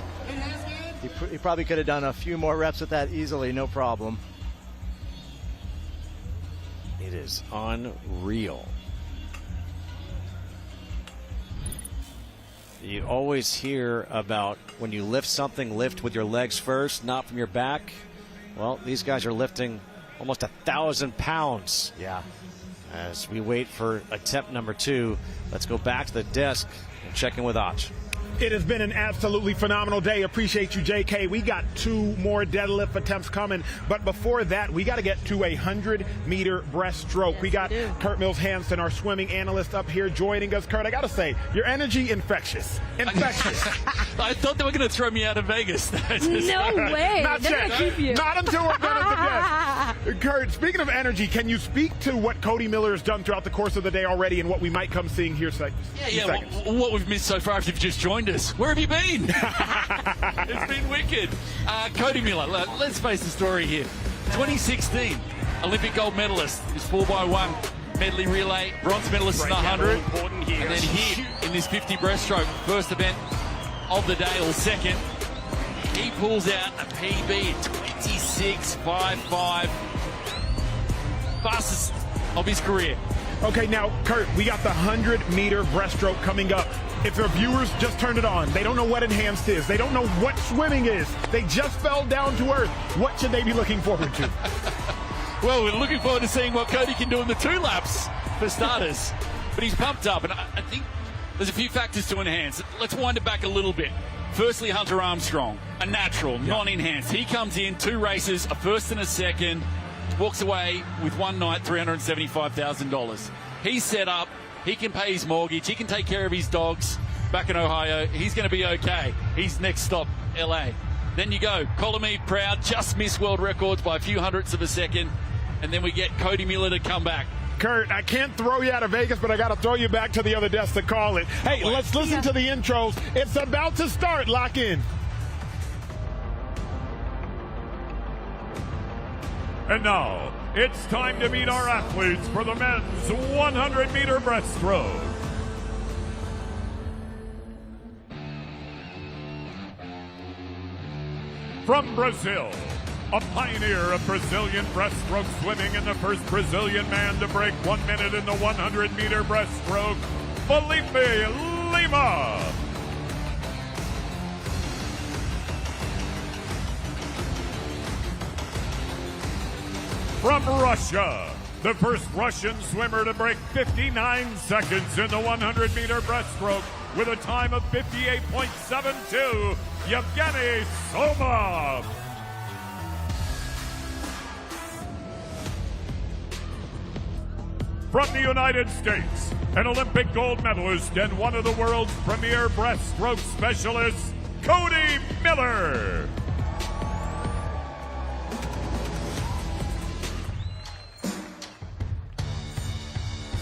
He probably could have done a few more reps with that easily, no problem. It is unreal. You always hear about when you lift something, lift with your legs first, not from your back. Well, these guys are lifting almost 1,000 pounds. Yeah. As we wait for attempt number 2, let's go back to the desk and check in with Ach. It has been an absolutely phenomenal day. Appreciate you, JK. We got 2 more deadlift attempts coming, but before that, we got to get to a 100-meter breaststroke. We got Kurt Mills-Hansen, our swimming analyst, up here joining us. Kurt, I got to say, your energy infectious. Infectious. I thought they were going to throw me out of Vegas. No way. Not They're yet. gonna keep you. Not until we're done at the desk. Kurt, speaking of energy, can you speak to what Cody Miller has done throughout the course of the day already and what we might come seeing here seconds? What we've missed so far if you've just joined us. Where have you been? It's been wicked. Cody Miller, let's face the story here. 2016, Olympic gold medalist, his 4x1 medley relay, bronze medalist in the 100. And then here in this 50 breaststroke, first event of the day, or second, he pulls out a PB at 26.55. Fastest of his career. Okay, now, Kurt, we got the 100-meter breaststroke coming up. If our viewers just turned it on, they don't know what enhanced is. They don't know what swimming is. They just fell down to earth. What should they be looking forward to? Well, we're looking forward to seeing what Cody can do in the 2 laps, for starters. But he's pumped up, and I think there's a few factors to enhance. Let's wind it back a little bit. Firstly, Hunter Armstrong, a natural, non-enhanced. He comes in, 2 races, a first and a second, walks away with one night, $375,000. He's set up. He can pay his mortgage. He can take care of his dogs back in Ohio. He's going to be okay. His next stop LA. Then you go, Colomé proud, just missed world records by a few hundredths of a second. And then we get Cody Miller to come back. Kurt, I can't throw you out of Vegas, but I got to throw you back to the other desk to call it. Hey, let's listen to the intros. It's about to start. Lock in. And now, it's time to meet our athletes for the men's 100-meter breaststroke. From Brazil, a pioneer of Brazilian breaststroke swimming and the first Brazilian man to break 1 minute in the 100-meter breaststroke, Felipe Lima. From Russia, the first Russian swimmer to break 59 seconds in the 100-meter breaststroke with a time of 58.72, Yevgeny Somov. From the United States, an Olympic gold medalist and one of the world's premier breaststroke specialists, Cody Miller.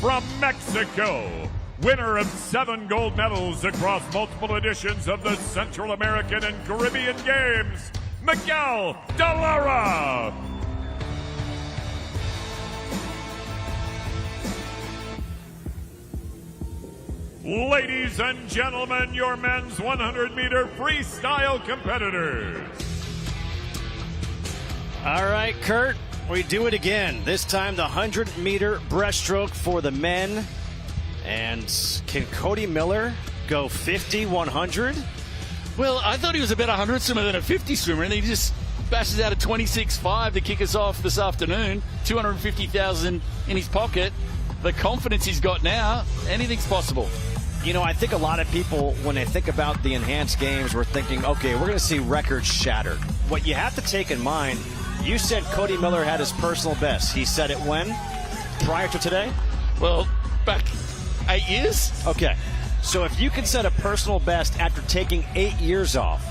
From Mexico, winner of 7 gold medals across multiple editions of the Central American and Caribbean Games, Miguel de Lara. Ladies and gentlemen, your men's 100-meter freestyle competitors. All right, Kurt, we do it again. This time the 100-meter breaststroke for the men. And can Cody Miller go 50, 100? Well, I thought he was a better 100 swimmer than a 50 swimmer, and he just bashes out a 26.5 to kick us off this afternoon. 250,000 in his pocket. The confidence he's got now, anything's possible. You know, I think a lot of people, when they think about the enhanced games, we're thinking, okay, we're going to see records shattered. What you have to take in mind, you said Cody Miller had his personal best. He said it when? Prior to today? Well, back 8 years. Okay. So if you can set a personal best after taking 8 years off,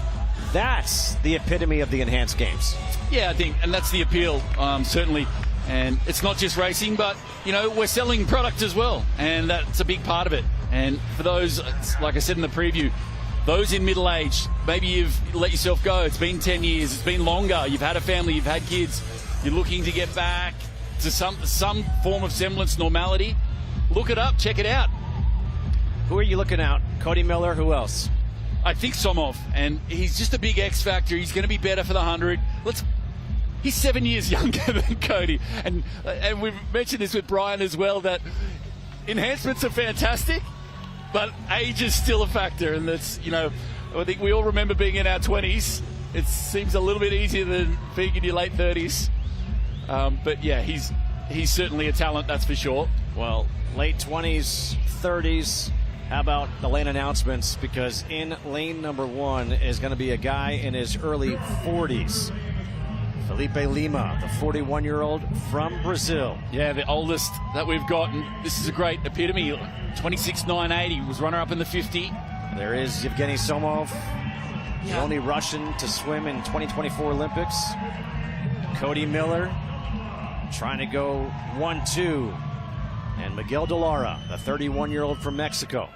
that's the epitome of the enhanced games. Yeah, I think, and that's the appeal, certainly. And it's not just racing, but, you know, we're selling product as well. And that's a big part of it. And for those, like I said in the preview, those in middle age, maybe you've let yourself go. It's been 10 years. It's been longer. You've had a family. You've had kids. You're looking to get back to some form of semblance, normality. Look it up. Check it out. Who are you looking at? Cody Miller. Who else? I think Somov. And he's just a big X factor. He's going to be better for the 100. He's 7 years younger than Cody. And we've mentioned this with Brian as well, that enhancements are fantastic, but age is still a factor. And that's, you know, I think we all remember being in our 20s. It seems a little bit easier than being in your late 30s. But yeah, he's certainly a talent, that's for sure. Well, late 20s, 30s. How about the lane announcements? Because in lane number 1 is going to be a guy in his early 40s. Felipe Lima, the 41-year-old from Brazil. Yeah, the oldest that we've got. And this is a great epitome. 26.980, was runner-up in the 50. There is Yevgeny Somov, the only Russian to swim in 2024 Olympics. Cody Miller trying to go 1-2. And Miguel de Lara, the 31-year-old from Mexico.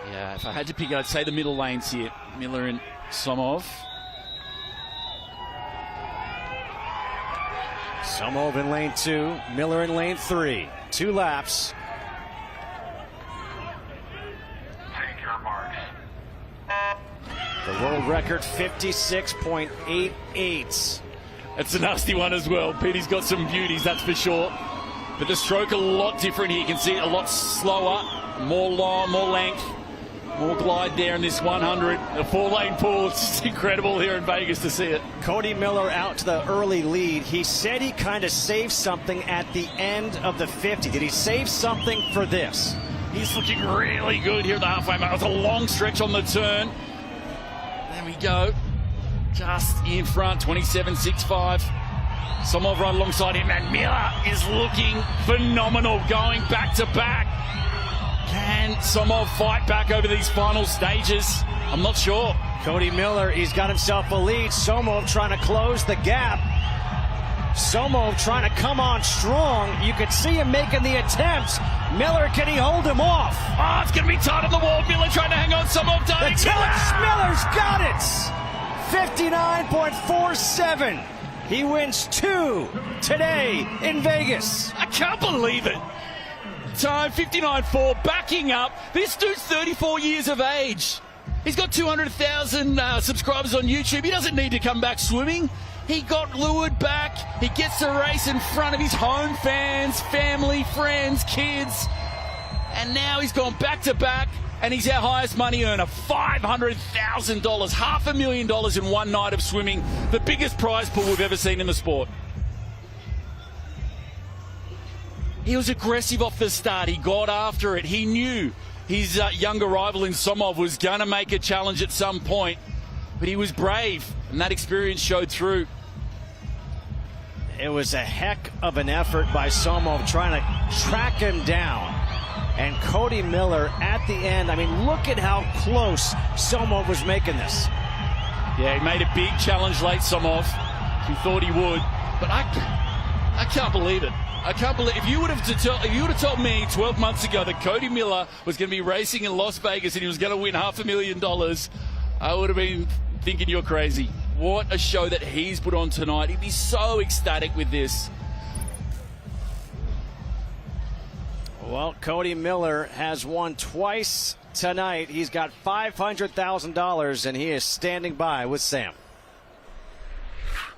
Yeah, if I had to pick, I'd say the middle lanes here. Miller and Somov. Somov in lane 2, Miller in lane 3. 2 laps. Take your marks. The world record 56.88. It's a nasty one as well. Petey's got some beauties, that's for sure. But the stroke a lot different here. You can see it a lot slower, more long, more length. More glide there in this 100. The 4-lane pool, it's just incredible here in Vegas to see it. Cody Miller out to the early lead. He said he kind of saved something at the end of the 50. Did he save something for this? He's looking really good here at the halfway mark. It's a long stretch on the turn. There we go. Just in front, 27.65. Somov right alongside him, and Miller is looking phenomenal, going back to back. Can Somov fight back over these final stages? I'm not sure. Cody Miller, he's got himself a lead. Somov trying to close the gap. Somov trying to come on strong. You could see him making the attempt. Miller, can he hold him off? Oh, it's going to be tight on the wall. Miller trying to hang on. Somov The dying. touch. Miller's got it. 59.47. He wins 2 today in Vegas. I can't believe it. Time 59.4, backing up. This dude's 34 years of age. He's got 200,000 subscribers on YouTube. He doesn't need to come back swimming. He got lured back. He gets the race in front of his home fans, family, friends, kids. And now he's gone back to back, and he's our highest money earner, $500,000, $500,000 in one night of swimming, the biggest prize pool we've ever seen in the sport. He was aggressive off the start. He got after it. He knew his younger rival in Somov was going to make a challenge at some point, but he was brave, and that experience showed through. It was a heck of an effort by Somov trying to track him down. And Cody Miller at the end, I mean, look at how close Somov was making this. Yeah, he made a big challenge late, Somov. He thought he would, but I can't believe it. I can't believe if you would have told me 12 months ago that Cody Miller was going to be racing in Las Vegas and he was going to win $500,000, I would have been thinking you're crazy. What a show that he's put on tonight. He'd be so ecstatic with this. Well, Cody Miller has won twice tonight. He's got $500,000, and he is standing by with Sam.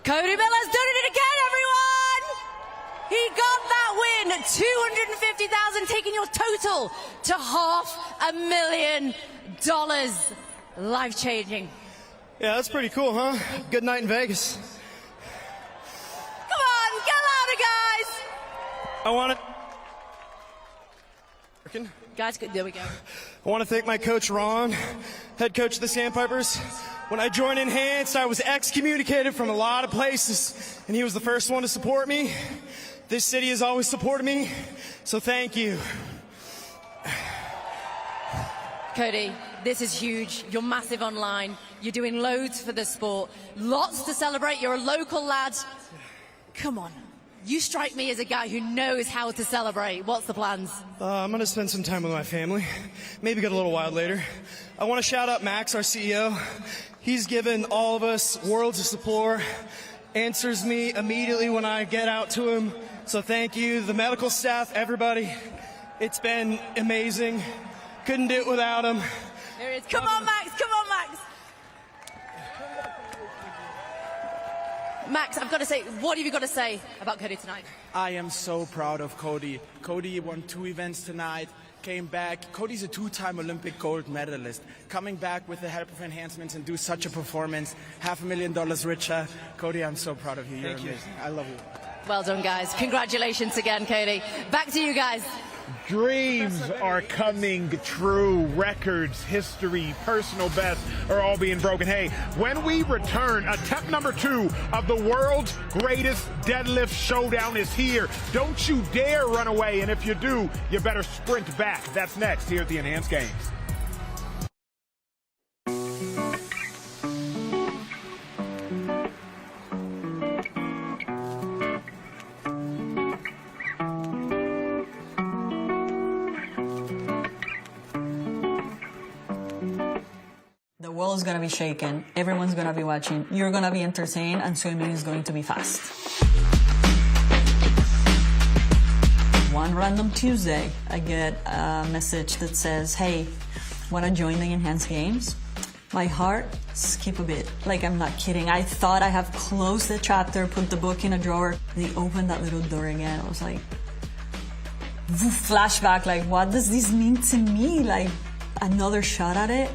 Cody Miller's done it again, everyone! He got that win, $250,000, taking your total to $500,000. Life-changing. Yeah, that's pretty cool, huh? Good night in Vegas. Come on, get louder, guys! I want to... Guys, there we go. I want to thank my coach, Ron, head coach of the Sandpipers. When I joined Enhanced, I was excommunicated from a lot of places, and he was the first one to support me. This city has always supported me, so thank you. Cody, this is huge. You're massive online. You're doing loads for the sport. Lots to celebrate. You're a local lad. Come on. You strike me as a guy who knows how to celebrate. What's the plans? I'm going to spend some time with my family. Maybe get a little wild later. I want to shout out Max, our CEO. He's given all of us worlds of support. Answers me immediately when I get out to him. So thank you, the medical staff, everybody. It's been amazing. Couldn't do it without him. There it is. Come on, Max. Come on, Max. Max, I've got to say, what have you got to say about Cody tonight? I am so proud of Cody. Cody won 2 events tonight, came back. Cody's a 2-time Olympic gold medalist. Coming back with the help of enhancements and do such a performance, $500,000 richer. Cody, I'm so proud of you. You're amazing. I love you. Well done, guys. Congratulations again, Cody. Back to you guys. Dreams are coming true. Records, history, personal bests are all being broken. Hey, when we return, attempt number 2 of the world's greatest deadlift showdown is here. Don't you dare run away, and if you do, you better sprint back. That's next here at the Enhanced Games. The world is going to be shaken. Everyone's going to be watching. You're going to be entertained, and swimming is going to be fast. One random Tuesday, I get a message that says, hey, want to join the Enhanced Games? My heart skipped a bit. Like, I'm not kidding. I thought I have closed the chapter, put the book in a drawer. They opened that little door again. I was like, flashback, like, what does this mean to me? Like, another shot at it?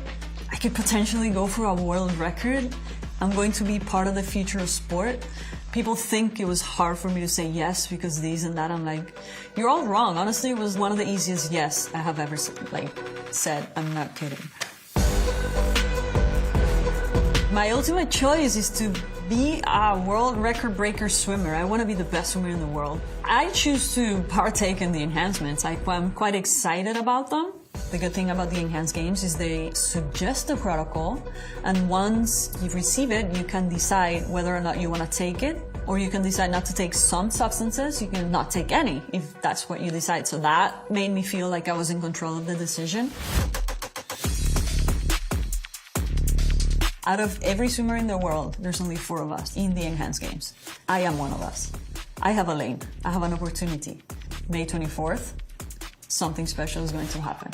I could potentially go for a world record. I'm going to be part of the future of sport. People think it was hard for me to say yes because these and that. I'm like, you're all wrong. Honestly, it was one of the easiest yes I have ever said. I'm not kidding. My ultimate choice is to be a world record breaker swimmer. I want to be the best swimmer in the world. I choose to partake in the enhancements. I'm quite excited about them. The good thing about the enhanced games is they suggest a protocol, and once you receive it, you can decide whether or not you want to take it, or you can decide not to take some substances. You can not take any if that's what you decide. So that made me feel like I was in control of the decision. Out of every swimmer in the world, there's only 4 of us in the enhanced games. I am one of us. I have a lane. I have an opportunity. May 24th, something special is going to happen.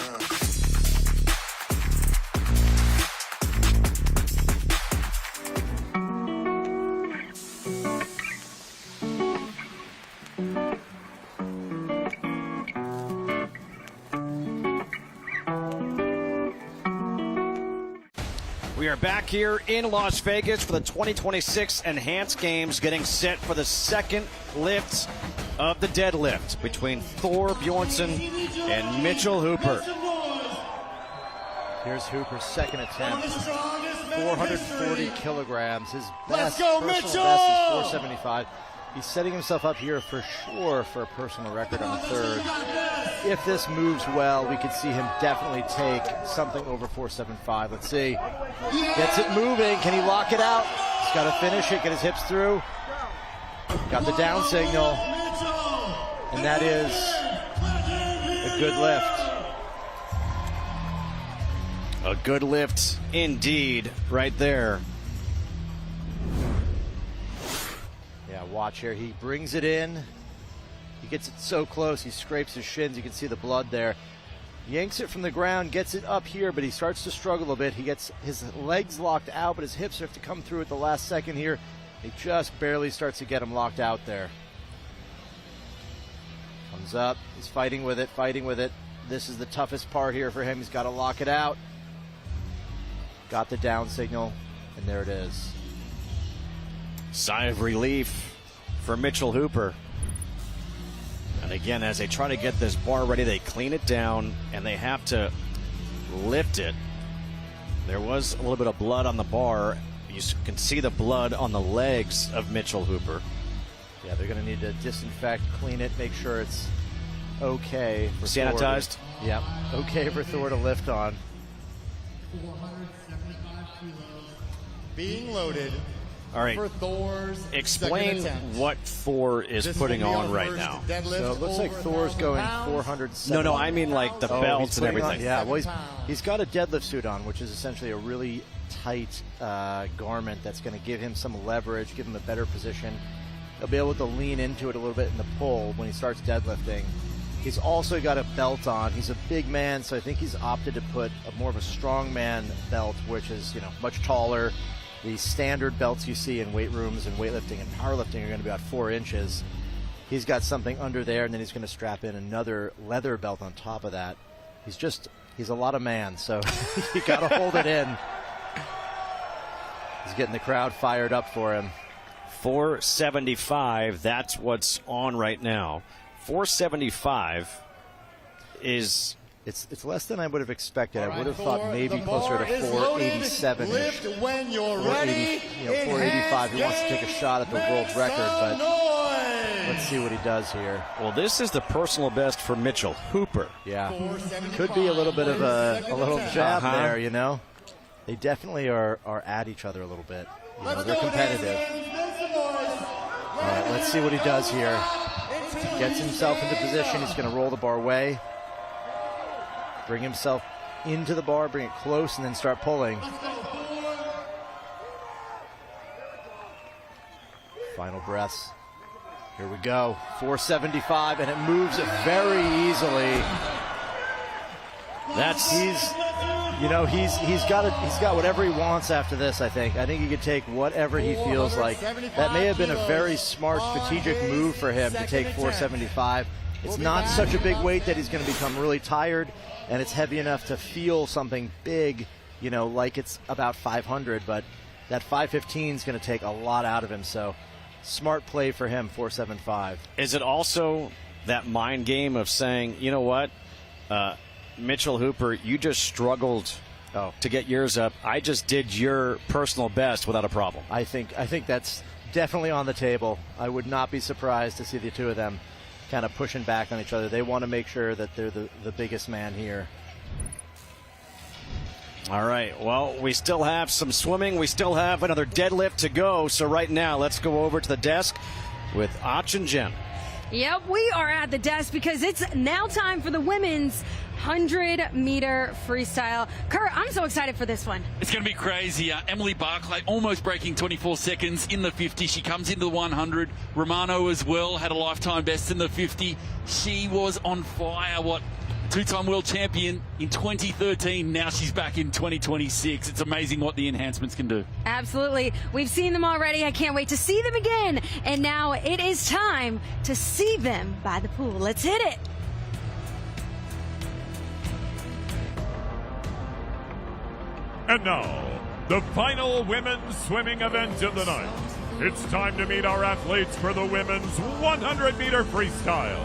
We are back here in Las Vegas for the 2026 Enhanced Games, getting set for the second lift of the deadlift between Hafþór Björnsson and Mitchell Hooper. Here's Hooper's second attempt. 440 kilograms. His best go, personal Mitchell! best is 475. He's setting himself up here for sure for a personal record on the third. If this moves well, we could see him definitely take something over 475. Let's see. Gets it moving. Can he lock it out? He's got to finish it, get his hips through. Got the down signal. And that is a good lift. A good lift indeed right there. Yeah, watch here. He brings it in. He gets it so close. He scrapes his shins. You can see the blood there. Yanks it from the ground, gets it up here, but he starts to struggle a bit. He gets his legs locked out, but his hips have to come through at the last second here. He just barely starts to get him locked out there. Comes up. He's fighting with it, fighting with it. This is the toughest part here for him. He's got to lock it out. Got the down signal, and there it is. Sigh of relief for Mitchell Hooper. And again, as they try to get this bar ready, they clean it down and they have to lift it. There was a little bit of blood on the bar. You can see the blood on the legs of Mitchell Hooper. Yeah, they're going to need to disinfect, clean it, make sure it's okay. For sanitized? Yeah, okay for Hafþór to lift on. 475 kilos being loaded. All right, for Thor's explain what Hafþór is putting on right now. So it looks like Thor's going 407. No, I mean like the belts and everything. Yeah, well, he's got a deadlift suit on, which is essentially a really tight garment that's going to give him some leverage, give him a better position. He'll be able to lean into it a little bit in the pull when he starts deadlifting. He's also got a belt on. He's a big man, so I think he's opted to put more of a strongman belt, which is much taller. The standard belts you see in weight rooms and weightlifting and powerlifting are going to be about 4 inches. He's got something under there, and then he's going to strap in another leather belt on top of that. He's a lot of man, so you got to hold it in. He's getting the crowd fired up for him. 475, that's what's on right now. 475 is... It's less than I would have expected. I would have thought maybe closer to 487. Lift when you're ready. 485. He wants to take a shot at the world record, but let's see what he does here. Well, this is the personal best for Mitchell Hooper. Yeah, could be a little bit of a little jab there. They definitely are at each other a little bit. They're competitive. All right, let's see what he does here. Gets himself into position. He's going to roll the bar away. Bring himself into the bar, bring it close, and then start pulling. Final breaths. Here we go. 475, and it moves it very easily. He's got whatever he wants after this. I think he could take whatever he feels like. That may have been a very smart strategic move for him to take 475. It's not such a big weight that he's going to become really tired, and it's heavy enough to feel something big, like it's about 500, but that 515 is going to take a lot out of him, so smart play for him, 475. Is it also that mind game of saying, you know what, Mitchell Hooper, you just struggled to get yours up. I just did your personal best without a problem. I think that's definitely on the table. I would not be surprised to see the two of them kind of pushing back on each other. They want to make sure that they're the biggest man here. All right, well, we still have some swimming. We still have another deadlift to go. So right now, let's go over to the desk with Ach and Jen. Yep, we are at the desk because it's now time for the women's 100-meter freestyle. Kurt, I'm so excited for this one. It's going to be crazy. Emily Barclay almost breaking 24 seconds in the 50. She comes into the 100. Romano as well had a lifetime best in the 50. She was on fire. Two-time world champion in 2013. Now she's back in 2026. It's amazing what the enhancements can do. Absolutely. We've seen them already. I can't wait to see them again. And now it is time to see them by the pool. Let's hit it. And now, the final women's swimming event of the night. It's time to meet our athletes for the women's 100-meter freestyle.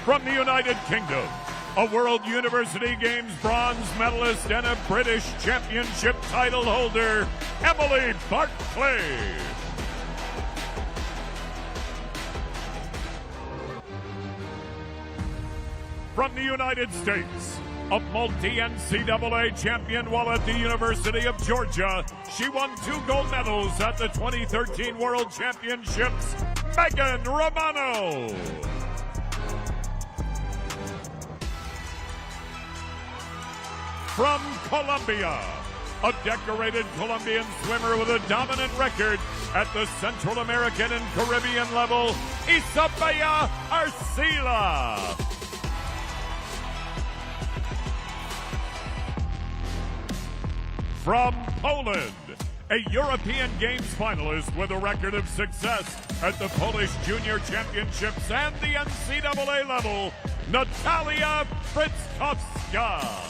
From the United Kingdom, a World University Games bronze medalist and a British Championship title holder, Emily Barclay. From the United States, a multi-NCAA champion while at the University of Georgia, she won 2 gold medals at the 2013 World Championships, Megan Romano. From Colombia, a decorated Colombian swimmer with a dominant record at the Central American and Caribbean level, Isabella Arcila. From Poland, a European Games finalist with a record of success at the Polish Junior Championships and the NCAA level, Natalia Fritzkowska.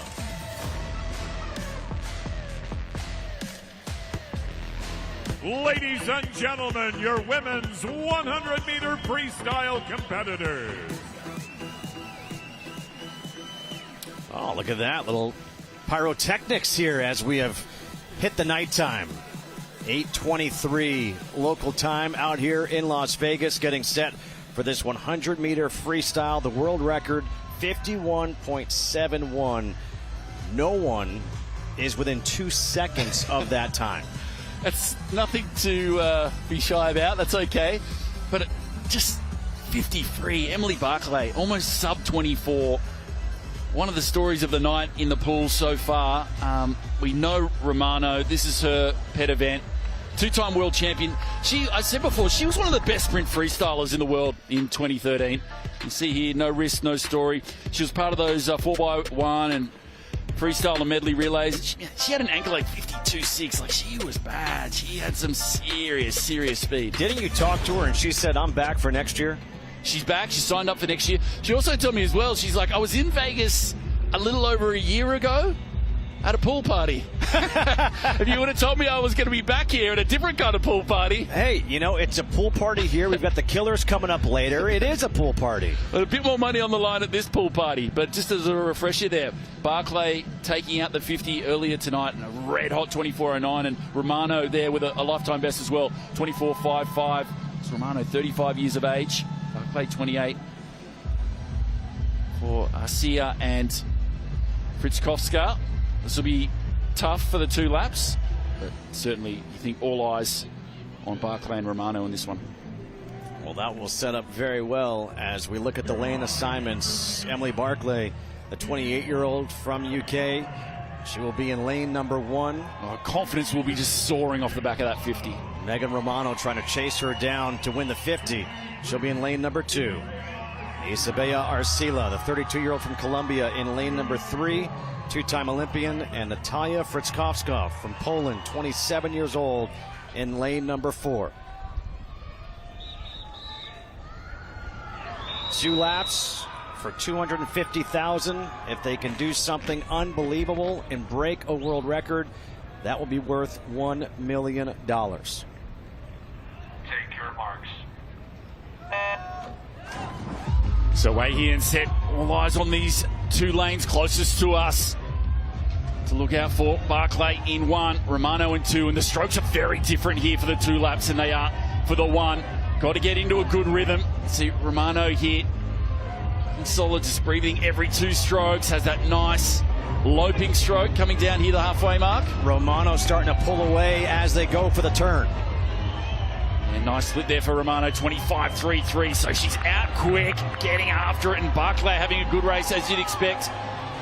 Ladies and gentlemen, your women's 100-meter freestyle competitors. Oh, look at that little pyrotechnics here as we have hit the nighttime. 8:23 local time out here in Las Vegas, getting set for this 100-meter freestyle. The world record, 51.71. No one is within 2 seconds of that time. That's nothing to be shy about. That's okay. But just 53. Emily Barclay, almost sub 24. One of the stories of the night in the pool so far. We know Romano. This is her pet event. 2-time world champion. I said before, she was one of the best sprint freestylers in the world in 2013. You see here, no risk, no story. She was part of those 4x1 and freestyle and medley relays. She had an ankle like 52.6. Like, she was bad. She had some serious speed. Didn't you talk to her and she said, I'm back for next year? She's back. She signed up for next year. She also told me as well, she's like, I was in Vegas a little over a year ago at a pool party. If you would have told me I was going to be back here at a different kind of pool party. Hey, you know, it's a pool party here. We've got the Killers coming up later. It is a pool party. A bit more money on the line at this pool party. But just as a refresher there, Barclay taking out the 50 earlier tonight and a red-hot 24.09. And Romano there with a lifetime best as well, 24.55. It's Romano, 35 years of age. Barclay, 28. For Arcia and Fritzkowska. This will be tough for the 2 laps, but certainly you think all eyes on Barclay and Romano in this one. Well, that will set up very well as we look at the lane assignments. Emily Barclay, the 28-year-old from UK, she will be in lane number 1. Confidence will be just soaring off the back of that 50. Megan Romano trying to chase her down to win the 50. She'll be in lane number 2. Isabella Arcila, the 32-year-old from Colombia, in lane number 3. 2-time Olympian, and Natalia Fritzkowska from Poland, 27 years old, in lane number 4. 2 laps for $250,000. If they can do something unbelievable and break a world record, that will be worth $1 million. Take your marks. So weigh here and set. All eyes on these 2 lanes closest to us to look out for. Barclay in 1, Romano in 2, and the strokes are very different here for the 2 laps than they are for the 1. Got to get into a good rhythm. See Romano here solid, just breathing every 2 strokes. Has that nice loping stroke coming down here the halfway mark. Romano starting to pull away as they go for the turn. And nice split there for Romano, 25.33. So she's out quick, getting after it. And Barclay having a good race, as you'd expect.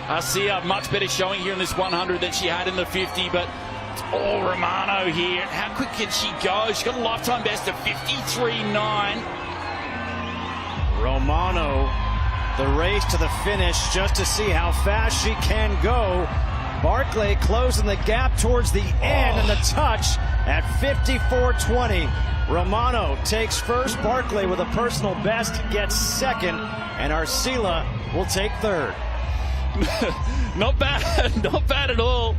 Arcia, much better showing here in this 100 than she had in the 50. But it's all Romano here. How quick can she go? She's got a lifetime best of 53.9. Romano, the race to the finish just to see how fast she can go. Barclay closing the gap towards the end and the touch at 54.20. Romano takes first. Barclay with a personal best gets second, and Arcila will take third. Not bad, not bad at all.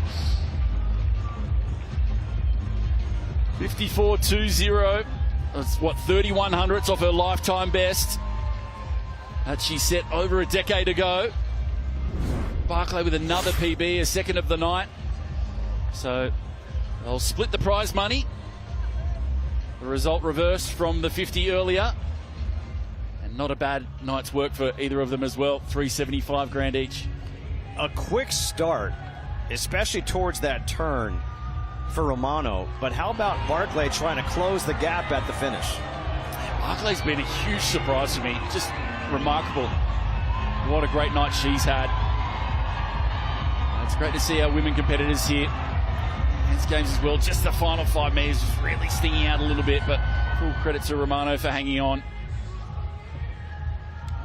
54.20. That's what, 31 hundredths off her lifetime best that she set over a decade ago. Barclay with another PB, a second of the night. So they'll split the prize money. The result reversed from the 50 earlier. And not a bad night's work for either of them as well. 375 grand each. A quick start, especially towards that turn for Romano. But how about Barclay trying to close the gap at the finish? Barclay's been a huge surprise for me. Just remarkable. What a great night she's had. It's great to see our women competitors here. Men's games as well. Just the final 5 meters was really stinging out a little bit, but full credit to Romano for hanging on.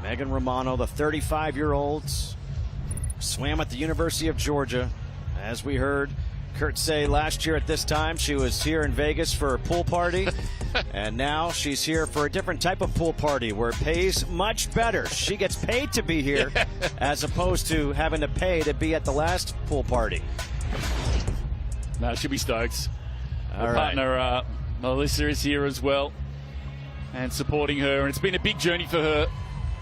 Megan Romano, the 35-year-old, swam at the University of Georgia. As we heard Kurt say last year at this time, she was here in Vegas for a pool party. And now she's here for a different type of pool party where it pays much better. She gets paid to be here as opposed to having to pay to be at the last pool party. No, she'll be stoked. All Her right. partner, Melissa, is here as well and supporting her. And it's been a big journey for her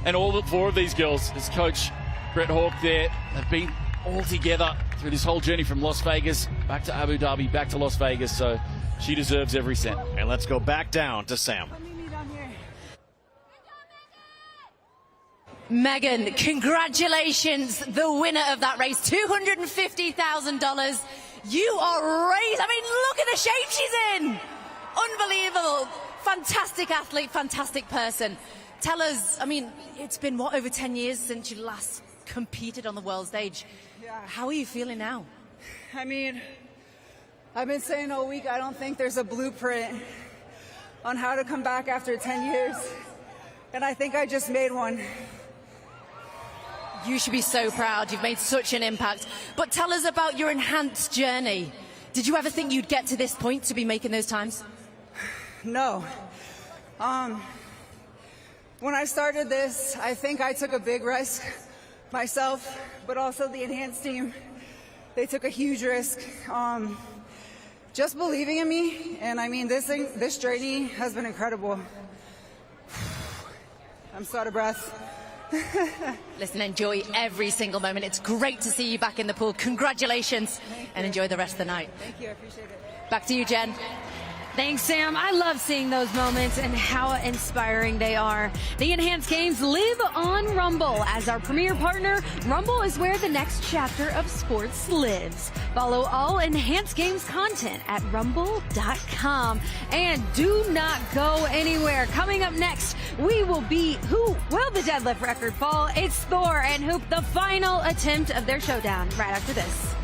and all 4 of these girls. As Coach Brett Hawke there, have been all together through this whole journey from Las Vegas back to Abu Dhabi, back to Las Vegas. So she deserves every cent. And let's go back down to Sam. Megan, congratulations, the winner of that race, $250,000. You are raised. I mean, look at the shape she's in. Unbelievable. Fantastic athlete, fantastic person. Tell us, I mean, it's been, what, over 10 years since you last competed on the world stage. Yeah. How are you feeling now? I mean, I've been saying all week, I don't think there's a blueprint on how to come back after 10 years. And I think I just made one. You should be so proud. You've made such an impact. But tell us about your enhanced journey. Did you ever think you'd get to this point to be making those times? No. When I started this, I think I took a big risk myself, but also the enhanced team. They took a huge risk. Just believing in me, and I mean, this journey has been incredible. I'm so out of breath. Listen, enjoy every single moment. It's great to see you back in the pool. Congratulations, and enjoy the rest of the night. Thank you, I appreciate it. Back to you, Jen. Thanks, Sam. I love seeing those moments and how inspiring they are. The Enhanced Games live on Rumble. As our premier partner, Rumble is where the next chapter of sports lives. Follow all Enhanced Games content at rumble.com. And do not go anywhere. Coming up next, we will be Who Will the Deadlift Record Fall? It's Thor and Hoop, the final attempt of their showdown right after this.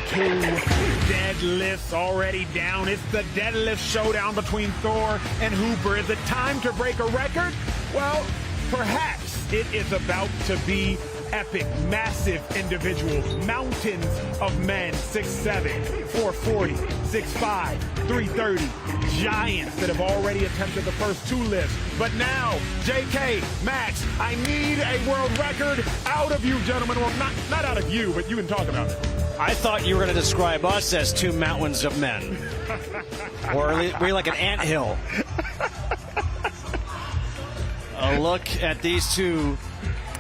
2 deadlifts already down. It's the deadlift showdown between Thor and Hooper. Is it time to break a record? Well, perhaps it is about to be epic, massive individuals, mountains of men, 6'7", 440, 6'5", 330, giants that have already attempted the first 2 lifts. But now, JK, Max, I need a world record out of you, gentlemen. Well, not out of you, but you can talk about it. I thought you were going to describe us as 2 mountains of men. Or we're like an anthill. A look at these 2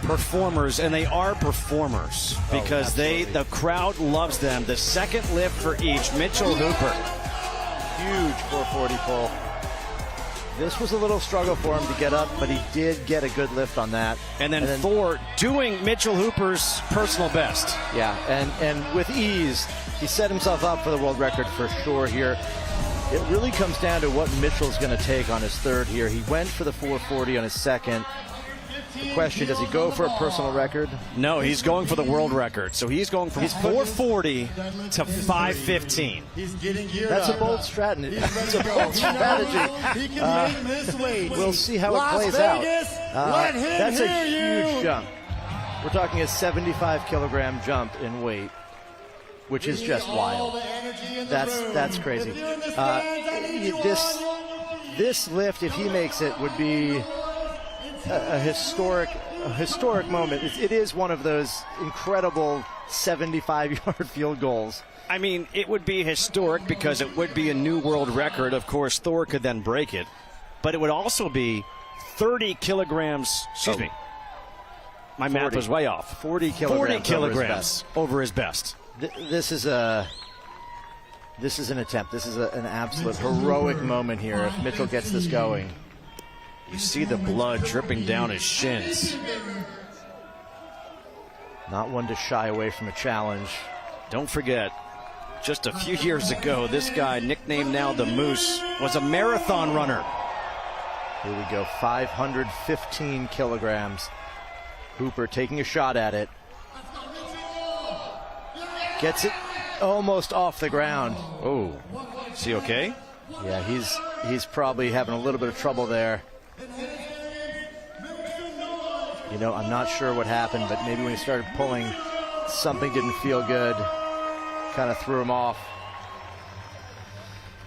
performers, and they are performers because the crowd loves them. The second lift for each. Mitchell Hooper. Huge 440 pull. This was a little struggle for him to get up, but he did get a good lift on that. And then Thor doing Mitchell Hooper's personal best. Yeah, and with ease, he set himself up for the world record for sure here. It really comes down to what Mitchell's going to take on his third here. He went for the 440 on his second. The question, does he go for a personal record? No, he's going for the world record. So he's going from 440 to 515. He's getting geared That's up. a bold strategy. That's a bold strategy. He can make this weight. We'll see how Las it plays Vegas, out. let him That's a hear huge you. jump. We're talking a 75-kilogram jump in weight, which is just wild. That's crazy. This lift, if he makes it, would be a historic moment. It is one of those incredible 75-yard field goals. I mean, it would be historic because it would be a new world record. Of course, Thor could then break it. But it would also be 30 kilograms. Excuse me. My math was way off. 40 kilograms. 40 kilograms over his best. This is an attempt. This is an absolute heroic moment here if Mitchell gets this going. You see the blood dripping down his shins. Not one to shy away from a challenge. Don't forget, just a few years ago, this guy, nicknamed now the Moose, was a marathon runner. Here we go, 515 kilograms. Hooper taking a shot at it. Gets it almost off the ground. Oh, is he okay? Yeah, he's probably having a little bit of trouble there. You know, I'm not sure what happened, but maybe when he started pulling, something didn't feel good. Kind of threw him off.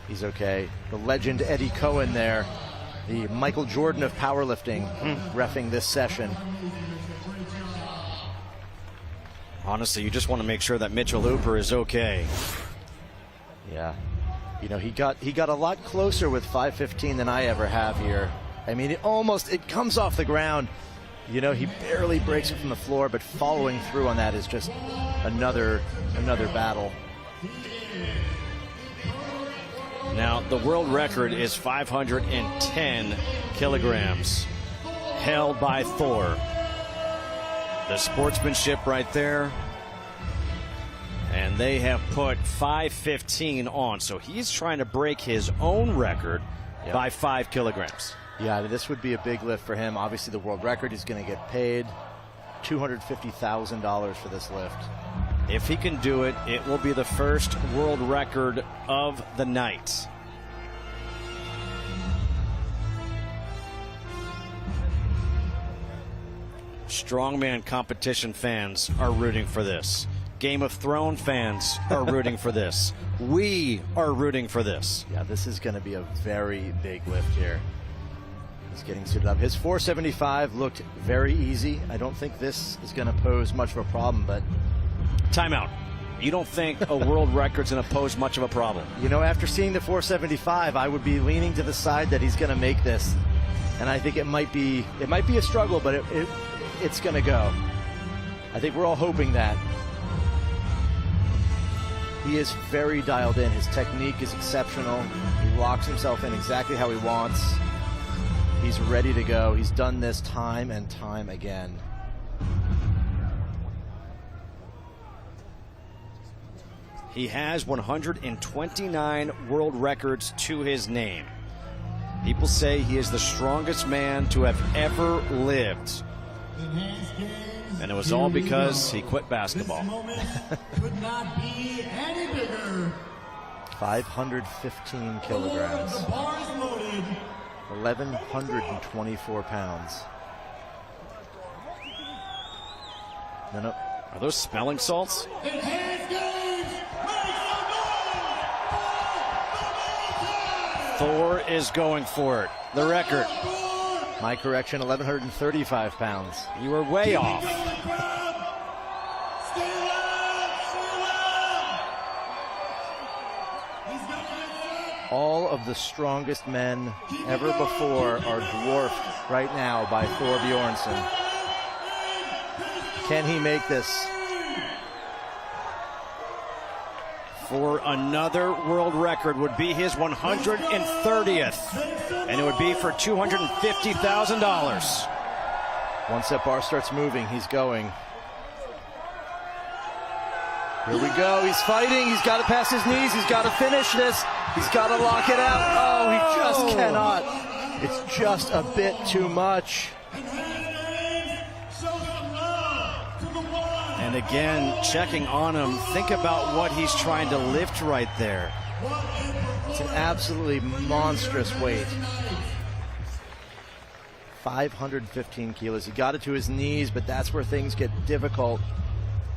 He's okay. The legend Eddie Cohen there, the Michael Jordan of powerlifting, reffing this session. Honestly, you just want to make sure that Mitchell Hooper is okay. Yeah. You know, he got a lot closer with 515 than I ever have here. I mean, it comes off the ground. You know, he barely breaks it from the floor, but following through on that is just another battle. Now, the world record is 510 kilograms, held by Thor. The sportsmanship right there. And they have put 515 on, so he's trying to break his own record by 5 kilograms. Yeah, this would be a big lift for him. Obviously, the world record, he's going to get paid $250,000 for this lift. If he can do it, it will be the first world record of the night. Strongman competition fans are rooting for this. Game of Thrones fans are rooting for this. We are rooting for this. Yeah, this is going to be a very big lift here. He's getting suited up. His 475 looked very easy. I don't think this is going to pose much of a problem, but... Timeout. You don't think a world record's going to pose much of a problem? You know, after seeing the 475, I would be leaning to the side that he's going to make this. And I think it might be a struggle, but it's going to go. I think we're all hoping that. He is very dialed in. His technique is exceptional. He locks himself in exactly how he wants. He's ready to go. He's done this time and time again. He has 129 world records to his name. People say he is the strongest man to have ever lived. And it was all because he quit basketball. Could not be any 515 kilograms. 1,124 pounds. No. Are those smelling salts? Thor is going for it. The record. My correction, 1,135 pounds. You were way off. All of the strongest men ever before are dwarfed right now by Hafþór Björnsson. Can he make this? For another world record, would be his 130th, and it would be for $250,000. Once that bar starts moving, he's going. Here we go, he's fighting, he's got to pass his knees, he's got to finish this, he's got to lock it out. Oh, he just cannot. It's just a bit too much. And again, checking on him, think about what he's trying to lift right there. It's an absolutely monstrous weight. 515 kilos. He got it to his knees, but that's where things get difficult.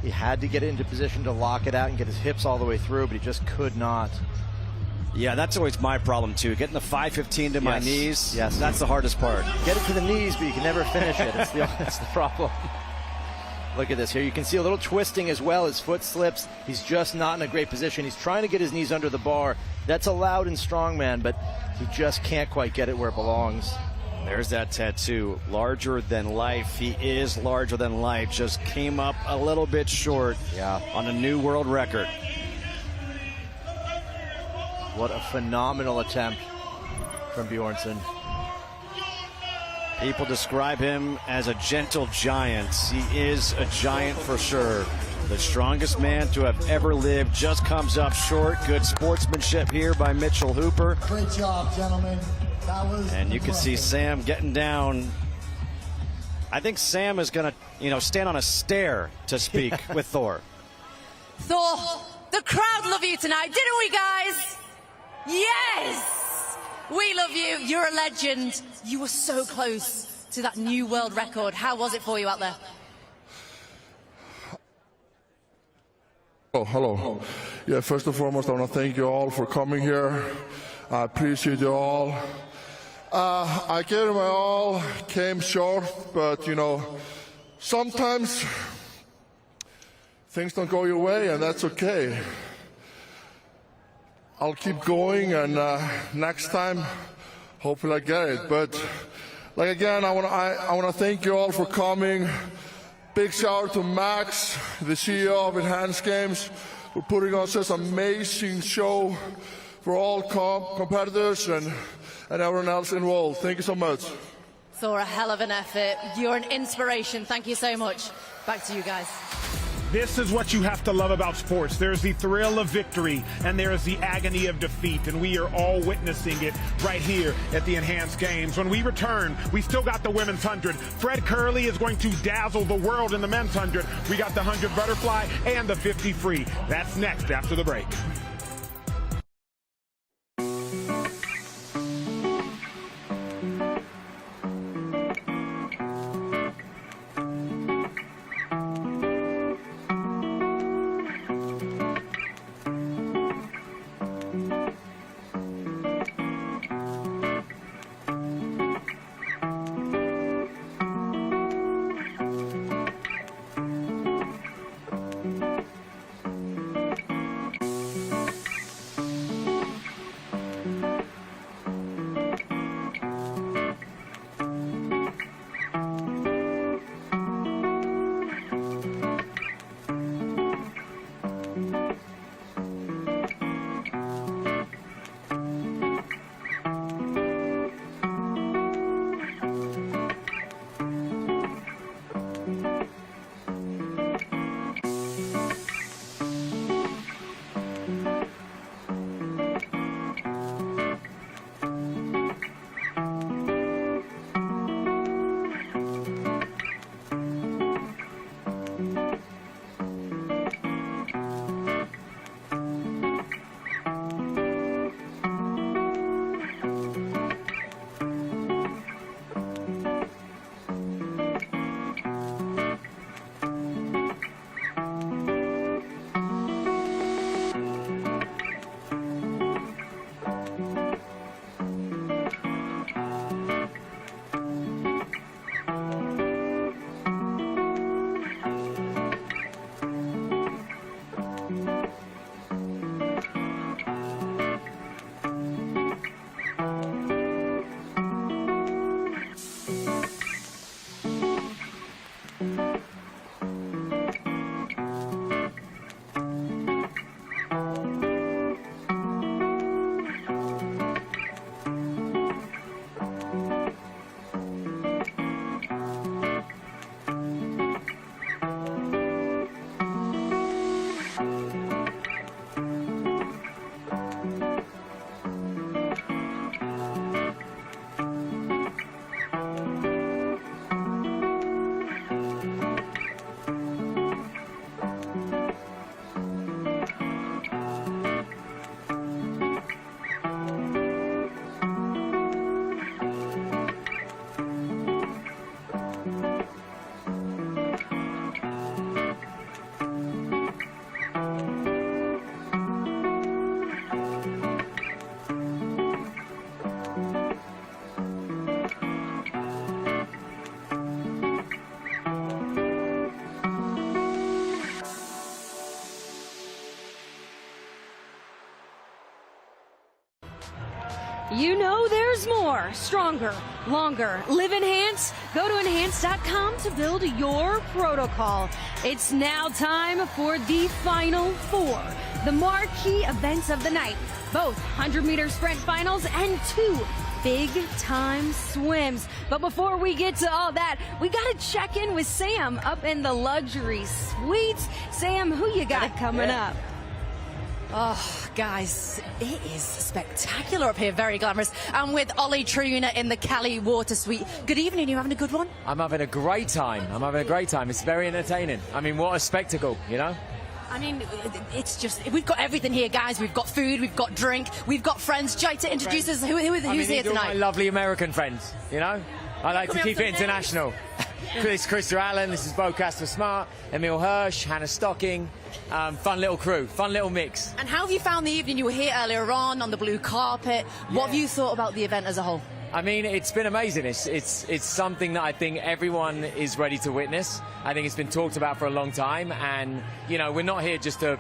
He had to get into position to lock it out and get his hips all the way through, but he just could not. Yeah, that's always my problem too. Getting the 515 to my knees, yes, that's the hardest part. Get it to the knees, but you can never finish it. That's the problem. Look at this here. You can see a little twisting as well. His foot slips. He's just not in a great position. He's trying to get his knees under the bar. That's allowed in strongman, but he just can't quite get it where it belongs. There's that tattoo. Larger than life. He is larger than life. Just came up a little bit short on a new world record. What a phenomenal attempt from Björnsson. People describe him as a gentle giant. He is a giant for sure. The strongest man to have ever lived, just comes up short. Good sportsmanship here by Mitchell Hooper. Great job, gentlemen. That was and you can see Sam getting down. I think Sam is going to, stand on a stair to speak with Thor. Thor, the crowd love you tonight, didn't we, guys? Yes! We love you. You're a legend. You were so close to that new world record. How was it for you out there? Oh, hello. Yeah, first and foremost, I want to thank you all for coming here. I appreciate you all. I gave it my all, came short, but, sometimes things don't go your way, and that's okay. I'll keep going, and next time, hopefully I get it. But again, I want to thank you all for coming. Big shout out to Max, the CEO of Enhanced Games, for putting on such an amazing show for all competitors and everyone else involved. Thank you so much. Thor, a hell of an effort. You're an inspiration. Thank you so much. Back to you guys. This is what you have to love about sports. There's the thrill of victory, and there's the agony of defeat, and we are all witnessing it right here at the Enhanced Games. When we return, we still got the women's 100. Fred Curley is going to dazzle the world in the men's 100. We got the 100 butterfly and the 50 free. That's next after the break. You know there's more. Stronger, longer. Live Enhance. Go to enhance.com to build your protocol. It's now time for the Final Four, the marquee events of the night. Both 100-meter sprint finals and 2 big-time swims. But before we get to all that, we got to check in with Sam up in the luxury suites. Sam, who you got coming up? Oh, guys, it is spectacular up here, very glamorous. I'm with Ollie Trina in the Cali Water Suite. Good evening, you having a good one? I'm having a great time. It's very entertaining. I mean, what a spectacle, you know? I mean, it's just, we've got everything here, guys. We've got food, we've got drink, we've got friends. Jay, to introduce us, who's here tonight? My lovely American friends, you know? I like to keep it international. This is Krista Allen, this is Bo Casper-Smart, Emil Hirsch, Hannah Stocking. Fun little crew, fun little mix. And how have you found the evening? You were here earlier on the blue carpet. What have you thought about the event as a whole? I mean, it's been amazing. It's something that I think everyone is ready to witness. I think it's been talked about for a long time, and you know, we're not here just to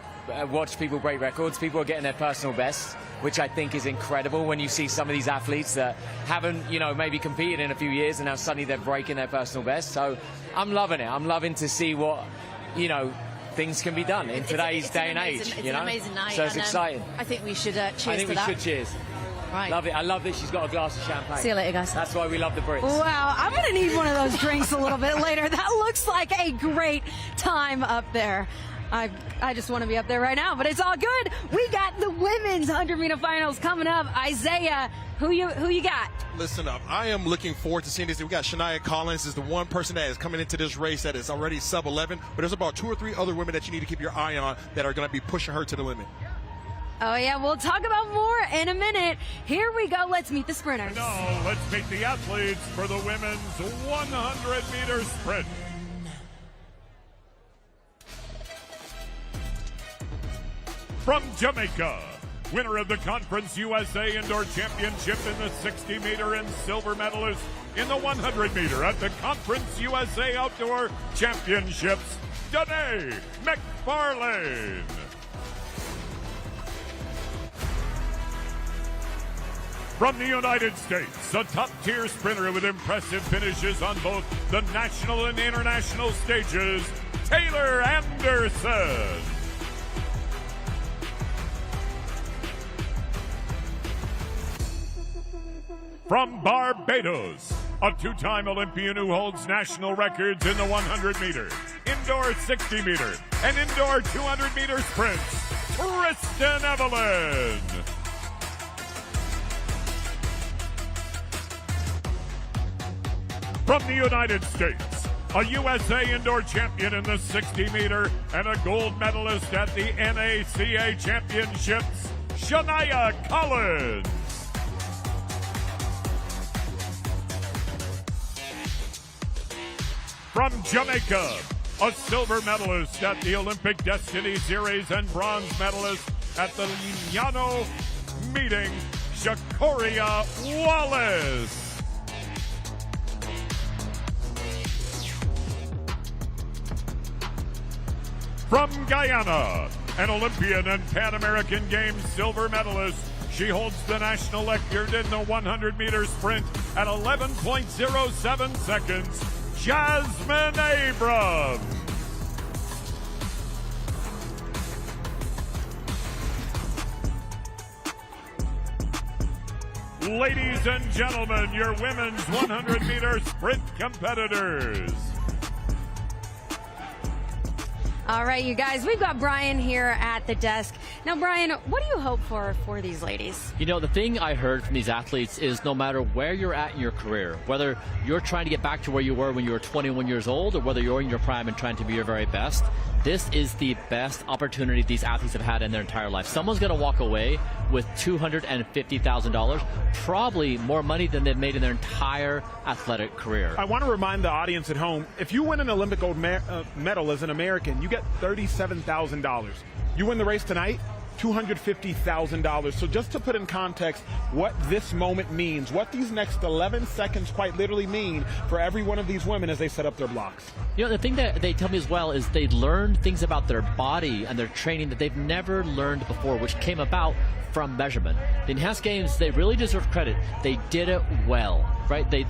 watch people break records. People are getting their personal bests, which I think is incredible when you see some of these athletes that haven't, you know, maybe competed in a few years and now suddenly they're breaking their personal best. So I'm loving it. I'm loving to see what, you know, things can be done in today's day and age. It's you know? an amazing night. So it's exciting. I think we should cheers to that. I think we should cheers. Right. Love it. I love that she's got a glass of champagne. See you later, guys. That's why we love the Brits. Wow, I'm going to need one of those drinks a little bit later. That looks like a great time up there. I just want to be up there right now, but it's all good. We got the women's 100-meter finals coming up. Isaiah, who you got? Listen up. I am looking forward to seeing this. We got Shania Collins is the one person that is coming into this race that is already sub-11, but there's about 2 or 3 other women that you need to keep your eye on that are going to be pushing her to the limit. Oh, yeah, we'll talk about more in a minute. Here we go. Let's meet the sprinters. Now, let's meet the athletes for the women's 100-meter sprint. From Jamaica, winner of the Conference USA Indoor Championship in the 60-meter and silver medalist in the 100-meter at the Conference USA Outdoor Championships, Danae McFarlane. From the United States, a top-tier sprinter with impressive finishes on both the national and international stages, Taylor Anderson. From Barbados, a 2-time Olympian who holds national records in the 100-meter, indoor 60-meter, and indoor 200-meter sprints, Tristan Evelyn. From the United States, a USA indoor champion in the 60-meter and a gold medalist at the NACA Championships, Shania Collins. From Jamaica, a silver medalist at the Olympic Destiny Series and bronze medalist at the Lignano meeting, Shakoria Wallace. From Guyana, an Olympian and Pan American Games silver medalist, she holds the national record in the 100-meter sprint at 11.07 seconds, Jasmine Abrams. Ladies and gentlemen, your women's 100-meter sprint competitors. All right, you guys, we've got Brian here at the desk. Now, Brian, what do you hope for these ladies? You know, the thing I heard from these athletes is no matter where you're at in your career, whether you're trying to get back to where you were when you were 21 years old or whether you're in your prime and trying to be your very best, this is the best opportunity these athletes have had in their entire life. Someone's going to walk away with $250,000, probably more money than they've made in their entire athletic career. I want to remind the audience at home, if you win an Olympic gold medal as an American, you get $37,000. You win the race tonight, $250,000. So just to put in context what this moment means, what these next 11 seconds quite literally mean for every one of these women as they set up their blocks. You know, the thing that they tell me as well is they learn things about their body and their training that they've never learned before, which came about from measurement. The enhanced games, they really deserve credit. They did it well, right? They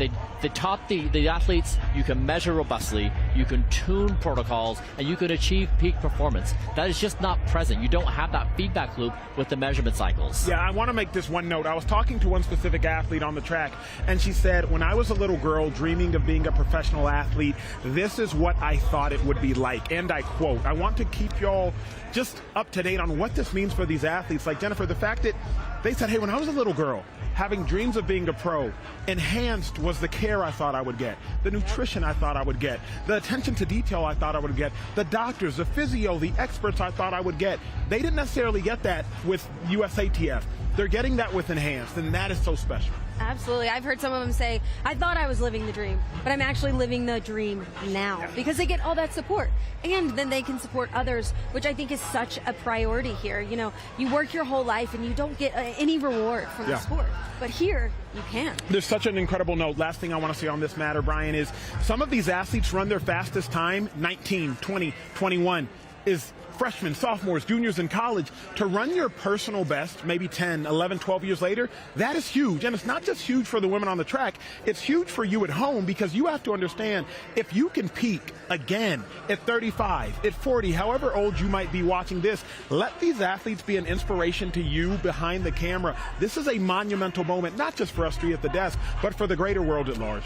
taught the athletes you can measure robustly, you can tune protocols, and you can achieve peak performance. That is just not present. You don't have that feedback loop with the measurement cycles. Yeah, I want to make this one note. I was talking to one specific athlete on the track, and she said, when I was a little girl dreaming of being a professional athlete, this is what I thought it would be like. And I quote, I want to keep y'all just up to date on what this means for these athletes. Like Jennifer, the fact that they said, hey, when I was a little girl, having dreams of being a pro, enhanced was the care I thought I would get, the nutrition I thought I would get, the attention to detail I thought I would get, the doctors, the physio, the experts I thought I would get. They didn't necessarily get that with USATF. They're getting that with enhanced, and that is so special. Absolutely. I've heard some of them say, I thought I was living the dream, but I'm actually living the dream now because they get all that support. And then they can support others, which I think is such a priority here. You know, you work your whole life and you don't get any reward from the sport. But here, you can. There's such an incredible note. Last thing I want to say on this matter, Brian, is some of these athletes run their fastest time, 19, 20, 21, is freshmen, sophomores, juniors in college. To run your personal best maybe 10, 11, 12 years later, that is huge. And it's not just huge for the women on the track, it's huge for you at home, because you have to understand, if you can peak again at 35, at 40, however old you might be watching this, let these athletes be an inspiration to you behind the camera. This is a monumental moment, not just for us three at the desk, but for the greater world at large.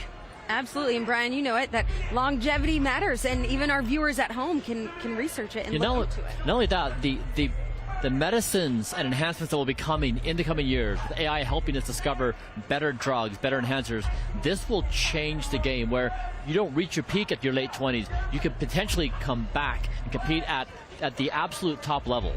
Absolutely, and Brian, you know it, that longevity matters, and even our viewers at home can research it and look into it. Not only that, the medicines and enhancements that will be coming in the coming years, with AI helping us discover better drugs, better enhancers, this will change the game where you don't reach your peak at your late 20s. You can potentially come back and compete at the absolute top level.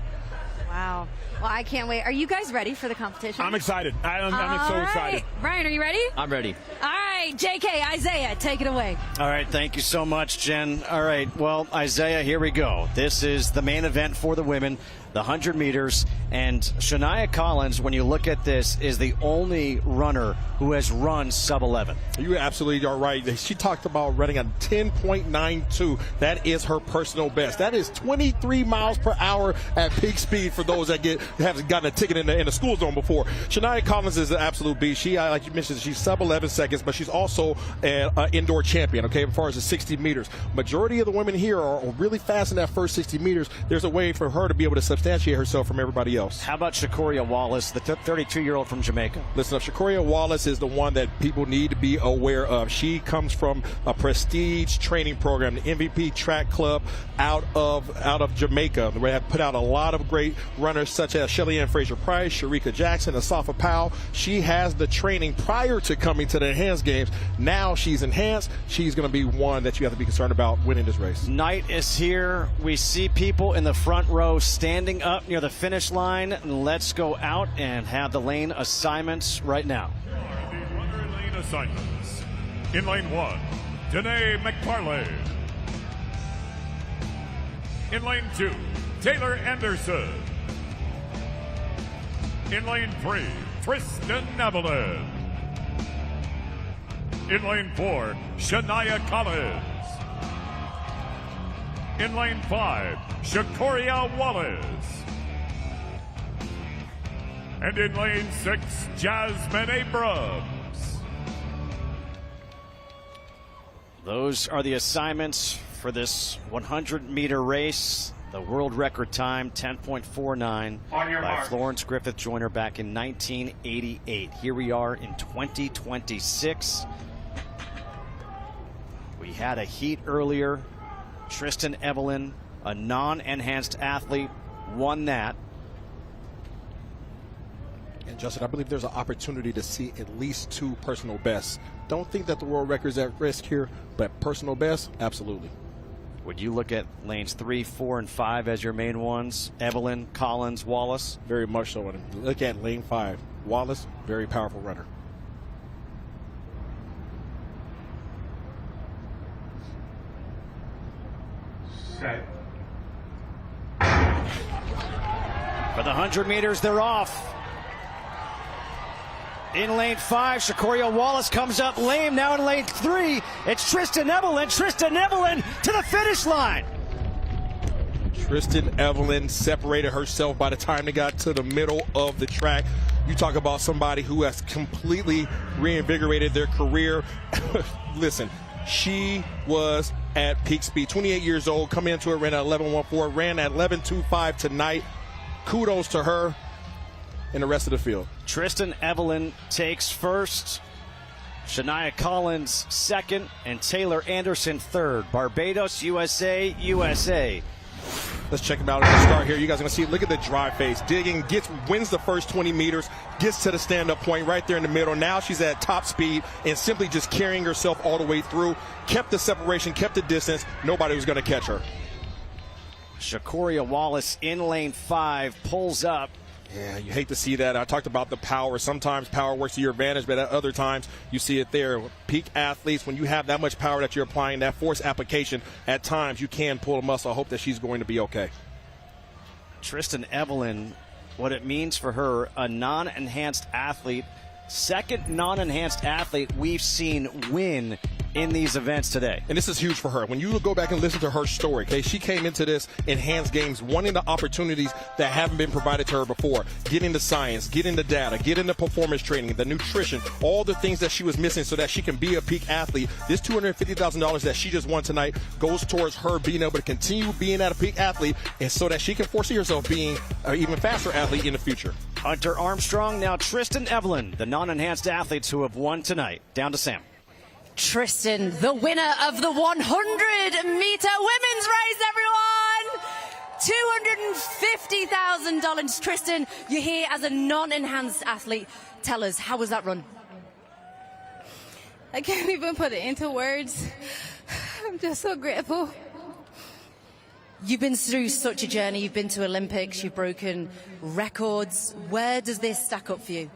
Wow. Well, I can't wait. Are you guys ready for the competition? I'm excited. I'm so excited. Brian, are you ready? I'm ready. All right, JK, Isaiah, take it away. All right, thank you so much, Jen. All right, well, Isaiah, here we go. This is the main event for the women, the 100 meters. And Shania Collins, when you look at this, is the only runner who has run sub-11. You absolutely are right. She talked about running a 10.92. That is her personal best. That is 23 miles per hour at peak speed for those that haven't gotten a ticket in the school zone before. Shania Collins is an absolute beast. She, like you mentioned, she's sub-11 seconds, but she's also an indoor champion, okay, as far as the 60 meters. Majority of the women here are really fast in that first 60 meters. There's a way for her to be able to substantiate herself from everybody else. How about Shakuria Wallace, the 32-year-old from Jamaica? Listen, Shakuria Wallace is the one that people need to be aware of. She comes from a prestige training program, the MVP Track Club out of Jamaica. They have put out a lot of great runners such as Shelly Ann Fraser-Price, Sharika Jackson, Asafa Powell. She has the training prior to coming to the enhanced games. Now she's enhanced. She's going to be one that you have to be concerned about winning this race. Night is here. We see people in the front row standing up near the finish line. Let's go out and have the lane assignments right now. The runner lane assignments. In lane 1, Danae McParley. In lane 2, Taylor Anderson. In lane 3, Tristan Evelyn. In lane 4, Shania Collins. In lane 5, Shakuria Wallace. And in lane 6, Jasmine Abrams. Those are the assignments for this 100-meter race. The world record time, 10.49 by Florence Griffith Joyner back in 1988. Here we are in 2026. We had a heat earlier. Tristan Evelyn, a non-enhanced athlete, won that. And Justin, I believe there's an opportunity to see at least 2 personal bests. Don't think that the world record's at risk here, but personal best, absolutely. Would you look at lanes 3, 4, and 5 as your main ones? Evelyn, Collins, Wallace? Very much so. Look at lane 5. Wallace, very powerful runner. Set. For the 100 meters, they're off. In lane 5, Shakoria Wallace comes up lame. Now in lane 3, it's Tristan Evelyn. Tristan Evelyn to the finish line. Tristan Evelyn separated herself by the time they got to the middle of the track. You talk about somebody who has completely reinvigorated their career. Listen, she was at peak speed. 28 years old, coming into it, ran at 11.14, ran at 11.25 tonight. Kudos to her and the rest of the field. Tristan Evelyn takes first, Shania Collins second, and Taylor Anderson third. Barbados, USA, USA. Let's check him out at the start here. You guys are going to see, look at the drive face. Digging, wins the first 20 meters, gets to the stand-up point right there in the middle. Now she's at top speed and simply just carrying herself all the way through. Kept the separation, kept the distance. Nobody was going to catch her. Shakoria Wallace in lane 5 pulls up. Yeah, you hate to see that. I talked about the power. Sometimes power works to your advantage, but at other times you see it there. Peak athletes, when you have that much power that you're applying, that force application, at times you can pull a muscle. I hope that she's going to be okay. Tristan Evelyn, what it means for her, a non-enhanced athlete, second non-enhanced athlete we've seen win in these events today. And this is huge for her. When you go back and listen to her story, okay, she came into this enhanced games wanting the opportunities that haven't been provided to her before. Getting the science, getting the data, getting the performance training, the nutrition, all the things that she was missing so that she can be a peak athlete. This $250,000 that she just won tonight goes towards her being able to continue being at a peak athlete, and so that she can foresee herself being an even faster athlete in the future. Hunter Armstrong, now Tristan Evelyn, the non-enhanced athletes who have won tonight. Down to Sam. Tristan, the winner of the 100-meter women's race, everyone. $250,000. Tristan, you're here as a non-enhanced athlete. Tell us, how was that run? I can't even put it into words. I'm just so grateful. You've been through such a journey. You've been to Olympics. You've broken records. Where does this stack up for you?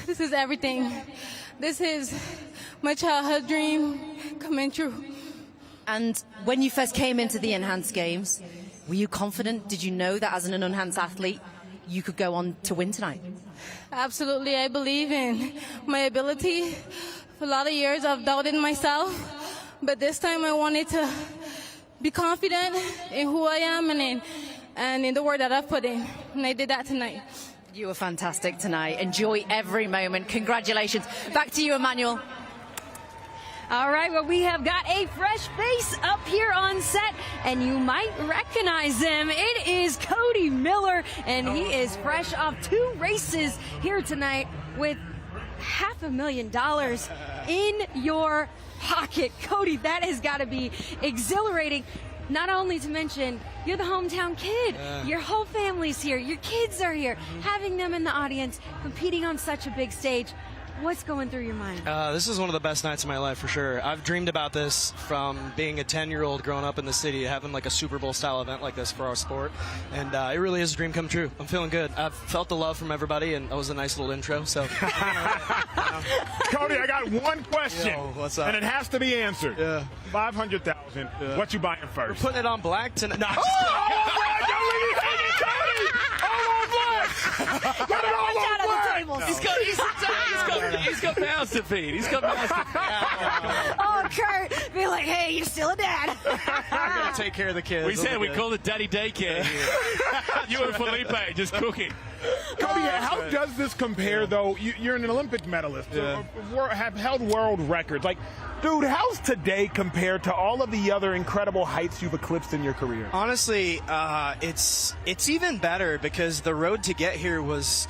This is everything. This is my childhood dream coming true. And when you first came into the Enhanced Games, were you confident? Did you know that as an enhanced athlete, you could go on to win tonight? Absolutely. I believe in my ability. For a lot of years, I've doubted myself. But this time, I wanted to be confident in who I am and in the work that I've put in. And I did that tonight. You were fantastic tonight. Enjoy every moment. Congratulations. Back to you, Emmanuel. All right, well, we have got a fresh face up here on set, and you might recognize him. It is Cody Miller, and he is fresh off 2 races here tonight with $500,000 in your pocket. Cody, that has got to be exhilarating. Not only to mention, you're the hometown kid. Your whole family's here. Your kids are here. Having them in the audience, competing on such a big stage. What's going through your mind? This is one of the best nights of my life for sure. I've dreamed about this from being a 10-year-old growing up in the city, having like a Super Bowl style event like this for our sport. And it really is a dream come true. I'm feeling good. I've felt the love from everybody, and that was a nice little intro. So, Cody, I got one question. Yo, what's up? And it has to be answered. Yeah. $500,000. Yeah. What you buying first? We're putting it on black tonight. No, Cody! Put it all on black! He's got mouths to feed. He's got mouths to feed. Oh, Kurt, be like, hey, you're still a dad. I'm going to take care of the kids. We said we call it daddy daycare here. You and Felipe just cooking. Cody, how does this compare, though? You're an Olympic medalist, have held world records. Like, dude, how's today compared to all of the other incredible heights you've eclipsed in your career? Honestly, it's even better because the road to get here was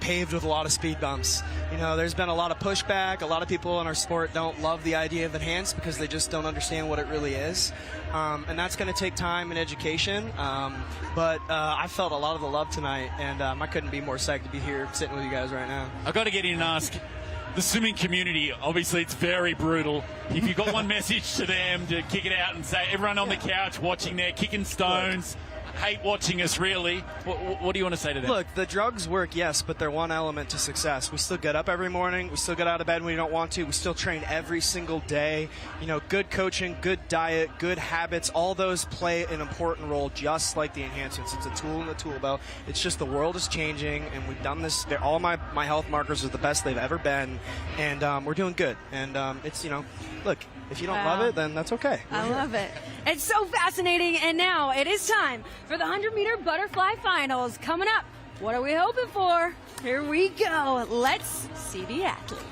paved with a lot of speed bumps. You know, there's been a lot of pushback. A lot of people in our sport don't love the idea of enhanced because they just don't understand what it really is. And that's going to take time and education. But I felt a lot of the love tonight, and I couldn't be more psyched to be here sitting with you guys right now. I've got to get in and ask, the swimming community, obviously it's very brutal. If you've got one message to them to kick it out and say, everyone on the couch watching there, kicking stones, hate watching us, really. What do you want to say to them? Look, the drugs work, yes, but they're one element to success. We still get up every morning. We still get out of bed when we don't want to. We still train every single day. You know, good coaching, good diet, good habits, all those play an important role, just like the enhancements. It's a tool in the tool belt. It's just the world is changing, and we've done this. All my health markers are the best they've ever been, and we're doing good. And it's, you know, look, if you don't love it, then that's okay. I love it. It's so fascinating. And now it is time for the 100-meter butterfly finals. Coming up, what are we hoping for? Here we go. Let's see the athletes.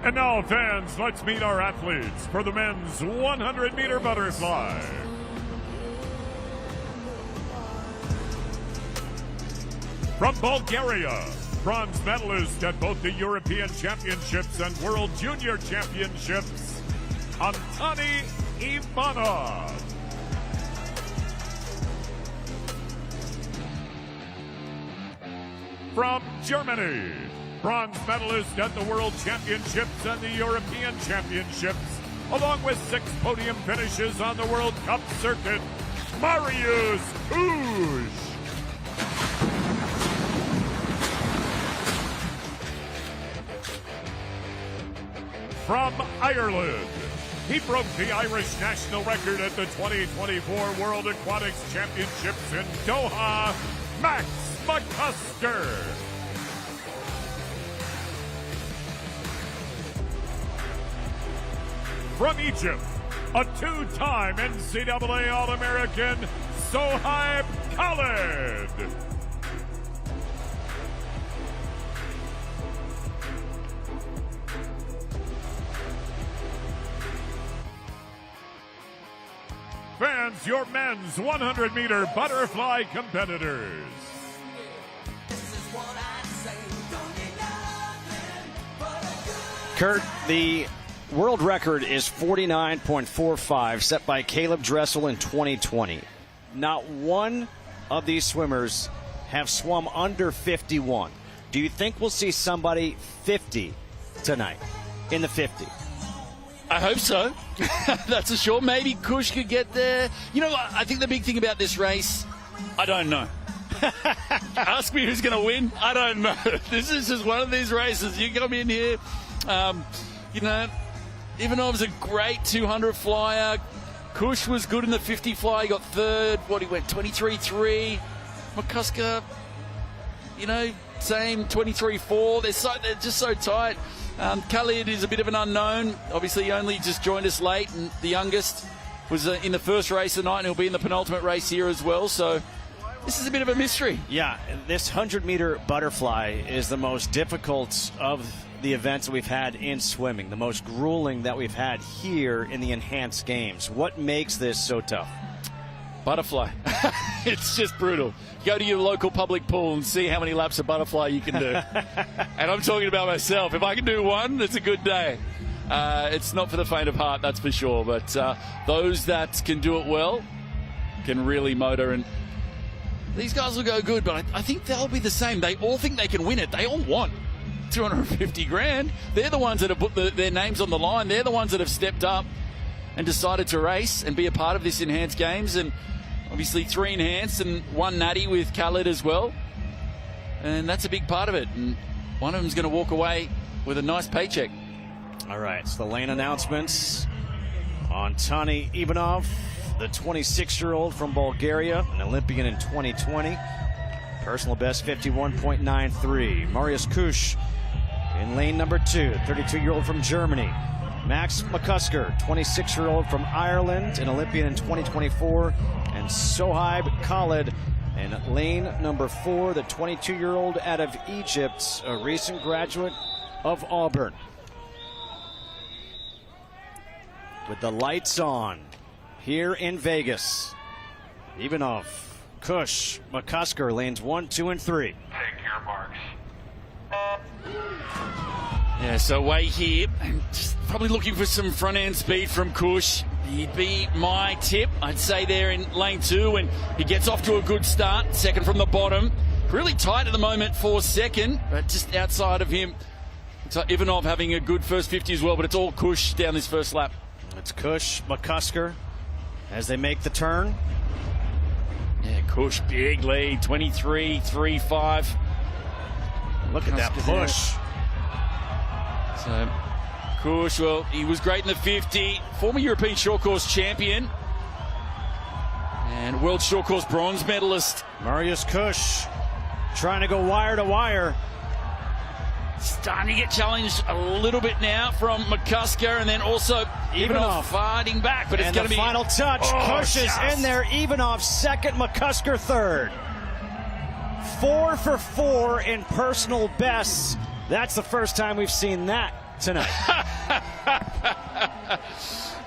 And now, fans, let's meet our athletes for the men's 100-meter butterfly. From Bulgaria, bronze medalist at both the European Championships and World Junior Championships, Antony Ivanov. From Germany, bronze medalist at the World Championships and the European Championships, along with 6 podium finishes on the World Cup circuit, Mariusz Kusz. From Ireland, he broke the Irish national record at the 2024 World Aquatics Championships in Doha, Max McCusker. From Egypt, a 2-time NCAA All-American, Sohaib Khalid. Fans, your men's 100-meter butterfly competitors. Kurt, the world record is 49.45, set by Caleb Dressel in 2020. Not one of these swimmers have swum under 51. Do you think we'll see somebody 50 tonight, in the 50? I hope so. That's for sure. Maybe Kusz could get there. You know, I think the big thing about this race, I don't know. Ask me who's going to win. I don't know. This is just one of these races. You come in here, you know, Ivanov's a great 200 flyer. Kusz was good in the 50 fly. He got third. He went 23.3. McCusker, you know, same 23.4. They're just so tight. Khalid is a bit of an unknown. Obviously, he only just joined us late, and the youngest was in the first race tonight, and he'll be in the penultimate race here as well. So this is a bit of a mystery. Yeah, this 100-meter butterfly is the most difficult of the events that we've had in swimming, the most grueling that we've had here in the enhanced games. What makes this so tough? Butterfly. It's just brutal. Go to your local public pool and see how many laps of butterfly you can do. And I'm talking about myself. If I can do one, it's a good day. It's not for the faint of heart, that's for sure. But those that can do it well can really motor. And these guys will go good, but I think they'll be the same. They all think they can win it. They all want 250 grand. They're the ones that have put their names on the line. They're the ones that have stepped up and decided to race and be a part of this enhanced games. And obviously 3 enhanced and 1 natty with Khalid as well. And that's a big part of it. And one of them's going to walk away with a nice paycheck. All right, so the lane announcements. Antony Ivanov, the 26-year-old from Bulgaria, an Olympian in 2020. Personal best 51.93. Mariusz Kusz in lane number 2, 32-year-old from Germany. Max McCusker, 26-year-old from Ireland, an Olympian in 2024. And Sohaib Khalid in lane number 4, the 22-year-old out of Egypt, a recent graduate of Auburn. With the lights on here in Vegas. Ivanov, Kusz, McCusker, lanes 1, 2, and 3. Take your marks. Yeah, so away here, just probably looking for some front end speed from Kusz. He'd be my tip, I'd say, there in lane 2, and he gets off to a good start. Second from the bottom. Really tight at the moment for second, but just outside of him. So Ivanov having a good first 50 as well, but it's all Kusz down this first lap. It's Kusz, McCusker, as they make the turn. Yeah, Kush, big lead, 23-3-5. Look at that push. So, Kush, well, he was great in the 50, former European short course champion, and world short course bronze medalist. Marius Kush trying to go wire to wire. Starting to get challenged a little bit now from McCusker, and then also Ivanov fighting back, but it's going to be... final touch. Kush is in there. Ivanov second, McCusker third. 4 for 4 in personal bests. That's the first time we've seen that tonight.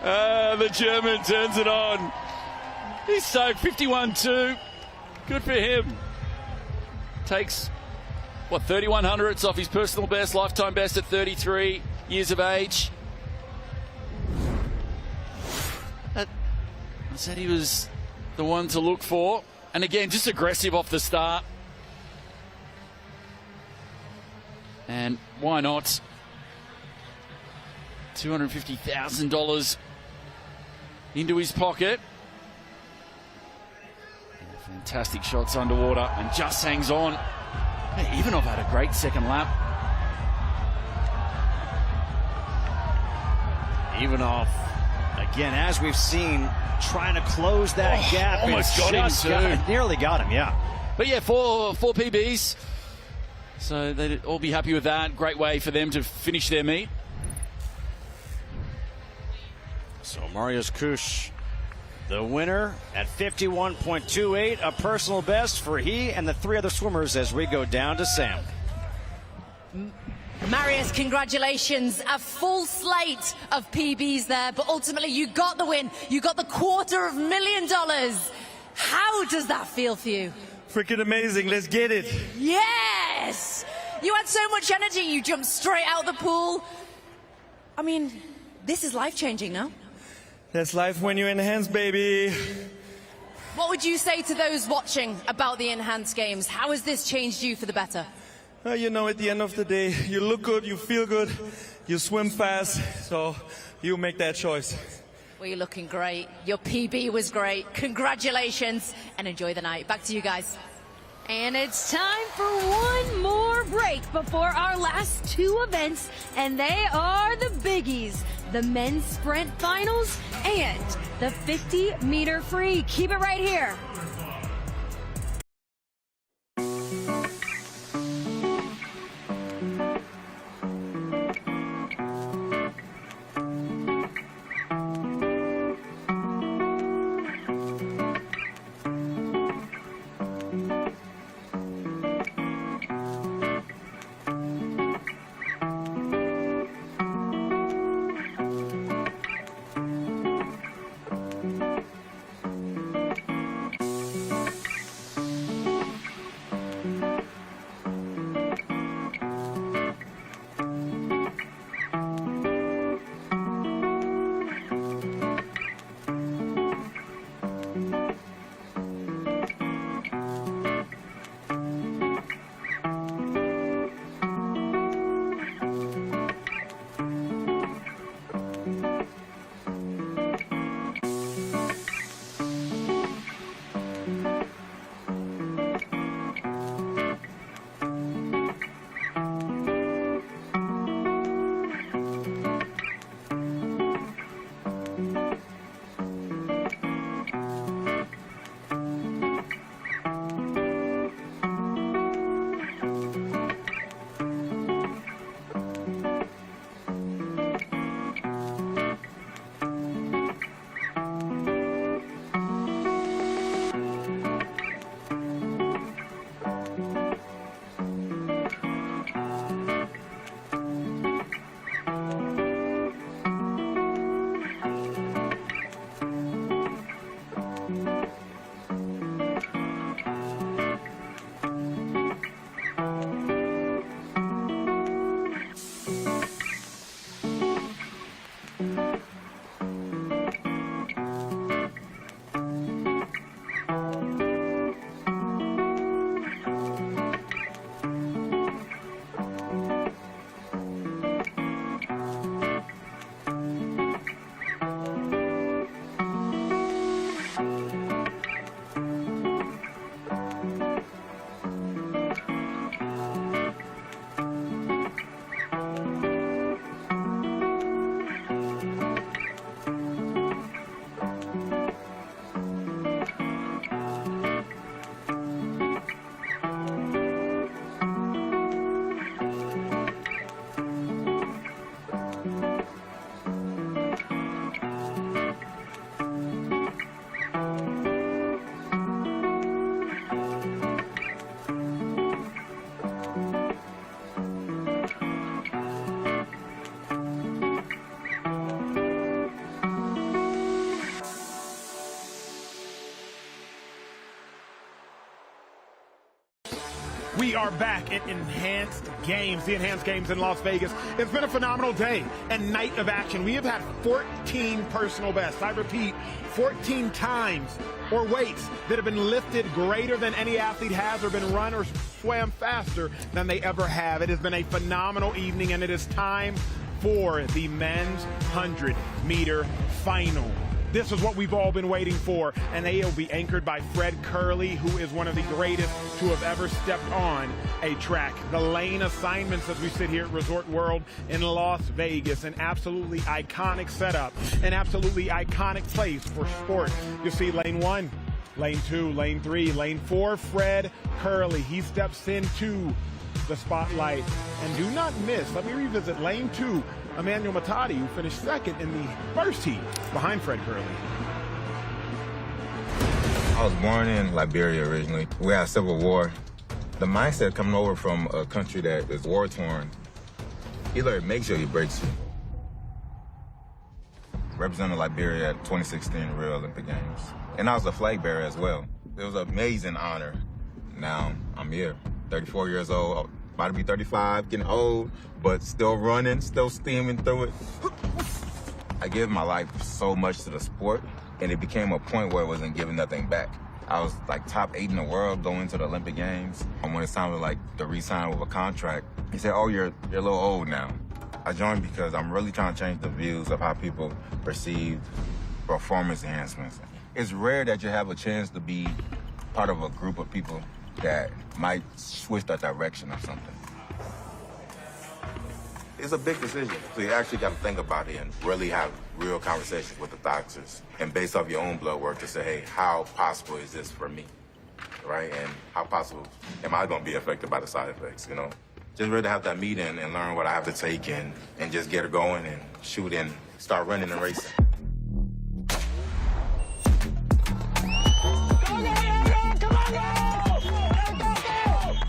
The German turns it on. He's so 51-2. Good for him. Takes, 3,100ths off his personal best, lifetime best at 33 years of age. I said he was the one to look for. And again, just aggressive off the start. And why not? $250,000 into his pocket. Fantastic shots underwater and just hangs on. Hey, Ivanov had a great second lap. Ivanov, again, as we've seen, trying to close that gap. Almost got him too. Nearly got him, yeah. But yeah, four PBs. So they'd all be happy with that. Great way for them to finish their meet. So Marius Kush, the winner at 51.28, a personal best for he and the 3 other swimmers as we go down to Sam. Marius, congratulations. A full slate of PBs there, but ultimately you got the win. You got the $250,000. How does that feel for you? Freaking amazing. Let's get it. Yes! You had so much energy. You jumped straight out the pool. I mean, this is life-changing, no? That's life when you enhance, baby. What would you say to those watching about the Enhanced Games? How has this changed you for the better? You know, at the end of the day, you look good, you feel good, you swim fast, so you make that choice. Well, you're looking great. Your PB was great. Congratulations, and enjoy the night. Back to you guys. And it's time for one more break before our last 2 events, and they are the biggies. The men's sprint finals and the 50-meter free. Keep it right here. We are back at Enhanced Games, the Enhanced Games in Las Vegas. It's been a phenomenal day and night of action. We have had 14 personal bests. I repeat, 14 times or weights that have been lifted greater than any athlete has or been run or swam faster than they ever have. It has been a phenomenal evening, and it is time for the men's 100-meter final. This is what we've all been waiting for, and they will be anchored by Fred Curley, who is one of the greatest to have ever stepped on a track. The lane assignments as we sit here at Resort World in Las Vegas, an absolutely iconic setup, an absolutely iconic place for sport. You see lane 1, lane 2, lane 3, lane 4, Fred Curley. He steps into the spotlight, and do not miss, let me revisit lane 2, Emmanuel Matadi, who finished second in the first heat behind Fred Curley. I was born in Liberia originally. We had civil war. The mindset coming over from a country that is war-torn, either it makes you or it breaks you. Representing Liberia at 2016 Rio Olympic Games. And I was a flag bearer as well. It was an amazing honor. Now I'm here, 34 years old, about to be 35, getting old, but still running, still steaming through it. I give my life so much to the sport, and it became a point where it wasn't giving nothing back. I was like top 8 in the world going to the Olympic Games. And when it sounded like to re-sign with a contract, he said, oh, you're a little old now. I joined because I'm really trying to change the views of how people perceive performance enhancements. It's rare that you have a chance to be part of a group of people that might switch the direction of something. It's a big decision, so you actually got to think about it and really have real conversations with the doctors and based off your own blood work to say, hey, how possible is this for me, right? And how possible am I going to be affected by the side effects, you know? Just really have that meeting and learn what I have to take and just get her going and shoot and start running and racing.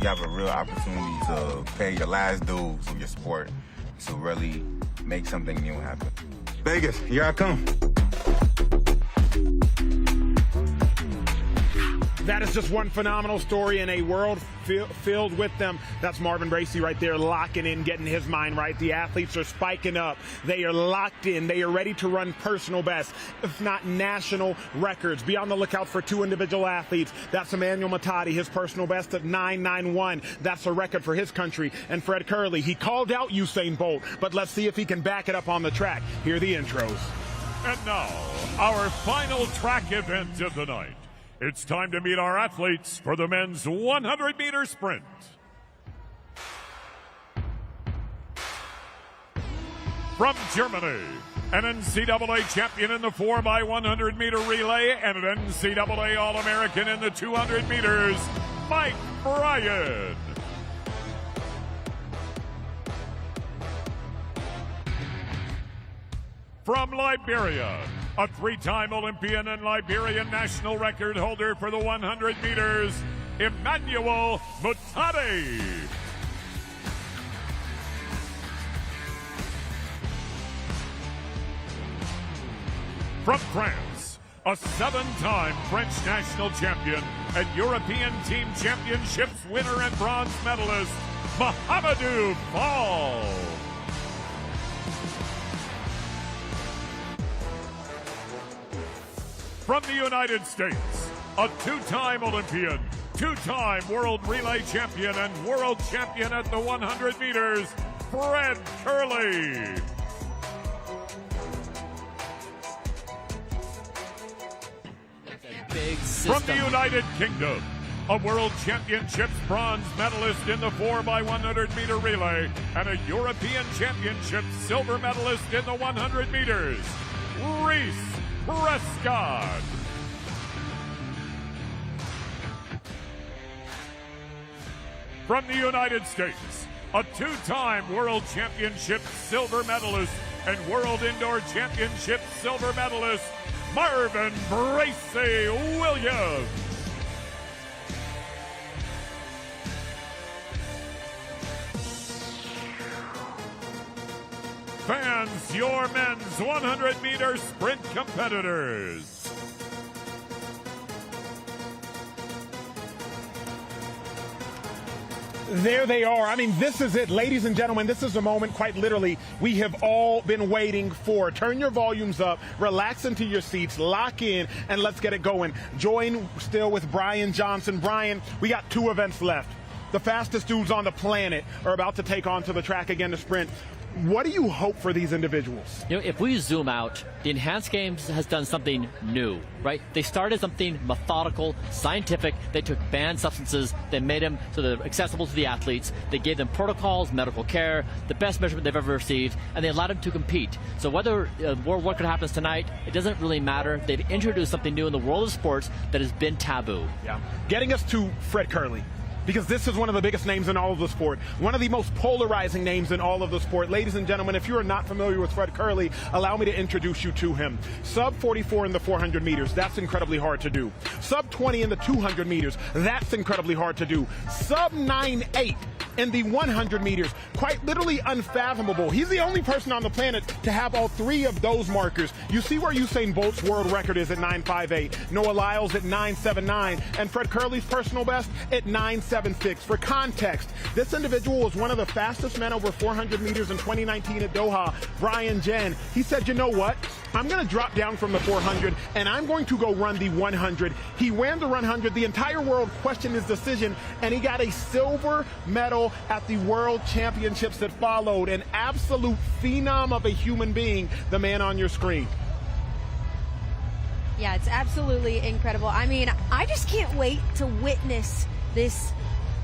You have a real opportunity to pay your last dues of your sport to really make something new happen. Vegas, here I come. That is just one phenomenal story in a world filled with them. That's Marvin Bracey right there, locking in, getting his mind right. The athletes are spiking up. They are locked in. They are ready to run personal bests, if not national records. Be on the lookout for 2 individual athletes. That's Emmanuel Matadi, his personal best of 9.91. That's a record for his country. And Fred Curley, he called out Usain Bolt, but let's see if he can back it up on the track. Here are the intros. And now, our final track event of the night. It's time to meet our athletes for the men's 100-meter sprint. From Germany, an NCAA champion in the 4x100-meter relay and an NCAA All-American in the 200 meters, Mike Bryan. From Liberia, a 3-time Olympian and Liberian national record holder for the 100 meters, Emmanuel Matadi. From France, a 7-time French national champion and European Team Championships winner and bronze medalist, Mahamadou Fall. From the United States, a 2-time Olympian, 2-time world relay champion, and world champion at the 100 meters, Fred Curley. From the United Kingdom, a World Championships bronze medalist in the 4x100 meter relay and a European Championship silver medalist in the 100 meters, Reese Prescott. From the United States, a 2-time World Championship silver medalist and World Indoor Championship silver medalist, Marvin Bracey Williams. Fans, your men's 100-meter sprint competitors. There they are. I mean, this is it. Ladies and gentlemen, this is the moment, quite literally, we have all been waiting for. Turn your volumes up, relax into your seats, lock in, and let's get it going. Join still with Brian Johnson. Brian, we got 2 events left. The fastest dudes on the planet are about to take on to the track again to sprint. What do you hope for these individuals? You know, if we zoom out, the Enhanced Games has done something new, right? They started something methodical, scientific. They took banned substances, they made them so they're accessible to the athletes. They gave them protocols, medical care, the best measurement they've ever received, and they allowed them to compete. So whether world record happens tonight, it doesn't really matter. They've introduced something new in the world of sports that has been taboo. Yeah. Getting us to Fred Curley, because this is one of the biggest names in all of the sport, one of the most polarizing names in all of the sport. Ladies and gentlemen, if you are not familiar with Fred Curley, allow me to introduce you to him. Sub 44 in the 400 meters, that's incredibly hard to do. Sub 20 in the 200 meters, that's incredibly hard to do. Sub 9.8 in the 100 meters, quite literally unfathomable. He's the only person on the planet to have all 3 of those markers. You see where Usain Bolt's world record is at 9.58, Noah Lyles at 9.79, and Fred Curley's personal best at 9.76. For context, this individual was one of the fastest men over 400 meters in 2019 at Doha, Brian Jen. He said, you know what? I'm going to drop down from the 400 and I'm going to go run the 100. He ran the 100. The entire world questioned his decision, and he got a silver medal at the World Championships that followed. An absolute phenom of a human being, the man on your screen. Yeah, it's absolutely incredible. I mean, I just can't wait to witness this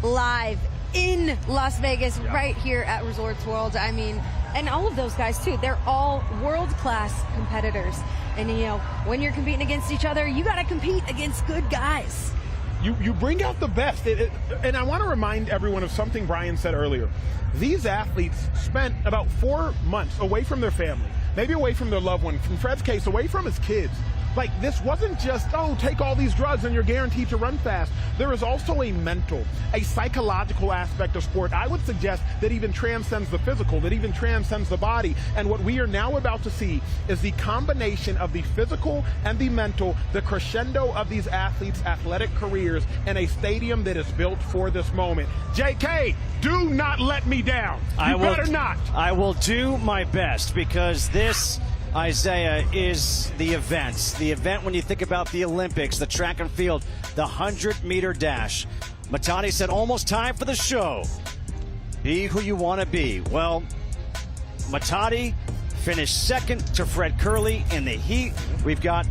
live in Las Vegas, right here at Resorts World. I mean, and all of those guys too, they're all world-class competitors. And you know, when you're competing against each other, you got to compete against good guys. You bring out the best. And I want to remind everyone of something Brian said earlier. These athletes spent about 4 months away from their family, maybe away from their loved one, from Fred's case, away from his kids. Like, this wasn't just, oh, take all these drugs and you're guaranteed to run fast. There is also a mental, a psychological aspect of sport. I would suggest that even transcends the physical, that even transcends the body. And what we are now about to see is the combination of the physical and the mental, the crescendo of these athletes' athletic careers in a stadium that is built for this moment. JK, do not let me down. You better not. I will do my best, because this, Isaiah, is the event. The event when you think about the Olympics, the track and field, the 100-meter dash. Matani said, almost time for the show. Be who you want to be. Well, Matani finished second to Fred Curley in the heat. We've got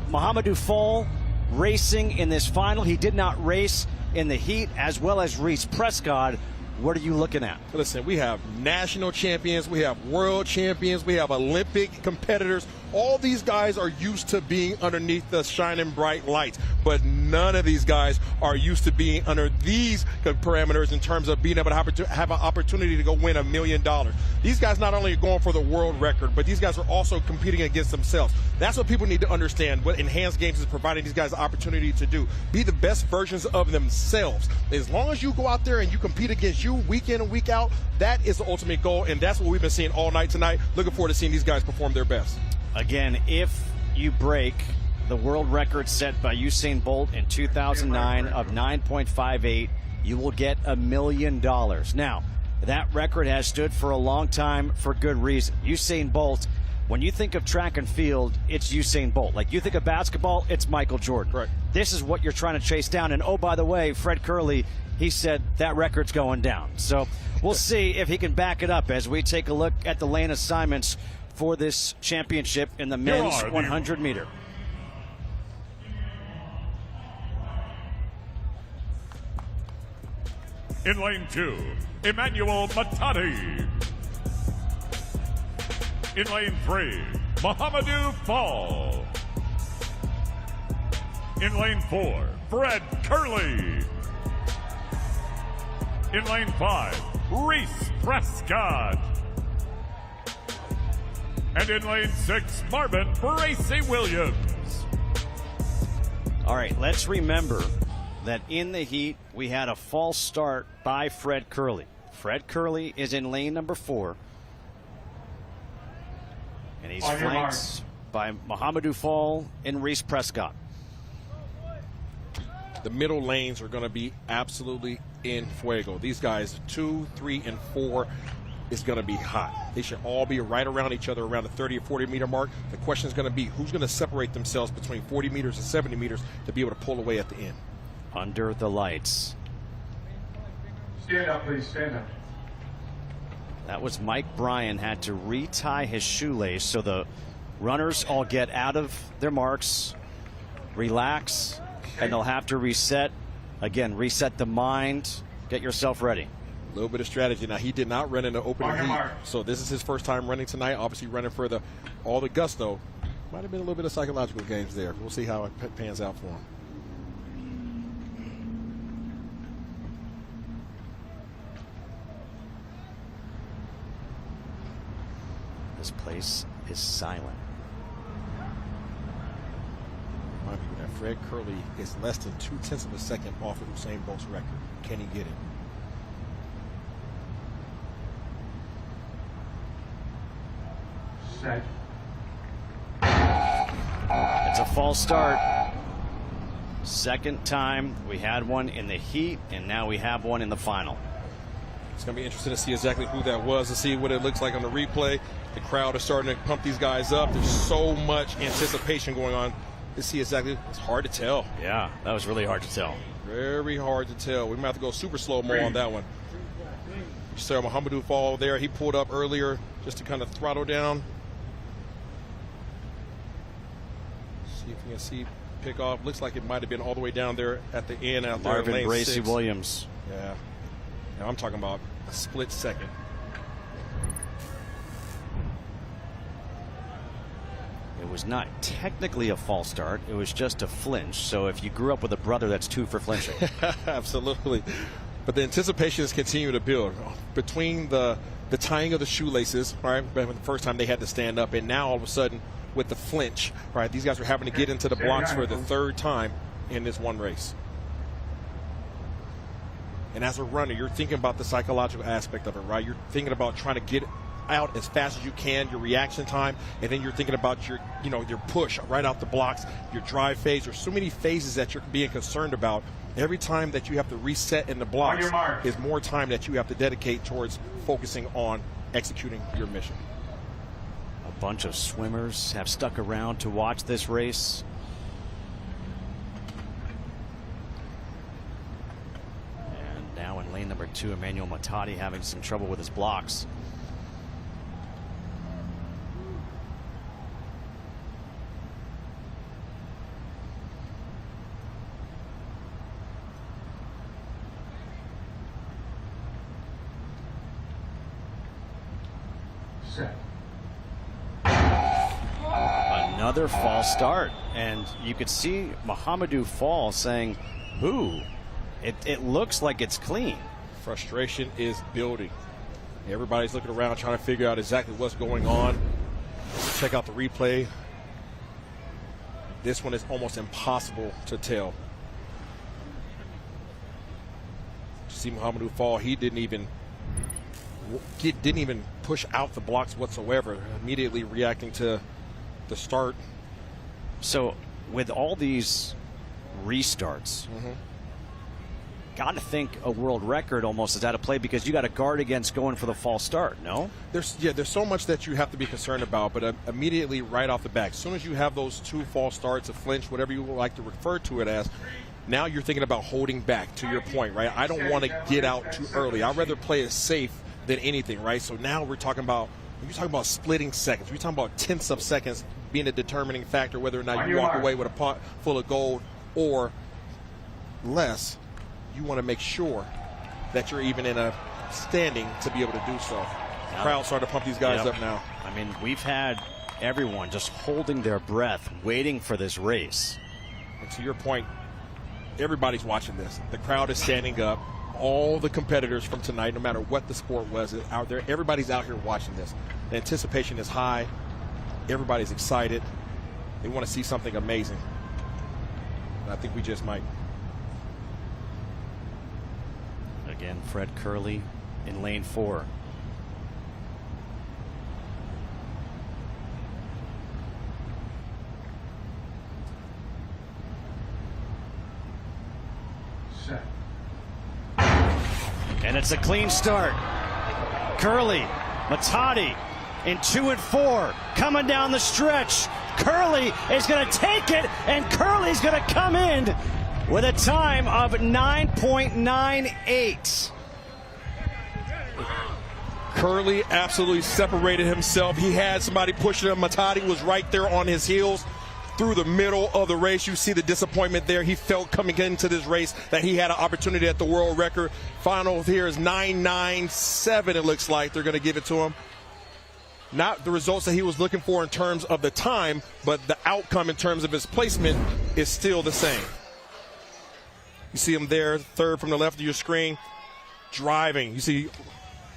Mohamedou Fall racing in this final. He did not race in the heat, as well as Reese Prescott. What are you looking at? Listen, we have national champions, we have world champions, we have Olympic competitors. All these guys are used to being underneath the shining bright lights, but none of these guys are used to being under these parameters in terms of being able to have an opportunity to go win $1 million. These guys not only are going for the world record, but these guys are also competing against themselves. That's what people need to understand, what Enhanced Games is providing these guys the opportunity to do. Be the best versions of themselves. As long as you go out there and you compete against you week in and week out, that is the ultimate goal, and that's what we've been seeing all night tonight. Looking forward to seeing these guys perform their best. Again, if you break the world record set by Usain Bolt in 2009 of 9.58, you will get $1 million. Now, that record has stood for a long time for good reason. Usain Bolt, when you think of track and field, it's Usain Bolt. Like, you think of basketball, it's Michael Jordan. Right. This is what you're trying to chase down. And, oh, by the way, Fred Curley, he said that record's going down. So we'll see if he can back it up as we take a look at the lane assignments for this championship in the men's 100 meter. In lane 2, Emmanuel Matani. In lane 3, Mohamedou Fall. In lane 4, Fred Curley. In lane 5, Reese Prescott. And in lane 6, Marvin Bracy Williams. All right, let's remember that in the heat, we had a false start by Fred Curley. Fred Curley is in lane number 4. And he's flanked by Mohamedou Fall and Reese Prescott. The middle lanes are going to be absolutely in fuego. These guys, 2, 3, and 4, is going to be hot. They should all be right around each other around the 30 or 40 meter mark. The question is going to be who's going to separate themselves between 40 meters and 70 meters to be able to pull away at the end. Under the lights. Stand up, please. Stand up. That was Mike Bryan had to retie his shoelace, so the runners all get out of their marks, relax, and they'll have to reset. Again, reset the mind, get yourself ready. A little bit of strategy. Now, he did not run in the opening heat, so this is his first time running tonight. Obviously running for all the gusto. Might have been a little bit of psychological games there. We'll see how it pans out for him. This place is silent. Remind you that Fred Curley is less than 0.2 of a second off of Usain Bolt's record. Can he get it? Set. It's a false start. Second time we had one in the heat, and now we have one in the final. It's going to be interesting to see exactly who that was, to see what it looks like on the replay. The crowd is starting to pump these guys up. There's so much anticipation going on to see exactly. It's hard to tell. Yeah, that was really hard to tell. Very hard to tell. We might have to go super slow-mo on that one. You saw Muhammadu fall there. He pulled up earlier just to kind of throttle down. See if we can see pick off. Looks like it might have been all the way down there at the end out there. Marvin Bracy Williams. Yeah. Now I'm talking about a split second. It was not technically a false start. It was just a flinch. So if you grew up with a brother, that's 2 for flinching. Absolutely. But the anticipation is continuing to build. Between the tying of the shoelaces, right? The first time they had to stand up, and now all of a sudden with the flinch, right? These guys are having to get into the blocks for the third time in this one race. And as a runner, you're thinking about the psychological aspect of it, right? You're thinking about trying to get out as fast as you can, your reaction time, and then you're thinking about your push right out the blocks, your drive phase. There's so many phases that you're being concerned about. Every time that you have to reset in the blocks is more time that you have to dedicate towards focusing on executing your mission. A bunch of swimmers have stuck around to watch this race. And now in lane number 2, Emmanuel Matadi having some trouble with his blocks. Another false start, and you could see Muhammadu fall saying, "Ooh, it looks like it's clean." Frustration is building. Everybody's looking around trying to figure out exactly what's going on. Check out the replay. This one is almost impossible to tell. See Muhammadu fall. He didn't even push out the blocks whatsoever, immediately reacting to the start. So with all these restarts, got to think a world record almost is out of play, because you got to guard against going for the false start. No, there's so much that you have to be concerned about, but immediately right off the bat, as soon as you have those 2 false starts, a flinch, whatever you would like to refer to it as, now you're thinking about holding back, to your point, right? I don't want to get out too early. I'd rather play it safe than anything, right? So now we're talking about, splitting seconds. We're talking about tenths of seconds being a determining factor whether or not you walk away with a pot full of gold or less. You want to make sure that you're even in a standing to be able to do so. The crowd starting to pump these guys up now. I mean, we've had everyone just holding their breath, waiting for this race. And to your point, everybody's watching this. The crowd is standing up. All the competitors from tonight, no matter what the sport was, out there. Everybody's out here watching this. The anticipation is high. Everybody's excited. They want to see something amazing. And I think we just might. Again, Fred Curley in lane 4. And it's a clean start. Curly, Matadi in 2 and 4, coming down the stretch. Curly is going to take it, and Curly's going to come in with a time of 9.98. Curly absolutely separated himself. He had somebody pushing him. Matadi was right there on his heels through the middle of the race. You see the disappointment there. He felt coming into this race that he had an opportunity at the world record. Final here is 9.97, it looks like. They're going to give it to him. Not the results that he was looking for in terms of the time, but the outcome in terms of his placement is still the same. You see him there, third from the left of your screen, driving. You see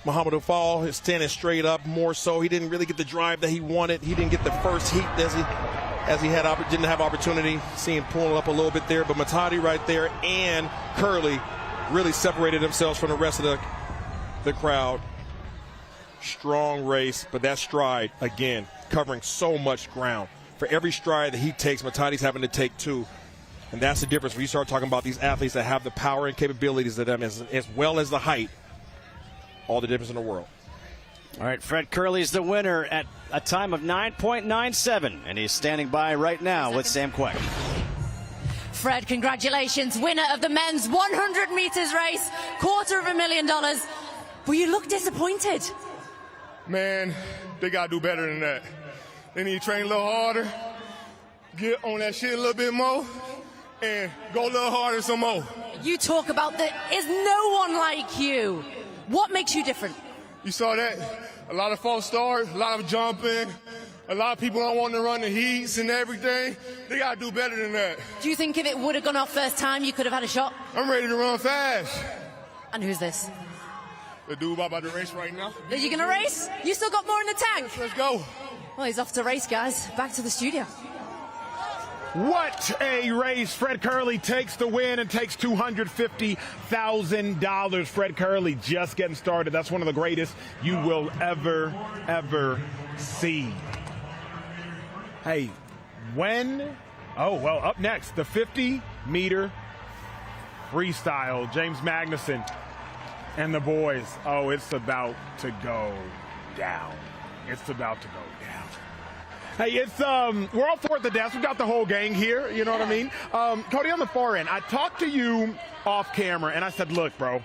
Muhammad Ufal is standing straight up more so. He didn't really get the drive that he wanted. He didn't get the first heat as he didn't have opportunity. See him pulling up a little bit there, but Matadi right there and Curly really separated themselves from the rest of the crowd. Strong race, but that stride, again, covering so much ground. For every stride that he takes, Matadi's having to take 2. And that's the difference when you start talking about these athletes that have the power and capabilities of them as well as the height. All the difference in the world. All right, Fred Curley is the winner at a time of 9.97, and he's standing by right now with Sam Quek. Fred, congratulations, winner of the men's 100 meters race, $250,000. But you look disappointed. Man, they got to do better than that. They need to train a little harder, get on that shit a little bit more, and go a little harder some more. You talk about that is no one like you. What makes you different? You saw that? A lot of false start, a lot of jumping, a lot of people don't want to run the heats and everything. They got to do better than that. Do you think if it would have gone off first time, you could have had a shot? I'm ready to run fast. And who's this? The dude about to race right now. Are you going to race? You still got more in the tank? Let's go. Well, he's off to race, guys. Back to the studio. What a race. Fred Curley takes the win and takes $250,000. Fred Curley just getting started. That's one of the greatest you will ever see. Hey, up next, the 50-meter freestyle. James Magnuson and the boys. Oh, it's about to go down. It's about to go down. Hey, it's we're all four at the desk. We've got the whole gang here. You know what I mean? Cody, on the far end, I talked to you off camera, and I said, look, bro,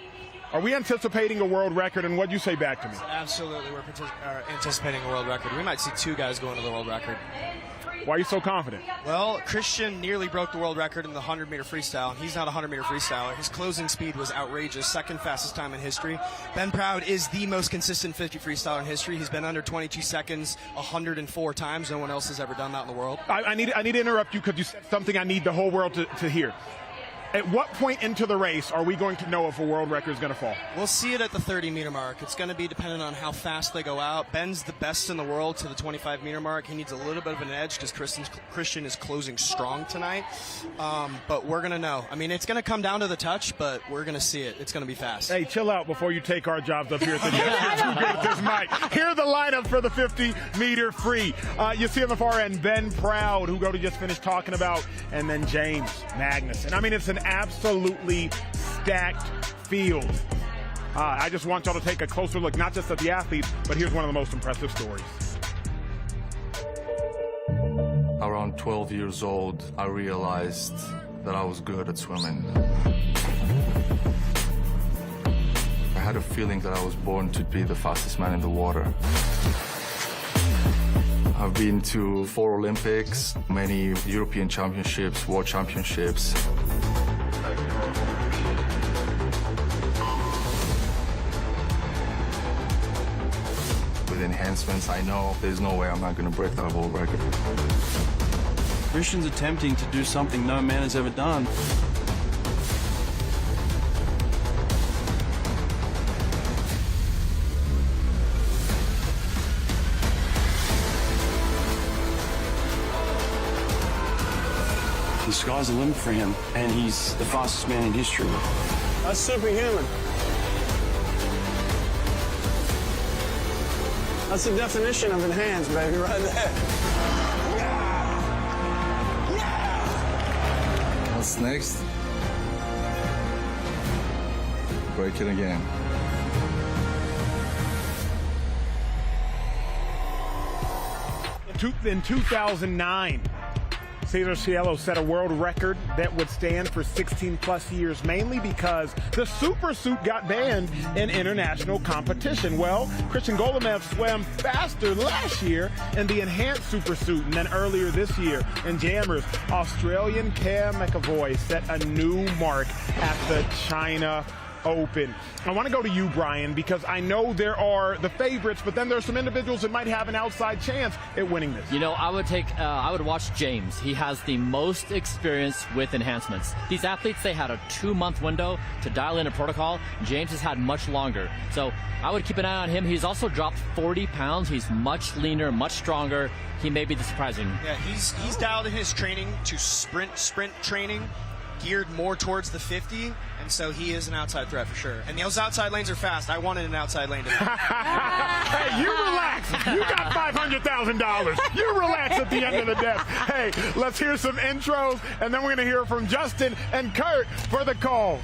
are we anticipating a world record? And what'd you say back to me? Absolutely, we're anticipating a world record. We might see 2 guys going to the world record. Why are you so confident? Well, Christian nearly broke the world record in the 100-meter freestyle, and he's not a 100-meter freestyler. His closing speed was outrageous, second fastest time in history. Ben Proud is the most consistent 50 freestyler in history. He's been under 22 seconds 104 times. No one else has ever done that in the world. I need to interrupt you because you said something I need the whole world to hear. At what point into the race are we going to know if a world record is going to fall? We'll see it at the 30-meter mark. It's going to be dependent on how fast they go out. Ben's the best in the world to the 25-meter mark. He needs a little bit of an edge because Christian is closing strong tonight. But we're going to know. I mean, it's going to come down to the touch, but we're going to see it. It's going to be fast. Hey, chill out before you take our jobs up here at the desk. You're too good at this mic. Here are the lineup for the 50-meter free. You see on the far end, Ben Proud, who Cody just finished talking about, and then James Magnuson. I mean, it's an absolutely stacked field. I just want y'all to take a closer look, not just at the athletes, but here's one of the most impressive stories. Around 12 years old, I realized that I was good at swimming. I had a feeling that I was born to be the fastest man in the water. I've been to 4 Olympics, many European championships, world championships. With enhancements, I know there's no way I'm not going to break that world record. Christian's attempting to do something no man has ever done. The sky's the limit for him, and he's the fastest man in history. That's superhuman. That's the definition of enhanced, baby, right there. What's next? break it again. In 2009, Cesar Cielo set a world record that would stand for 16 plus years, mainly because the super suit got banned in international competition. Well, Christian Golomev swam faster last year in the enhanced super suit, and then earlier this year in jammers, Australian Cam McAvoy set a new mark at the China Open. I want to go to you, Brian, because I know there are the favorites, but then there's some individuals that might have an outside chance at winning this. You know, I would watch James. He has the most experience with enhancements. These athletes, they had a 2-month window to dial in a protocol. James has had much longer. So I would keep an eye on him. He's also dropped 40 pounds. He's much leaner, much stronger. He may be the surprising. Yeah, he's dialed in his training to sprint training, geared more towards the 50, and so he is an outside threat for sure. And those outside lanes are fast. I wanted an outside lane today. Hey, you relax. You got $500,000. You relax at the end of the day. Hey, let's hear some intros, and then we're going to hear from Justin and Kurt for the call.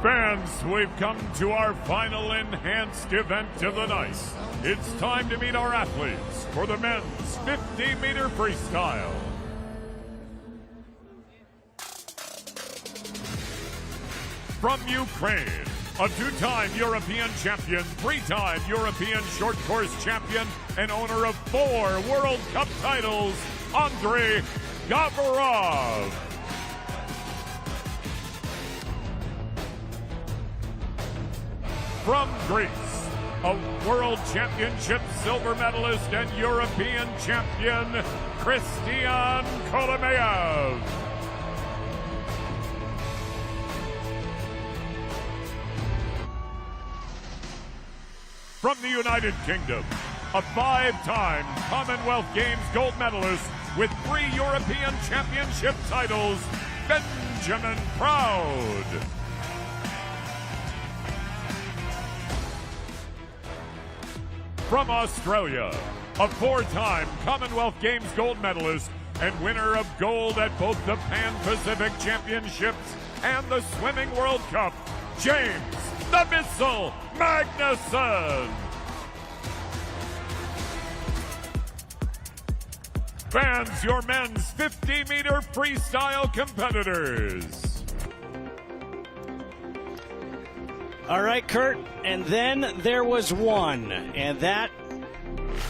Fans, we've come to our final enhanced event of the night. It's time to meet our athletes for the men's 50-meter freestyle. From Ukraine, a 2-time European champion, 3-time European short course champion, and owner of 4 World Cup titles, Andrei Gavarov. From Greece, a World Championship silver medalist and European champion, Christian Kolomeyev. From the United Kingdom, a 5-time Commonwealth Games gold medalist with 3 European Championship titles, Benjamin Proud. From Australia, a 4-time Commonwealth Games gold medalist and winner of gold at both the Pan-Pacific Championships and the Swimming World Cup, James the Missile Magnuson. Fans, your men's 50-meter freestyle competitors. All right, Kurt, and then there was one, and that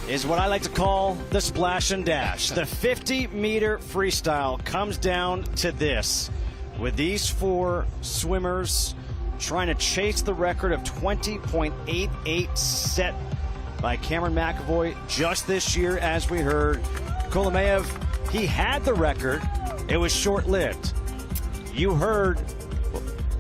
is what I like to call the splash and dash. The 50-meter freestyle comes down to this, with these 4 swimmers trying to chase the record of 20.88 set by Cameron McAvoy just this year, as we heard. Kolomeyev, he had the record. It was short-lived. You heard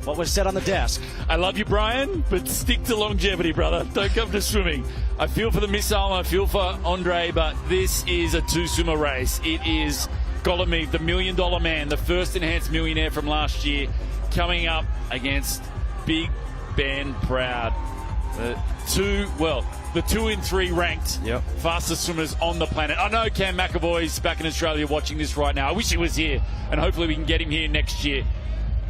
what was said on the desk. I love you, Brian, but stick to longevity, brother. Don't come to swimming. I feel for the missile, I feel for Andre, but this is a 2-swimmer race. It is Kolomeyev, the $1 million man, the first enhanced millionaire from last year, coming up against Big Ben Proud. The 2 and 3 ranked fastest swimmers on the planet. I know Cam McAvoy's back in Australia watching this right now. I wish he was here, and hopefully we can get him here next year.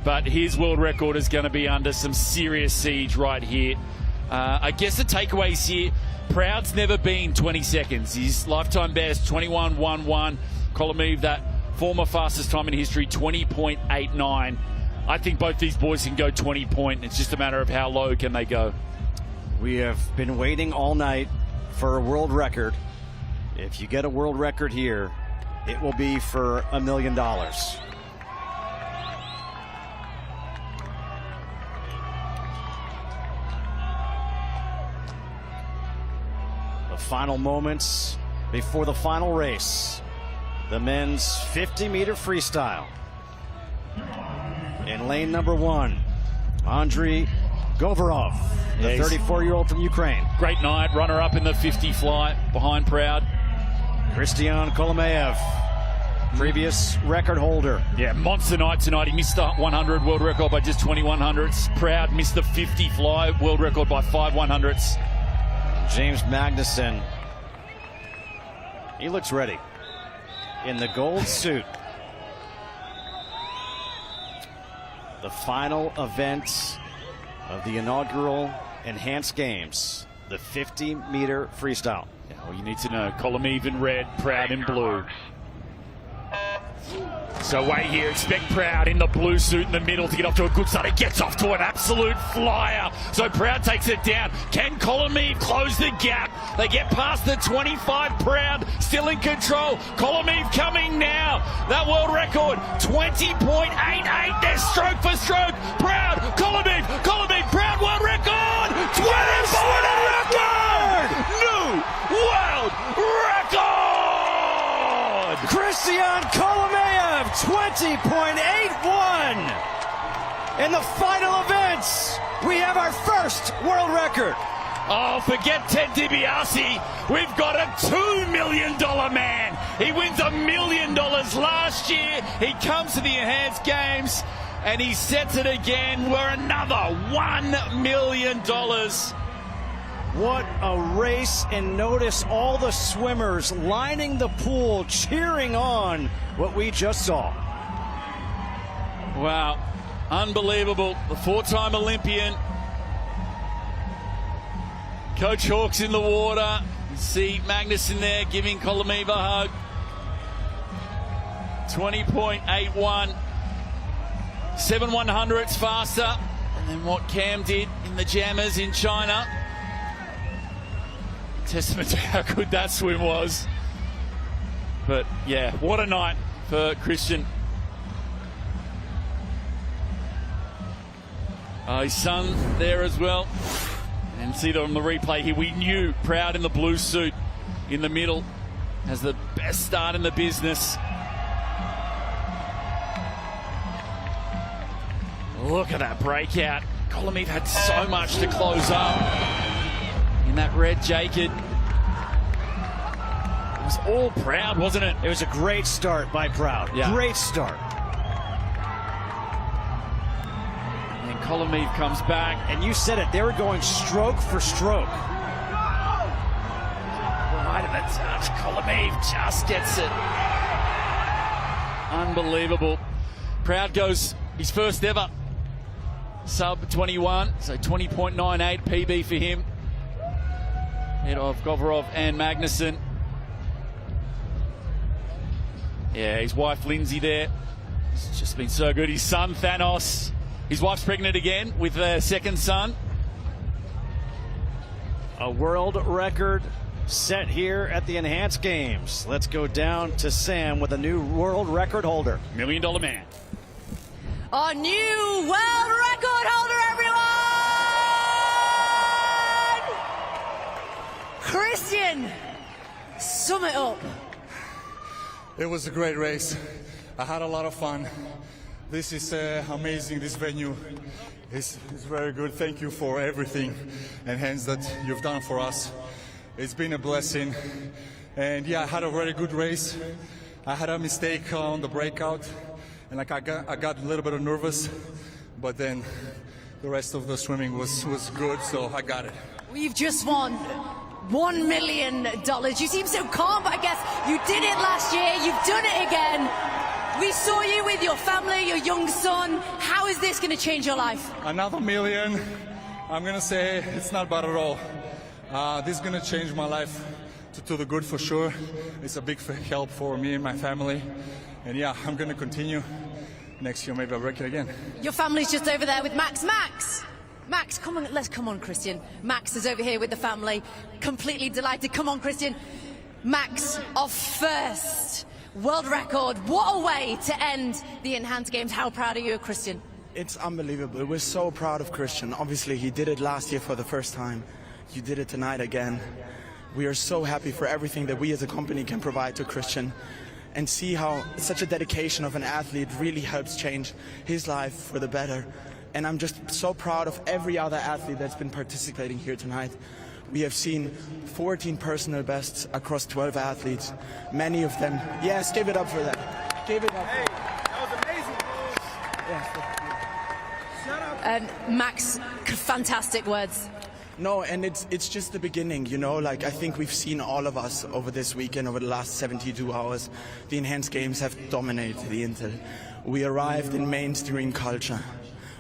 But his world record is going to be under some serious siege right here. I guess the takeaways here, Proud's never been 20 seconds. His lifetime best, 21.11. Kolomeyev, that former fastest time in history, 20.89. I think both these boys can go 20 point. It's just a matter of how low can they go. We have been waiting all night for a world record. If you get a world record here, it will be for $1 million. The final moments before the final race. The men's 50-meter freestyle. In lane number 1, Andrei Gavarov, the 34-year-old from Ukraine. Great night, runner-up in the 50 fly behind Proud. Christian Kolomeyev, previous record holder. Yeah, monster night tonight. He missed the 100 world record by just 2100ths. Proud missed the 50 fly world record by 5 100ths. James Magnuson, he looks ready in the gold suit. The final event of the inaugural Enhanced Games, the 50-meter freestyle. Yeah, well, you need to know, Kolomeev in red, Proud in blue. So wait here, expect Proud in the blue suit in the middle to get off to a good start. He gets off to an absolute flyer. So Proud takes it down. Can Kolomeev close the gap? They get past the 25. Proud still in control. Kolomeev coming now. That world record, 20.88. There's stroke for stroke. Proud, Kolomeev, Proud world record! 20.88 record! New world record! Christian Kolomeev, 20.81. In the final events, we have our first world record. Oh, forget Ted DiBiase. We've got a $2 million man. He wins $1 million last year. He comes to the Enhanced Games and he sets it again. We're another $1 million. What a race, and notice all the swimmers lining the pool, cheering on what we just saw. Wow, unbelievable. The four-time Olympian. Coach Hawk's in the water. You see Magnuson there giving Kolomeev a hug. 20.81. 7/100ths faster than what Cam did in the jammers in China. Testament to how good that swim was. But yeah, what a night for Christian. His son there as well. And see that on the replay here, we knew Proud in the blue suit in the middle has the best start in the business. Look at that breakout. Kolomeev had so much to close up in that red jacket. It was all Proud, wasn't it? It was a great start by Proud. Yeah. Great start. And Kolomeev comes back. And you said it, they were going stroke for stroke. Right at the touch, Kolomeev just gets it. Unbelievable. Proud goes his first ever sub 21, so 20.98 PB for him. Head of Govorov and Magnuson. Yeah, his wife Lindsay there. It's just been so good. His son Thanos. His wife's pregnant again with their second son. A world record set here at the Enhanced Games. Let's go down to Sam with a new world record holder. $1 million man. Our new world record holder, everyone! Christian, sum it up. It was a great race. I had a lot of fun. This is amazing, this venue is very good. Thank you for everything and hands that you've done for us. It's been a blessing. And yeah, I had a very good race. I had a mistake on the breakout. And like I got a little bit nervous, but then the rest of the swimming was good, so I got it. We've just won $1 million. You seem so calm, but I guess you did it last year. You've done it again. We saw you with your family, your young son. How is this going to change your life? Another $1 million. I'm going to say it's not bad at all. This is going to change my life to the good for sure. It's a big help for me and my family. And yeah, I'm going to continue. Next year, maybe I'll break it again. Your family's just over there with Max. Max, come on, come on, Christian. Max is over here with the family, completely delighted. Come on, Christian. Max, our first world record. What a way to end the Enhanced Games. How proud are you of Christian? It's unbelievable. We're so proud of Christian. Obviously, he did it last year for the first time. You did it tonight again. We are so happy for everything that we as a company can provide to Christian, and see how such a dedication of an athlete really helps change his life for the better. And I'm just so proud of every other athlete that's been participating here tonight. We have seen 14 personal bests across 12 athletes. Many of them, yes, give it up for that. Give it up. Hey, that was amazing. Yes. Shut up. Max, fantastic words. No, and it's just the beginning, you know, like I think we've seen all of us over this weekend, over the last 72 hours, the Enhanced Games have dominated the internet. We arrived in mainstream culture.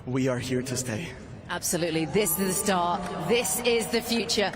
we are here to stay. Absolutely. This is the start. This is the future.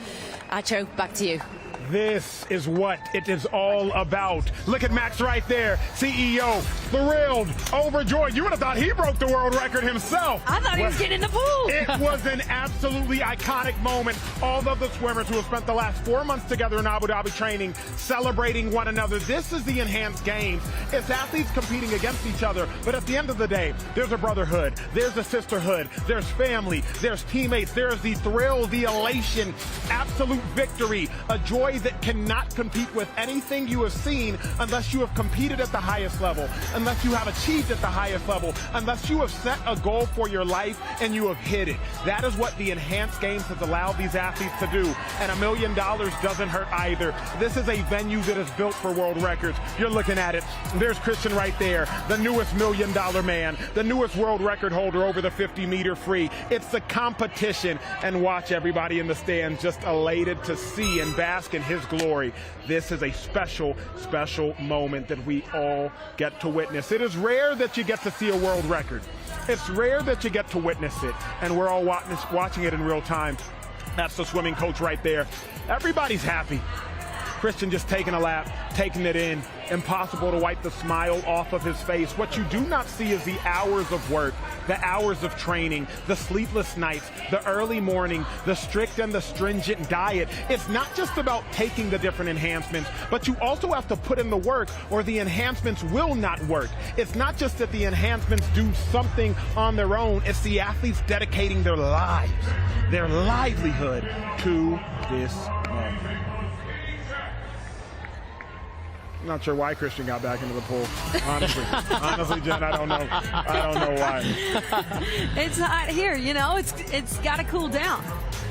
Acho, back to you. This is what it is all about. Look at Max right there, CEO, thrilled, overjoyed. You would have thought he broke the world record himself. I thought he was getting in the pool. It was an absolutely iconic moment. All of the swimmers who have spent the last 4 months together in Abu Dhabi training, celebrating one another. This is the Enhanced Games. It's athletes competing against each other, but at the end of the day, there's a brotherhood, there's a sisterhood, there's family, there's teammates, there's the thrill, the elation, absolute victory, a joy that cannot compete with anything you have seen unless you have competed at the highest level, unless you have achieved at the highest level, unless you have set a goal for your life and you have hit it. That is what the Enhanced Games has allowed these athletes to do, and $1 million doesn't hurt either. This is a venue that is built for world records. You're looking at it. There's Christian right there, the newest $1 million man, the newest world record holder over the 50-meter free. It's the competition, and watch everybody in the stands just elated to see and bask in his glory. This is a special, special moment that we all get to witness. It is rare that you get to see a world record. It's rare that you get to witness it, and we're all watching it in real time. That's the swimming coach right there. Everybody's happy. Christian just taking a lap, taking it in. Impossible to wipe the smile off of his face. What you do not see is the hours of work, the hours of training, the sleepless nights, the early morning, the strict and the stringent diet. It's not just about taking the different enhancements, but you also have to put in the work or the enhancements will not work. It's not just that the enhancements do something on their own, it's the athletes dedicating their lives, their livelihood to this moment. I'm not sure why Christian got back into the pool. Honestly, Jen, I don't know. I don't know why. It's hot here, you know. It's got to cool down.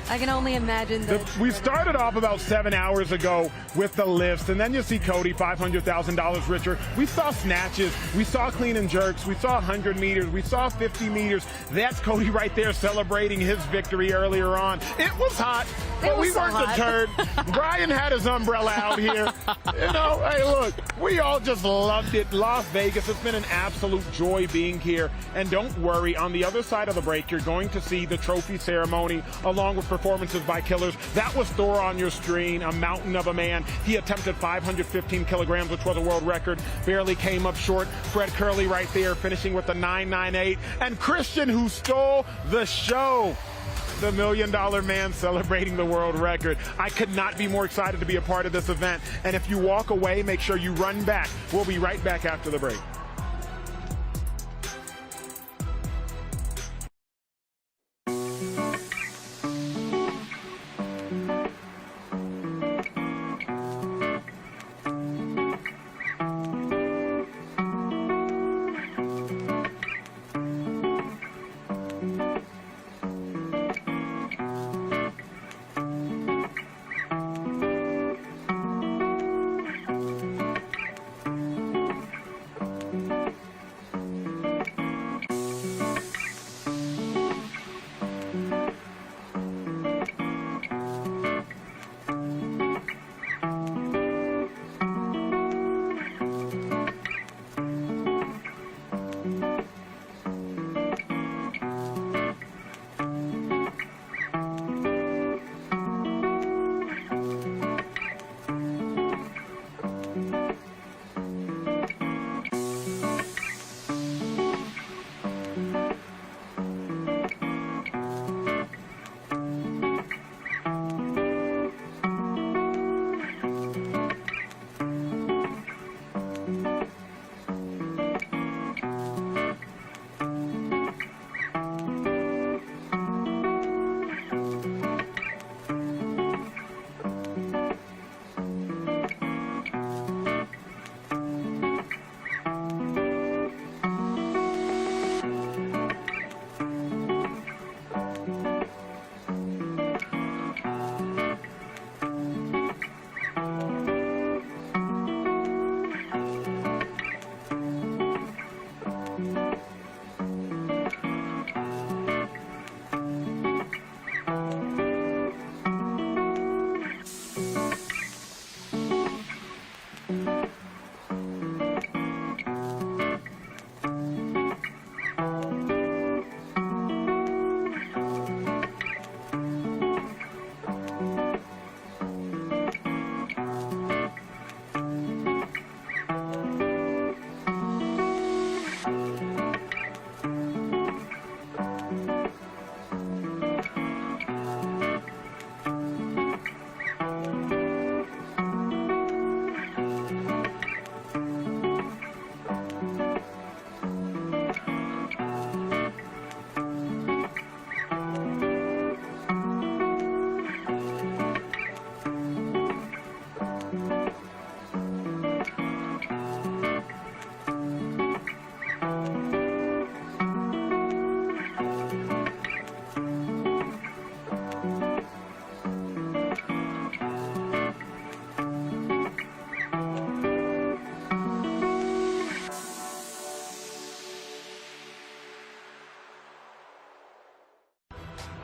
I can only imagine that. We started off about 7 hours ago with the lifts, and then you see Cody, $500,000 richer. We saw snatches, we saw clean and jerks, we saw 100 meters, we saw 50 meters. That's Cody right there celebrating his victory earlier on. It was hot, but we weren't deterred. Brian had his umbrella out here. You know, hey, look, we all just loved it. Las Vegas, it's been an absolute joy being here. And don't worry, on the other side of the break, you're going to see the trophy ceremony along with performances by killers. That was Thor on your screen, a mountain of a man. He attempted 515 kilograms, which was a world record. Barely came up short. Fred Curley right there, finishing with the 998. And Christian, who stole the show. The $1 million man celebrating the world record. I could not be more excited to be a part of this event. And if you walk away, make sure you run back. We'll be right back after the break.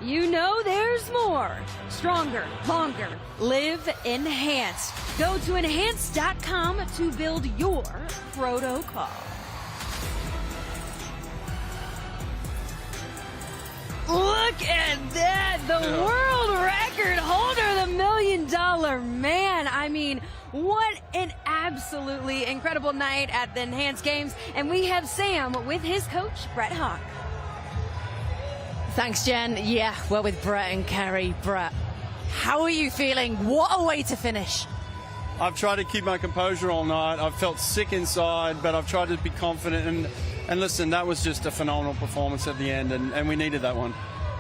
You know there's more. Stronger, longer, live enhanced. Go to enhanced.com to build your protocol. Look at that! The world record holder, the $1 million man. I mean, what an absolutely incredible night at the Enhanced Games. And we have Sam with his coach, Brett Hawk. Thanks, Jen. Yeah, we're with Brett and Kerry. Brett, how are you feeling? What a way to finish. I've tried to keep my composure all night. I've felt sick inside, but I've tried to be confident. And listen, that was just a phenomenal performance at the end, and we needed that one.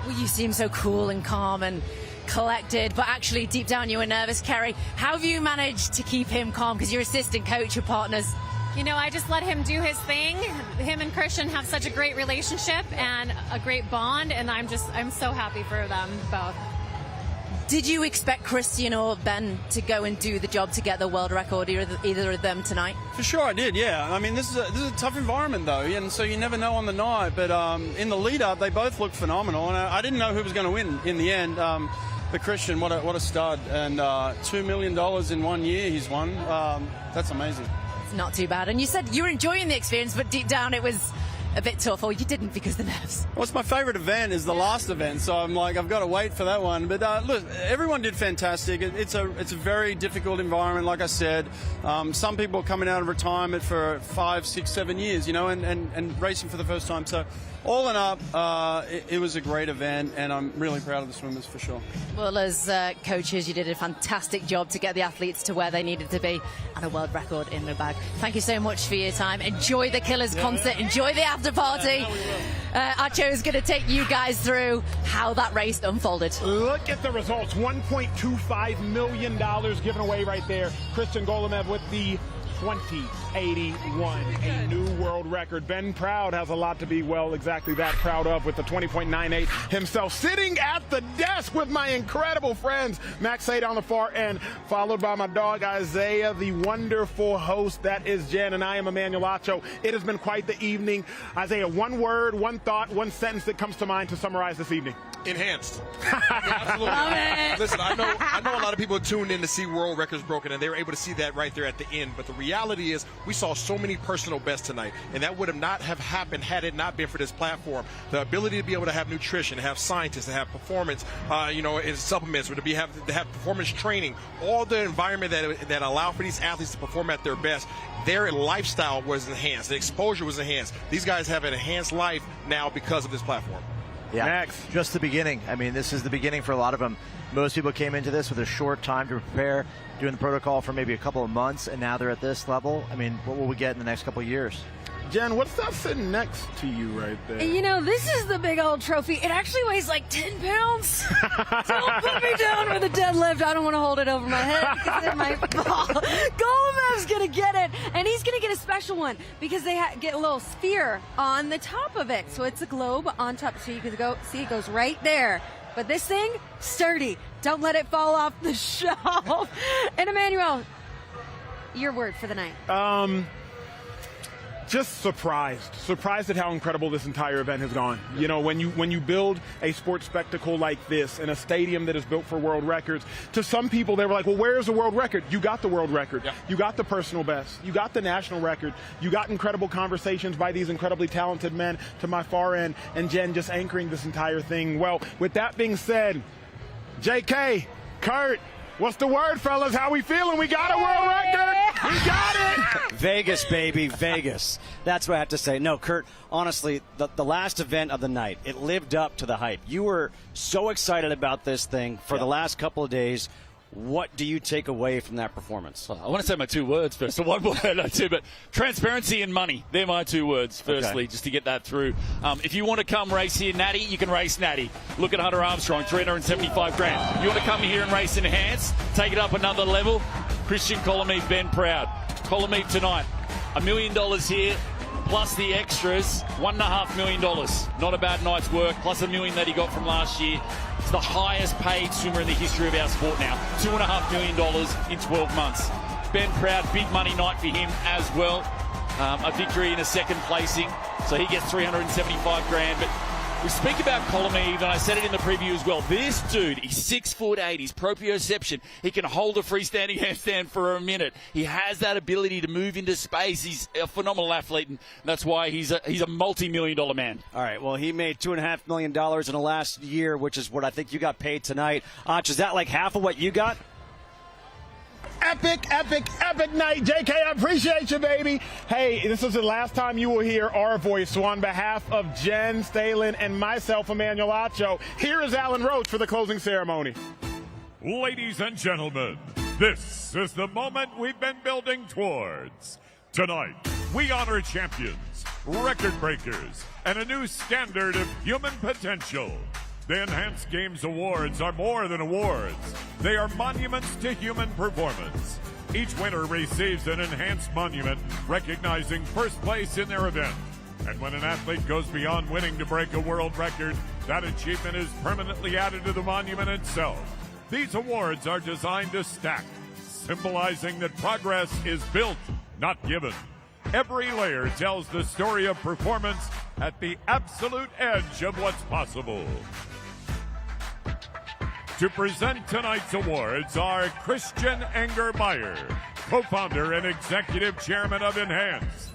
Well, you seem so cool and calm and collected, but actually deep down you were nervous, Kerry. How have you managed to keep him calm? Because you're assistant coach, your partners. You know, I just let him do his thing. Him and Christian have such a great relationship and a great bond, and I'm so happy for them both. Did you expect Christian or Ben to go and do the job to get the world record, either of them tonight? For sure I did, yeah. I mean, this is a tough environment, though, and so you never know on the night. But in the lead-up, they both looked phenomenal, and I didn't know who was going to win in the end. But Christian, what a stud, and $2 million in 1 year he's won. That's amazing. It's not too bad. And you said you were enjoying the experience, but deep down it was a bit tough, or you didn't because of the nerves? Well, it's my favorite event is the last event, so I'm like, I've got to wait for that one. But look, everyone did fantastic. It's a very difficult environment, like I said. Some people are coming out of retirement for 5, 6, 7 years, you know, and racing for the first time. So all in up, it was a great event, and I'm really proud of the swimmers for sure. Well, as coaches, you did a fantastic job to get the athletes to where they needed to be, and a world record in the bag. Thank you so much for your time. Enjoy the Killers concert. Enjoy the after party. Acho is going to take you guys through how that race unfolded. Look at the results. $1.25 million given away right there. Christian Golomev with the 2081, a new world record. Ben Proud has a lot to be, well, exactly that proud of, with the 20.98 himself, sitting at the desk with my incredible friends, Max Ada on the far end, followed by my dog Isaiah, the wonderful host that is Jen, and I am Emmanuel Acho. It has been quite the evening. Isaiah, one word, one thought, one sentence that comes to mind to summarize this evening. Enhanced. Absolutely. Listen, I know a lot of people tuned in to see world records broken, and they were able to see that right there at the end. But the reality is, we saw so many personal bests tonight, and that would have not have happened had it not been for this platform. The ability to be able to have nutrition, to have scientists, to have performance, in supplements, or to have performance training, all the environment that allow for these athletes to perform at their best. Their lifestyle was enhanced. The exposure was enhanced. These guys have an enhanced life now because of this platform. Yeah, Max. Just the beginning. I mean, this is the beginning for a lot of them. Most people came into this with a short time to prepare, doing the protocol for maybe a couple of months, and now they're at this level. I mean, what will we get in the next couple of years? Jen, what's that sitting next to you right there? You know, this is the big old trophy. It actually weighs like 10 pounds. Don't put me down with a deadlift. I don't want to hold it over my head because it might fall. Golomev's going to get it, and he's going to get a special one because they get a little sphere on the top of it. So it's a globe on top. So you can go see it goes right there. But this thing, sturdy. Don't let it fall off the shelf. And Emmanuel, your word for the night. Just surprised at how incredible this entire event has gone. Yep. You know, when you build a sports spectacle like this in a stadium that is built for world records, to some people they were like, well, where's the world record? You got the world record. Yep. You got the personal best. You got the national record. You got incredible conversations by these incredibly talented men to my far end, and Jen just anchoring this entire thing. Well, with that being said, JK, Kurt, what's the word, fellas? How we feeling? We got a world record. We got it. Vegas, baby, Vegas. That's what I have to say. No, Kurt, honestly, the last event of the night, it lived up to the hype. You were so excited about this thing for the last couple of days. What do you take away from that performance? I want to say my 2 words first. So one word, not two, but transparency and money. They're my 2 words, firstly, just to get that through. If you want to come race here, Natty, you can race Natty. Look at Hunter Armstrong, $375,000. You want to come here and race Enhanced, take it up another level? Christian Golomev, Ben Proud. Golomev tonight, $1 million here, plus the extras, $1.5 million. Not a bad night's work, plus $1 million that he got from last year. It's the highest paid swimmer in the history of our sport now. $2.5 million in 12 months. Ben Proud, big money night for him as well. A victory in a second placing, so he gets $375,000. But We speak about Colomé, and I said it in the preview as well. This dude, he's 6'8", he's proprioception. He can hold a freestanding handstand for a minute. He has that ability to move into space. He's a phenomenal athlete, and that's why he's a multi-million-dollar man. All right, well, he made $2.5 million in the last year, which is what I think you got paid tonight. Ach, is that like half of what you got? Epic night, JK. I appreciate you, baby. Hey, this is the last time you will hear our voice. So on behalf of Jen Stalin and myself, Emmanuel Acho, here is Alan Roach for the closing ceremony. Ladies and gentlemen, this is the moment we've been building towards. Tonight, we honor champions, record breakers, and a new standard of human potential. The Enhanced Games Awards are more than awards. They are monuments to human performance. Each winner receives an enhanced monument recognizing first place in their event. And when an athlete goes beyond winning to break a world record, that achievement is permanently added to the monument itself. These awards are designed to stack, symbolizing that progress is built, not given. Every layer tells the story of performance at the absolute edge of what's possible. To present tonight's awards are Christian Engermeyer, co-founder and executive chairman of Enhanced,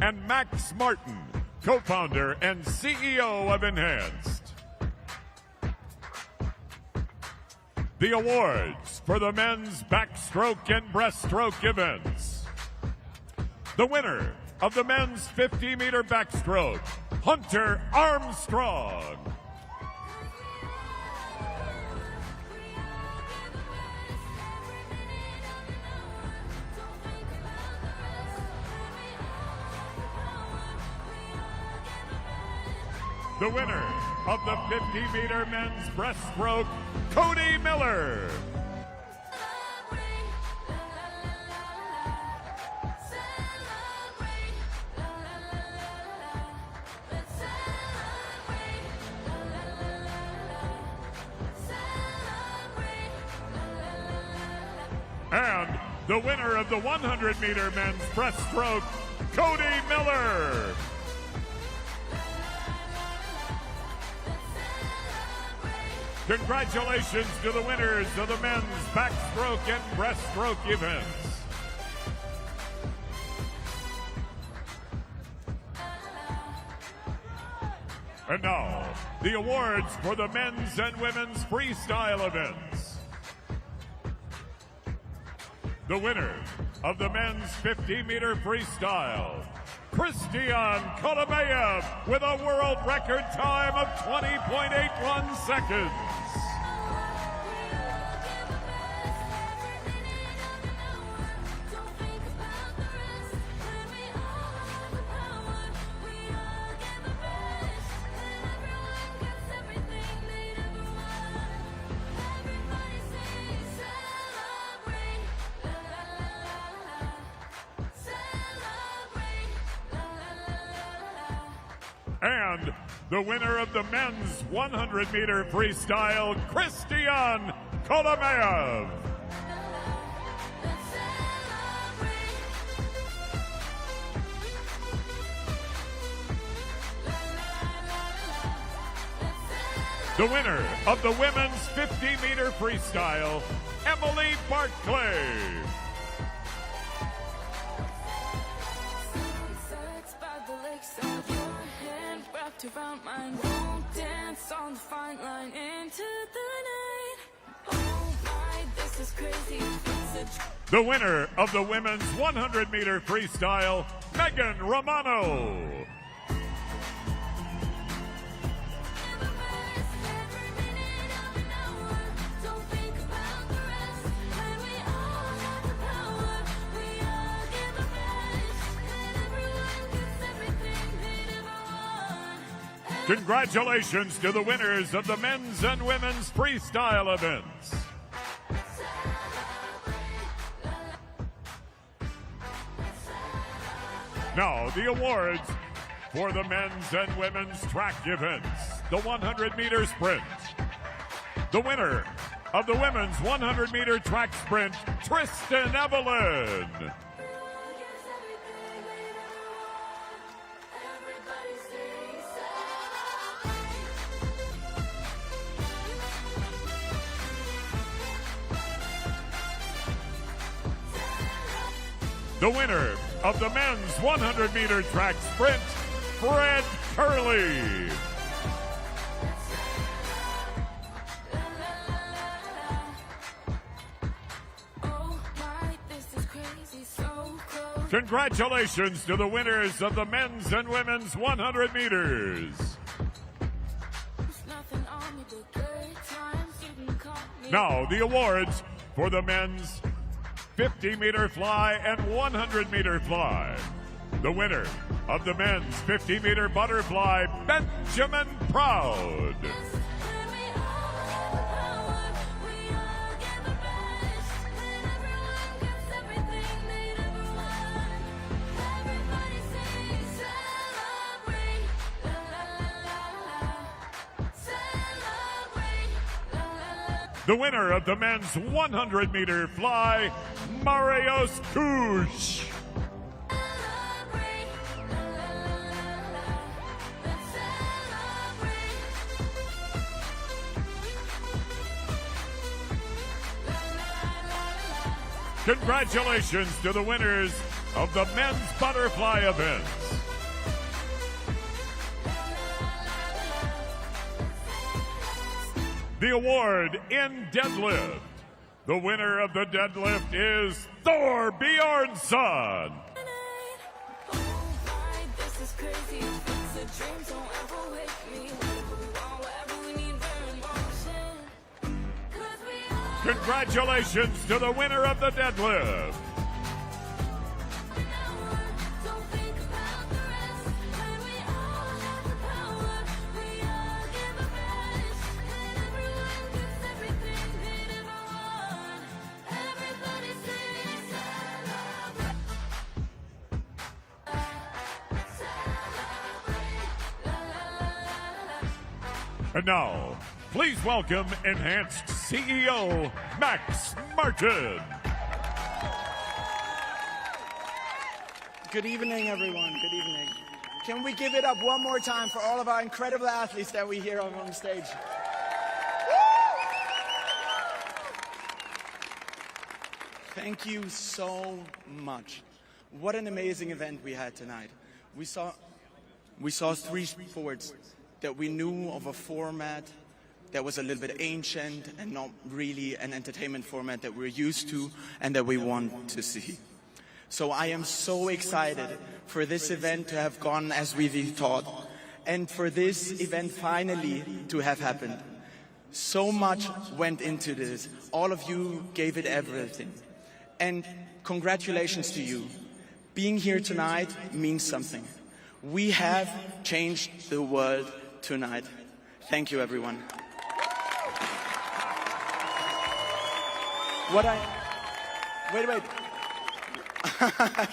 and Max Martin, co-founder and CEO of Enhanced. The awards for the men's backstroke and breaststroke events. The winner of the men's 50-meter backstroke, Hunter Armstrong. The winner of the 50-meter men's breaststroke, Cody Miller. And the winner of the 100-meter men's breaststroke, Cody Miller. Congratulations to the winners of the men's backstroke and breaststroke events. And now, the awards for the men's and women's freestyle events. The winner of the men's 50-meter freestyle, Christian Kolomeyev, with a world record time of 20.81 seconds. And the winner of the men's 100-meter freestyle, Christian Kolomeyev. The winner of the women's 50-meter freestyle, Emily Barclay. Around mine, won't dance on the fine line into the night. Oh my, this is crazy. The winner of the women's 100-meter freestyle, Megan Romano. Congratulations to the winners of the men's and women's freestyle events. Now, the awards for the men's and women's track events. The 100-meter sprint. The winner of the women's 100-meter track sprint, Tristan Evelyn. the winner of the men's 100-meter track sprint, Fred Curley. Congratulations to the winners of the men's and women's 100 meters. Now the awards for the men's 50-meter fly and 100-meter fly. The winner of the men's 50-meter butterfly, Benjamin Proud. The winner of the men's 100-meter fly, Marios Kush. Congratulations to the winners of the men's butterfly events. The award in deadlift. The winner of the deadlift is Hafþór Björnsson. Congratulations to the winner of the deadlift. And now, please welcome Enhanced CEO, Max Martin. Good evening, everyone. Good evening. Can we give it up one more time for all of our incredible athletes that we hear on stage? Thank you so much. What an amazing event we had tonight. We saw 3 sports that we knew of, a format that was a little bit ancient and not really an entertainment format that we're used to and that we want to see. So I am so excited for this event to have gone as we thought, and for this event finally to have happened. So much went into this. All of you gave it everything. And congratulations to you. Being here tonight means something. We have changed the world tonight. Thank you, everyone. Wait.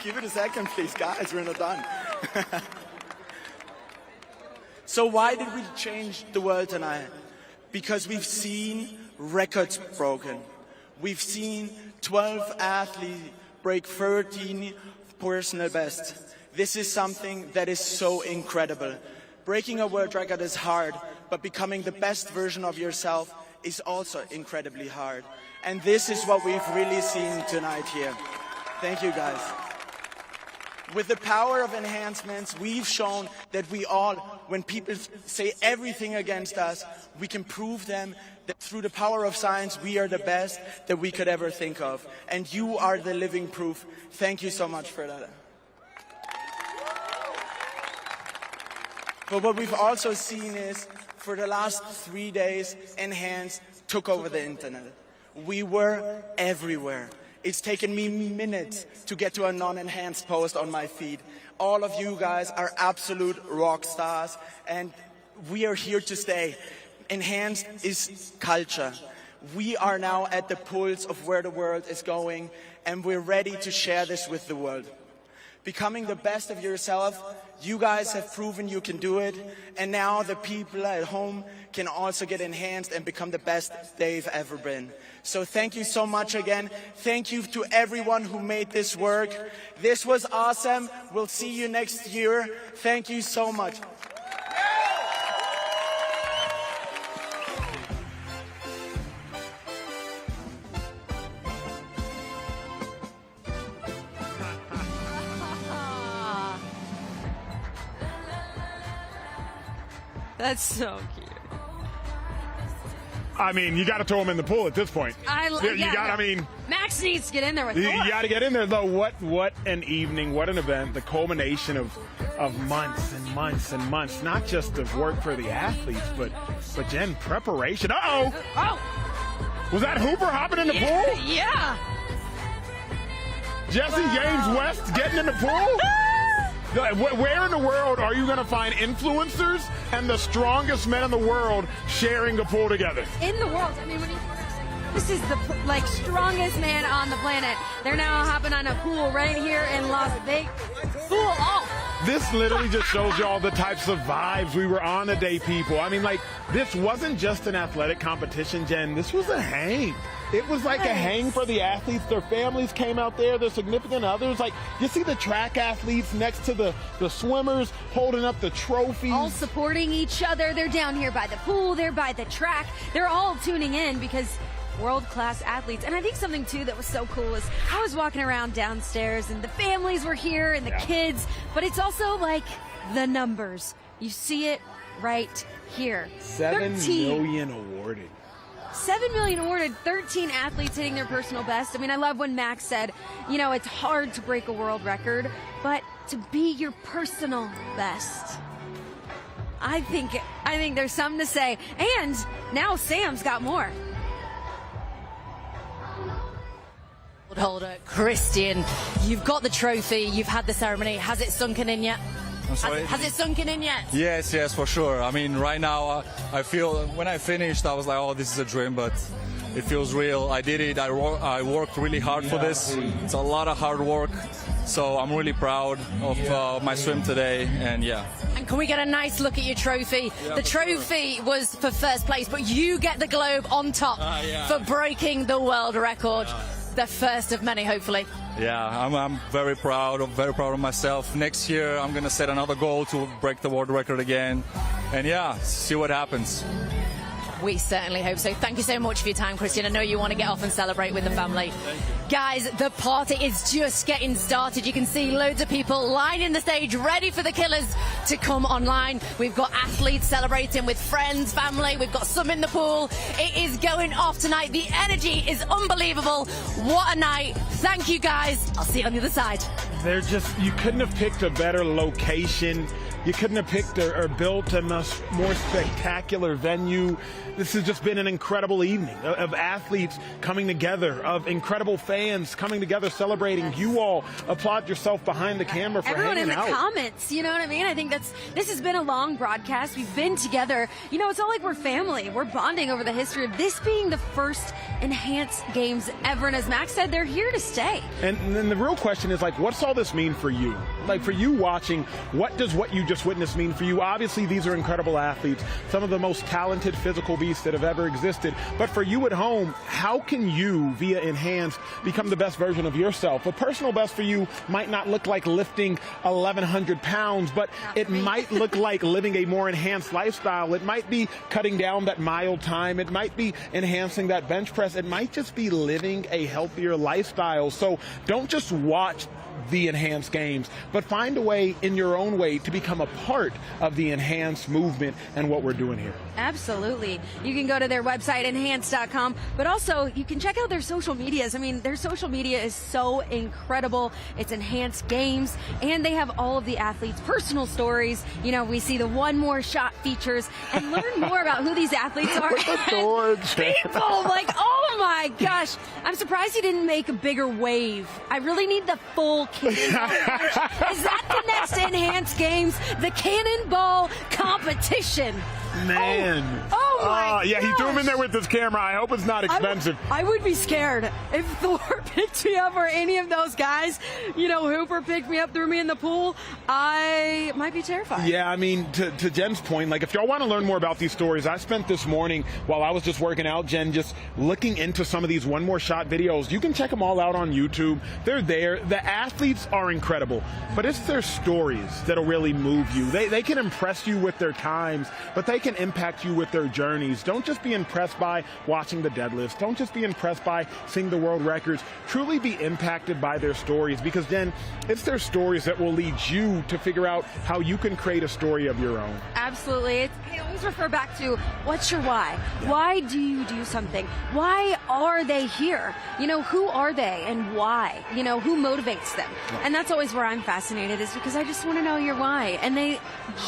Give it a second, please, guys. We're not done. So why did we change the world tonight? Because we've seen records broken. We've seen 12 athletes break 13 personal bests. This is something that is so incredible. Breaking a world record is hard, but becoming the best version of yourself is also incredibly hard. And this is what we've really seen tonight here. Thank you, guys. With the power of enhancements, we've shown that we all, when people say everything against us, we can prove them that through the power of science, we are the best that we could ever think of. And you are the living proof. Thank you so much for that. But what we've also seen is, for the last 3 days, Enhanced took over the internet. We were everywhere. It's taken me minutes to get to a non-enhanced post on my feed. All of you guys are absolute rock stars, and we are here to stay. Enhanced is culture. We are now at the pulse of where the world is going, and we're ready to share this with the world. Becoming the best of yourself, you guys have proven you can do it, and now the people at home can also get enhanced and become the best they've ever been. So thank you so much again. Thank you to everyone who made this work. This was awesome. We'll see you next year. Thank you so much. That's so cute. I mean, you got to throw him in the pool at this point. Max needs to get in there with you Thor. got to get in there, though. What an evening, what an event, the culmination of months and months and months, not just of work for the athletes, but Jen, preparation. Uh-oh! Oh! Was that Hooper hopping in the pool? Yeah! Jesse James West getting in the pool? Where in the world are you going to find influencers and the strongest men in the world sharing a pool together? In the world. I mean, when you this is the strongest man on the planet. They're now hopping on a pool right here in Las Vegas. Pool off. This literally just shows you all the types of vibes we were on today, people. I mean, this wasn't just an athletic competition, Jen. This was a hang. It was like a hang for the athletes. Their families came out there, their significant others. You see the track athletes next to the swimmers holding up the trophies. All supporting each other. They're down here by the pool. They're by the track. They're all tuning in because world-class athletes. And I think something, too, that was so cool was I was walking around downstairs and the families were here and the kids. But it's also the numbers. You see it right here. 7 million awarded. 7 million awarded, 13 athletes hitting their personal best. I mean, I love when Max said, it's hard to break a world record, but to be your personal best. I think there's something to say. And now Sam's got more. Holder, Christian, you've got the trophy, you've had the ceremony. Has it sunken in yet? I'm sorry? Has it sunken in yet? Yes, for sure. I mean, right now, I feel when I finished, I was like, oh, this is a dream, but it feels real. I did it. I worked really hard for this. It's a lot of hard work. So I'm really proud of my swim today, and yeah. And can we get a nice look at your trophy? The trophy was for first place, but you get the globe on top for breaking the world record. The first of many, hopefully. Yeah, I'm very proud of myself. Next year, I'm going to set another goal to break the world record again. And yeah, see what happens. We certainly hope so. Thank you so much for your time, Christian. I know you want to get off and celebrate with the family. Guys, the party is just getting started. You can see loads of people lining the stage, ready for the killers to come online. We've got athletes celebrating with friends, family. We've got some in the pool. It is going off tonight. The energy is unbelievable. What a night. Thank you, guys. I'll see you on the other side. You couldn't have picked a better location. You couldn't have picked or built a more spectacular venue. This has just been an incredible evening of athletes coming together, of incredible fans coming together, celebrating. You all applaud yourself behind the camera for everyone hanging out. In the comments, you know what I mean? I think this has been a long broadcast. We've been together. It's all like we're family. We're bonding over the history of this being the first enhanced games ever. And as Max said, they're here to stay. And then the real question is, what's all this mean for you? For you watching, what does what you just witnessed mean for you? Obviously, these are incredible athletes, some of the most talented physical beasts that have ever existed. But for you at home, how can you, via Enhanced, become the best version of yourself? A personal best for you might not look like lifting 1,100 pounds, but it might look like living a more enhanced lifestyle. It might be cutting down that mile time. It might be enhancing that bench press. It might just be living a healthier lifestyle. So don't just watch the Enhanced Games, but find a way in your own way to become a part of the Enhanced movement and what we're doing here. Absolutely. You can go to their website, enhanced.com, but also you can check out their social medias. I mean, their social media is so incredible. It's Enhanced Games, and they have all of the athletes' personal stories. We see the One More Shot features and learn more about who these athletes are. People, oh my gosh. I'm surprised you didn't make a bigger wave. I really need the full cannonball. Is that the next Enhanced Games? The cannonball competition. Man. Oh my yeah, he threw him in there with his camera. I hope it's not expensive. I would be scared if Thor picked me up or any of those guys. Hooper picked me up, threw me in the pool. I might be terrified. Yeah, I mean, to Jen's point, if y'all want to learn more about these stories, I spent this morning while I was just working out, Jen, just looking into some of these One More Shot videos. You can check them all out on YouTube. They're there. The athletes are incredible, but it's their stories that'll really move you. They can impress you with their times, but they can impact you with their journey. journeys. Don't just be impressed by watching the deadlifts. Don't just be impressed by seeing the world records. Truly be impacted by their stories, because then it's their stories that will lead you to figure out how you can create a story of your own. Absolutely. I always refer back to, what's your why? Why do you do something? Why are they here? You know, who are they and why? You know, who motivates them? And that's always where I'm fascinated, is because I just want to know your why. And they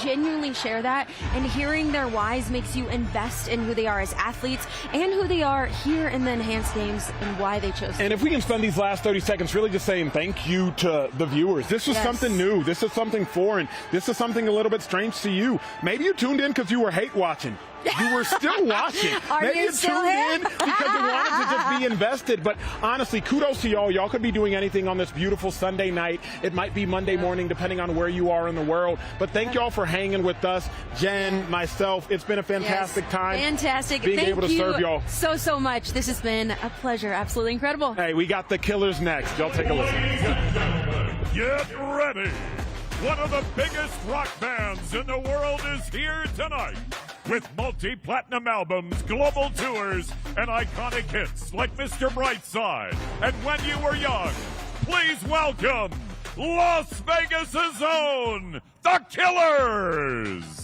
genuinely share that, and hearing their whys makes you invest in who they are as athletes and who they are here in the Enhanced Games and why they chose. And if we can spend these last 30 seconds really just saying thank you to the viewers. This was something new. This is something foreign. This is something a little bit strange to you. Maybe you tuned in because you were hate watching. You were still watching. Maybe you tuned in because you wanted to just be invested. But honestly, kudos to y'all. Y'all could be doing anything on this beautiful Sunday night. It might be Monday morning, depending on where you are in the world. But thank y'all for hanging with us. Jen, myself, it's been a fantastic time. Fantastic. Being able to serve y'all so much. This has been a pleasure. Absolutely incredible. Hey, we got the killers next. Y'all take a listen. Get ready. One of the biggest rock bands in the world is here tonight. With multi-platinum albums, global tours, and iconic hits like Mr. Brightside and When You Were Young, please welcome Las Vegas' own, The Killers!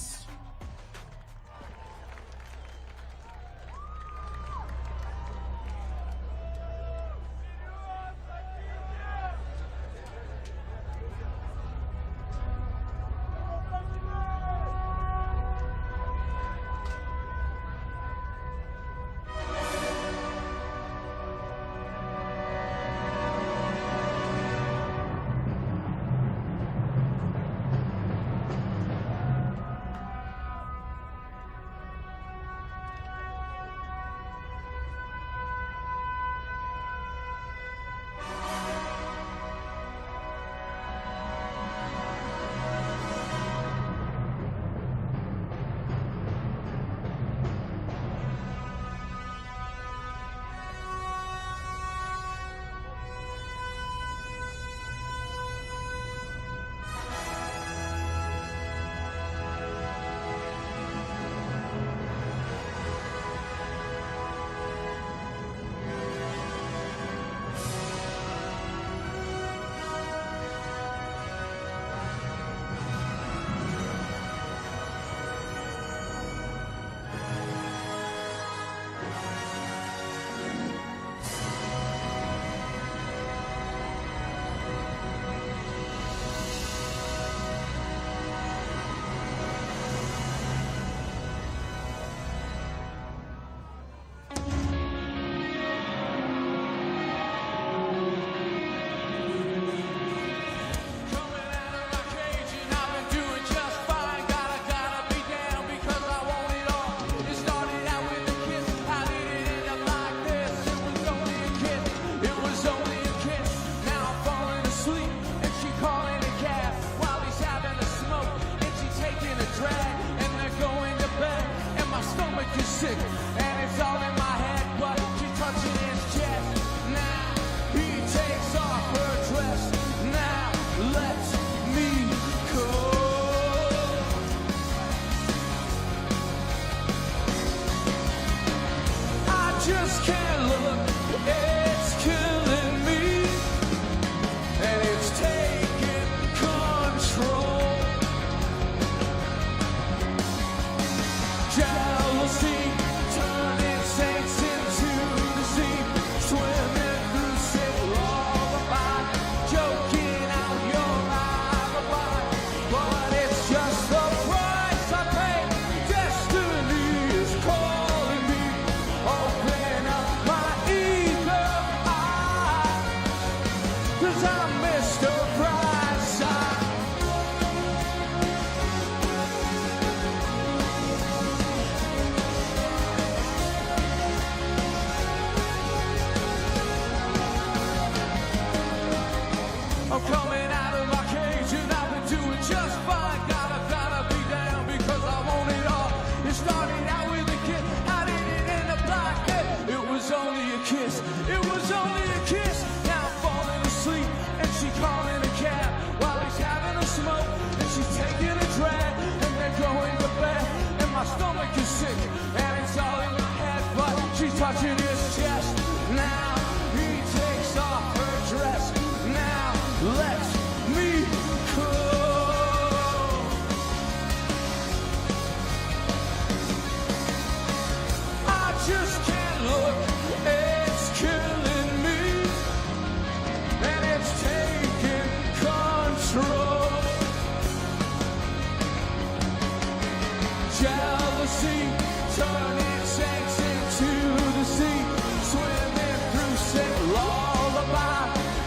She's taking a drag and they're going to bed, and my stomach is sick and it's touching his chest. Now he takes off her dress. Now let me go. I just can't look, it's killing me, and it's taking control. Jealousy turning saints into the sea, swimming through sick lullaby,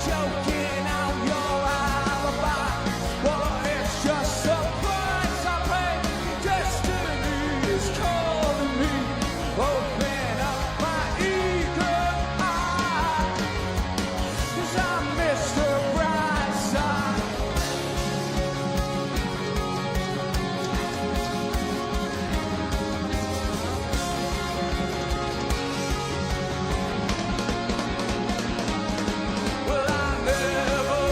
choking out your alibi. But it's just a price I pay. Destiny is calling me. Open up my eager eye, 'cause I'm Mr. Brightside. Well, I never,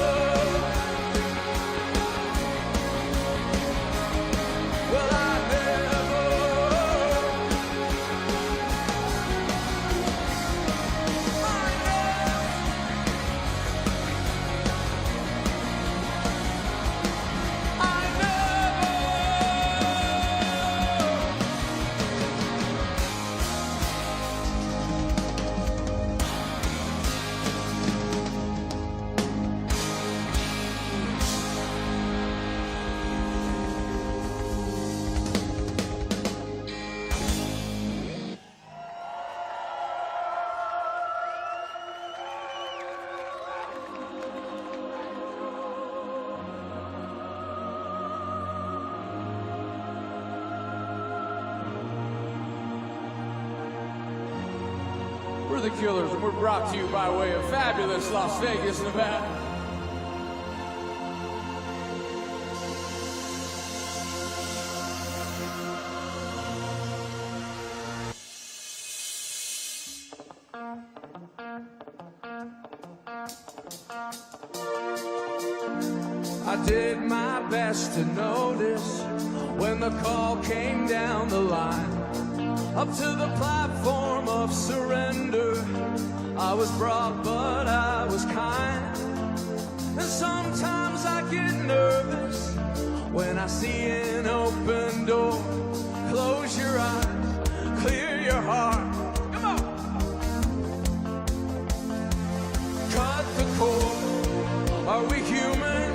well, I never, We're the Killers, and we're brought to you by way of fabulous Las Vegas, Nevada. I did my best to notice when the call came down the line. Up to the platform of surrender, I was brought, but I was kind. And sometimes I get nervous when I see an open door. Close your eyes, clear your heart. Come on! Cut the cord. Are we human?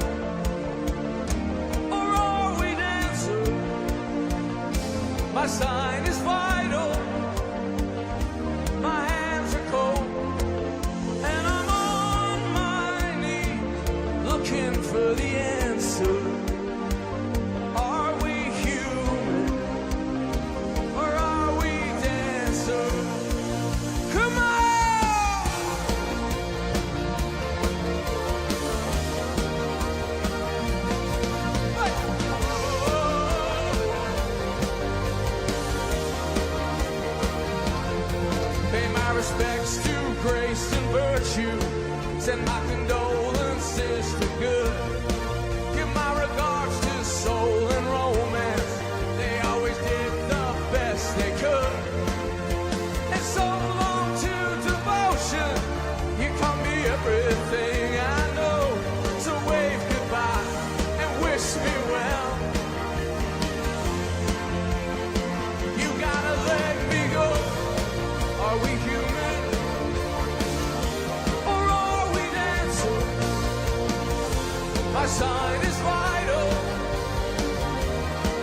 Or are we dancers? My sign is vital. My hands are cold. And I'm on my knees looking for the answer. Are we human? Or are we dancers? Come on! Pay my respects to grace and virtue. Send my condolences to good. Give my regards to soul and romance. They always did the best they could. And so long to devotion. You taught me everything I know. So wave goodbye and wish me well. You gotta let me go. Are we human? Or are we dancing? My sign is vital.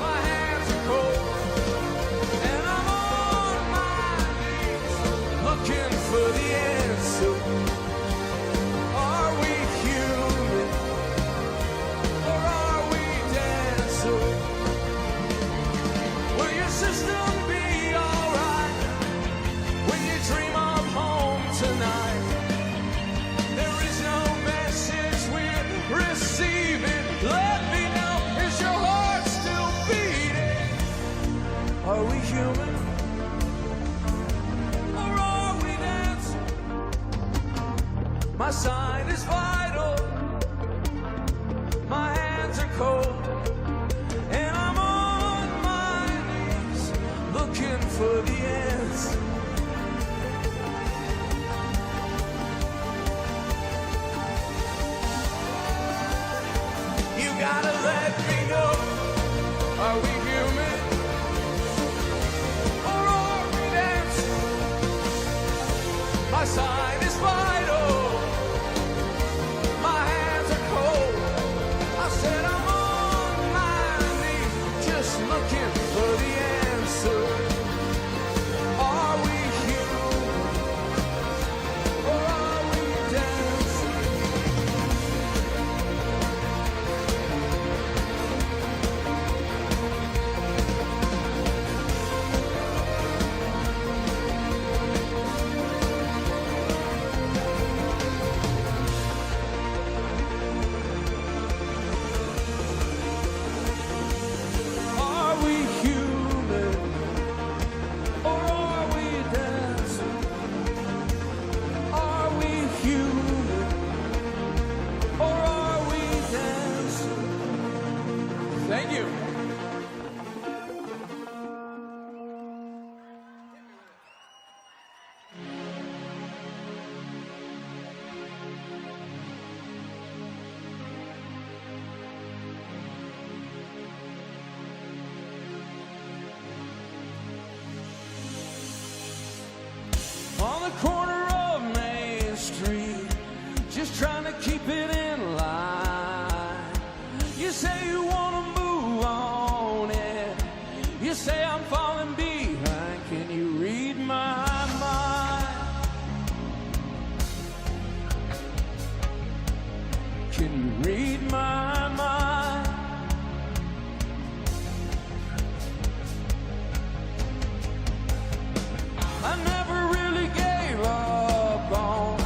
My hands are cold. And I'm on my knees looking for the answer. Are we human? Or are we dancing? Will your system be alright when you dream of home tonight? There is no message we're receiving. Let me know, is your heart still beating? Are we human? Or are we dancing? My sign is vital. My hands are cold. And I'm on my knees looking for the answer. eyesight is vital. My hands are cold. I said I'm on my knees, just looking for the answer. Are we human, or are we dancing? Are we human, or are we dancing? Are we human, or are we dancing? Thank you. On the corner of Main Street, just trying to keep it in line. You say you want to move on, and you say I'm falling behind. Can you read my mind? Can you read my mind? I never really gave up on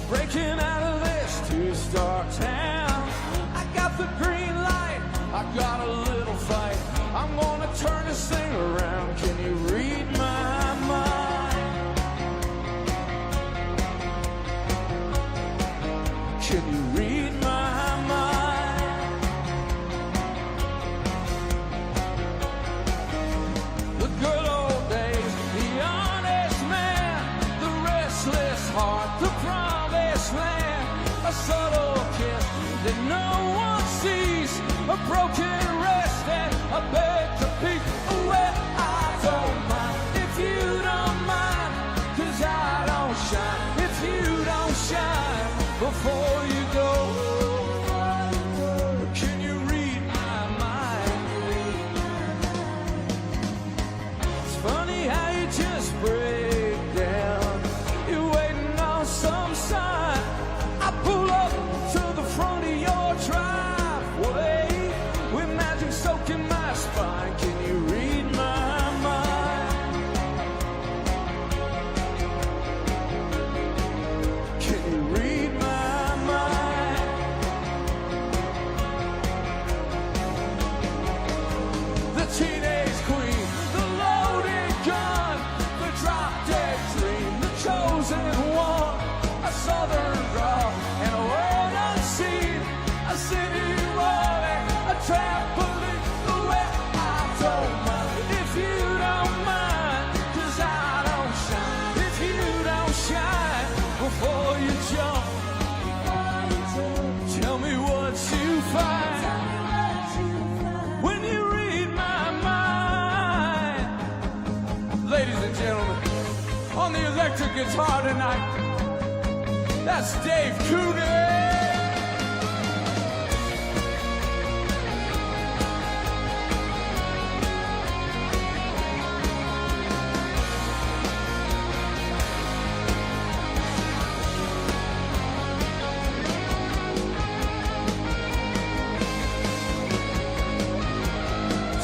breaking out of this two-star town. I got the green light, I got a little fight. I'm gonna turn this thing around. Can you read my mind? Can you read my mind? The good old days, the honest man, the restless heart, the promised land, a subtle kiss that no one sees, a broken rest and a beg to peek. Well, I don't mind if you don't mind, 'cause I don't shine if you don't shine before you go. Can you read my mind? It's funny how you just break down. You're waiting on some sign. I pull up to the front of your driveway with magic soaking my spine. Can you read my mind? Can you read my mind? The teenage queen, the loaded gun, the drop-dead dream, the chosen one, a southern draw, and a world unseen, a city rolling, a trampoline. Well, I don't mind if you don't mind, 'cause I don't shine if you don't shine before you jump. Tell me what you find when you read my mind. Ladies and gentlemen, on the electric guitar tonight, that's Dave Coogan.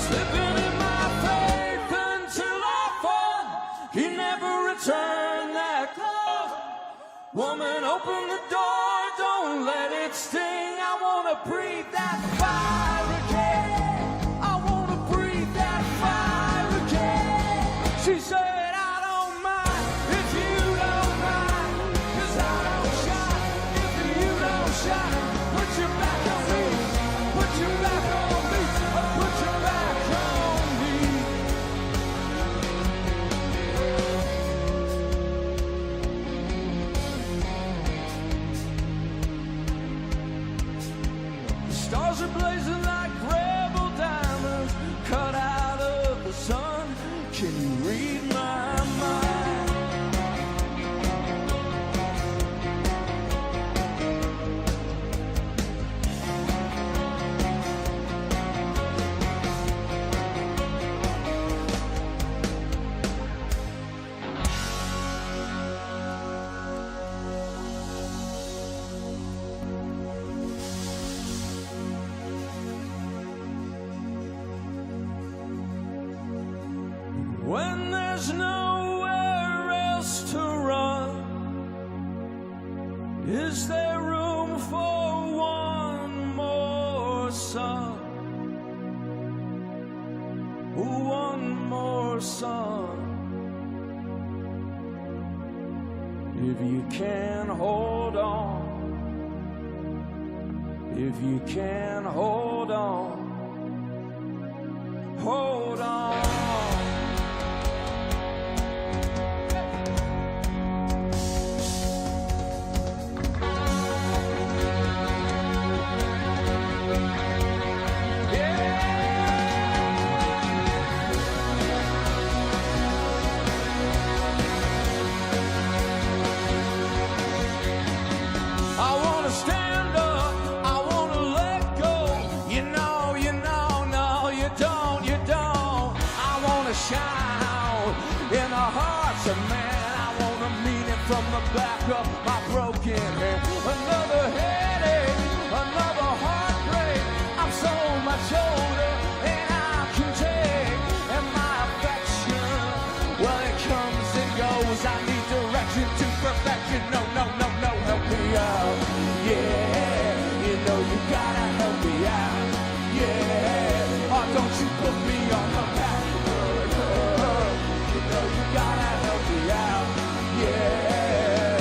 Slipping in my faith until I fall. He never returned that call. Woman, open the door, don't let it sting. I wanna breathe that fire again. I wanna breathe that fire again. She said, I don't mind if you don't mind, 'cause I don't shine if you don't shine. Put your back on me, put your back on me, put your back on me. The stars are blazing like Is there room for one more song? One more song. If you can hold on, if you can hold on, hold on. Shout in the hearts of man. I want to mean it from the back of my broken head. Another headache, another heartbreak. I'm so much older than I can take. And my affection, well, it comes and goes. I need direction to perfection. No, no, no, no, help me out. Yeah, you know you gotta help me out. Yeah, oh, don't you put me on the back. You gotta help me out, yeah.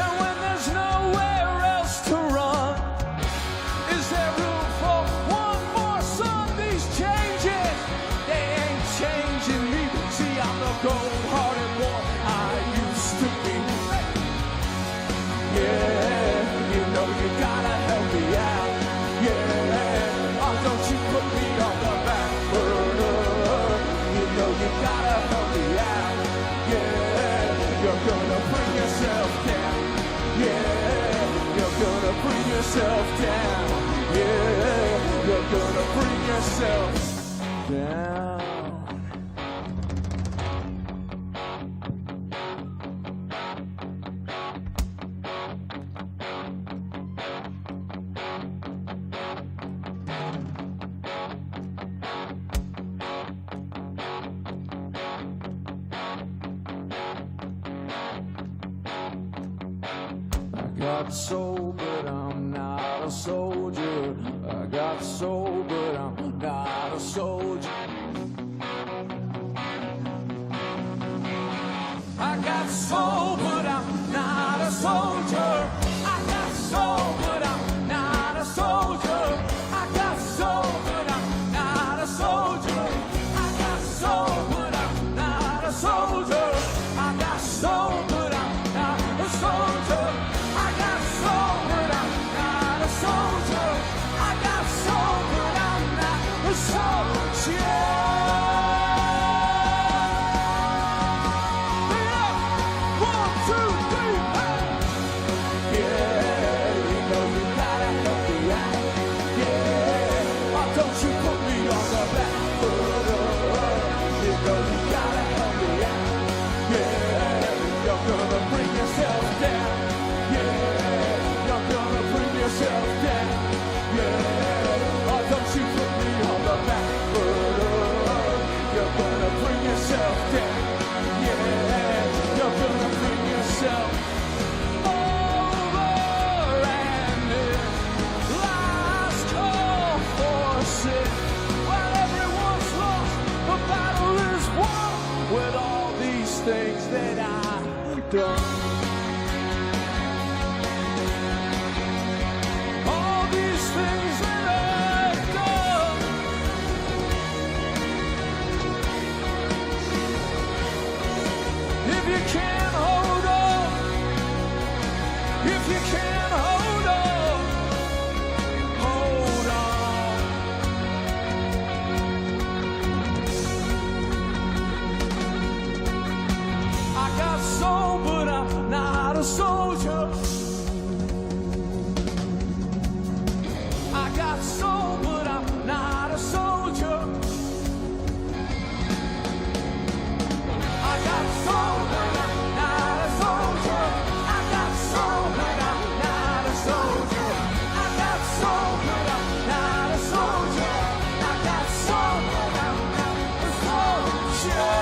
And when there's nowhere else to run, is there room for one more song? These changes, they ain't changing me. See, I'm the cold-hearted boy I used to be. Yeah, you know you gotta help me out, yeah. Oh, don't you put me on the back burner. You gotta help me out, yeah. You're gonna bring yourself down, yeah. You're gonna bring yourself down, yeah. You're gonna bring yourself down. Got soul, but I'm not a soldier. I got soul, but I'm not a soldier. I got soul, but I'm not a soldier. I got soul, but I'm not a soldier. I got soul, but I'm not a soldier. I got soul, but I'm not a soldier. I got soul, but I'm not a soldier. I got soul, but I'm not a soldier. I got soul, but I'm not a soldier. With all these things that I've done, all these things that I've done. If you can't hold on, if you can't hold on, hold on. I got soul, but I'm not a soldier. I got soul, but I'm not a soldier. I got soul, but I'm not a soldier. I got soul, but I'm not a soldier. I got soul, but I'm not a soldier. I got soul, but I'm not a soldier.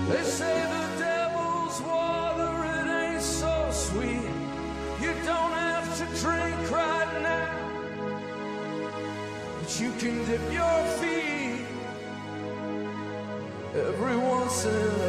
They say the devil's water, it ain't so sweet. You don't have to drink right now, but you can dip your feet every once in a